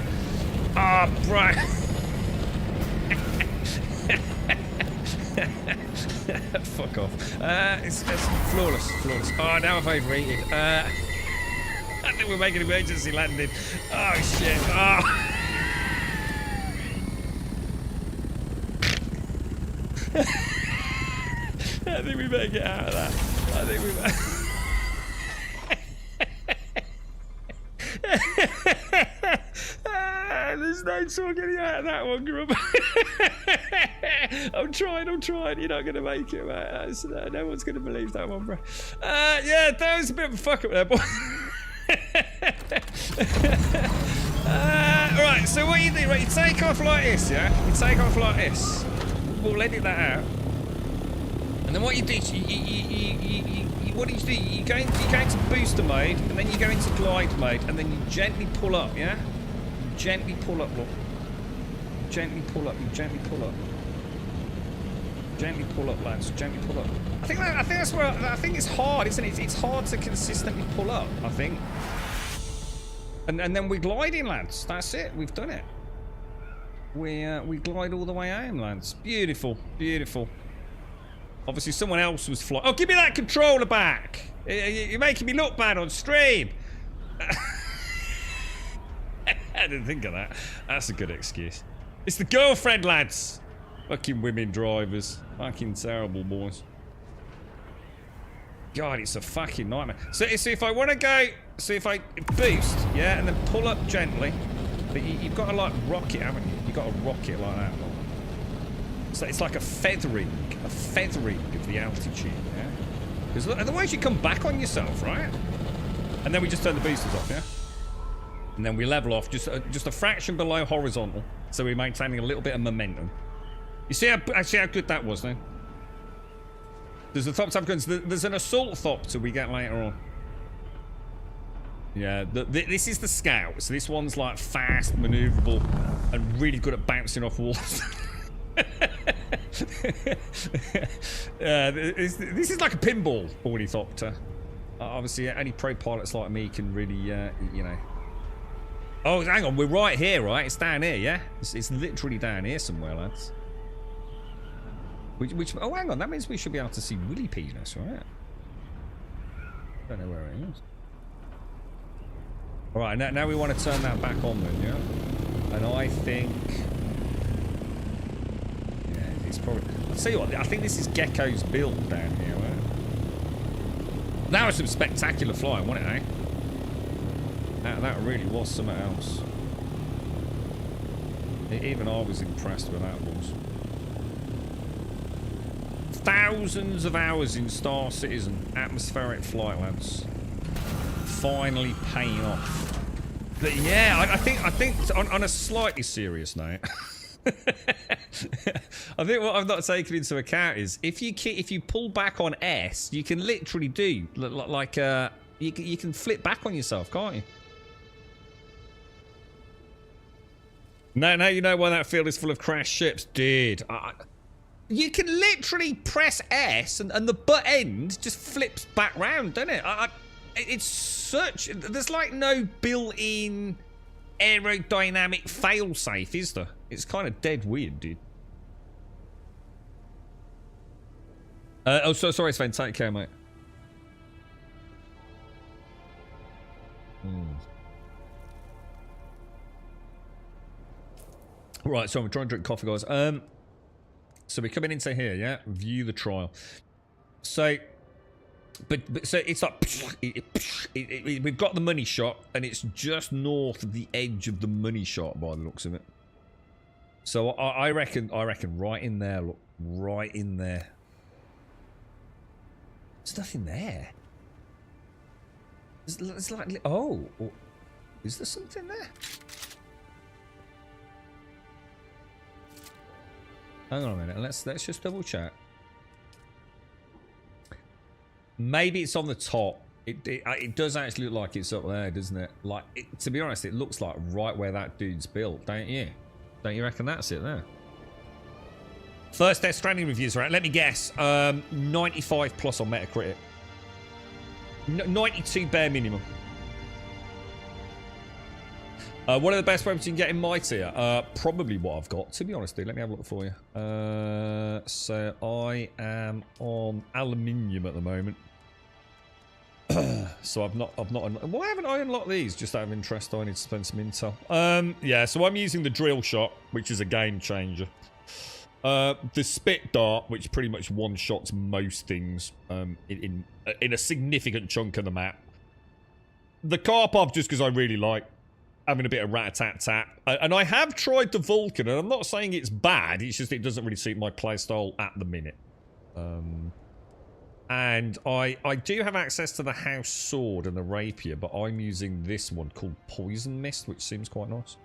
Oh, bro. Fuck off. It's flawless. Oh, now I've overeated. I think we're making an emergency landing. Oh, shit. Oh. I think we better get out of that. I think we better. There's no talk getting out of that one, Grub. I'm trying. You're not going to make it, mate. No one's going to believe that one, bro. Yeah, that was a bit of a fuck up there, boy. Right, so what you do, right, you take off like this, yeah? You take off like this. We'll edit that out. And then what you do, what do? You go into booster mode, and then you go into glide mode, and then you gently pull up, yeah? You gently pull up, look. You gently pull up. Gently pull up, lads. Gently pull up. I think that's where I think it's hard, isn't it? It's hard to consistently pull up, I think. And then we're gliding, lads. That's it. We've done it. We glide all the way home, lads. Beautiful. Obviously, someone else was flying. Oh, give me that controller back! You're making me look bad on stream. I didn't think of that. That's a good excuse. It's the girlfriend, lads. Fucking women drivers. Fucking terrible boys. God, it's a fucking nightmare. So if I want to go, if I boost, yeah, and then pull up gently, but you've got to like rock it, haven't you? You've got to rock it like that. So it's like a feathering of the altitude, yeah? Because otherwise you come back on yourself, right? And then we just turn the boosters off, yeah? And then we level off just a fraction below horizontal, so we're maintaining a little bit of momentum. You see how good that was, then? There's the Thopter guns. There's an assault Thopter we get later on. Yeah, this is the Scout, so this one's like fast, maneuverable, and really good at bouncing off walls. This is like a pinball ornithopter. Obviously, any pro pilots like me can really, you know. Oh, hang on, we're right here, right? It's down here, yeah? It's literally down here somewhere, lads. Oh, hang on, that means we should be able to see Willy Penis, right? Don't know where it is. Alright, now we want to turn that back on then, yeah? And I think... Yeah, it's probably... I'll tell you what, I think this is Gecko's build down here, right? That was some spectacular flying, wasn't it, eh? That really was something else. Even I was impressed with that was. Thousands of hours in Star Citizen atmospheric flight, lads. Finally paying off. But yeah, I think on a slightly serious note, I think what I've not taken into account is if you pull back on S, you can literally do like you can flip back on yourself, can't you? Now you know why that field is full of crashed ships, dude. You can literally press S and the butt end just flips back round, doesn't it? It's such... There's like no built-in aerodynamic fail-safe, is there? It's kind of dead weird, dude. Oh, sorry, Sven. Take care, mate. Right, so I'm trying to drink coffee, guys. So we're coming into here, yeah? View the trial. So... But so it's like we've got the money shot, and it's just north of the edge of the money shot by the looks of it. So I reckon right in there, look, right in there. There's nothing there. It's like, oh, is there something there? Hang on a minute. Let's just double check. Maybe it's on the top. It does actually look like it's up there, doesn't it? Like, to be honest, it looks like right where that dude's built, don't you? Don't you reckon that's it there? First Death Stranding reviews, right? Let me guess. 95 plus on Metacritic. 92 bare minimum. One of the best weapons you can get in my tier? Probably what I've got, to be honest, dude. Let me have a look for you. So I am on aluminium at the moment. So I've not why haven't I unlocked these? Just out of interest, I need to spend some intel. Yeah, so I'm using the drill shot, which is a game changer. The spit dart, which pretty much one-shots most things in a significant chunk of the map. The Karpov, just because I really like having a bit of rat-a-tat-tat. And I have tried the Vulcan, and I'm not saying it's bad, it's just it doesn't really suit my playstyle at the minute. And I do have access to the House Sword and the Rapier, but I'm using this one called Poison Mist, which seems quite nice.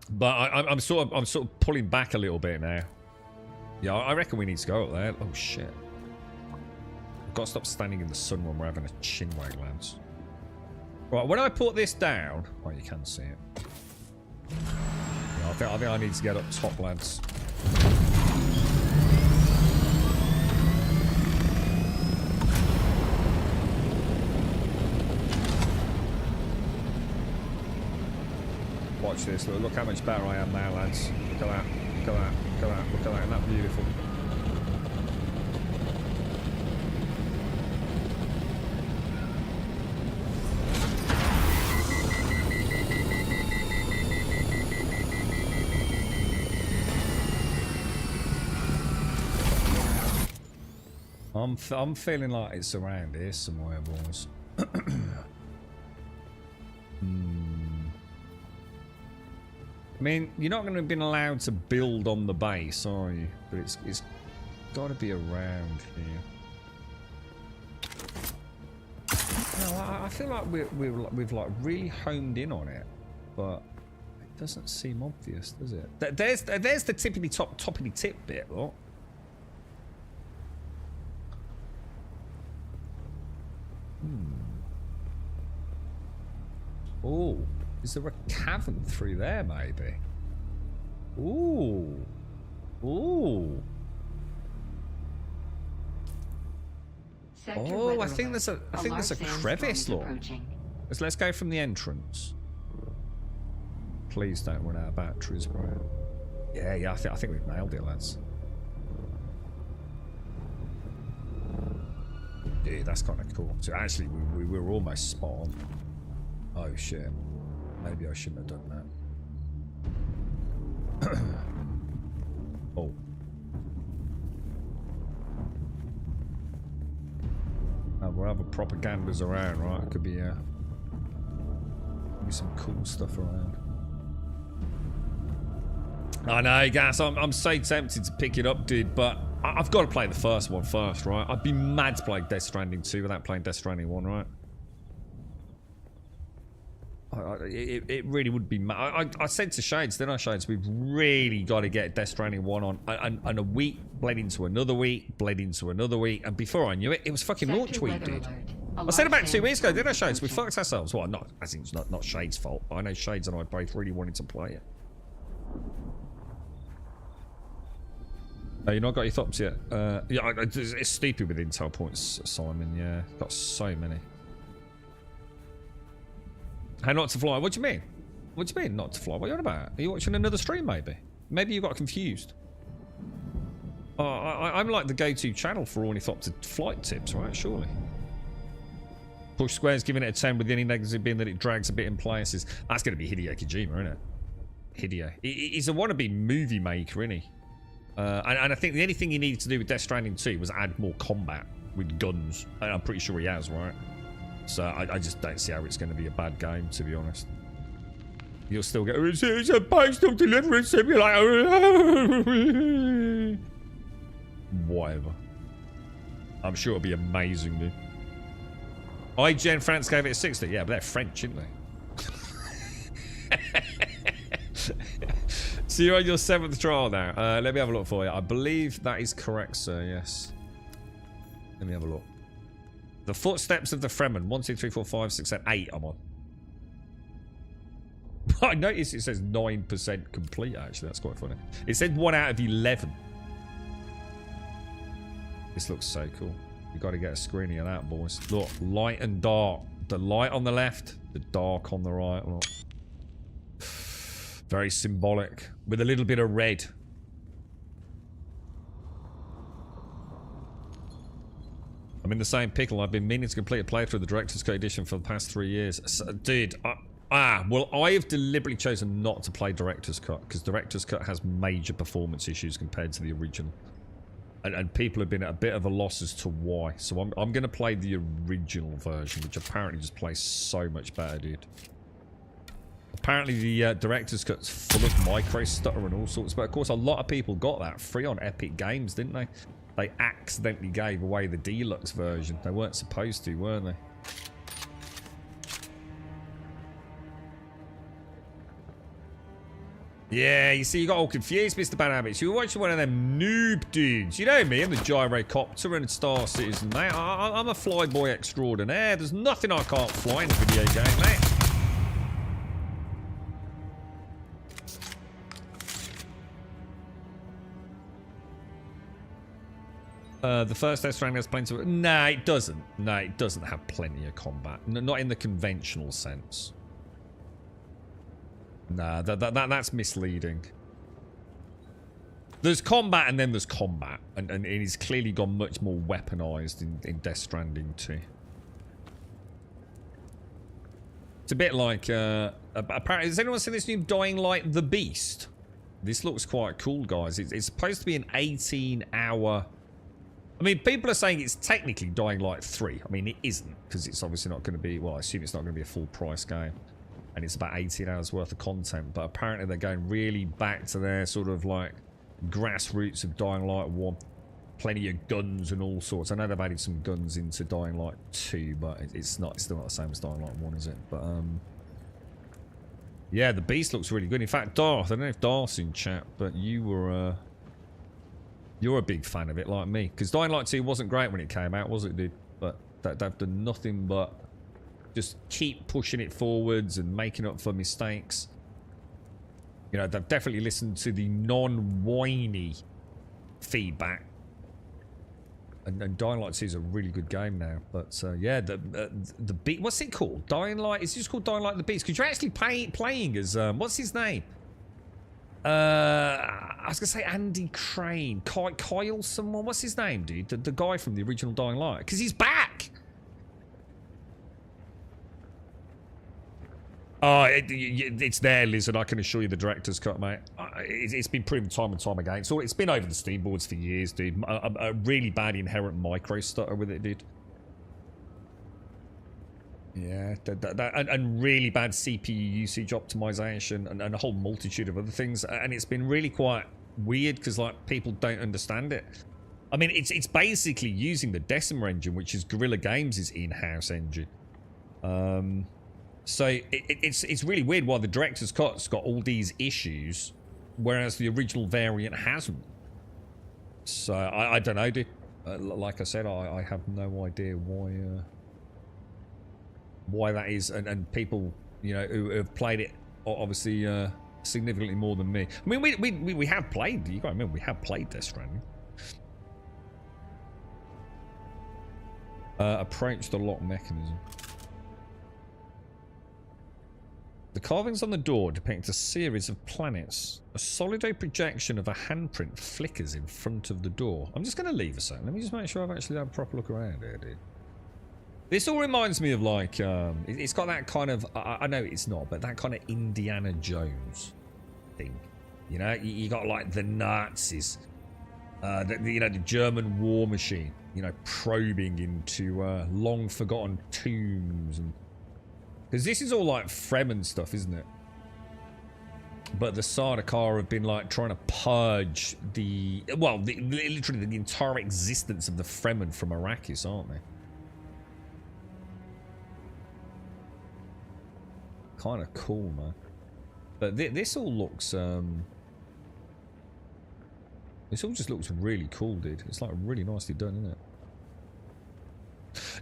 But I'm sort of pulling back a little bit now. Yeah, I reckon we need to go up there. Oh shit! I've got to stop standing in the sun when we're having a chinwag, lads. Right, when I put this down, oh, you can see it. Yeah, I think I need to get up top, lads. Watch this. Look how much better I am now, lads. Look at that. Look at that. Look at that. Look at that. Isn't that beautiful? I'm feeling like it's around here somewhere, boys. I mean, you're not going to have been allowed to build on the base, are you? But it's got to be around here. No, I feel like we've like really honed in on it, but it doesn't seem obvious, does it? There's the toppity tip bit, look. Oh, is there a cavern through there, maybe? Ooh. Ooh. Oh, I think there's a crevice, look. Let's go from the entrance. Please don't run out of batteries, bro. Yeah, I think we've nailed it, lads. Dude, that's kind of cool. So actually, we were almost spot on. Oh shit. Maybe I shouldn't have done that. Oh. We'll have a propagandas around, right? It could be some cool stuff around. I know, Gas. I'm so tempted to pick it up, dude, but I've got to play the first one first, right? I'd be mad to play Death Stranding 2 without playing Death Stranding 1, right? It really would be mad. I said to Shades, didn't I, Shades? We've really got to get Death Stranding 1 on. And a week bled into another week, bled into another week. And before I knew it, it was fucking launch week, dude. I said about 2 weeks ago, didn't I, Shades? We fucked ourselves. Well, not, I think it's not Shades' fault. But I know Shades and I both really wanted to play it. Oh, you've not got your thoughts yet? Yeah, it's stupid with intel points, Simon. Yeah, got so many. How not to fly? What do you mean? What do you mean not to fly? What are you on about? Are you watching another stream, maybe? Maybe you got confused. I'm like the go-to channel for ornithopter flight tips, right? Surely. Push Square's giving it a 10 with the only negative being that it drags a bit in places. That's going to be Hideo Kojima, isn't it? Hideo. He's a wannabe movie maker, isn't he? And I think the only thing he needed to do with Death Stranding 2 was add more combat with guns. And I'm pretty sure he has, right? So I just don't see how it's going to be a bad game, to be honest. You'll still get, it's a postal delivery simulator. whatever. I'm sure it'll be amazing, dude. IGN France gave it a 60. Yeah, but they're French, aren't they? So you're on your 7th trial now. Let me have a look for you. I believe that is correct, sir. Yes. Let me have a look. The Footsteps of the Fremen. 1, 2, 3, 4, 5, 6, 7, 8. I'm on. I noticed it says 9% complete. Actually, that's quite funny. It said 1 out of 11. This looks so cool. You got to get a screening of that, boys. Look, light and dark. The light on the left, the dark on the right. Look. Very symbolic, with a little bit of red. I'm in the same pickle. I've been meaning to complete a playthrough of the Director's Cut edition for the past 3 years. So, dude, well, I have deliberately chosen not to play Director's Cut, because Director's Cut has major performance issues compared to the original. And people have been at a bit of a loss as to why. So I'm going to play the original version, which apparently just plays so much better, dude. Apparently the Director's Cut's full of micro stutter and all sorts, but of course a lot of people got that free on Epic Games, didn't they? They accidentally gave away the deluxe version. They weren't supposed to, weren't they? Yeah, you see, you got all confused, Mr. Banabits. You were watching one of them noob dudes. You know me, I'm the gyrocopter and Star Citizen, mate. I'm a flyboy extraordinaire. There's nothing I can't fly in a video game, mate. The first Death Stranding has plenty of... Nah, it doesn't. No, it doesn't have plenty of combat. Not in the conventional sense. Nah, that's misleading. There's combat and then there's combat. And it's clearly gone much more weaponized in Death Stranding 2. It's a bit like... apparently, has anyone seen this new Dying Light The Beast? This looks quite cool, guys. It's supposed to be an 18-hour... I mean, people are saying it's technically Dying Light 3. I mean, it isn't, because it's obviously not going to be... Well, I assume it's not going to be a full-price game. And it's about 18 hours worth of content. But apparently they're going really back to their sort of, like, grassroots of Dying Light 1. Plenty of guns and all sorts. I know they've added some guns into Dying Light 2, but it's still not the same as Dying Light 1, is it? But, yeah, the Beast looks really good. In fact, Darth, I don't know if Darth's in chat, but you were, you're a big fan of it, like me. Because Dying Light 2 wasn't great when it came out, was it, dude? But they've done nothing but just keep pushing it forwards and making up for mistakes. You know, they've definitely listened to the non-whiny feedback. And Dying Light 2 is a really good game now. But, yeah, the Beast... What's it called? Dying Light? It's just called Dying Light the Beast. Because you're actually playing as... what's his name? I was going to say Andy Crane. Kyle someone? What's his name, dude? The guy from the original Dying Light. Because he's back! Oh, it's there, Lizard. I can assure you the director's cut, mate. It's been proven time and time again. So it's been over the Steam boards for years, dude. A really bad inherent micro stutter with it, dude. Yeah, and really bad CPU usage optimization and a whole multitude of other things. And it's been really quite weird because, like, people don't understand it. I mean, it's basically using the Decima engine, which is Guerrilla Games' in-house engine. So it's really weird why the director's cut's got all these issues, whereas the original variant hasn't. So I don't know, dude. Like I said, I have no idea why that is, and people, you know, who have played it obviously significantly more than me. I mean, we have played. You gotta remember, we have played Death Stranding. Approach the lock mechanism. The carvings on the door depict a series of planets. A solido projection of a handprint flickers in front of the door. I'm just going to leave a second. Let me just make sure I've actually had a proper look around here, dude. This all reminds me of, like, it's got that kind of, I know it's not, but that kind of Indiana Jones thing. You know, you got, like, the Nazis, you know, the German war machine, you know, probing into long forgotten tombs and... Because this is all like Fremen stuff, isn't it? But the Sardaukar have been like trying to purge literally the entire existence of the Fremen from Arrakis, aren't they? Kind of cool, man. But this all looks this all just looks really cool, dude. It's like really nicely done, isn't it?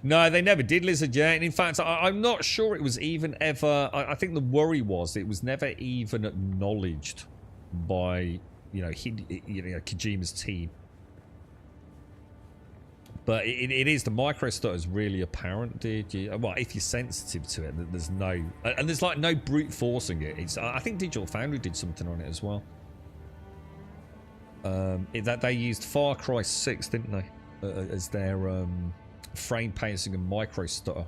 No, they never did Lizard yet. And in fact, I'm not sure it was even ever... I think the worry was it was never even acknowledged by, Kojima's team. But it is, the micro stutter is really apparent, dude. Well, if you're sensitive to it, there's no... And there's like no brute forcing it. I think Digital Foundry did something on it as well. That they used Far Cry 6, didn't they? As their... frame pacing and micro stutter,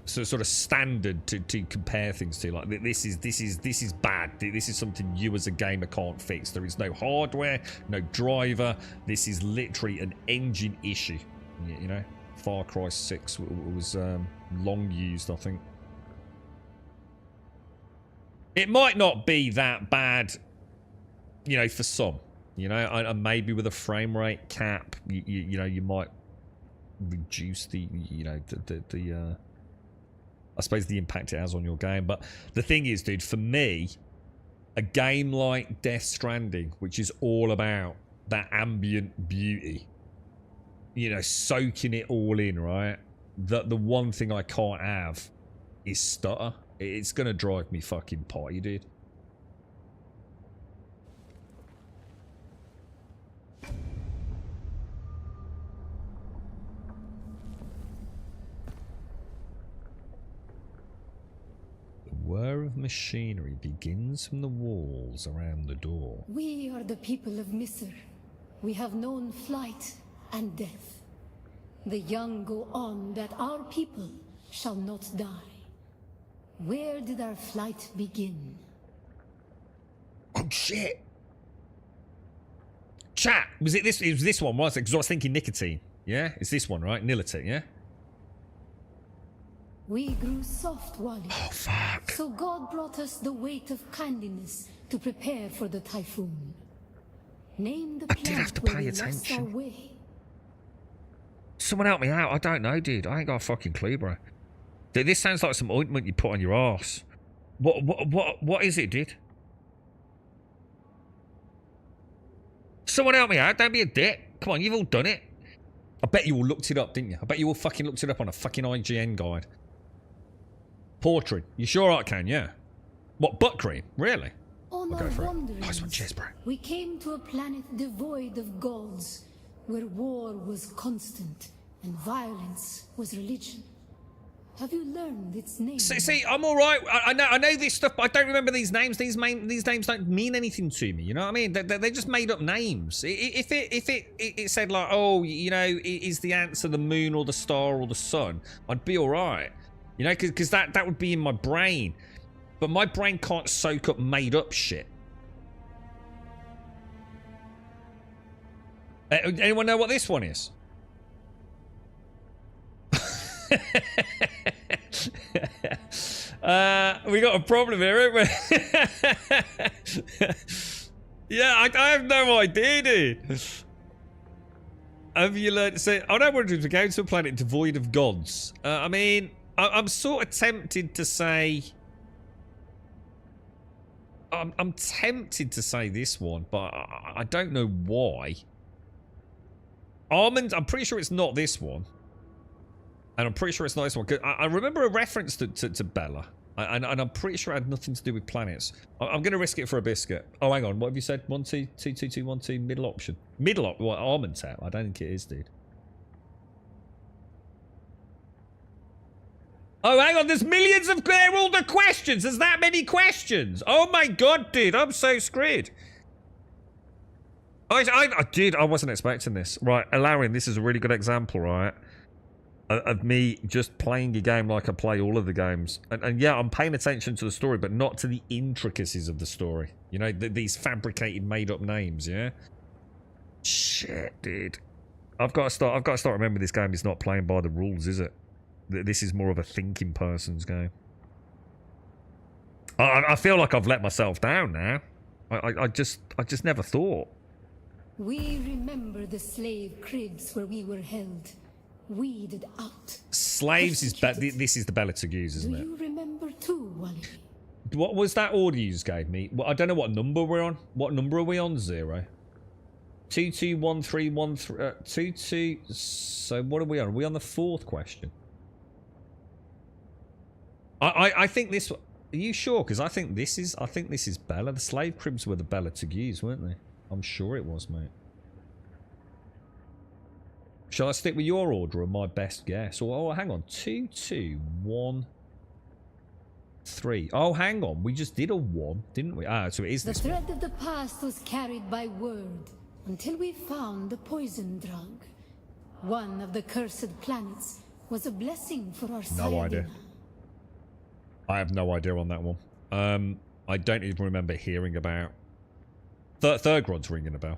so sort of standard to compare things to. Like this is bad. This is something you as a gamer can't fix. There is no hardware, no driver. This is literally an engine issue. You know, Far Cry 6 was long used, I think. It might not be that bad, you know, for some. You know, and maybe with a frame rate cap, you know, you might reduce the, you know, the I suppose the impact it has on your game. But the thing is, dude, for me, a game like Death Stranding, which is all about that ambient beauty, you know, soaking it all in, right? That the one thing I can't have is stutter. It's gonna drive me fucking potty, dude. Whir of machinery begins from the walls around the door. We are the people of Misr. We have known flight and death. The young go on that our people shall not die. Where did our flight begin? Oh shit! Chat, was it this? It was this one, wasn't it? Because I was thinking nicotine. Yeah, it's this one, right? Nilotine, yeah. We grew soft, Wally. Oh fuck! So God brought us the weight of kindliness to prepare for the typhoon. Name the I did have to planet where pay we lost our attention. way. Someone help me out. I don't know, dude. I ain't got a fucking clue, bro. Dude, this sounds like some ointment you put on your ass. What is it, dude? Someone help me out. Don't be a dick. Come on, you've all done it. I bet you all looked it up, didn't you? I bet you all fucking looked it up on a fucking IGN guide. Portrait. You sure I can, yeah. What, butt cream? Really? On I'll our go for it. wanderings, Nice one, cheers, bro. we came to a planet devoid of gods, where war was constant and violence was religion. Have you learned its name? See, I'm all right. I know this stuff, but I don't remember these names. These names don't mean anything to me. You know what I mean? They're just made up names. If it said like, oh, you know, is the answer the moon or the star or the sun? I'd be all right. You know, because that would be in my brain, but my brain can't soak up made up shit. Anyone know what this one is? We got a problem here, haven't we? Yeah, I have no idea, dude. Have you learned to say, I don't want to go to a planet devoid of gods. I mean, I'm sort of tempted to say, I'm tempted to say this one, but I don't know why. Almond, I'm pretty sure it's not this one. And I'm pretty sure it's not this one. I remember a reference to Bella. And I'm pretty sure it had nothing to do with planets. I'm going to risk it for a biscuit. Oh, hang on. What have you said? 1, 2, 2, 2, 2, 1, 2, middle option. Middle option? What, Almond Tale? I don't think it is, dude. Oh, hang on. There's millions of... They're all the questions. There's that many questions. Oh, my God, dude. I'm so screwed. Dude, I wasn't expecting this. Right, Alarian, this is a really good example, right? Of me just playing a game like I play all of the games. And yeah, I'm paying attention to the story, but not to the intricacies of the story. You know, these fabricated, made-up names, yeah? Shit, dude. I've got to start remembering this game is not playing by the rules, is it? This is more of a thinking person's game. I feel like I've let myself down now. I just never thought. We remember the slave cribs where we were held, weeded out. Slaves is this is the Bella Taguse, isn't Do it? you remember too, Wally? What was that order you just gave me? Well, I don't know what number we're on. What number are we on? 0. 221313 22. So what are we on? Are we on the 4th question? I think this. Are you sure? Because I think this is Bella. The slave cribs were the Bella Taguse, weren't they? I'm sure it was, mate. Shall I stick with your order or my best guess? Oh, hang on. 2213. Oh, hang on. We just did a 1, didn't we? Ah, so it is The this thread one. of the past was carried by word until we found the poison drug. One of the cursed planets was a blessing for our No idea. Sayadina. I have no idea on that one. I don't even remember hearing about. Third Rod's ringing a bell.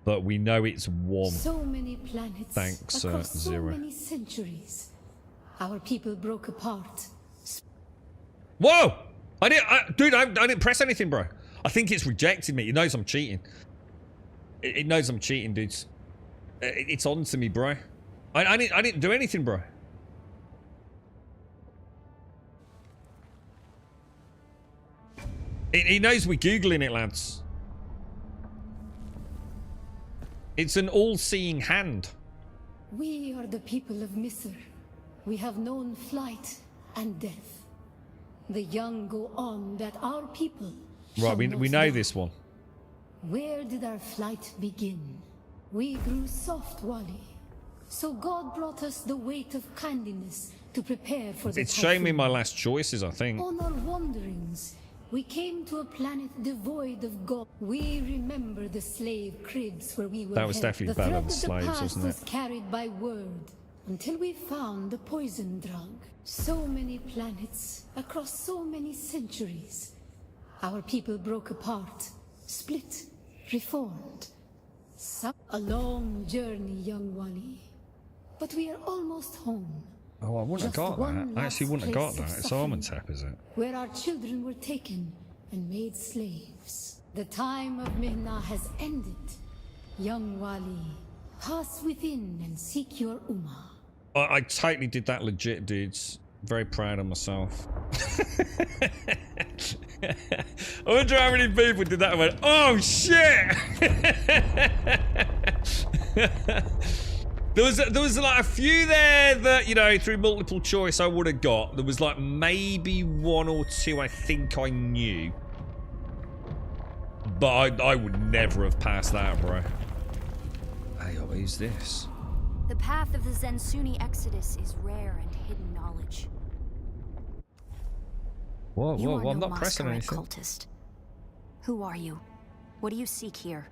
But we know it's 1. So many planets. Thanks, across so 0. many centuries. Our people broke apart. Whoa! Dude, I didn't press anything, bro. I think it's rejected me. It knows I'm cheating. It knows I'm cheating, dudes. It's on to me, bro. I didn't do anything, bro. It knows we're Googling it, lads. It's an all-seeing hand. We are the people of Misr. We have known flight and death. The young go on that our people Right, shall we not know die. this one. Where did our flight begin? We grew soft, Wally. So God brought us the weight of kindness to prepare for the It's showing me typhoon. my last choices, I think. On our wanderings, we came to a planet devoid of God. We remember the slave cribs where we were That was held. definitely the Bella thread and the of slaves, past wasn't it? was carried by word until we found the poison drug. So many planets across so many centuries. Our people broke apart, split, reformed. A long journey, young Wally. But we are almost home. Oh, I wouldn't have Just got one that. I actually last wouldn't have got place of that. It's suffering. Armentep, is it? Where our children were taken and made slaves. The time of Mihna has ended. Young Wali, pass within and seek your Ummah. I totally did that legit, dudes. Very proud of myself. I wonder how many people did that and went, oh shit! There was like a few there that, you know, through multiple choice I would have got. There was like maybe 1 or 2 I think I knew. But I would never have passed that, bro. Hey, who's this? The path of the Zensuni Exodus is rare and hidden knowledge. Whoa, You whoa, are whoa, I'm no not pressing masquerade anything. cultist. Who are you? What do you seek here?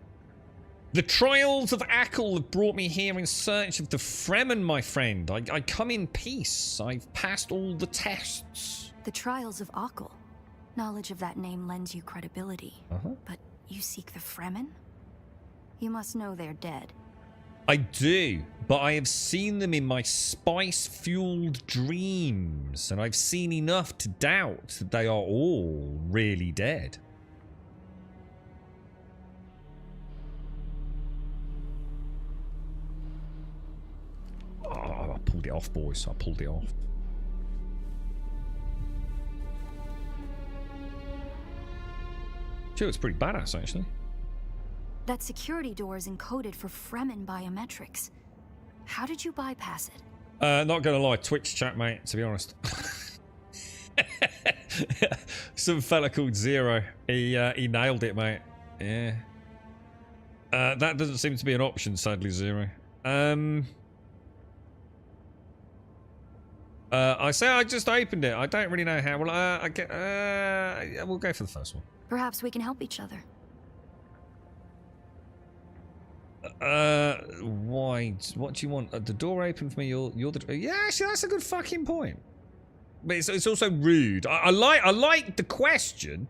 The trials of Ackle have brought me here in search of the Fremen, my friend. I come in peace. I've passed all the tests. The trials of Akal. Knowledge of that name lends you credibility. But you seek the Fremen? You must know they're dead. I do, but I have seen them in my spice-fueled dreams, and I've seen enough to doubt that they are all really dead. Oh, I pulled it off, boys. I pulled it off. Sure, it's pretty badass, actually. That security door is encoded for Fremen biometrics. How did you bypass it? Not gonna lie, Twitch chat, mate, to be honest. Some fella called Zero. He nailed it, mate. Yeah. That doesn't seem to be an option, sadly, Zero. I say I just opened it. I don't really know how. Well, we'll go for the first one. Perhaps we can help each other. Why? What do you want? The door open for me. You're the. Yeah, actually, that's a good fucking point. But it's also rude. I like the question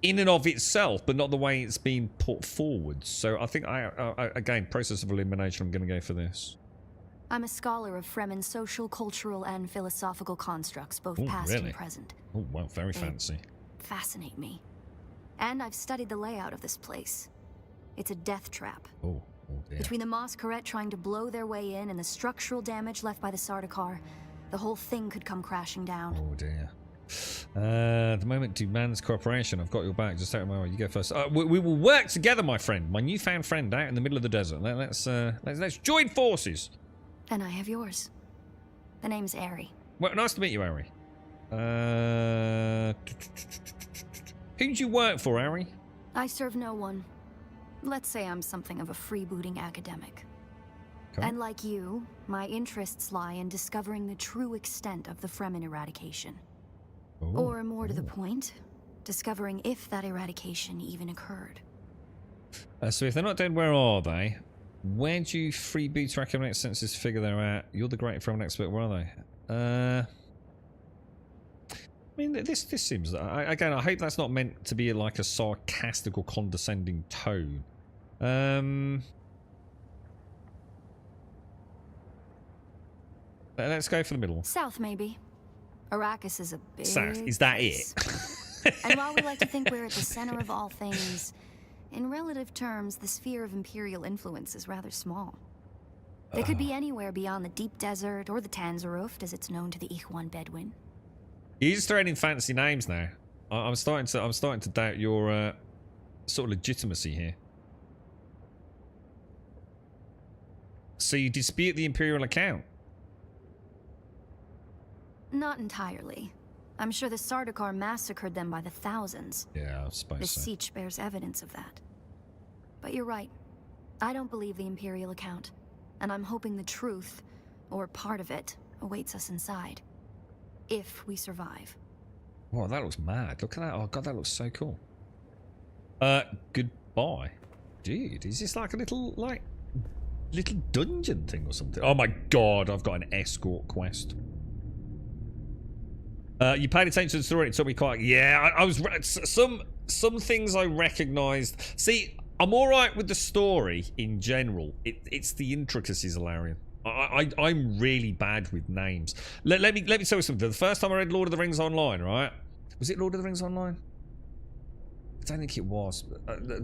in and of itself, but not the way it's been put forward. So I think again, process of elimination. I'm going to go for this. I'm a scholar of Fremen's social, cultural, and philosophical constructs, both Oh, past really? and present. Oh, well, very fancy. Fascinate me. And I've studied the layout of this place. It's a death trap. Oh, oh dear. Between the Mosqueret trying to blow their way in and the structural damage left by the Sardaukar, the whole thing could come crashing down. Oh dear. The moment demands cooperation. I've got your back. Just out of my way. You go first. We will work together, my friend. My newfound friend out in the middle of the desert. Let's join forces. And I have yours. The name's Ari. Well, nice to meet you, Ari. Who do you work for, Ari? I serve no one. Let's say I'm something of a freebooting academic. Okay. And like you, my interests lie in discovering the true extent of the Fremen eradication. Ooh, Or more to the point, discovering if that eradication even occurred. So if they're not dead, where are they? Where do you freebooter academic senses figure they're at? You're the great Fremen expert. Where are they? I mean, this seems... again, I hope that's not meant to be like a sarcastic or condescending tone. Let's go for the middle. South, maybe. Arrakis is a big South. Is that place. it? And while we like to think we're at the center of all things, in relative terms, the sphere of Imperial influence is rather small. They could be anywhere beyond the deep desert or the Tanzaruft, as it's known to the Ikhwan Bedouin. You're just throwing in fancy names now. I'm starting to doubt your sort of legitimacy here. So you dispute the Imperial account? Not entirely. I'm sure the Sardaukar massacred them by the thousands. Yeah, I The suppose so. Siege bears evidence of that. But you're right. I don't believe the Imperial account. And I'm hoping the truth, or part of it, awaits us inside. If we survive. Wow, that looks mad. Look at that. Oh god, that looks so cool. Goodbye. Dude, is this like a little dungeon thing or something? Oh my god, I've got an escort quest. You paid attention to the story. It took me quite... Yeah, I was... Some things I recognised. See, I'm alright with the story in general. It's the intricacies, Alarian. I'm really bad with names. Let me tell you something. The first time I read Lord of the Rings Online, right? Was it Lord of the Rings Online? I don't think it was.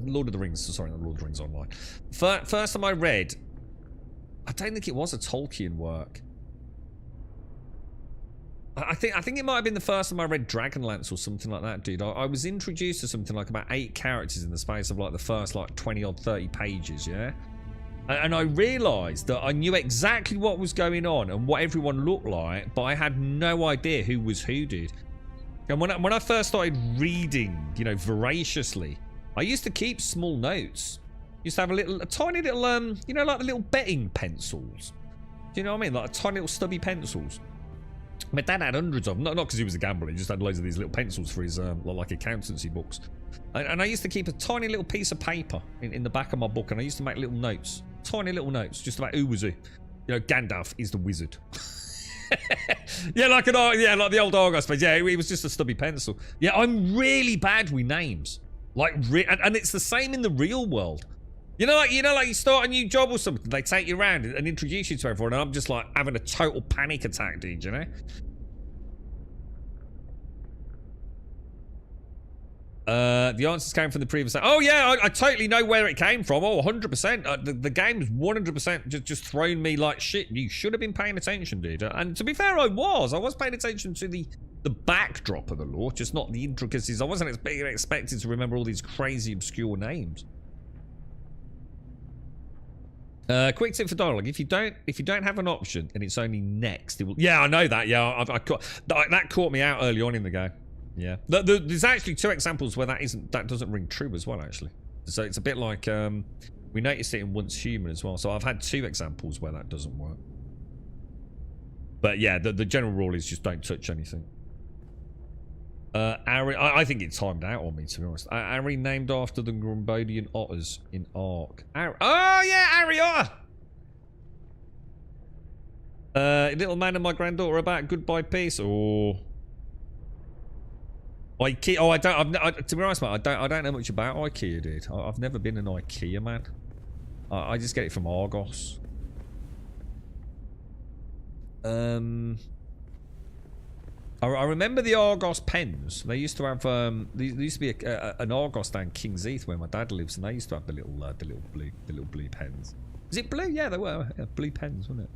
Lord of the Rings. Sorry, not Lord of the Rings Online. First time I read, I don't think it was a Tolkien work. I think it might have been the first time I read Dragonlance or something like that, dude. I was introduced to something like about 8 characters in the space of like the first like 20 or 30 pages, yeah? And I realised that I knew exactly what was going on and what everyone looked like, but I had no idea who was who, dude. And when I first started reading, you know, voraciously, I used to keep small notes. Used to have a tiny little, you know, like the little betting pencils. Do you know what I mean? Like tiny little stubby pencils. My dad had hundreds of them, not because he was a gambler, he just had loads of these little pencils for his like accountancy books. And I used to keep a tiny little piece of paper in the back of my book, and I used to make little notes, tiny little notes, just about who was who. You know, Gandalf is the wizard. Yeah, like the old Argos page. Yeah, it was just a stubby pencil. Yeah, I'm really bad with names, like, and it's the same in the real world. You know, like you start a new job or something, they take you around and introduce you to everyone, and I'm just like having a total panic attack, dude, you know? The answers came from the previous... Oh, yeah, I totally know where it came from. Oh, 100%. The game's 100% just thrown me like shit. You should have been paying attention, dude. And to be fair, I was paying attention to the backdrop of the lore, just not the intricacies. I wasn't expected to remember all these crazy, obscure names. Quick tip for dialogue: if you don't have an option and it's only next, it will. Yeah, I know that. Yeah, that caught me out early on in the game. Yeah, there's actually 2 examples where that doesn't ring true as well. Actually, so it's a bit like we noticed it in Once Human as well. So I've had 2 examples where that doesn't work. But yeah, the general rule is just don't touch anything. Ari, I think it timed out on me, to be honest. Ari named after the Grumbodian otters in Ark. Oh yeah, Ari Otter! Little man and my granddaughter about goodbye peace. Or IKEA. Oh, to be honest, mate, I don't know much about IKEA, dude. I've never been an IKEA man. I just get it from Argos. I remember the Argos pens. They used to have there used to be an Argos down King's Heath where my dad lives, and they used to have the little blue pens. Is it blue? Yeah, they were blue pens, wasn't it?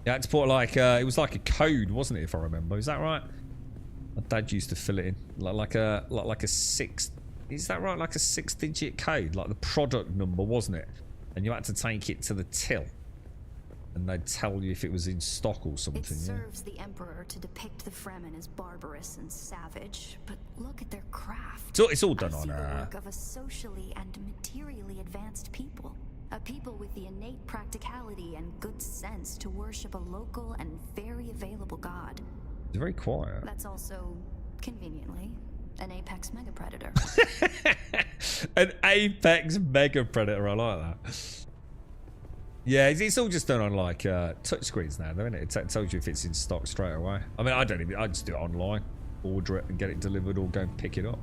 Yeah, it's put like it was like a code, wasn't it? If I remember, is that right? My dad used to fill it in like a six. Is that right? Like a 6-digit code, like the product number, wasn't it? And you had to take it to the till, and they'd tell you if it was in stock or something. It serves the Emperor to depict the Fremen as barbarous and savage, but look at their craft. So it's all done I see on the work of a socially and materially advanced people. A people with the innate practicality and good sense to worship a local and very available god. It's very quiet. That's also, conveniently, an apex mega predator. An apex mega predator. I like that. Yeah, it's all just done on like touch screens now, though, isn't it? It tells you if it's in stock straight away. I mean, I just do it online, order it and get it delivered, or go and pick it up.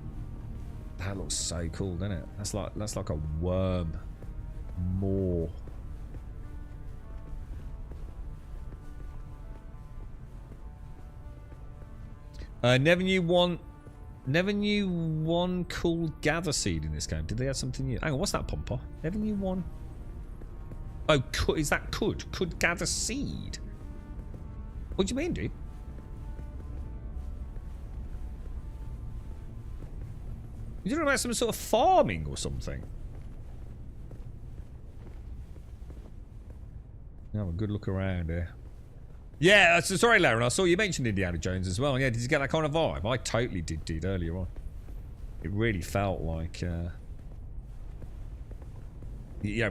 That looks so cool, doesn't it? That's like a worm. More. Never knew one cool gather seed in this game. Did they have something new? Hang on, what's that, Pompa? Never knew one. Oh, is that could gather seed? What do you mean, dude? You talking about some sort of farming or something? Have a good look around here. Yeah, sorry, Lauren. I saw you mentioned Indiana Jones as well. Yeah, did you get that kind of vibe? I totally did earlier on. It really felt like,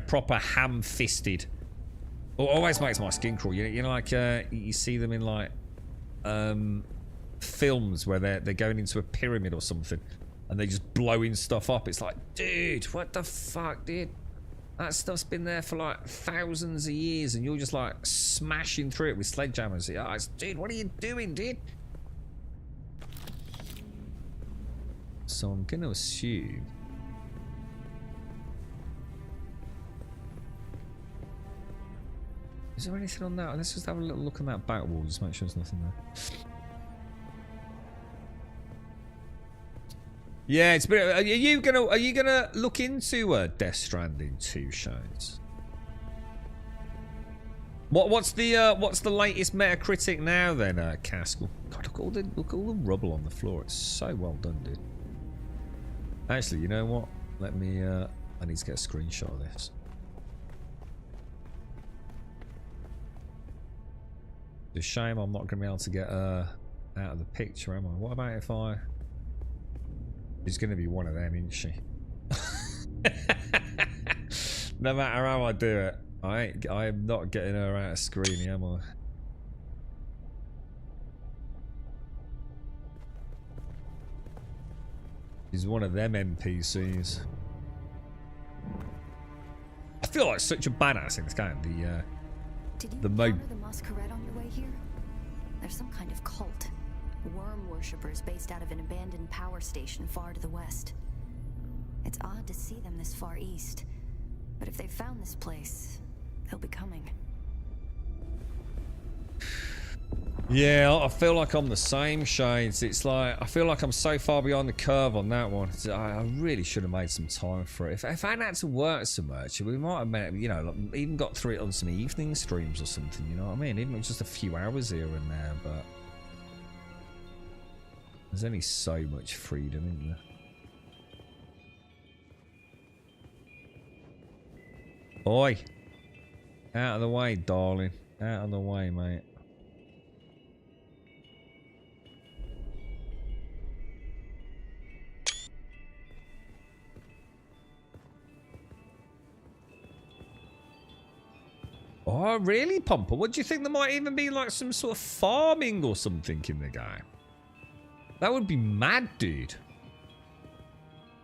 proper ham-fisted. Always makes my skin crawl. You know, like you see them in like films where they're going into a pyramid or something, and they're just blowing stuff up. It's like, dude, what the fuck, dude? That stuff's been there for like thousands of years, and you're just like smashing through it with sledgehammers. Dude, what are you doing, dude? So I'm gonna assume. Is there anything on that? Let's just have a little look on that back wall, just make sure there's nothing there. Yeah, it's been. Are you gonna look into Death Stranding 2, Shones? What's the latest Metacritic now then, Caskell? God, look at all the rubble on the floor. It's so well done, dude. Actually, you know what? Let me. I need to get a screenshot of this. It's a shame I'm not gonna be able to get out of the picture, am I? What about if I? She's going to be one of them, isn't she? No matter how I do it, I am not getting her out of screen, am I? She's one of them NPCs. I feel like such a badass in this game. Did you the encounter the Masquerade on your way here? There's some kind of cult. Worm worshippers based out of an abandoned power station far to the west. It's odd to see them this far east, but if they've found this place, they'll be coming. Yeah, I feel like I'm the same, Shades. It's like, I feel like I'm so far behind the curve on that one. I really should have made some time for it. If I hadn't had to work so much, we might have made, even got through it on some evening streams or something, you know what I mean? Even just a few hours here and there, but there's only so much freedom, isn't there? Oi! Out of the way, darling. Out of the way, mate. Oh, really, Pompa? What do you think? There might even be like some sort of farming or something in the game. That would be mad, dude.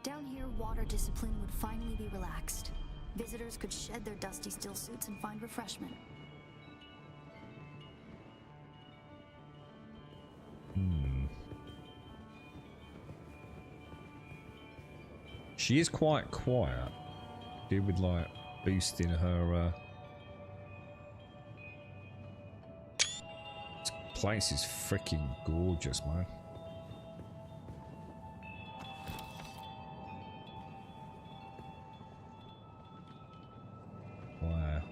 Down here, water discipline would finally be relaxed. Visitors could shed their dusty steel suits and find refreshment. She is quite quiet. She would like boosting her place is freaking gorgeous, man. Wow.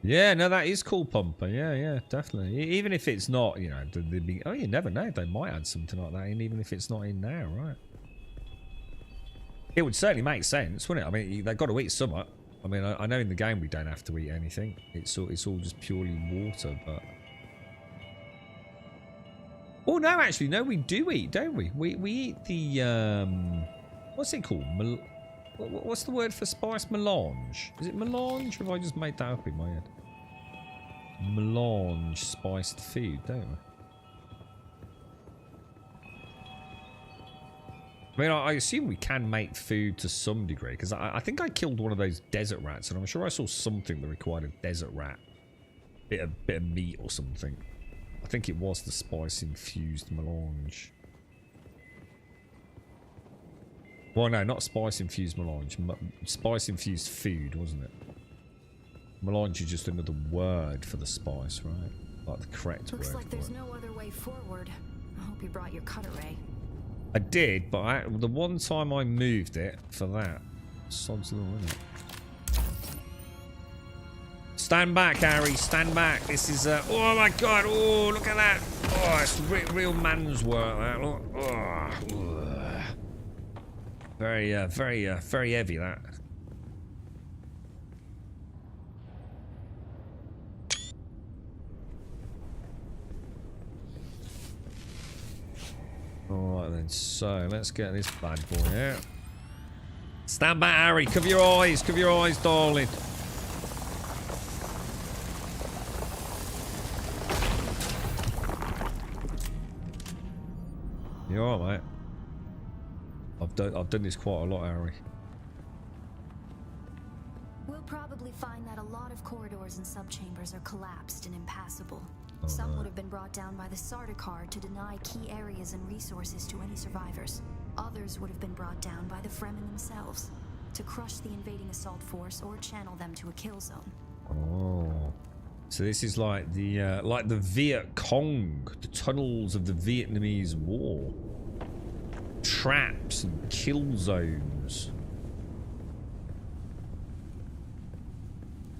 Yeah, no, that is cool, Pumper. Yeah, yeah, definitely. Even if it's not, you know, oh, you never know. They might add something like that in, even if it's not in now, right? It would certainly make sense, wouldn't it? I mean, they've got to eat something. I mean, I know in the game we don't have to eat anything. It's all just purely water, but... Oh, no, actually, no, we do eat, don't we? We eat the, what's it called? What's the word for spice? Melange. Is it melange, or have I just made that up in my head? Melange spiced food, don't we? I mean, I assume we can make food to some degree, because I think I killed one of those desert rats, and I'm sure I saw something that required a desert rat. Bit of meat or something. I think it was the spice-infused melange. Well, no, not spice-infused melange. Spice-infused food, wasn't it? Melange is just another word for the spice, right? Like the correct word. Looks like there's for it. no other way forward. I hope you brought your cutter ray. I did, but the one time I moved it for that. Sod's law, isn't it? Stand back, Harry. Stand back. This is oh my god. Oh, look at that. Oh, it's real man's work. That. Look. Oh. Very heavy, that. Alright then, so let's get this bad boy out. Stand back, Harry. Cover your eyes. Cover your eyes, darling. You alright, mate? I've done this quite a lot, Harry. We'll probably find that a lot of corridors and subchambers are collapsed and impassable. Some would have been brought down by the Sardaukar to deny key areas and resources to any survivors. Others would have been brought down by the Fremen themselves to crush the invading assault force or channel them to a kill zone. Oh, so this is like the Viet Cong, the tunnels of the Vietnamese War, traps and kill zones,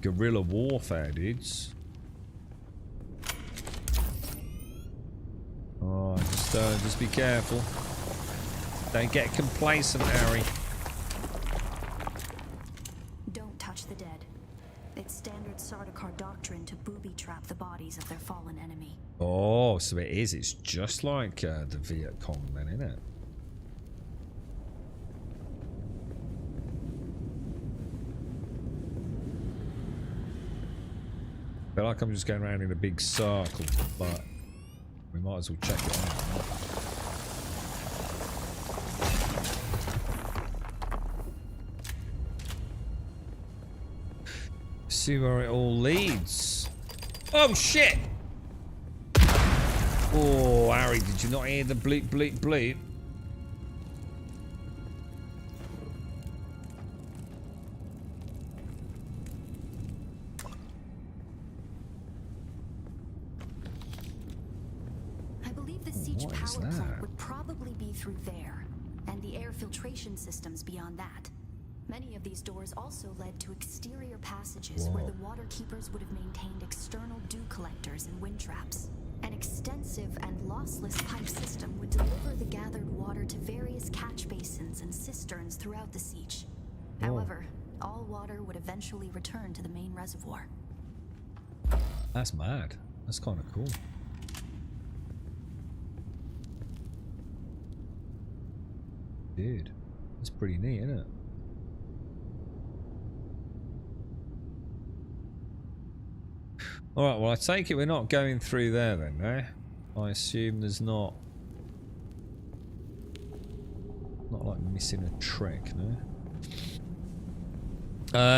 guerrilla warfare, dudes. Oh, just be careful. Don't get complacent, Harry. Don't touch the dead. It's standard Sardaukar doctrine to booby-trap the bodies of their fallen enemy. Oh, so it is. It's just like the Viet Cong then, isn't it? I feel like I'm just going around in a big circle, but we might as well check it out. See where it all leads. Oh shit! Oh, Harry, did you not hear the bleep bleep bleep? I believe the siege what is power that? plant would probably be through there, and the air filtration systems beyond that. Many of these doors also led to exterior passages where the water keepers would have maintained external dew collectors and wind traps. An extensive and lossless pipe system would deliver the gathered water to various catch basins and cisterns throughout the siege. However, all water would eventually return to the main reservoir. That's mad. That's kind of cool. Dude, that's pretty neat, isn't it? Alright, well I take it we're not going through there then, no? I assume there's not like missing a trick, no?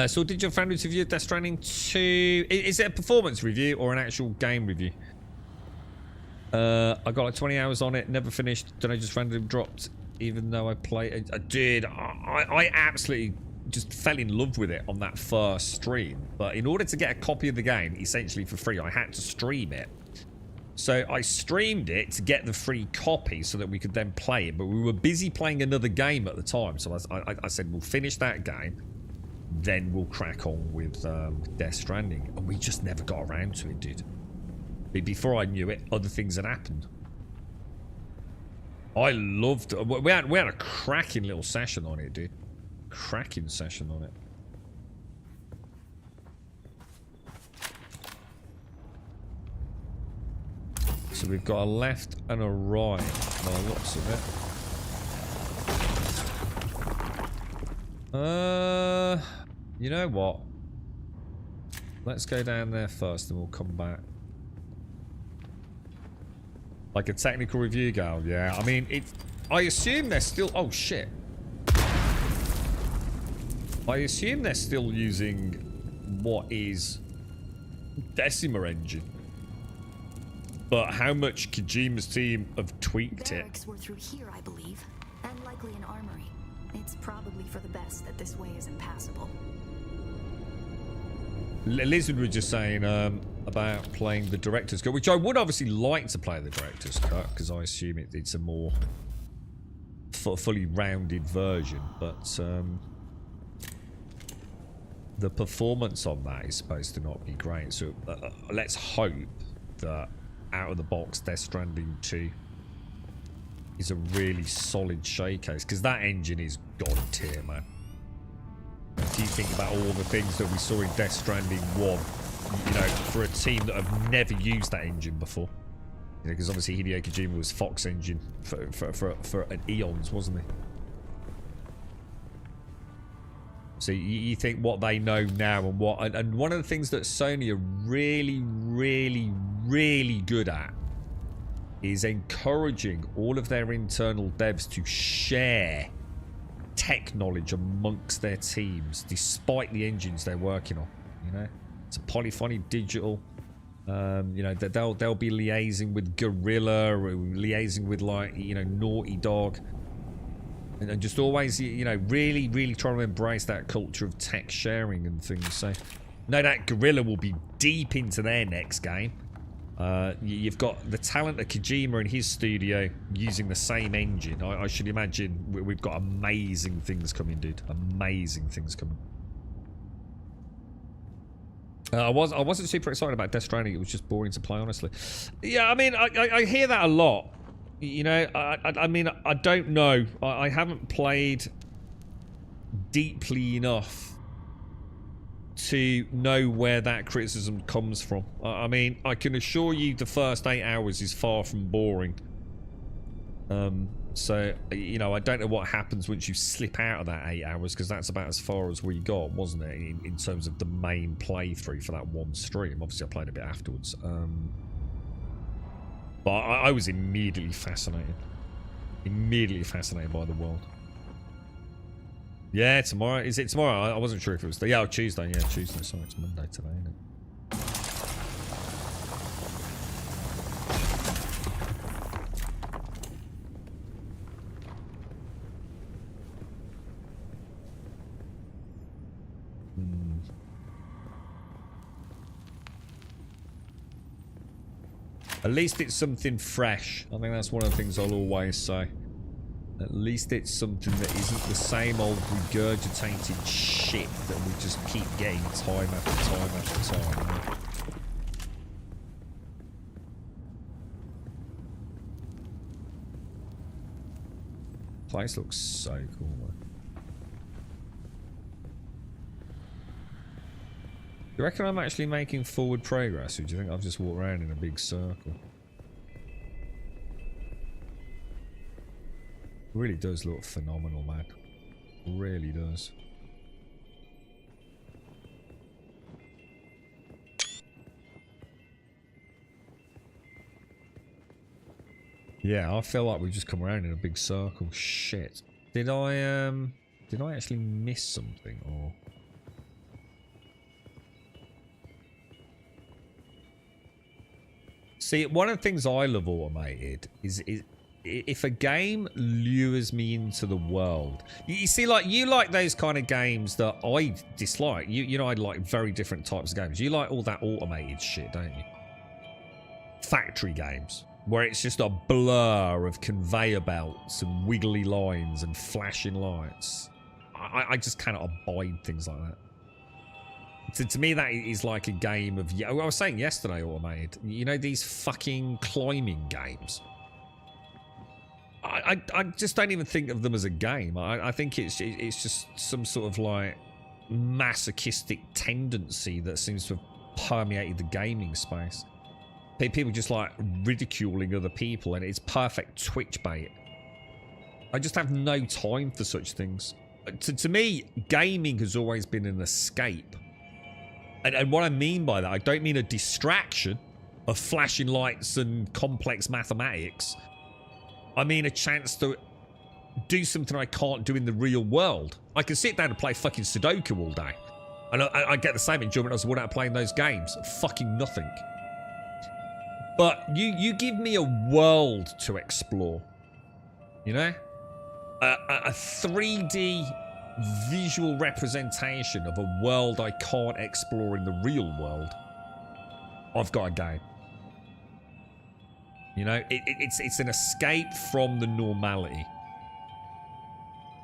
So did your fan review Death Stranding 2? Is it a performance review or an actual game review? I got like 20 hours on it, never finished, then I just randomly dropped even though I played. I did. I absolutely just fell in love with it on that first stream. But in order to get a copy of the game, essentially for free, I had to stream it. So I streamed it to get the free copy so that we could then play it. But we were busy playing another game at the time. So I said, we'll finish that game. Then we'll crack on with Death Stranding. And we just never got around to it, dude. Before I knew it, other things had happened. I loved it. We had a cracking little session on it, dude. Cracking session on it. So we've got a left and a right by the looks of it. You know what? Let's go down there first and we'll come back. Like a technical review, Gal. Yeah, I mean, I assume they're still... Oh, shit. I assume they're still using what is Decima engine. But how much Kojima's team have tweaked it. Barracks were through here, I believe, and likely an armory. It's probably for the best that this way is impassable. Lizard was just saying about playing the director's cut, which I would obviously like to play the director's cut because I assume it's a more fully rounded version. But the performance on that is supposed to not be great. So let's hope that out of the box Death Stranding 2 is a really solid showcase, because that engine is god tier, man. If you think about all the things that we saw in Death Stranding 1, you know, for a team that have never used that engine before, you know, because obviously Hideo Kojima was Fox engine for an eons, wasn't he? So you think what they know now and what... And one of the things that Sony are really, really, really good at is encouraging all of their internal devs to share tech knowledge amongst their teams, despite the engines they're working on. You know, it's a Polyphony Digital. You know, they'll be liaising with Guerrilla, or liaising with, like, you know, Naughty Dog. And just always, you know, really, really trying to embrace that culture of tech sharing and things. So, no doubt Guerrilla will be deep into their next game. You've got the talent of Kojima in his studio using the same engine. I should imagine we've got amazing things coming, dude. Amazing things coming. I wasn't super excited about Death Stranding. It was just boring to play, honestly. Yeah, I mean, I hear that a lot. You know, I mean, I don't know. I haven't played deeply enough to know where that criticism comes from. I mean, I can assure you the first 8 hours is far from boring. So, you know, I don't know what happens once you slip out of that 8 hours, because that's about as far as we got, wasn't it, in terms of the main playthrough for that one stream. Obviously, I played a bit afterwards. But I was immediately fascinated. Immediately fascinated by the world. Yeah, tomorrow. Is it tomorrow? I wasn't sure if it was... Yeah, Tuesday. Yeah, Tuesday. Sorry, it's Monday today, isn't it? At least it's something fresh. I think that's one of the things I'll always say. At least it's something that isn't the same old regurgitated shit that we just keep getting time after time after time. Place looks so cool, man. Do you reckon I'm actually making forward progress, or do you think I've just walked around in a big circle? It really does look phenomenal, man. It really does. Yeah, I feel like we've just come around in a big circle. Shit. Did I actually miss something, or... See, one of the things I love automated is if a game lures me into the world, you see, like, you like those kind of games that I dislike. You know, I like very different types of games. You like all that automated shit, don't you? Factory games where it's just a blur of conveyor belts and wiggly lines and flashing lights. I just cannot abide things like that. To me, that is like a game of... I was saying yesterday, automated. You know, these fucking climbing games. I just don't even think of them as a game. I think it's just some sort of like masochistic tendency that seems to have permeated the gaming space. People just like ridiculing other people, and it's perfect Twitch bait. I just have no time for such things. To me, gaming has always been an escape. And what I mean by that, I don't mean a distraction of flashing lights and complex mathematics. I mean a chance to do something I can't do in the real world. I can sit down and play fucking Sudoku all day. And I get the same enjoyment as I would out playing those games. Fucking nothing. But you give me a world to explore. You know? A 3D visual representation of a world I can't explore in the real world. I've got a game. You know, it's an escape from the normality.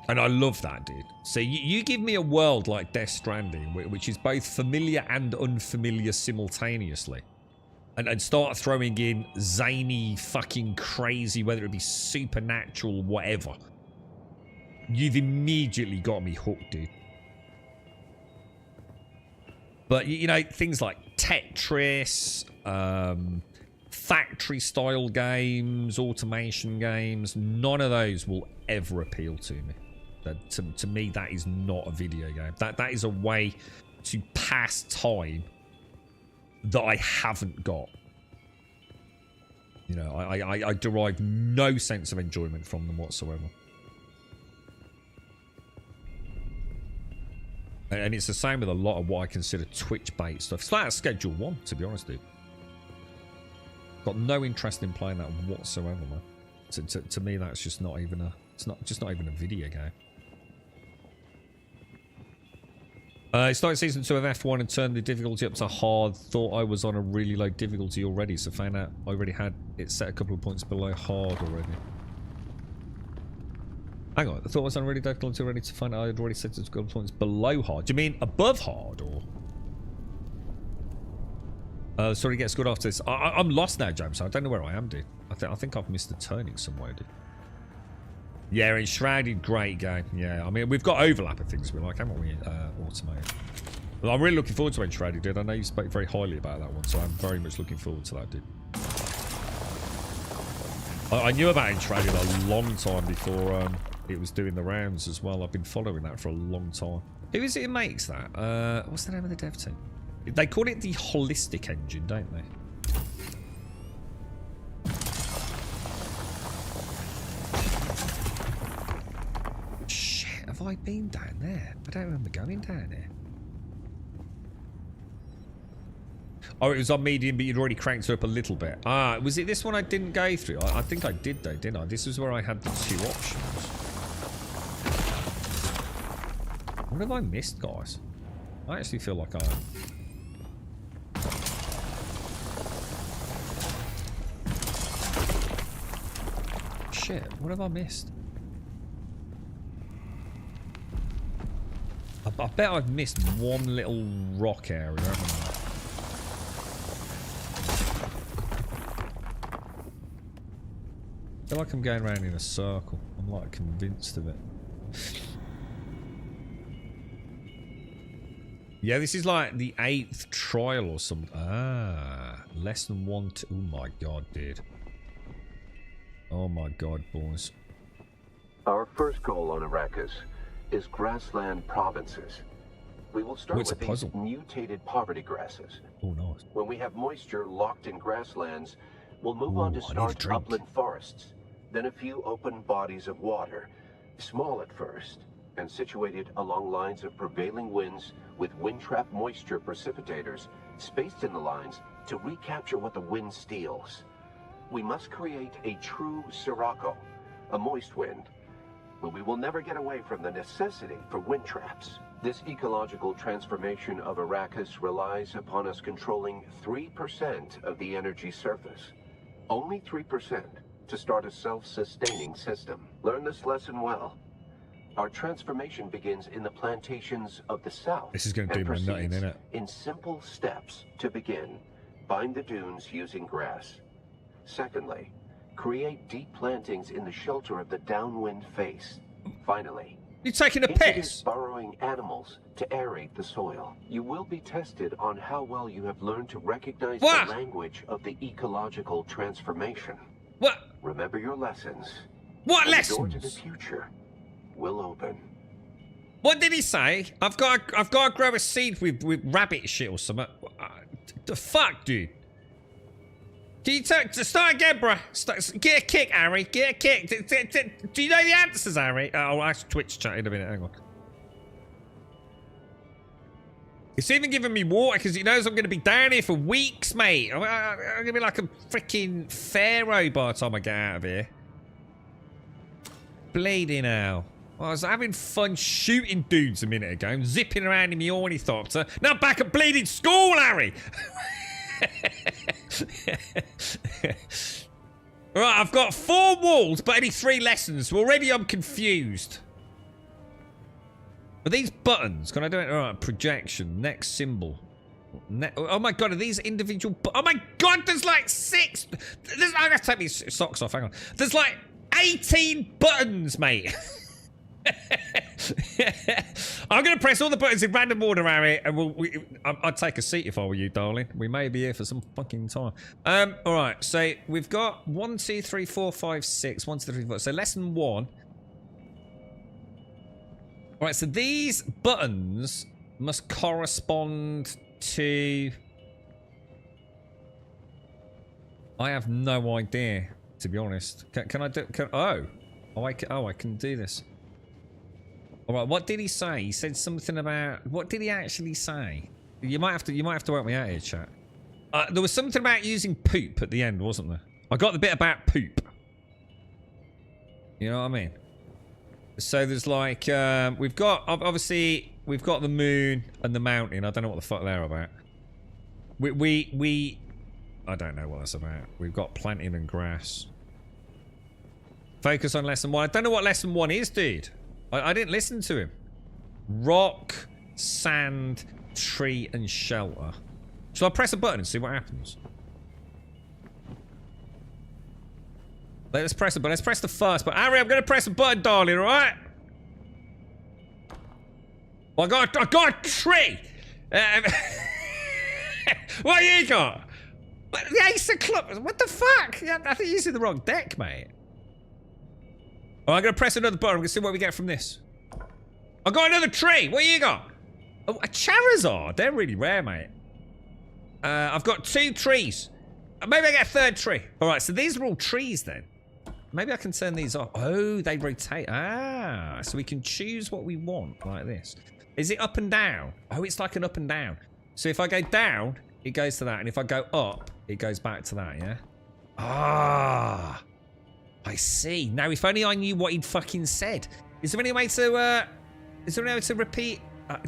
And I love that, dude. So you give me a world like Death Stranding, which is both familiar and unfamiliar simultaneously. And start throwing in zany, fucking crazy, whether it be supernatural, whatever. You've immediately got me hooked, dude. But, you know, things like Tetris, factory-style games, automation games, none of those will ever appeal to me. To me, that is not a video game. That is a way to pass time that I haven't got. You know, I derive no sense of enjoyment from them whatsoever. And it's the same with a lot of what I consider Twitch bait stuff. It's like a Schedule 1, to be honest, dude. Got no interest in playing that whatsoever, man. To me, that's just not even a... It's just not even a video game. I started Season 2 of F1 and turned the difficulty up to hard. Thought I was on a really low difficulty already, so found out I already had it set a couple of points below hard already. Hang on, I thought I was on a really difficulty already to find out I had already set it a couple of points below hard. Do you mean above hard, or...? Sorry, it gets good after this. I'm lost now, James. I don't know where I am, dude. I think I've missed the turning somewhere, dude. Yeah, Enshrouded, great game. Yeah, I mean, we've got overlap of things we like, haven't we, Automated? Well, I'm really looking forward to Enshrouded, dude. I know you spoke very highly about that one, so I'm very much looking forward to that, dude. I knew about Enshrouded a long time before it was doing the rounds as well. I've been following that for a long time. Who is it who makes that? What's the name of the dev team? They call it the Holistic Engine, don't they? Shit, have I been down there? I don't remember going down there. Oh, it was on medium, but you'd already cranked it up a little bit. Ah, was it this one I didn't go through? I think I did, though, didn't I? This is where I had the two options. What have I missed, guys? I actually feel like I... Shit, what have I missed? I bet I've missed one little rock area, haven't I? I feel like I'm going around in a circle. I'm like convinced of it. Yeah, this is like the 8th trial or something. Ah, less than 1 to... Oh my god, dude. Oh my god, boys. Our first goal on Arrakis is grassland provinces. We will start with these mutated poverty grasses. Oh, nice. When we have moisture locked in grasslands, we'll move on to start upland forests, then a few open bodies of water, small at first, and situated along lines of prevailing winds with wind-trap moisture precipitators spaced in the lines to recapture what the wind steals. we must create a true sirocco, a moist wind. But we will never get away from the necessity for wind traps. This ecological transformation of Arrakis relies upon us controlling 3% of the energy surface. Only 3% to start a self-sustaining system. Learn this lesson well. Our transformation begins in the plantations of the south. This is going to do my nutting, isn't it? In simple steps to begin. Bind the dunes using grass. Secondly, create deep plantings in the shelter of the downwind face. Finally, you're taking a piss. Burrowing animals to aerate the soil. You will be tested on how well you have learned to recognize the language of the ecological transformation. What? Remember your lessons. What lessons? The door to the future will open. What did he say? I've got to grow a seed with rabbit shit or something. The fuck, dude? Can you start again, bruh? Get a kick, Harry. Get a kick. Do you know the answers, Harry? I'll ask Twitch chat in a minute. Hang on. It's even giving me water because he knows I'm going to be down here for weeks, mate. I'm going to be like a freaking pharaoh by the time I get out of here. Bleeding hell. Well, I was having fun shooting dudes a minute ago and zipping around in my ornithopter. Now back at bleeding school, Harry! Right, I've got 4 walls, but only 3 lessons. Already I'm confused. Are these buttons? Can I do it? Alright, projection. Next symbol. Oh my god, are these individual... Oh my god, there's like 6... I'm going to take these socks off, hang on. There's like 18 buttons, mate. I'm going to press all the buttons in random order, Harry, and I'd take a seat if I were you, darling. We may be here for some fucking time. All right, so we've got 1, 2, 3, 4, 5, 6. 1, 2, 3, 4. So lesson 1. All right, so these buttons must correspond to... I have no idea, to be honest. Can I do... I can do this. All right, what did he say? He said something about... What did he actually say? You might have to help me out here, chat. There was something about using poop at the end, wasn't there? I got the bit about poop. You know what I mean? So there's like... we've got... Obviously, we've got the moon and the mountain. I don't know what the fuck they're about. We I don't know what that's about. We've got planting and grass. Focus on lesson 1. I don't know what lesson 1 is, dude. I didn't listen to him. Rock, sand, tree, and shelter. Shall I press a button and see what happens? Let's press a button. Let's press the first button. Harry, I'm going to press a button, darling, alright? Well, I got a tree! What you got? The Ace of Clubs. What the fuck? I think you're using the wrong deck, mate. Oh, I'm going to press another button. I'm going to see what we get from this. I got another tree. What you got? Oh, a Charizard. They're really rare, mate. I've got 2 trees. Maybe I get a 3rd tree. All right, so these are all trees then. Maybe I can turn these off. Oh, they rotate. Ah, so we can choose what we want like this. Is it up and down? Oh, it's like an up and down. So if I go down, it goes to that. And if I go up, it goes back to that, yeah? Ah. I see. Now, if only I knew what he'd fucking said. Is there any way to repeat?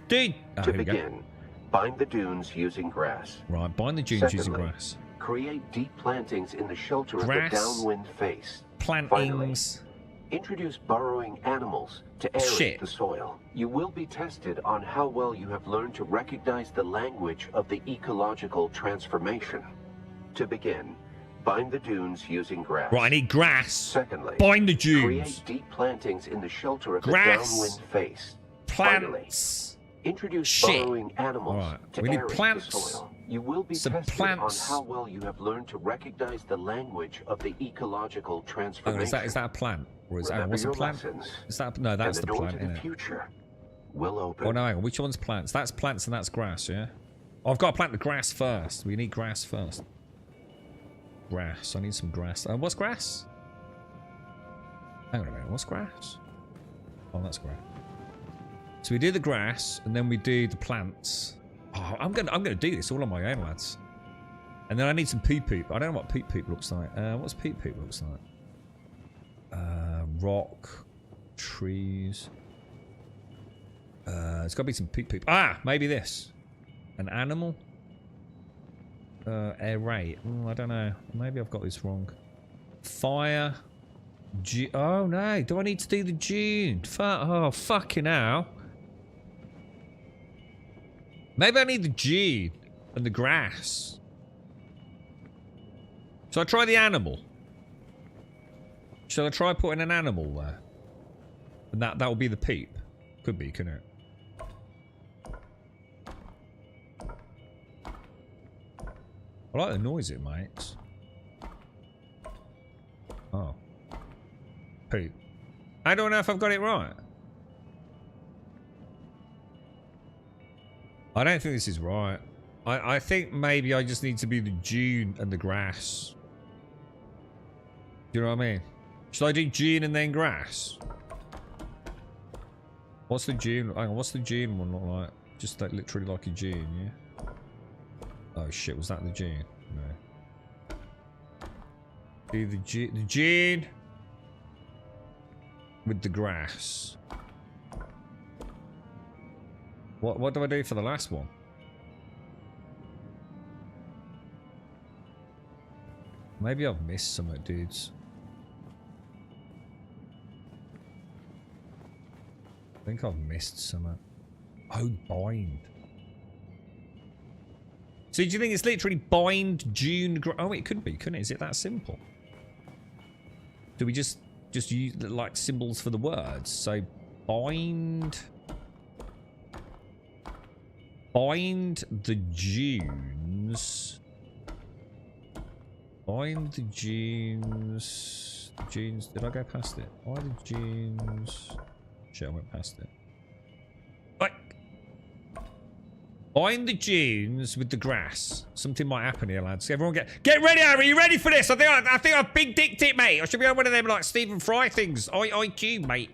Dude. Oh, to begin, bind the dunes using grass. Right, bind the dunes using grass. Create deep plantings in the shelter of the downwind face. Plantings. Finally, introduce burrowing animals to aerate the soil. You will be tested on how well you have learned to recognize the language of the ecological transformation. To begin, bind the dunes using grass. Right, I need grass. Secondly, bind the dunes. Create deep plantings in the shelter of the downwind face. Plants. Finally, introduce burrowing animals to we need aerate plants. the soil. You will be tested on how well you have learned to recognize the language of the ecological transformation. Oh, is that a plant? Or is that what's a plant? Is that no? That's the plant. And the door to the future will open. Oh no, hang on. Which one's plants? That's plants and that's grass, yeah. Oh, I've got to plant the grass first. We need grass first. Grass. I need some grass. What's grass? Hang on a minute. What's grass? Oh, that's grass. So we do the grass and then we do the plants. Oh, I'm gonna do this all on my own, lads. And then I need some peep peep. I don't know what peep peep looks like. What's peep peep looks like? Rock, trees. It's got to be some peep peep. Ah, maybe this. An animal. Aerate. I don't know. Maybe I've got this wrong. Fire. Oh no! Do I need to do the Dune? Oh fucking hell! Maybe I need the Dune and the grass. Shall I try the animal? Shall I try putting an animal there? And that will be the peep. Could be, couldn't it? I like the noise it makes. Oh. Peep. I don't know if I've got it right. I don't think this is right. I think maybe I just need to be the Dune and the grass. Do you know what I mean? Should I do Dune and then grass? What's the Dune? Hang on, what's the Dune one look like? Just like literally like a Dune, yeah? Oh shit, was that the Dune? No. Do the Dune with the grass. What do I do for the last one? Maybe I've missed something, dudes. I think I've missed something. Oh, bind. So do you think it's literally bind, Dune, oh, it could be, couldn't it? Is it that simple? Do we just use like symbols for the words? So bind the Dunes. Bind the Dunes. Dunes. Did I go past it? Why the Dunes? Shit, I went past it. Bind the Dunes with the grass. Something might happen here, lads. Everyone get ready, Harry. Are you ready for this? I think I've big dicked it, mate. I should be on one of them like Stephen Fry things. IQ, mate.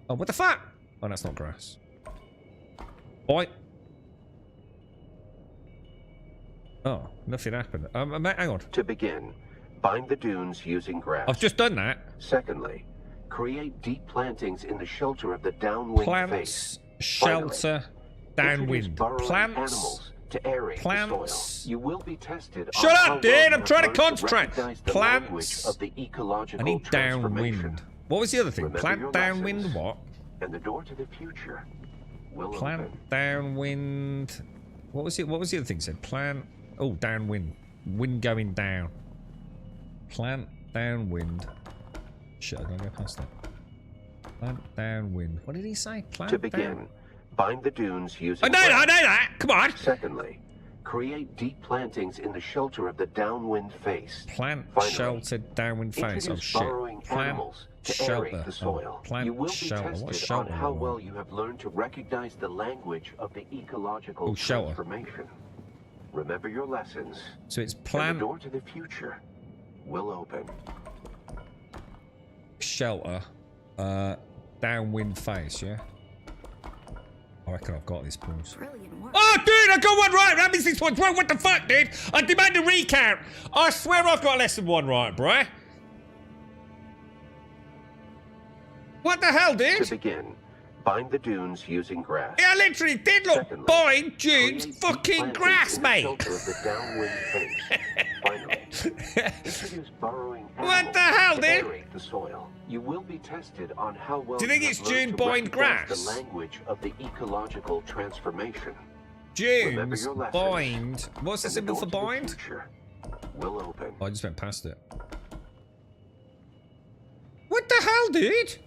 Oh, what the fuck? Oh, that's not grass. Bite. Oh, nothing happened. Hang on. To begin, bind the dunes using grass. I've just done that. Secondly, create deep plantings in the shelter of the downwind face. Shelter, downwind. Plants. Animals to aerate the soil. You will be tested. Shut up, dude! I'm trying to concentrate. Plants. Of the ecological I need downwind. What was the other thing? Plant downwind. What? And the door to the future will plant open. Downwind. What was it? What was the other thing? It said plant. Oh, downwind. Wind going down. Plant downwind. Shit, I'm gonna go past that. Plant downwind. What did he say? Plant to begin, bind the dunes using. I know that. Come on. Secondly, create deep plantings in the shelter of the downwind face. Plant sheltered downwind face. Oh shit. Plant shelter. The soil. Plant you will be shelter. tested What's shelter? On how well you have learned to recognize the language of the ecological transformation. Remember your lessons. So it's plant. And the door to the future will open. Shelter. Downwind face, yeah? I reckon I've got this, boys. Oh, dude, I got one right! That means this one's wrong. What the fuck, dude? I demand a recount. I swear I've got less than one right, bruh. What the hell, dude? To begin, bind the dunes using grass. Yeah, I literally did look. Secondly, bind dunes fucking grass, mate. Of the downwind face. Finally, introduce burrowing what the hell, dude? Aerate the soil. You will be tested on how well. Do you think it's Dune bind grass? The language of the ecological transformation. Dunes bind. What's the symbol for bind? Will open. Oh, I just went past it. What the hell, dude?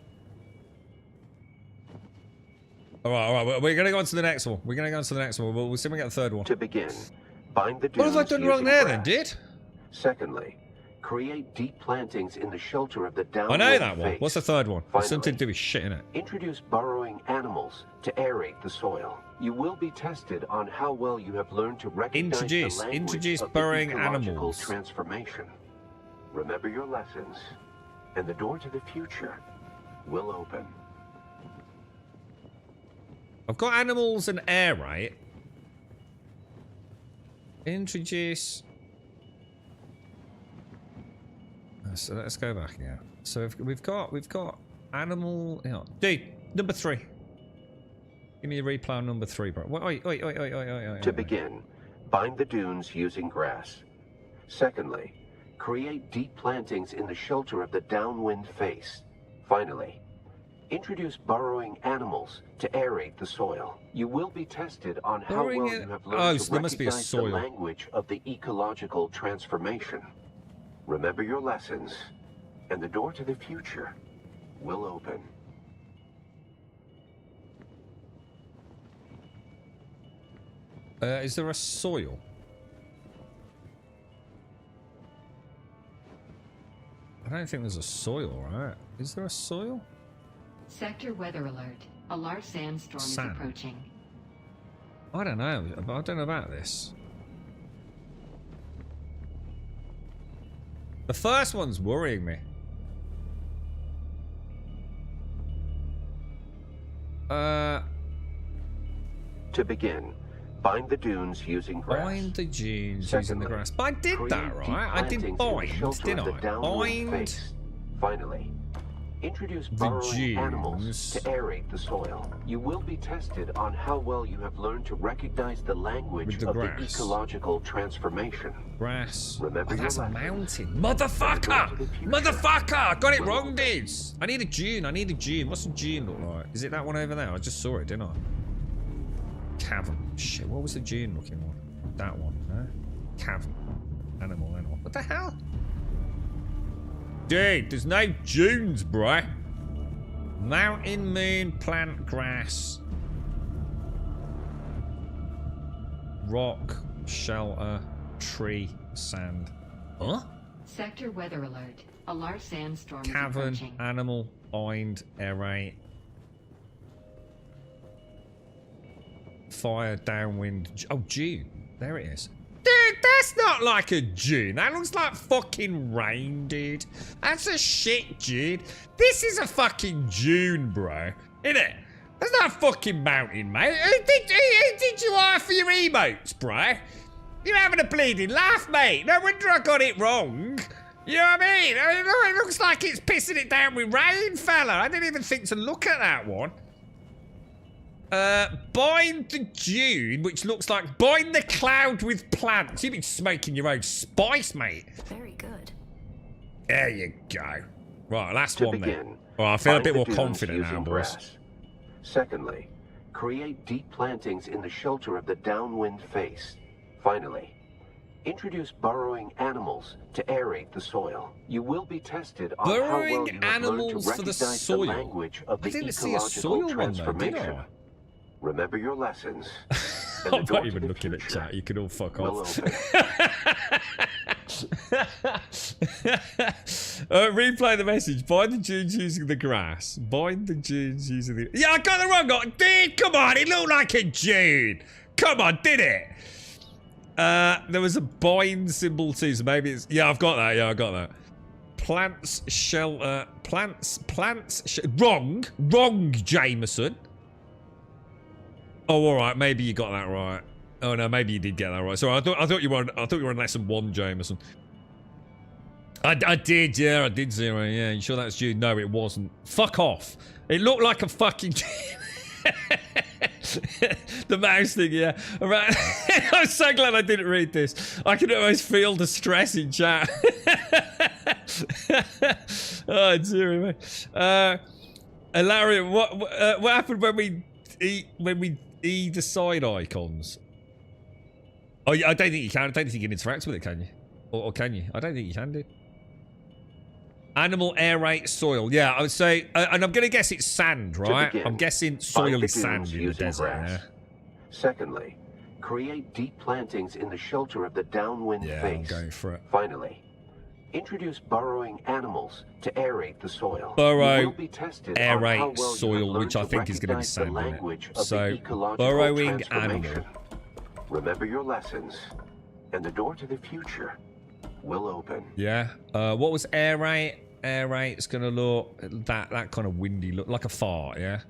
All right. We're gonna go on to the next one. We'll see if we get the third one. To begin, bind the dunes. What have I done wrong there, then, dude? Secondly, create deep plantings in the shelter of the downwind. I know that one. face. What's the third one? Finally, something to do with shit in it. Introduce burrowing animals to aerate the soil. You will be tested on how well you have learned to recognize the language introduce of burrowing the ecological animals. Transformation. Remember your lessons, and the door to the future will open. I've got animals and air, right? Introduce. So let's go back again. So we've got animal. You know, dude, number 3. Give me a replay on number 3, bro. Wait. To begin, bind the dunes using grass. Secondly, create deep plantings in the shelter of the downwind face. Finally, introduce burrowing animals to aerate the soil. You will be tested on how well you have learned to recognize the language of the ecological transformation. Remember your lessons, and the door to the future will open. Is there a soil? I don't think there's a soil, right? Is there a soil? Sector weather alert. A large sandstorm is approaching. I don't know. I don't know about this. The first one's worrying me. To begin, bind the dunes using grass. Bind the dunes using the grass. But I did that, right? I did bind, didn't I? Bind. Finally, introduce burrowing animals to aerate the soil. You will be tested on how well you have learned to recognize the language of the ecological transformation. Grass. Remember that's a mountain. Motherfucker! Motherfucker! I got it wrong, dudes. I need a dune. I need a dune. What's a dune look like? Is it that one over there? I just saw it, didn't I? Cavern. Shit, what was the dune looking one? That one, huh? Cavern. Animal. What the hell? Dude, there's no dunes, bruh. Mountain, moon, plant, grass. Rock, shelter, tree, sand. Huh? Sector weather alert. A large sandstorm Cavern, is approaching. animal, bind, aerate. Fire, downwind. Oh, dune. There it is. Dude, that's not like a dune. That looks like fucking rain, dude. That's a shit dune. This is a fucking dune, bro. Isn't it? That's not a fucking mountain, mate. Who did you hire for your emotes, bro? You're having a bleeding laugh, mate. No wonder I got it wrong. You know what I mean? It looks like it's pissing it down with rain, fella. I didn't even think to look at that one. Bind the dune, which looks like bind the cloud with plants. You've been smoking your own spice, mate. Very good. There you go. Right, last one then. Well, I feel a bit more confident now, boys. Grass. Secondly, create deep plantings in the shelter of the downwind face. Finally, introduce burrowing animals to aerate the soil. You will be tested on how well you have learned to recognize the language of the ecological transformation. Remember your lessons. I'm not even looking at chat. You can all fuck off. Replay the message. Bind the dunes using the grass. Bind the dunes using the... Yeah, I got the wrong. Dude, come on. It looked like a dune. Come on, did it? There was a bind symbol too, so maybe it's... Yeah, I've got that. Yeah, I got that. Plants, shelter... Plants... Wrong, Jameson. Oh, all right. Maybe you got that right. Oh no, maybe you did get that right. Sorry, I thought you were on lesson 1, Jameson. I did, yeah, I did 0. Yeah, you sure that's you? No, it wasn't. Fuck off. It looked like a fucking. The mouse thing, yeah. All right. I'm so glad I didn't read this. I can almost feel the stress in chat. Oh, dear me. Larry, what happened when we eat the side icons? Oh, I don't think you can. I don't think you can interact with it, can you? Or can you? I don't think you can do. Animal, aerate, soil. Yeah, I would say, and I'm going to guess it's sand, right? I'm guessing soil is sand in the desert. Yeah. Secondly, create deep plantings in the shelter of the downwind face. I'm going for it. Finally, introduce burrowing animals to aerate the soil. Burrow, aerate, soil, which I think is going to be sand. So, burrowing animal. Remember your lessons, and the door to the future will open. Yeah. What was aerate? Aerate's going to look that kind of windy look, like a fart. Yeah.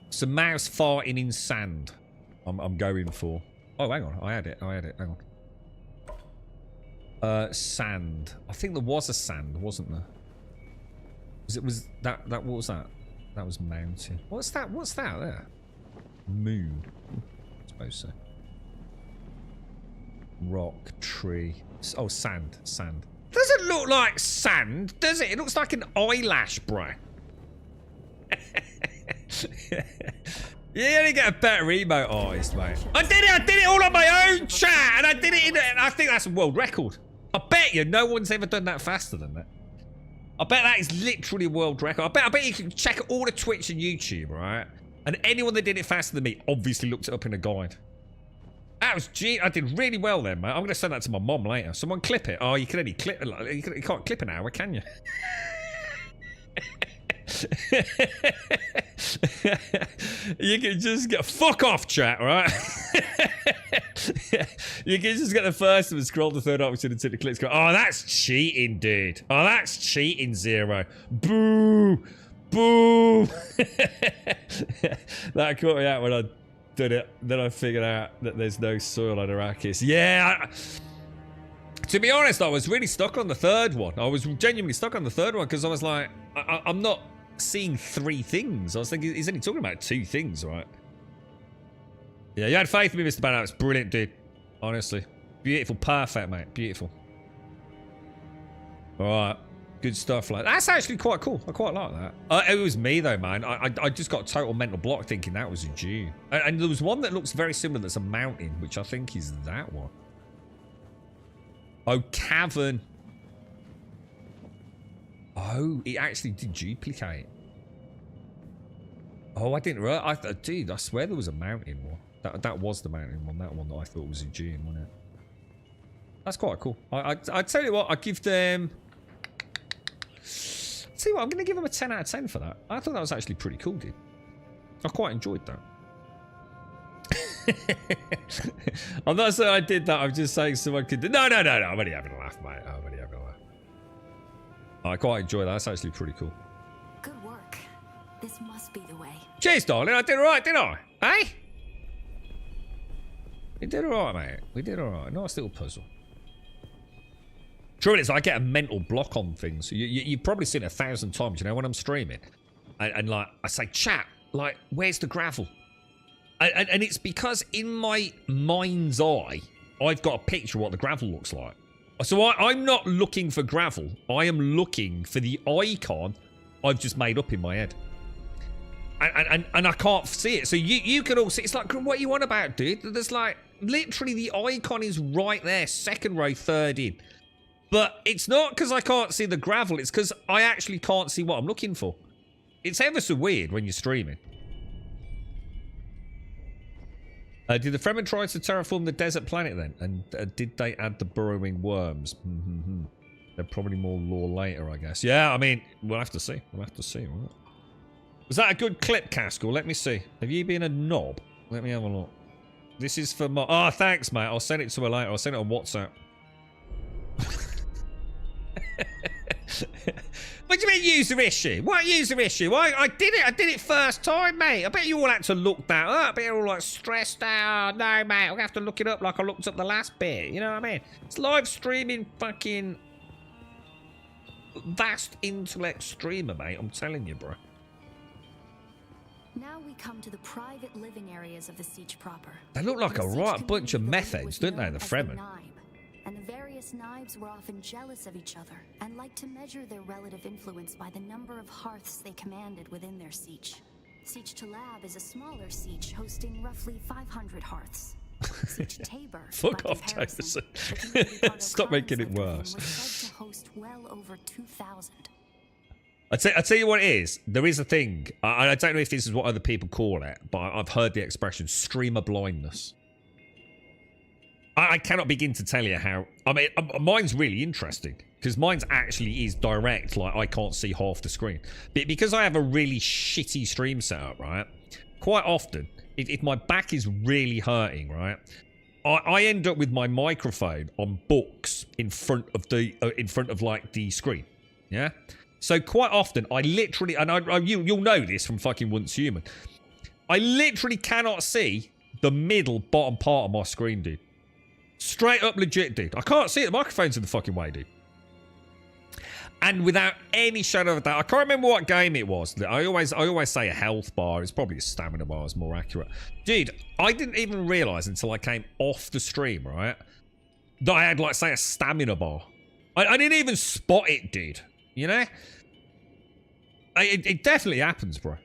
It's a mouse farting in sand. I'm going for. Oh, hang on. I had it. Hang on. Sand. I think there was a sand, wasn't there? Was that what was that? That was mountain. What's that? What's that there? Moon. I suppose so. Rock, tree. Oh, sand. Sand. Doesn't look like sand, does it? It looks like an eyelash, bro. You only get a better emote artist, mate. I did it all on my own, chat, and I did it I think that's a world record. I bet you no one's ever done that faster than that. I bet that is literally a world record. I bet you can check all the Twitch and YouTube, right? And anyone that did it faster than me obviously looked it up in a guide. That was I did really well then, mate. I'm going to send that to my mom later. Someone clip it. Oh, you can only clip it. You can't clip an hour, can you? You can just get fuck off, chat, right? You can just get the first one, scroll the third option until it clicks. Go, oh, that's cheating, dude. Oh, that's cheating, Zero. Boo, boo. That caught me out when I did it. Then I figured out that there's no soil on Arrakis. Yeah. To be honest, I was really stuck on the third one. I was genuinely stuck on the third one because I was like, I'm not seeing 3 things. I was thinking, he's only talking about 2 things, right? Yeah, you had faith in me, Mr. Banner. It's brilliant, dude. Honestly. Beautiful. Perfect, mate. Beautiful. Alright. Good stuff. Like that's actually quite cool. I quite like that. It was me, though, man. I just got a total mental block thinking that was a Dune. And there was one that looks very similar that's a mountain, which I think is that one. Oh, cavern. Oh, it actually did duplicate. Oh, I didn't realize. Dude, I swear there was a mountain one. That was the mountain one. That one that I thought was a Dune, wasn't it? That's quite cool. I tell you what, I give them. See what, I'm going to give them a 10 out of 10 for that. I thought that was actually pretty cool, dude. I quite enjoyed that. I'm not saying I did that. I'm just saying someone could do. No. I'm only having a laugh, mate. I'm only having a laugh. I quite enjoy that. That's actually pretty cool. Good work. This must be the way. Cheers, darling. I did all right, didn't I? Hey? We did all right, mate. We did all right. Nice little puzzle. True, it is. I get a mental block on things. You've probably seen it 1,000 times, you know, when I'm streaming. And like, I say, chat, like, where's the gravel? And it's because in my mind's eye, I've got a picture of what the gravel looks like. So I'm not looking for gravel. I am looking for the icon I've just made up in my head. And I can't see it. So you can all see. It's like, what are you on about, dude? There's like, literally the icon is right there. 2nd row, 3rd in. But it's not because I can't see the gravel. It's because I actually can't see what I'm looking for. It's ever so weird when you're streaming. Did the Fremen try to terraform the desert planet then? And did they add the burrowing worms? They're probably more lore later, I guess. Yeah, I mean, we'll have to see. We'll have to see. Right? Was that a good clip, Caskell? Let me see. Have you been a knob? Let me have a look. This is for my... Oh, thanks, mate. I'll send it to her later. I'll send it on WhatsApp. What do you mean user issue? What user issue? I did it. I did it first time, mate. I bet you all had to look that up. I bet you're all like stressed out. No, mate. I'm gonna have to look it up like I looked up the last bit. You know what I mean? It's live streaming fucking vast intellect streamer, mate. I'm telling you, bro. Now we come to the private living areas of the Siege proper. They look like a right bunch of meth heads, don't they, the Fremen? And the various Knives were often jealous of each other and liked to measure their relative influence by the number of hearths they commanded within their siege. Siege Talab is a smaller siege hosting roughly 500 hearths. Siege Tabor, fuck off, Jason. Stop making it worse. Was said to host well over 2,000. I'll tell you what it is. There is a thing. I don't know if this is what other people call it, but I've heard the expression streamer blindness. I cannot begin to tell you how... I mean, mine's really interesting. Because mine's actually is direct. Like, I can't see half the screen. But because I have a really shitty stream setup, right? Quite often, if my back is really hurting, right? I end up with my microphone on books in front of like the screen. Yeah? So quite often, I literally... And you'll know this from fucking Once Human. I literally cannot see the middle bottom part of my screen, dude. Straight up legit, dude. I can't see it. The microphone's in the fucking way, dude. And without any shadow of a doubt, I can't remember what game it was. I always say a health bar. It's probably a stamina bar. It's more accurate. Dude, I didn't even realise until I came off the stream, right, that I had, like, say, a stamina bar. I didn't even spot it, dude. You know? It definitely happens, bro.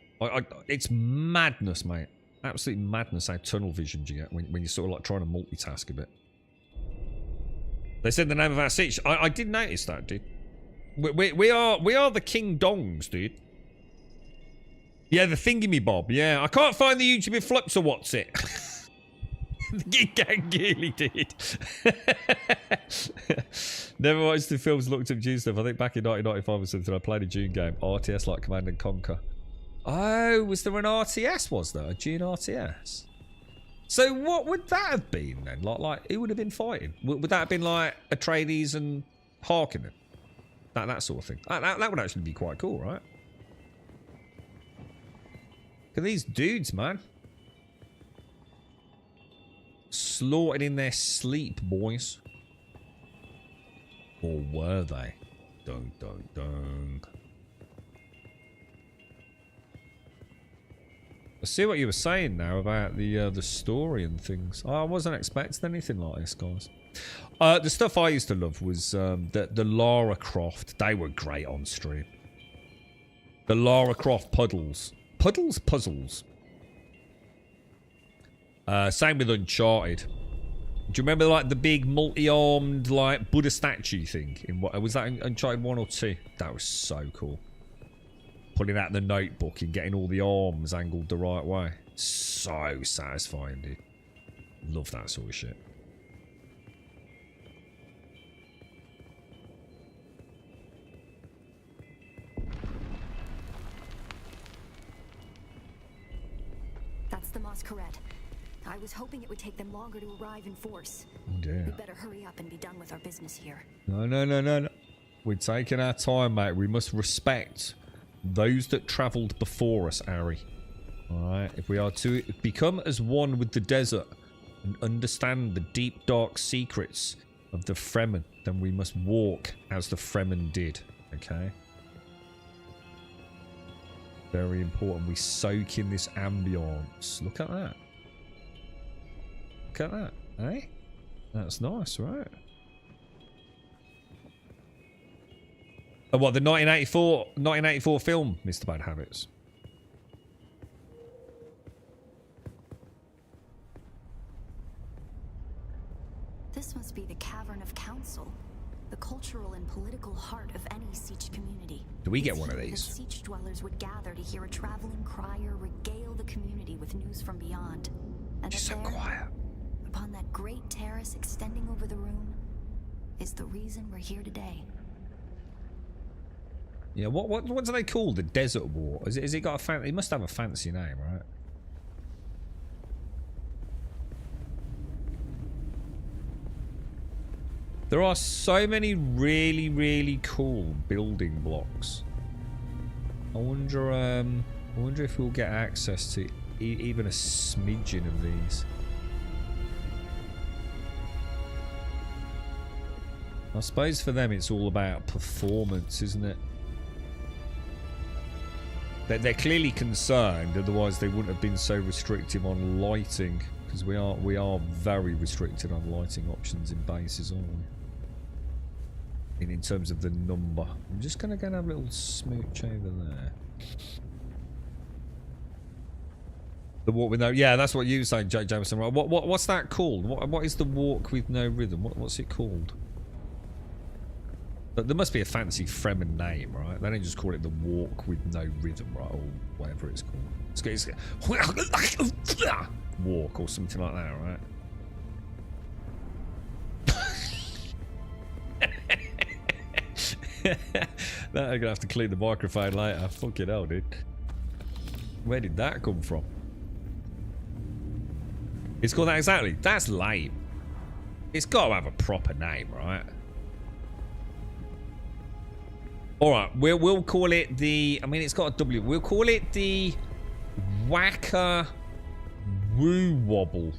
It's madness, mate. Absolute madness how tunnel vision you get when you're sort of like trying to multitask a bit. They said the name of our siege. I did notice that, dude. We are the King Dongs, dude. Yeah, the thingamy-bob. Yeah, I can't find the YouTube Flux or what's it. The gang really did. Never watched the films, looked up Dune stuff. I think back in 1995 or something, I played a Dune game. RTS like Command and Conquer. Oh, was there an RTS, was there? A Dune RTS? So what would that have been then? Like who would have been fighting? Would that have been like Atreides and Harkonnen? That sort of thing. That would actually be quite cool, right? Look at these dudes, man. Slaughtered in their sleep, boys. Or were they? Dun, dun, dun. I see what you were saying now about the story and things. I wasn't expecting anything like this, guys. The stuff I used to love was the Lara Croft. They were great on stream. The Lara Croft puzzles. Puzzles. Same with Uncharted. Do you remember like the big multi-armed like Buddha statue thing? In what was that? Uncharted 1 or 2? That was so cool. Pulling out the notebook and getting all the arms angled the right way. So satisfying, dude. Love that sort of shit. That's the masquerade. I was hoping it would take them longer to arrive in force. Oh dear. We better hurry up and be done with our business here. No. We're taking our time, mate. We must respect those that travelled before us, Ari. Alright? If we are to become as one with the desert and understand the deep, dark secrets of the Fremen, then we must walk as the Fremen did. Okay? Very important. We soak in this ambience. Look at that. Look at that. Eh? That's nice, right? Oh, what, the 1984 film, Mr. Bad Habits? This must be the Cavern of Council, the cultural and political heart of any siege community. Do we get one of these? The siege dwellers would gather to hear a traveling crier regale the community with news from beyond. And She's so quiet. Upon that great terrace extending over the room, is the reason we're here today. Yeah, what do they call the Desert War? Is it got a fancy? It must have a fancy name, right? There are so many really, really cool building blocks. I wonder if we'll get access to even a smidgen of these. I suppose for them it's all about performance, isn't it? They're clearly concerned, otherwise they wouldn't have been so restrictive on lighting, because we are very restricted on lighting options in bases, aren't we? In terms of the number. I'm just gonna go and have a little smooch over there. The walk with no, yeah, that's what you were saying, Jake Jameson. Right? What's that called? What is the walk with no rhythm? What's it called? But there must be a fancy Fremen name, right? They don't just call it the walk with no rhythm, right? Or whatever it's called. It's walk or something like that, right? That I'm gonna have to clean the microphone later. Fucking hell, dude. Where did that come from? It's called that exactly. That's lame. It's got to have a proper name, right? Alright, we'll call it the... I mean, it's got a W. We'll call it the Wacker woo wobble.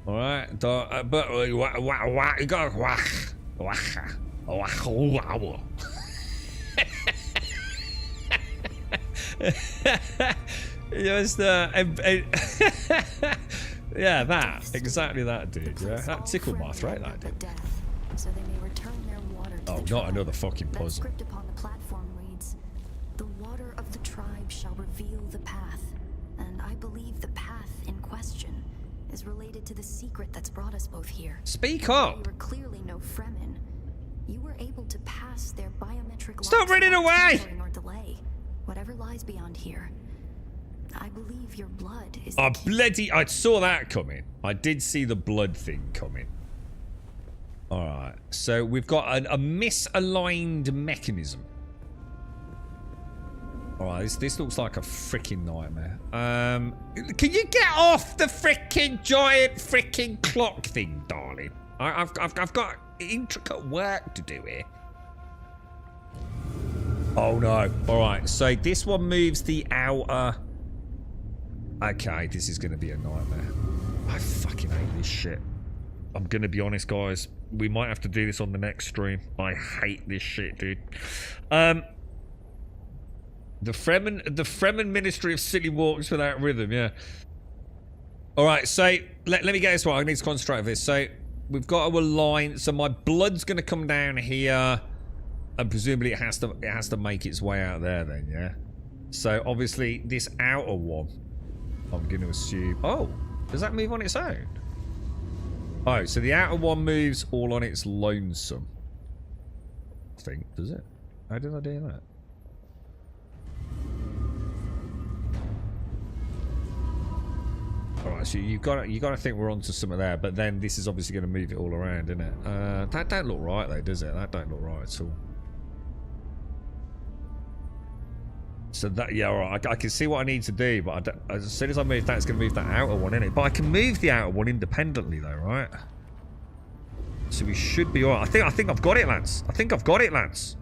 All right, but you got wobble. Just yeah, that exactly that, dude. Yeah, that tickled my throat. That did. So they may return their water to Oh, the not tribe. another fucking That puzzle. script upon the platform reads, "The water of the tribe shall reveal the path," and I believe the path in question is related to the secret that's brought us both here. Speak Although up. You were clearly no Fremen. You were able to pass their biometric. Stop locks running without away! tampering or delay. Whatever lies beyond here, I believe your blood is. Oh, the key. bloody! I saw that coming. I did see the blood thing coming. All right, so we've got a misaligned mechanism. All right, this looks like a freaking nightmare. Can you get off the freaking giant freaking clock thing, darling? I've got intricate work to do here. Oh no! All right, so this one moves the outer. Okay, this is going to be a nightmare. I fucking hate this shit. I'm going to be honest, guys. We might have to do this on the next stream. I hate this shit, dude. The Fremen Ministry of Silly Walks Without Rhythm, yeah. Alright, so let me get this right. I need to concentrate on this. So we've got to align. So my blood's going to come down here. And presumably it has to make its way out there then, yeah? So obviously this outer one, I'm going to assume... Oh, does that move on its own? Oh, so the outer one moves all on its lonesome. I think, does it? How did I do that? Alright, so you got to think we're onto something there, but then this is obviously going to move it all around, isn't it? That don't look right though, does it? That don't look right at all. So that, yeah, alright, I can see what I need to do, but as soon as I move that, it's going to move that outer one, innit? But I can move the outer one independently though, right? So we should be alright. I think I've got it, Lance. I think I've got it, Lance.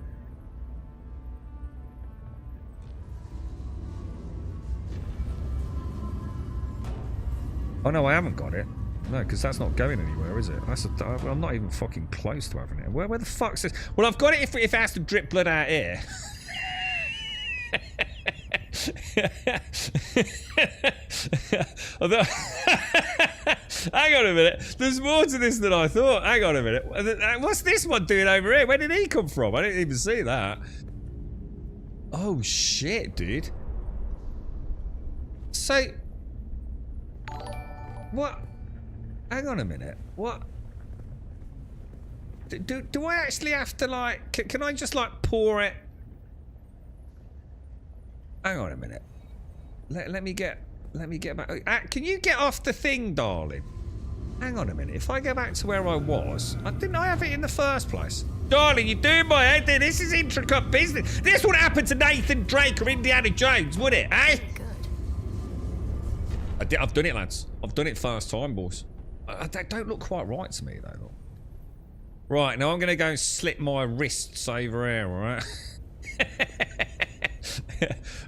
Oh no, I haven't got it. No, because that's not going anywhere, is it? I'm not even fucking close to having it. Where the fuck's this? Well, I've got it if it has to drip blood out here. Hang on a minute. There's more to this than I thought. Hang on a minute. What's this one doing over here? Where did he come from? I didn't even see that. Oh shit, dude. So, what? Hang on a minute. What? Do I actually have to like? Can I just like pour it? Hang on a minute. Let me get back. Can you get off the thing, darling? Hang on a minute. If I go back to where I was, didn't I have it in the first place? Darling, you're doing my head in. This is intricate business. This would happen to Nathan Drake or Indiana Jones, would it, eh? Good. I've done it, lads. I've done it first time, boys. They don't look quite right to me, though. Look. Right, now I'm going to go and slip my wrists over here, all right?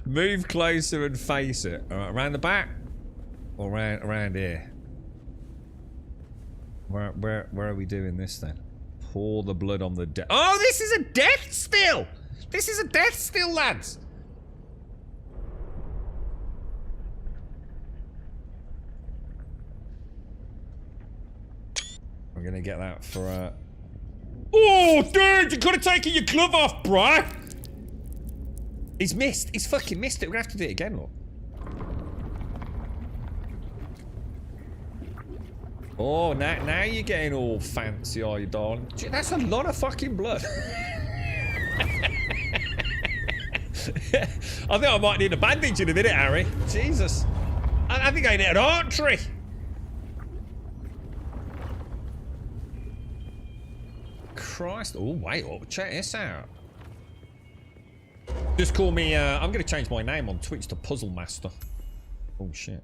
Move closer and face it. All right, around the back or around here. Where are we doing this then? Pour the blood on the death. Oh, this is a death still. This is a death still, lads. I'm gonna get that for Oh, dude, you could have taken your glove off, bruh. He's missed. He's fucking missed it. We're gonna have to do it again, look. Oh, now you're getting all fancy, are you, darling? Gee, that's a lot of fucking blood. I think I might need a bandage in a minute, Harry. Jesus. I think I need an artery. Christ. Oh, wait up. Check this out. Just call me, I'm going to change my name on Twitch to Puzzle Master. Oh, shit.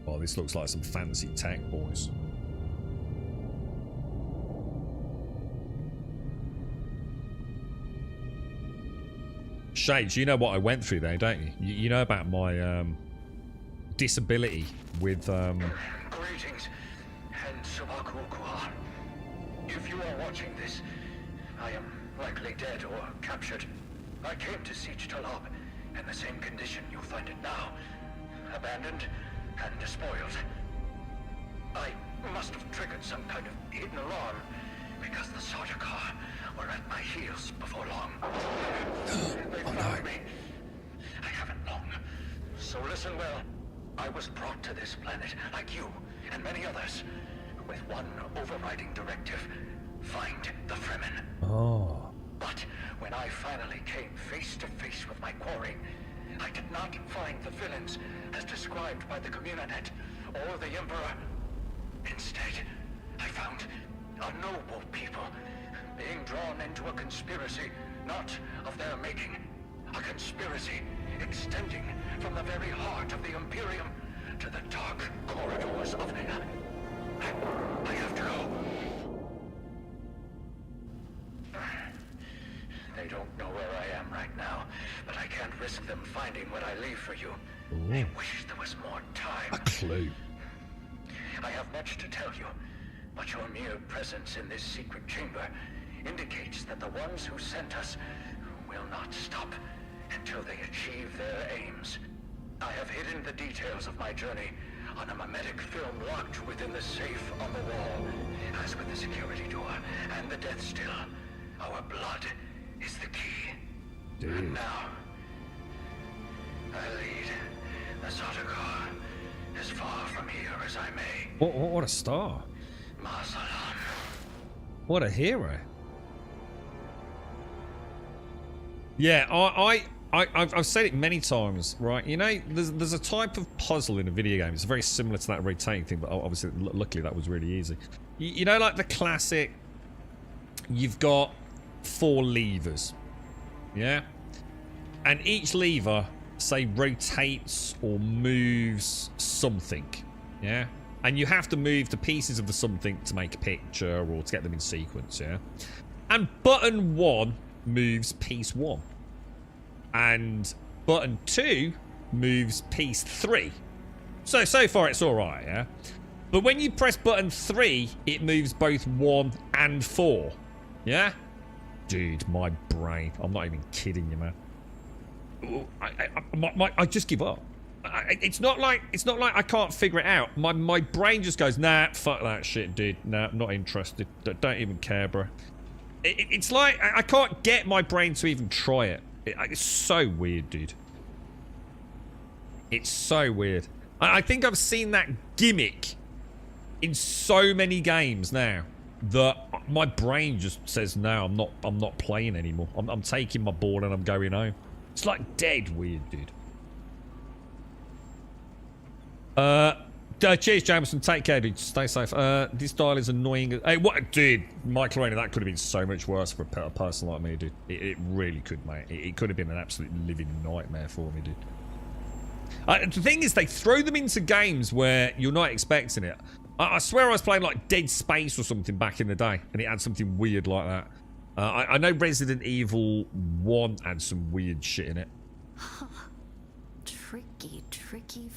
Oh, this looks like some fancy tech, boys. Shades, you know what I went through there, don't you? You know about my disability with Greetings, and Subakukua. If you are watching this, I am likely dead or captured. I came to Siege Talab in the same condition you'll find it now. Abandoned and despoiled. I must have triggered some kind of hidden alarm, because the Sardaukar were at my heels before long. They found me. I haven't long. So listen well. I was brought to this planet, like you and many others, with one overriding directive. Find the Fremen. Oh. But when I finally came face to face with my quarry, I did not find the villains as described by the Communanet or the Emperor. Instead, I found a noble people being drawn into a conspiracy not of their making. A conspiracy extending from the very heart of the Imperium to the dark corridors of... I have to go. They don't know where I am right now, but I can't risk them finding what I leave for you. Ooh. I wish there was more time. A clue. I have much to tell you, but your mere presence in this secret chamber indicates that the ones who sent us will not stop until they achieve their aims. I have hidden the details of my journey on a mimetic film locked within the safe on the wall. As with the security door and the death still, our blood is the key. Dude. And now, I lead the Sardaukar as far from here as I may. What a star. Masalam. What a hero. Yeah, I've said it many times, right? You know, there's a type of puzzle in a video game. It's very similar to that rotating thing, but obviously, luckily, that was really easy. You know, like the classic, you've got 4 levers, yeah? And each lever, say, rotates or moves something, yeah? And you have to move the pieces of the something to make a picture or to get them in sequence, yeah? And button 1 moves piece 1. And button 2 moves piece 3. So far it's alright, yeah? But when you press button 3, it moves both 1 and 4. Yeah? Dude, my brain. I'm not even kidding you, man. I just give up. It's not like I can't figure it out. My brain just goes, nah, fuck that shit, dude. Nah, I'm not interested. Don't even care, bro. It's like I can't get my brain to even try it. It's so weird, dude. It's so weird. I think I've seen that gimmick in so many games now that my brain just says, no, I'm not playing anymore. I'm taking my board and I'm going home. It's like dead weird, dude. Cheers, Jameson. Take care, dude. Stay safe. This dial is annoying. Hey, what, dude? Michael Rainer, that could have been so much worse for a person like me, dude. It really could, mate. It could have been an absolute living nightmare for me, dude. The thing is, they throw them into games where you're not expecting it. I swear I was playing like Dead Space or something back in the day, and it had something weird like that. I know Resident Evil 1 had some weird shit in it. Tricky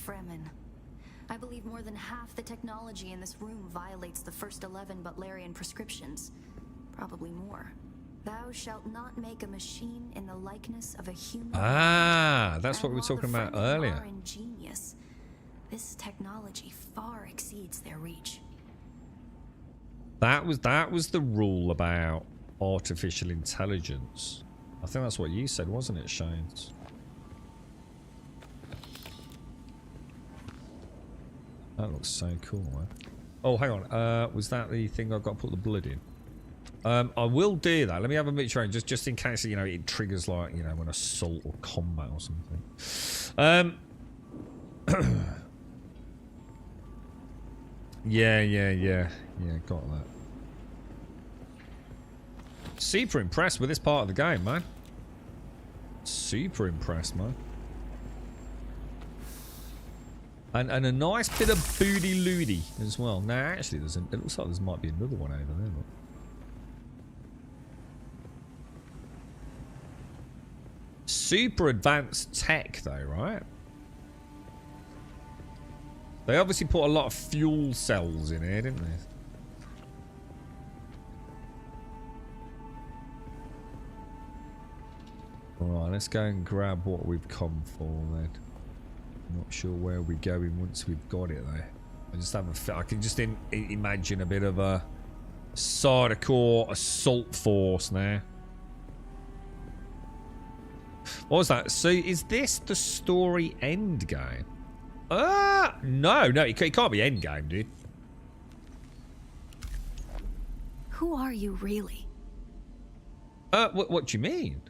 Fremen. I believe more than half the technology in this room violates the first 11 Butlerian prescriptions. Probably more. Thou shalt not make a machine in the likeness of a human. Ah, that's what we were talking about earlier. Are ingenious. This technology far exceeds their reach. That was the rule about artificial intelligence. I think that's what you said, wasn't it, Shanes? That looks so cool, man. Oh, hang on. Was that the thing I've got to put the blood in? I will do that. Let me have a mixture just in case, you know, it triggers like, you know, an assault or combat or something. Yeah, got that. Super impressed with this part of the game, man. Super impressed, man. And a nice bit of booty-looty as well. Now, actually, it looks like there might be another one over there, look. Super advanced tech, though, right? They obviously put a lot of fuel cells in here, didn't they? Alright, let's go and grab what we've come for then. Not sure where we're going once we've got it though. I just have I can just imagine a bit of a hardcore assault force now. What was that? So is this the story end game? No, it can't be end game, dude. Who are you really? What do you mean?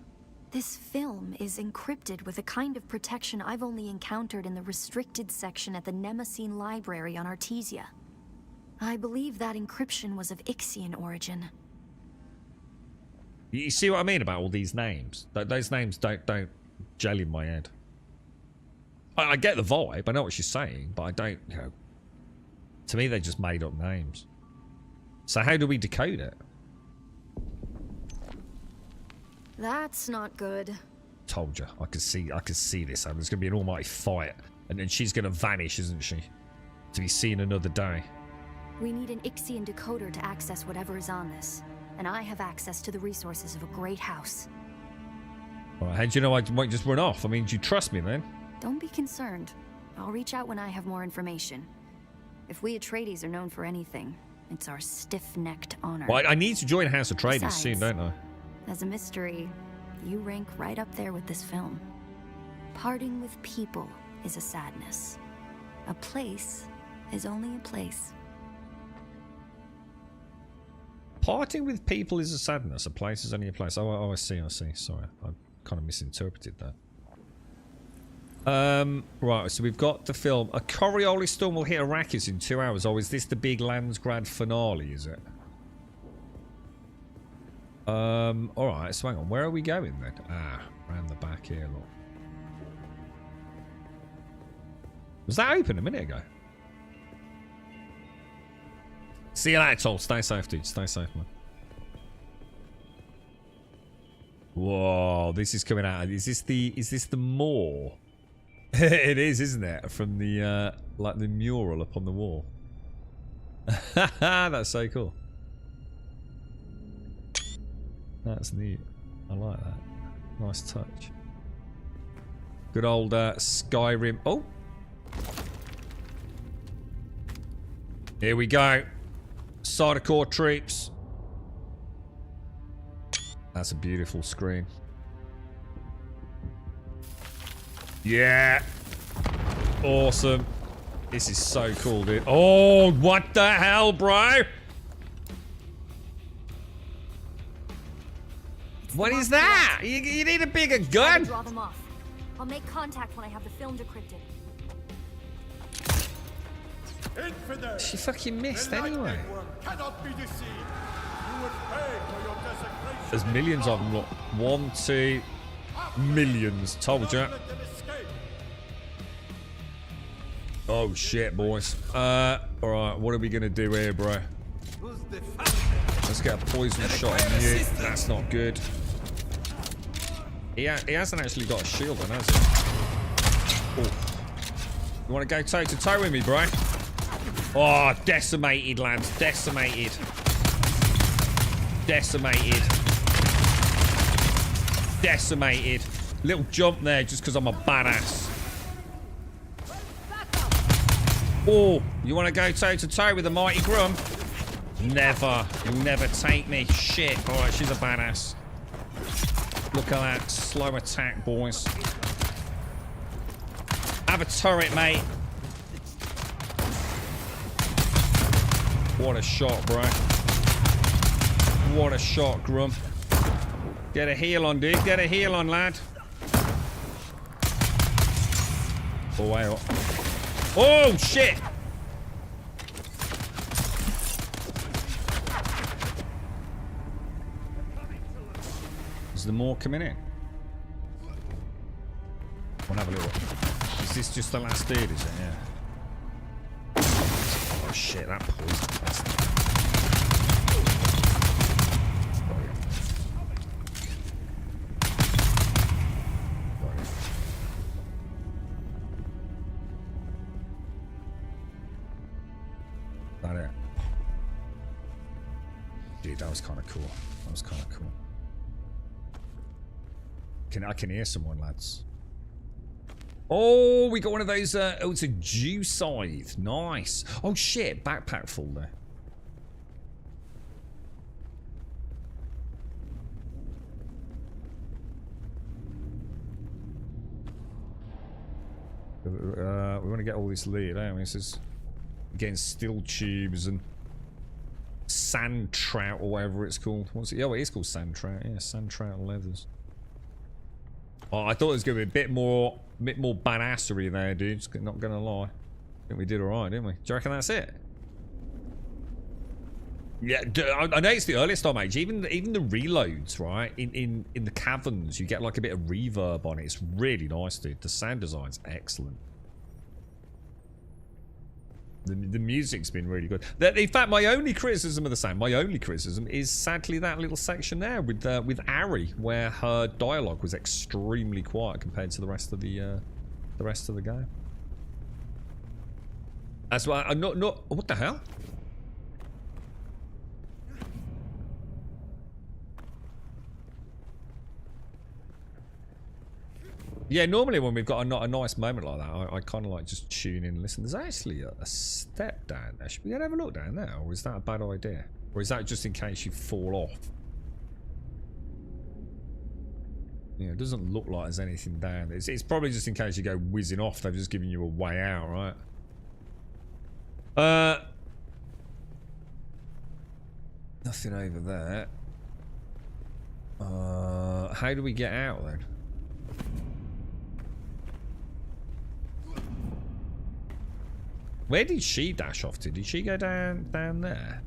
This film is encrypted with a kind of protection I've only encountered in the restricted section at the Nemesine Library on Artesia. I believe that encryption was of Ixian origin. You see what I mean about all these names? Those names don't gel in my head. I get the vibe, I know what she's saying, but I don't, you know. To me, they just made up names. So how do we decode it? That's not good. Told you. I could see this. There's gonna be an almighty fight, and then she's gonna vanish, isn't she? To be seen another day. We need an Ixian decoder to access whatever is on this, and I have access to the resources of a great house. Well, how do you know I might just run off? I mean, do you trust me then? Don't be concerned. I'll reach out when I have more information. If we Atreides are known for anything, it's our stiff-necked honor. Well, I need to join House of Atreides soon, don't I? As a mystery, you rank right up there with this film. Parting with people is a sadness. A place is only a place. Parting with people is a sadness. A place is only a place. Oh, I see. Sorry, I kind of misinterpreted that. Right, so we've got the film. A Coriolis storm will hit Arrakis in 2 hours. Oh, is this the big Landsgrad finale, is it? Alright, so hang on. Where are we going then? Around the back here, look. Was that open a minute ago? See you later, Toll. Stay safe, dude. Stay safe, man. Whoa, this is coming out. Is this the moor? It is, isn't it? From the like the mural up on the wall. That's so cool. That's neat. I like that. Nice touch. Good old Skyrim. Oh! Here we go. Sardaukar troops. That's a beautiful screen. Yeah! Awesome. This is so cool, dude. Oh, what the hell, bro? What is that? You need a bigger gun? Draw them off. I'll make contact when I have the film decrypted. She fucking missed anyway. There's millions of them. Look, 1, 2, millions. Told you. Oh shit, boys. All right, what are we gonna do here, bro? Let's get a poison shot on you. That's not good. He hasn't actually got a shield on, has he? Oh. You want to go toe to toe with me, bro? Oh, decimated, lads. Decimated. Decimated. Decimated. Little jump there just because I'm a badass. Oh, you want to go toe to toe with the mighty Grum? Never. You'll never take me. Shit. Alright, she's a badass. Look at that. Slow attack, boys. Have a turret, mate. What a shot, bro. What a shot, Grum. Get a heal on, dude. Get a heal on, lad. Oh, wait. Oh, shit. Is there more coming in? We'll have a little. Is this just the last dude, is it? Yeah. Oh shit, that poison. that was kind of cool. That was kind of cool. I can hear someone, lads. Oh, we got one of those. Oh, it's a Jew scythe. Nice. Oh shit, backpack full there. We want to get all this loot, don't we? This is getting steel tubes and sand trout or whatever it's called. What's it? Oh, it is called sand trout. Yeah, sand trout leathers. Oh, I thought it was going to be a bit more badassery there, dude. Not gonna lie. I think we did alright, didn't we? Do you reckon that's it? Yeah, I know it's the earliest time age. Even the reloads, right? In the caverns, you get like a bit of reverb on it. It's really nice, dude. The sound design's excellent. The music's been really good. In fact, my only criticism of the sound, is sadly that little section there with Ari, where her dialogue was extremely quiet compared to the rest of the game. That's why I'm not. What the hell? Yeah, normally when we've got a nice moment like that, I kind of like just tune in and listen. There's actually a step down there. Should we go and have a look down there? Or is that a bad idea? Or is that just in case you fall off? Yeah, it doesn't look like there's anything down there. It's probably just in case you go whizzing off. They've just given you a way out, right? Nothing over there. How do we get out then? Where did she dash off to? Did she go down there?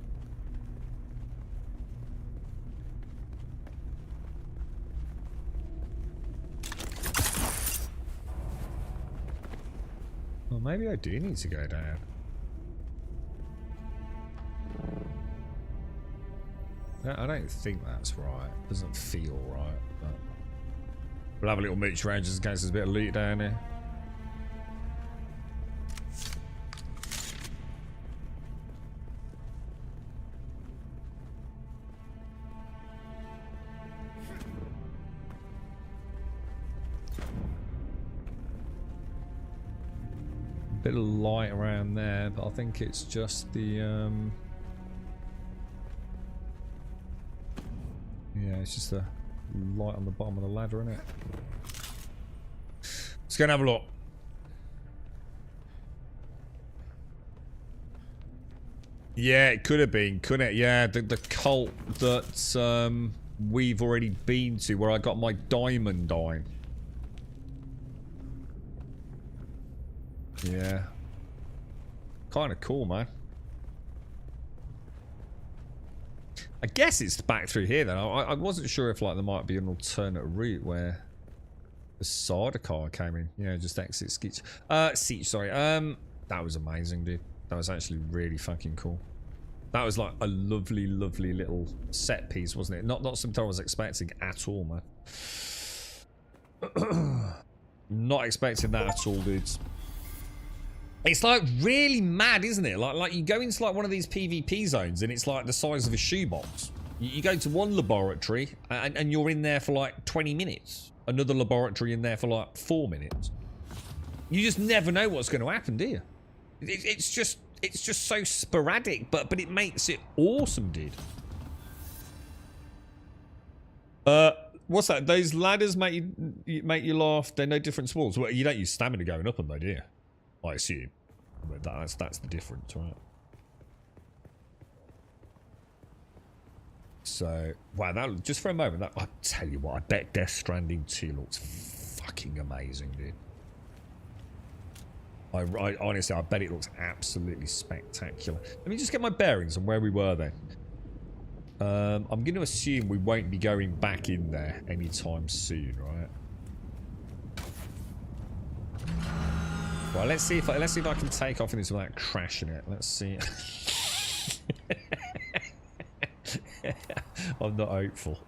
Well, maybe I do need to go down. I don't think that's right. It doesn't feel right. But we'll have a little mooch around just in case there's a bit of loot down there. Bit of light around there, but I think it's just the yeah, it's just the light on the bottom of the ladder, isn't it? Let's go and have a look. Yeah, it could have been, couldn't it? Yeah, the cult that we've already been to, where I got my diamond eye. Yeah. Kind of cool, man. I guess it's back through here then. I wasn't sure if like there might be an alternate route where the Sardaukar came in. Yeah, just exit Siege. Siege, sorry. That was amazing, dude. That was actually really fucking cool. That was like a lovely, lovely little set piece, wasn't it? Not something I was expecting at all, man. Not expecting that at all, dudes. It's like really mad, isn't it? Like you go into like one of these PvP zones and it's like the size of a shoebox. You go to one laboratory and you're in there for like 20 minutes. Another laboratory in there for like 4 minutes. You just never know what's going to happen, do you? It's just so sporadic, but it makes it awesome, dude. What's that? Those ladders make you laugh. They're no different to walls. Well, you don't use stamina going up them, though, do you? I assume. But that's the difference, right? So, wow, that just for a moment, I tell you what, I bet Death Stranding 2 looks fucking amazing, dude. I honestly, I bet it looks absolutely spectacular. Let me just get my bearings on where we were then. I'm going to assume we won't be going back in there anytime soon, right? Well, let's see if I can take off in this without crashing it. Let's see. I'm not hopeful.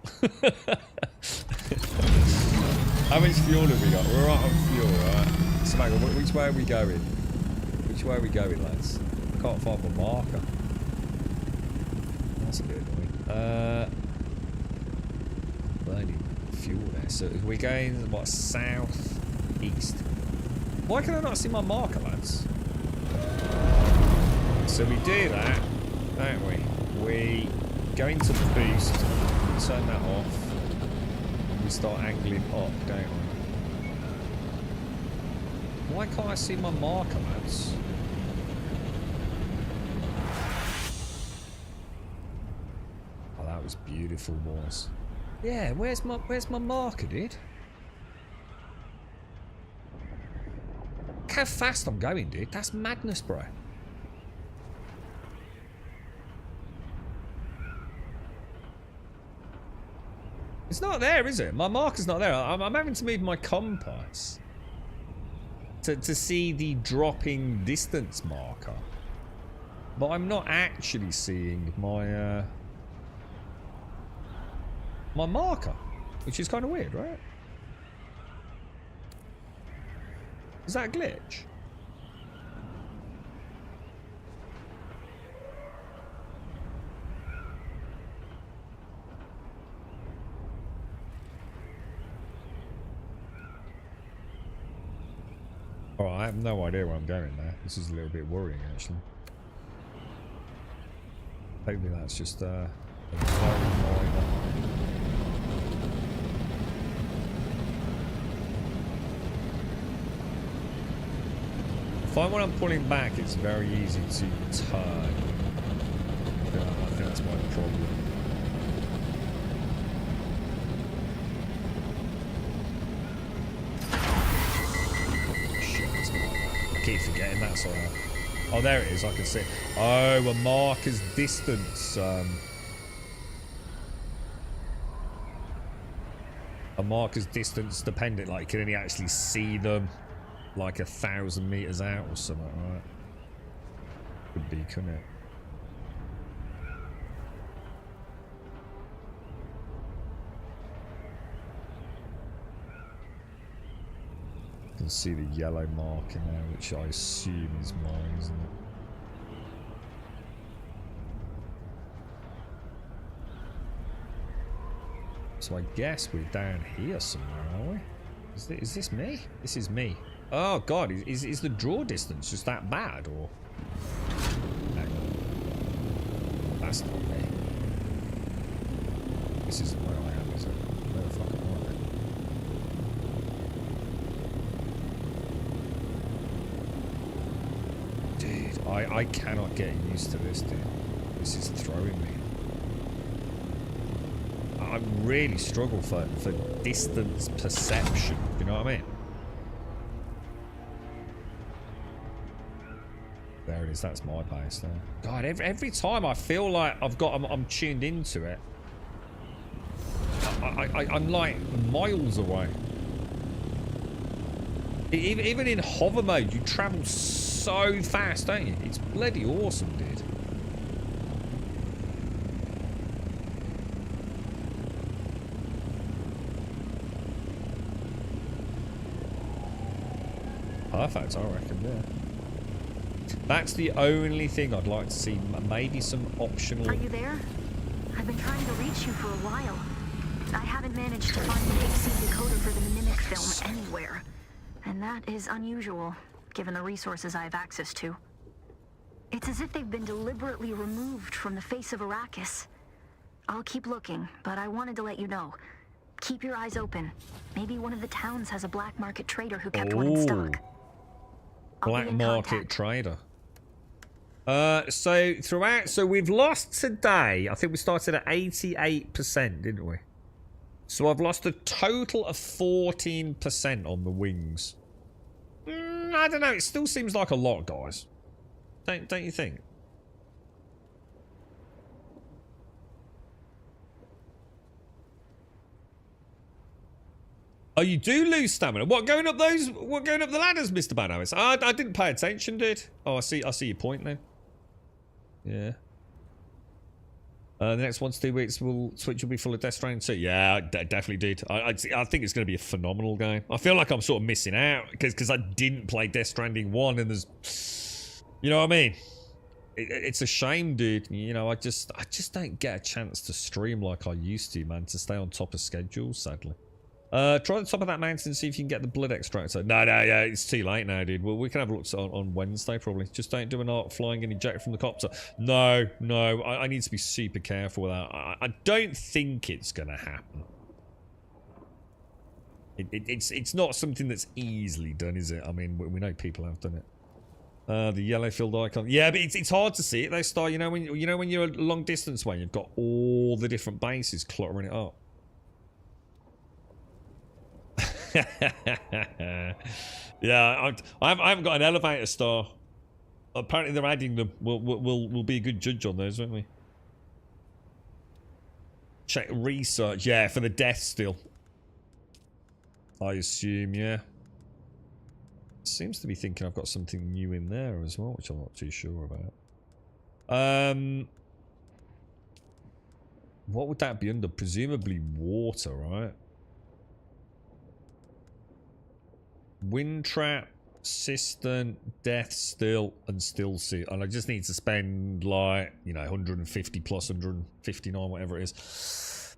How much fuel have we got? We're right on fuel, right? So, Michael, which way are we going? Which way are we going, lads? I can't find my marker. That's a bit annoying. Burning fuel there. So we're going, what, south east? Why can I not see my marker, lads? So we do that, don't we? We go into the boost, we turn that off, and we start angling up, don't we? Why can't I see my marker, lads? Oh, that was beautiful, boys. Yeah, where's my marker, dude? Look how fast I'm going, dude. That's madness, bro. It's not there, is it? My marker's not there. I'm having to move my compass to see the dropping distance marker. But I'm not actually seeing my my marker, which is kind of weird, right? Is that a glitch? Oh, I have no idea where I'm going there. This is a little bit worrying, actually. Hopefully that's just a very minor. I find when I'm pulling back, it's very easy to turn. I think that's my problem. I keep forgetting that sort of. Oh, there it is. I can see it. Oh, a marker's distance. A marker's distance dependent. Like, you can only actually see them like 1,000 meters out or something, right? Could be, couldn't it? You can see the yellow mark in there, which I assume is mine, isn't it? So I guess we're down here somewhere, are we? Is this me? This is me. Oh god, is the draw distance just that bad, or? Hang on. That's not me. This isn't where I am, is it? Where the fuck am I? Dude, I cannot get used to this, dude. This is throwing me. I really struggle for distance perception, you know what I mean? There it is, that's my base there. God, every time I feel like I'm tuned into it, I'm like miles away. Even in hover mode, you travel so fast, don't you? It's bloody awesome, dude. Perfect, I reckon, yeah. That's the only thing I'd like to see. Maybe some optional... Are you there? I've been trying to reach you for a while. I haven't managed to find the AC decoder for the mimic film anywhere. And that is unusual, given the resources I have access to. It's as if they've been deliberately removed from the face of Arrakis. I'll keep looking, but I wanted to let you know. Keep your eyes open. Maybe one of the towns has a black market trader who kept one in stock. Black market trader. So we've lost today. I think we started at 88%, didn't we? So I've lost a total of 14% on the wings. I don't know. It still seems like a lot, guys. Don't you think? Oh, you do lose stamina. What, going up those? What, going up the ladders, Mr. Banowitz? I didn't pay attention, dude. Oh, I see your point then. Yeah. The next 1 to 2 weeks, Switch will be full of Death Stranding 2. Yeah, definitely, dude. I think it's going to be a phenomenal game. I feel like I'm sort of missing out because I didn't play Death Stranding 1, and there's, you know what I mean. It's a shame, dude. You know, I just don't get a chance to stream like I used to, man, to stay on top of schedules, sadly. Try the top of that mountain and see if you can get the blood extractor. No, yeah, it's too late now, dude. Well, we can have a look on Wednesday, probably. Just don't do an art flying and eject from the copter. No, I need to be super careful with that. I don't think it's going to happen. It's not something that's easily done, is it? I mean, we know people have done it. The yellow filled icon. Yeah, but it's hard to see it though, Star. You know when you're a long distance away, you've got all the different bases cluttering it up. Yeah, I haven't got an elevator, Star. Apparently they're adding them. We'll be a good judge on those, won't we? Check research. Yeah, for the death still. I assume, yeah. Seems to be thinking I've got something new in there as well, which I'm not too sure about. What would that be under? Presumably water, right? Wind trap, cistern, death still, and still sea. And I just need to spend like, you know, 150 plus 159, whatever it is.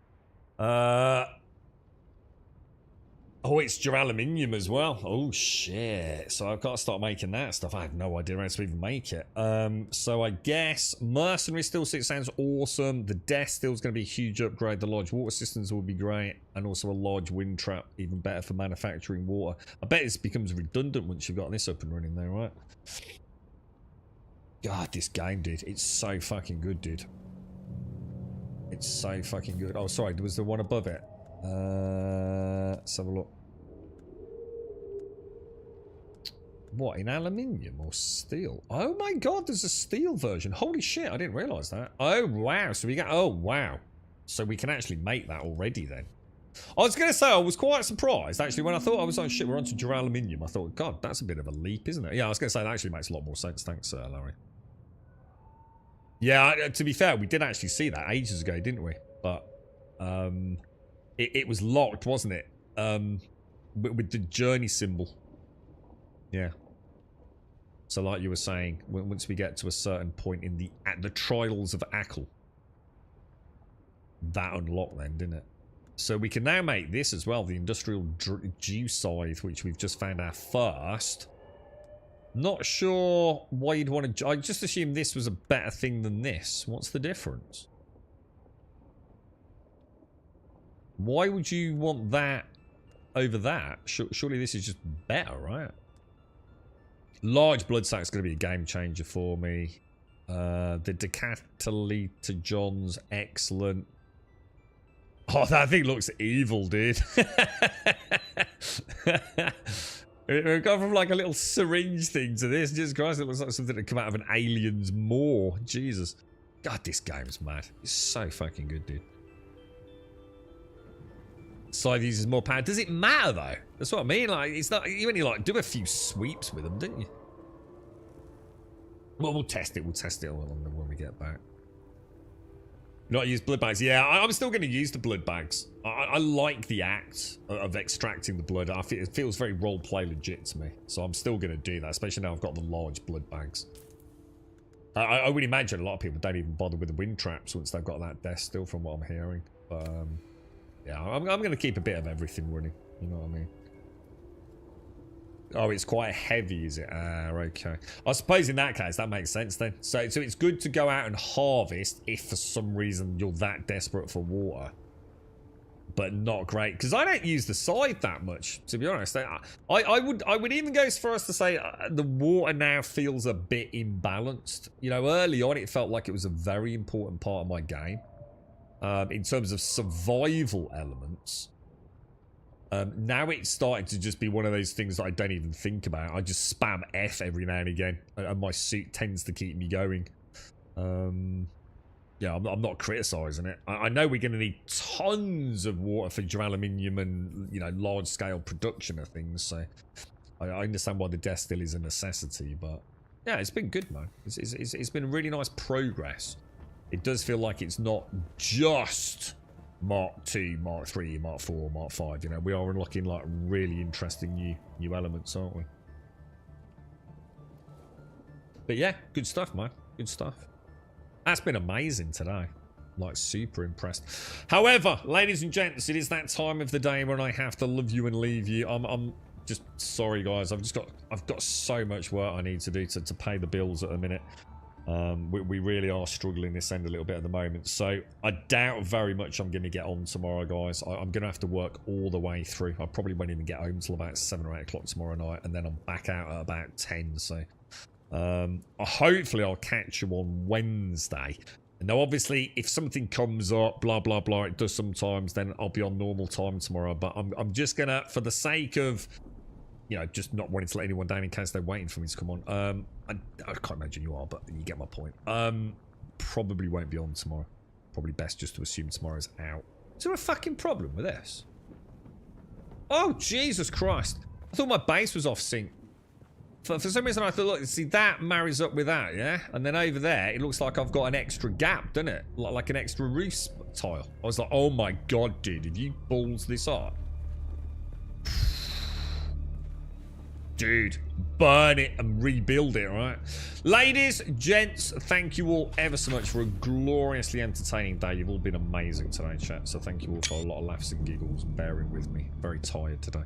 Oh, it's duraluminium as well. Oh, shit. So I've got to start making that stuff. I have no idea how to even make it. So I guess mercenary still sounds awesome. The death still is going to be a huge upgrade. The large water systems will be great. And also a large wind trap, even better for manufacturing water. I bet this becomes redundant once you've got this up and running there, right? God, this game, dude. It's so fucking good, dude. It's so fucking good. Oh, sorry. Was there one above it? Let's have a look. What, in aluminium or steel? Oh my god, there's a steel version. Holy shit, I didn't realise that. Oh wow, so we got, oh wow. So we can actually make that already then. I was going to say, I was quite surprised actually when I thought I was on shit, we're onto duraluminium. I thought, god, that's a bit of a leap, isn't it? Yeah, I was going to say that actually makes a lot more sense. Thanks, Larry. Yeah, to be fair, we did actually see that ages ago, didn't we? But, it was locked, wasn't it? With the journey symbol. Yeah. So like you were saying, once we get to a certain point in the trials of Ackle, that unlocked then, didn't it? So we can now make this as well, the industrial dew scythe, which we've just found our first. Not sure why you'd want to... I just assumed this was a better thing than this. What's the difference? Why would you want that over that? Surely this is just better, right? Large blood sack's going to be a game changer for me. The decathlete John's excellent. Oh, that thing looks evil, dude. We've gone from like a little syringe thing to this. Jesus Christ, it looks like something that come out of an Alien's Maw. Jesus. God, this game's mad. It's so fucking good, dude. Scythe uses more power. Does it matter though? That's what I mean. Like, it's not. You only like do a few sweeps with them, didn't you? Well, we'll test it. We'll test it when we get back. Not use blood bags. Yeah, I'm still going to use the blood bags. I like the act of extracting the blood. It feels very roleplay legit to me. So I'm still going to do that, especially now I've got the large blood bags. I would imagine a lot of people don't even bother with the wind traps once they've got that death still, from what I'm hearing. But yeah, I'm going to keep a bit of everything running. You know what I mean? Oh, it's quite heavy, is it? Okay. I suppose in that case, that makes sense then. So it's good to go out and harvest if for some reason you're that desperate for water. But not great. Because I don't use the scythe that much, to be honest. I would even go as far as to say the water now feels a bit imbalanced. You know, early on it felt like it was a very important part of my game. In terms of survival elements. Now it's starting to just be one of those things that I don't even think about. I just spam F every now and again, and my suit tends to keep me going. Yeah, I'm not criticising it. I know we're going to need tons of water for duraluminium and, you know, large-scale production of things, so I understand why the death still is a necessity, but yeah, it's been good, man. It's been really nice progress. It does feel like it's not just Mark 2, Mark 3, Mark 4, Mark 5, you know, we are unlocking like really interesting new elements, aren't we? But yeah, good stuff, man. Good stuff. That's been amazing today. Like, super impressed. However, ladies and gents, it is that time of the day when I have to love you and leave you. I'm just sorry, guys. I've got so much work I need to do to pay the bills at the minute. We really are struggling this end a little bit at the moment, so I doubt very much I'm going to get on tomorrow, guys. I'm going to have to work all the way through. I probably won't even get home till about 7 or 8 o'clock tomorrow night, and then I'm back out at about 10, so hopefully I'll catch you on Wednesday. Now, obviously, if something comes up, blah, blah, blah, it does sometimes, then I'll be on normal time tomorrow, but I'm just going to, for the sake of, you know, just not wanting to let anyone down in case they're waiting for me to come on. I can't imagine you are, but you get my point. Probably won't be on tomorrow. Probably best just to assume tomorrow's out. Is there a fucking problem with this? Oh, Jesus Christ. I thought my base was off sync. For some reason I thought, look, see, that marries up with that, yeah? And then over there, it looks like I've got an extra gap, doesn't it? Like an extra roof tile. I was like, oh my god, dude, have you balls this up? Dude, burn it and rebuild it, right? Ladies, gents, thank you all ever so much for a gloriously entertaining day. You've all been amazing today, chat. So thank you all for a lot of laughs and giggles and bearing with me. Very tired today.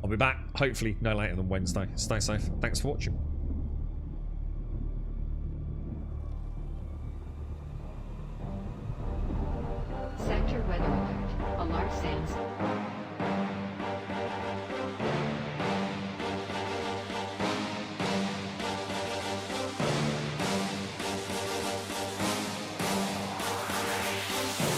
I'll be back, hopefully, no later than Wednesday. Stay safe. Thanks for watching. Sector weather alert. Alert stands.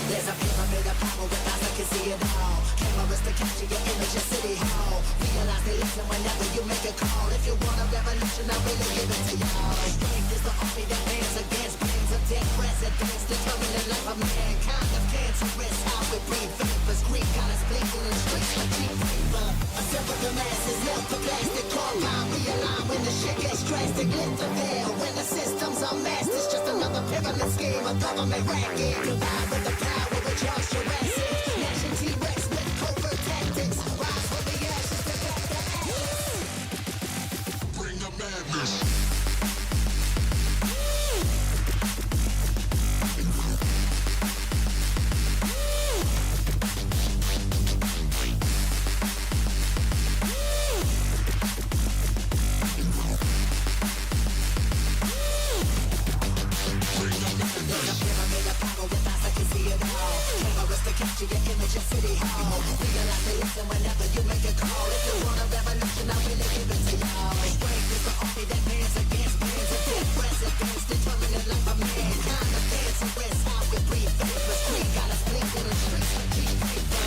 There's a pyramid of power with eyes that can see it all. Cameras to capture your image in City Hall. Realize they listen whenever you make a call. If you want a revolution, I really give it to y'all. Strength is the army that bands against brains of dead presidents, determining the life of mankind. Of cancerous, how we breathe vapors. Greek got us blinking in the streets like cheap paper. A simple the masses, melt the plastic core line. Realign when the shit gets drastic. Lift the veil when the systems are masked. It's just another pyramid scheme, a government racket. Combined with the power of Charles Jurassic. Nation T-Rex with covert tactics. Rise from the ashes to back the atlas. Bring the madness. Capture your image in City Hall. Realize they listen whenever you make a call. If you want a revolution, I really give it to y'all. Strength is the army that bands against bands of dead presidents, determining the life of mankind. The cancerous, how we breathe vapors. Greek got us blinking in the streets like cheap paper.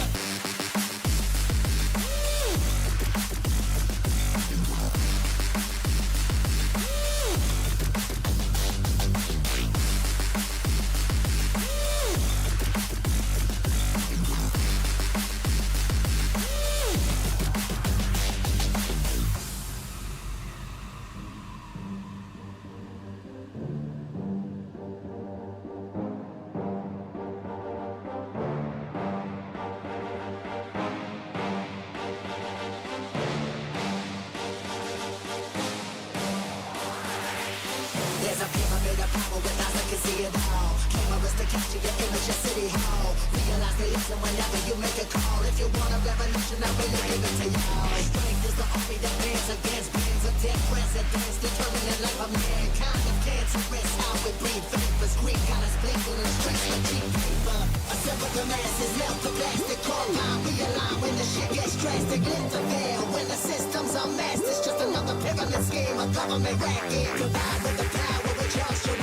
There's a pyramid of power with eyes that can see it all. Cameras to capture your image in City Hall. Realize they listen whenever you make a call. If you want a revolution, I really give it to y'all. Strength is the army that bands against bands of dead presidents, determining the life of mankind. Of cancerous, how we breathe vapors. Greek got us blinking in the streets like cheap paper. Assemble the masses, melt the plastic core line. Realign when the shit gets drastic. Lift the veil when the systems are masked. It's just another pyramid scheme, a government racket. Combined with the power of Charles Jurassic.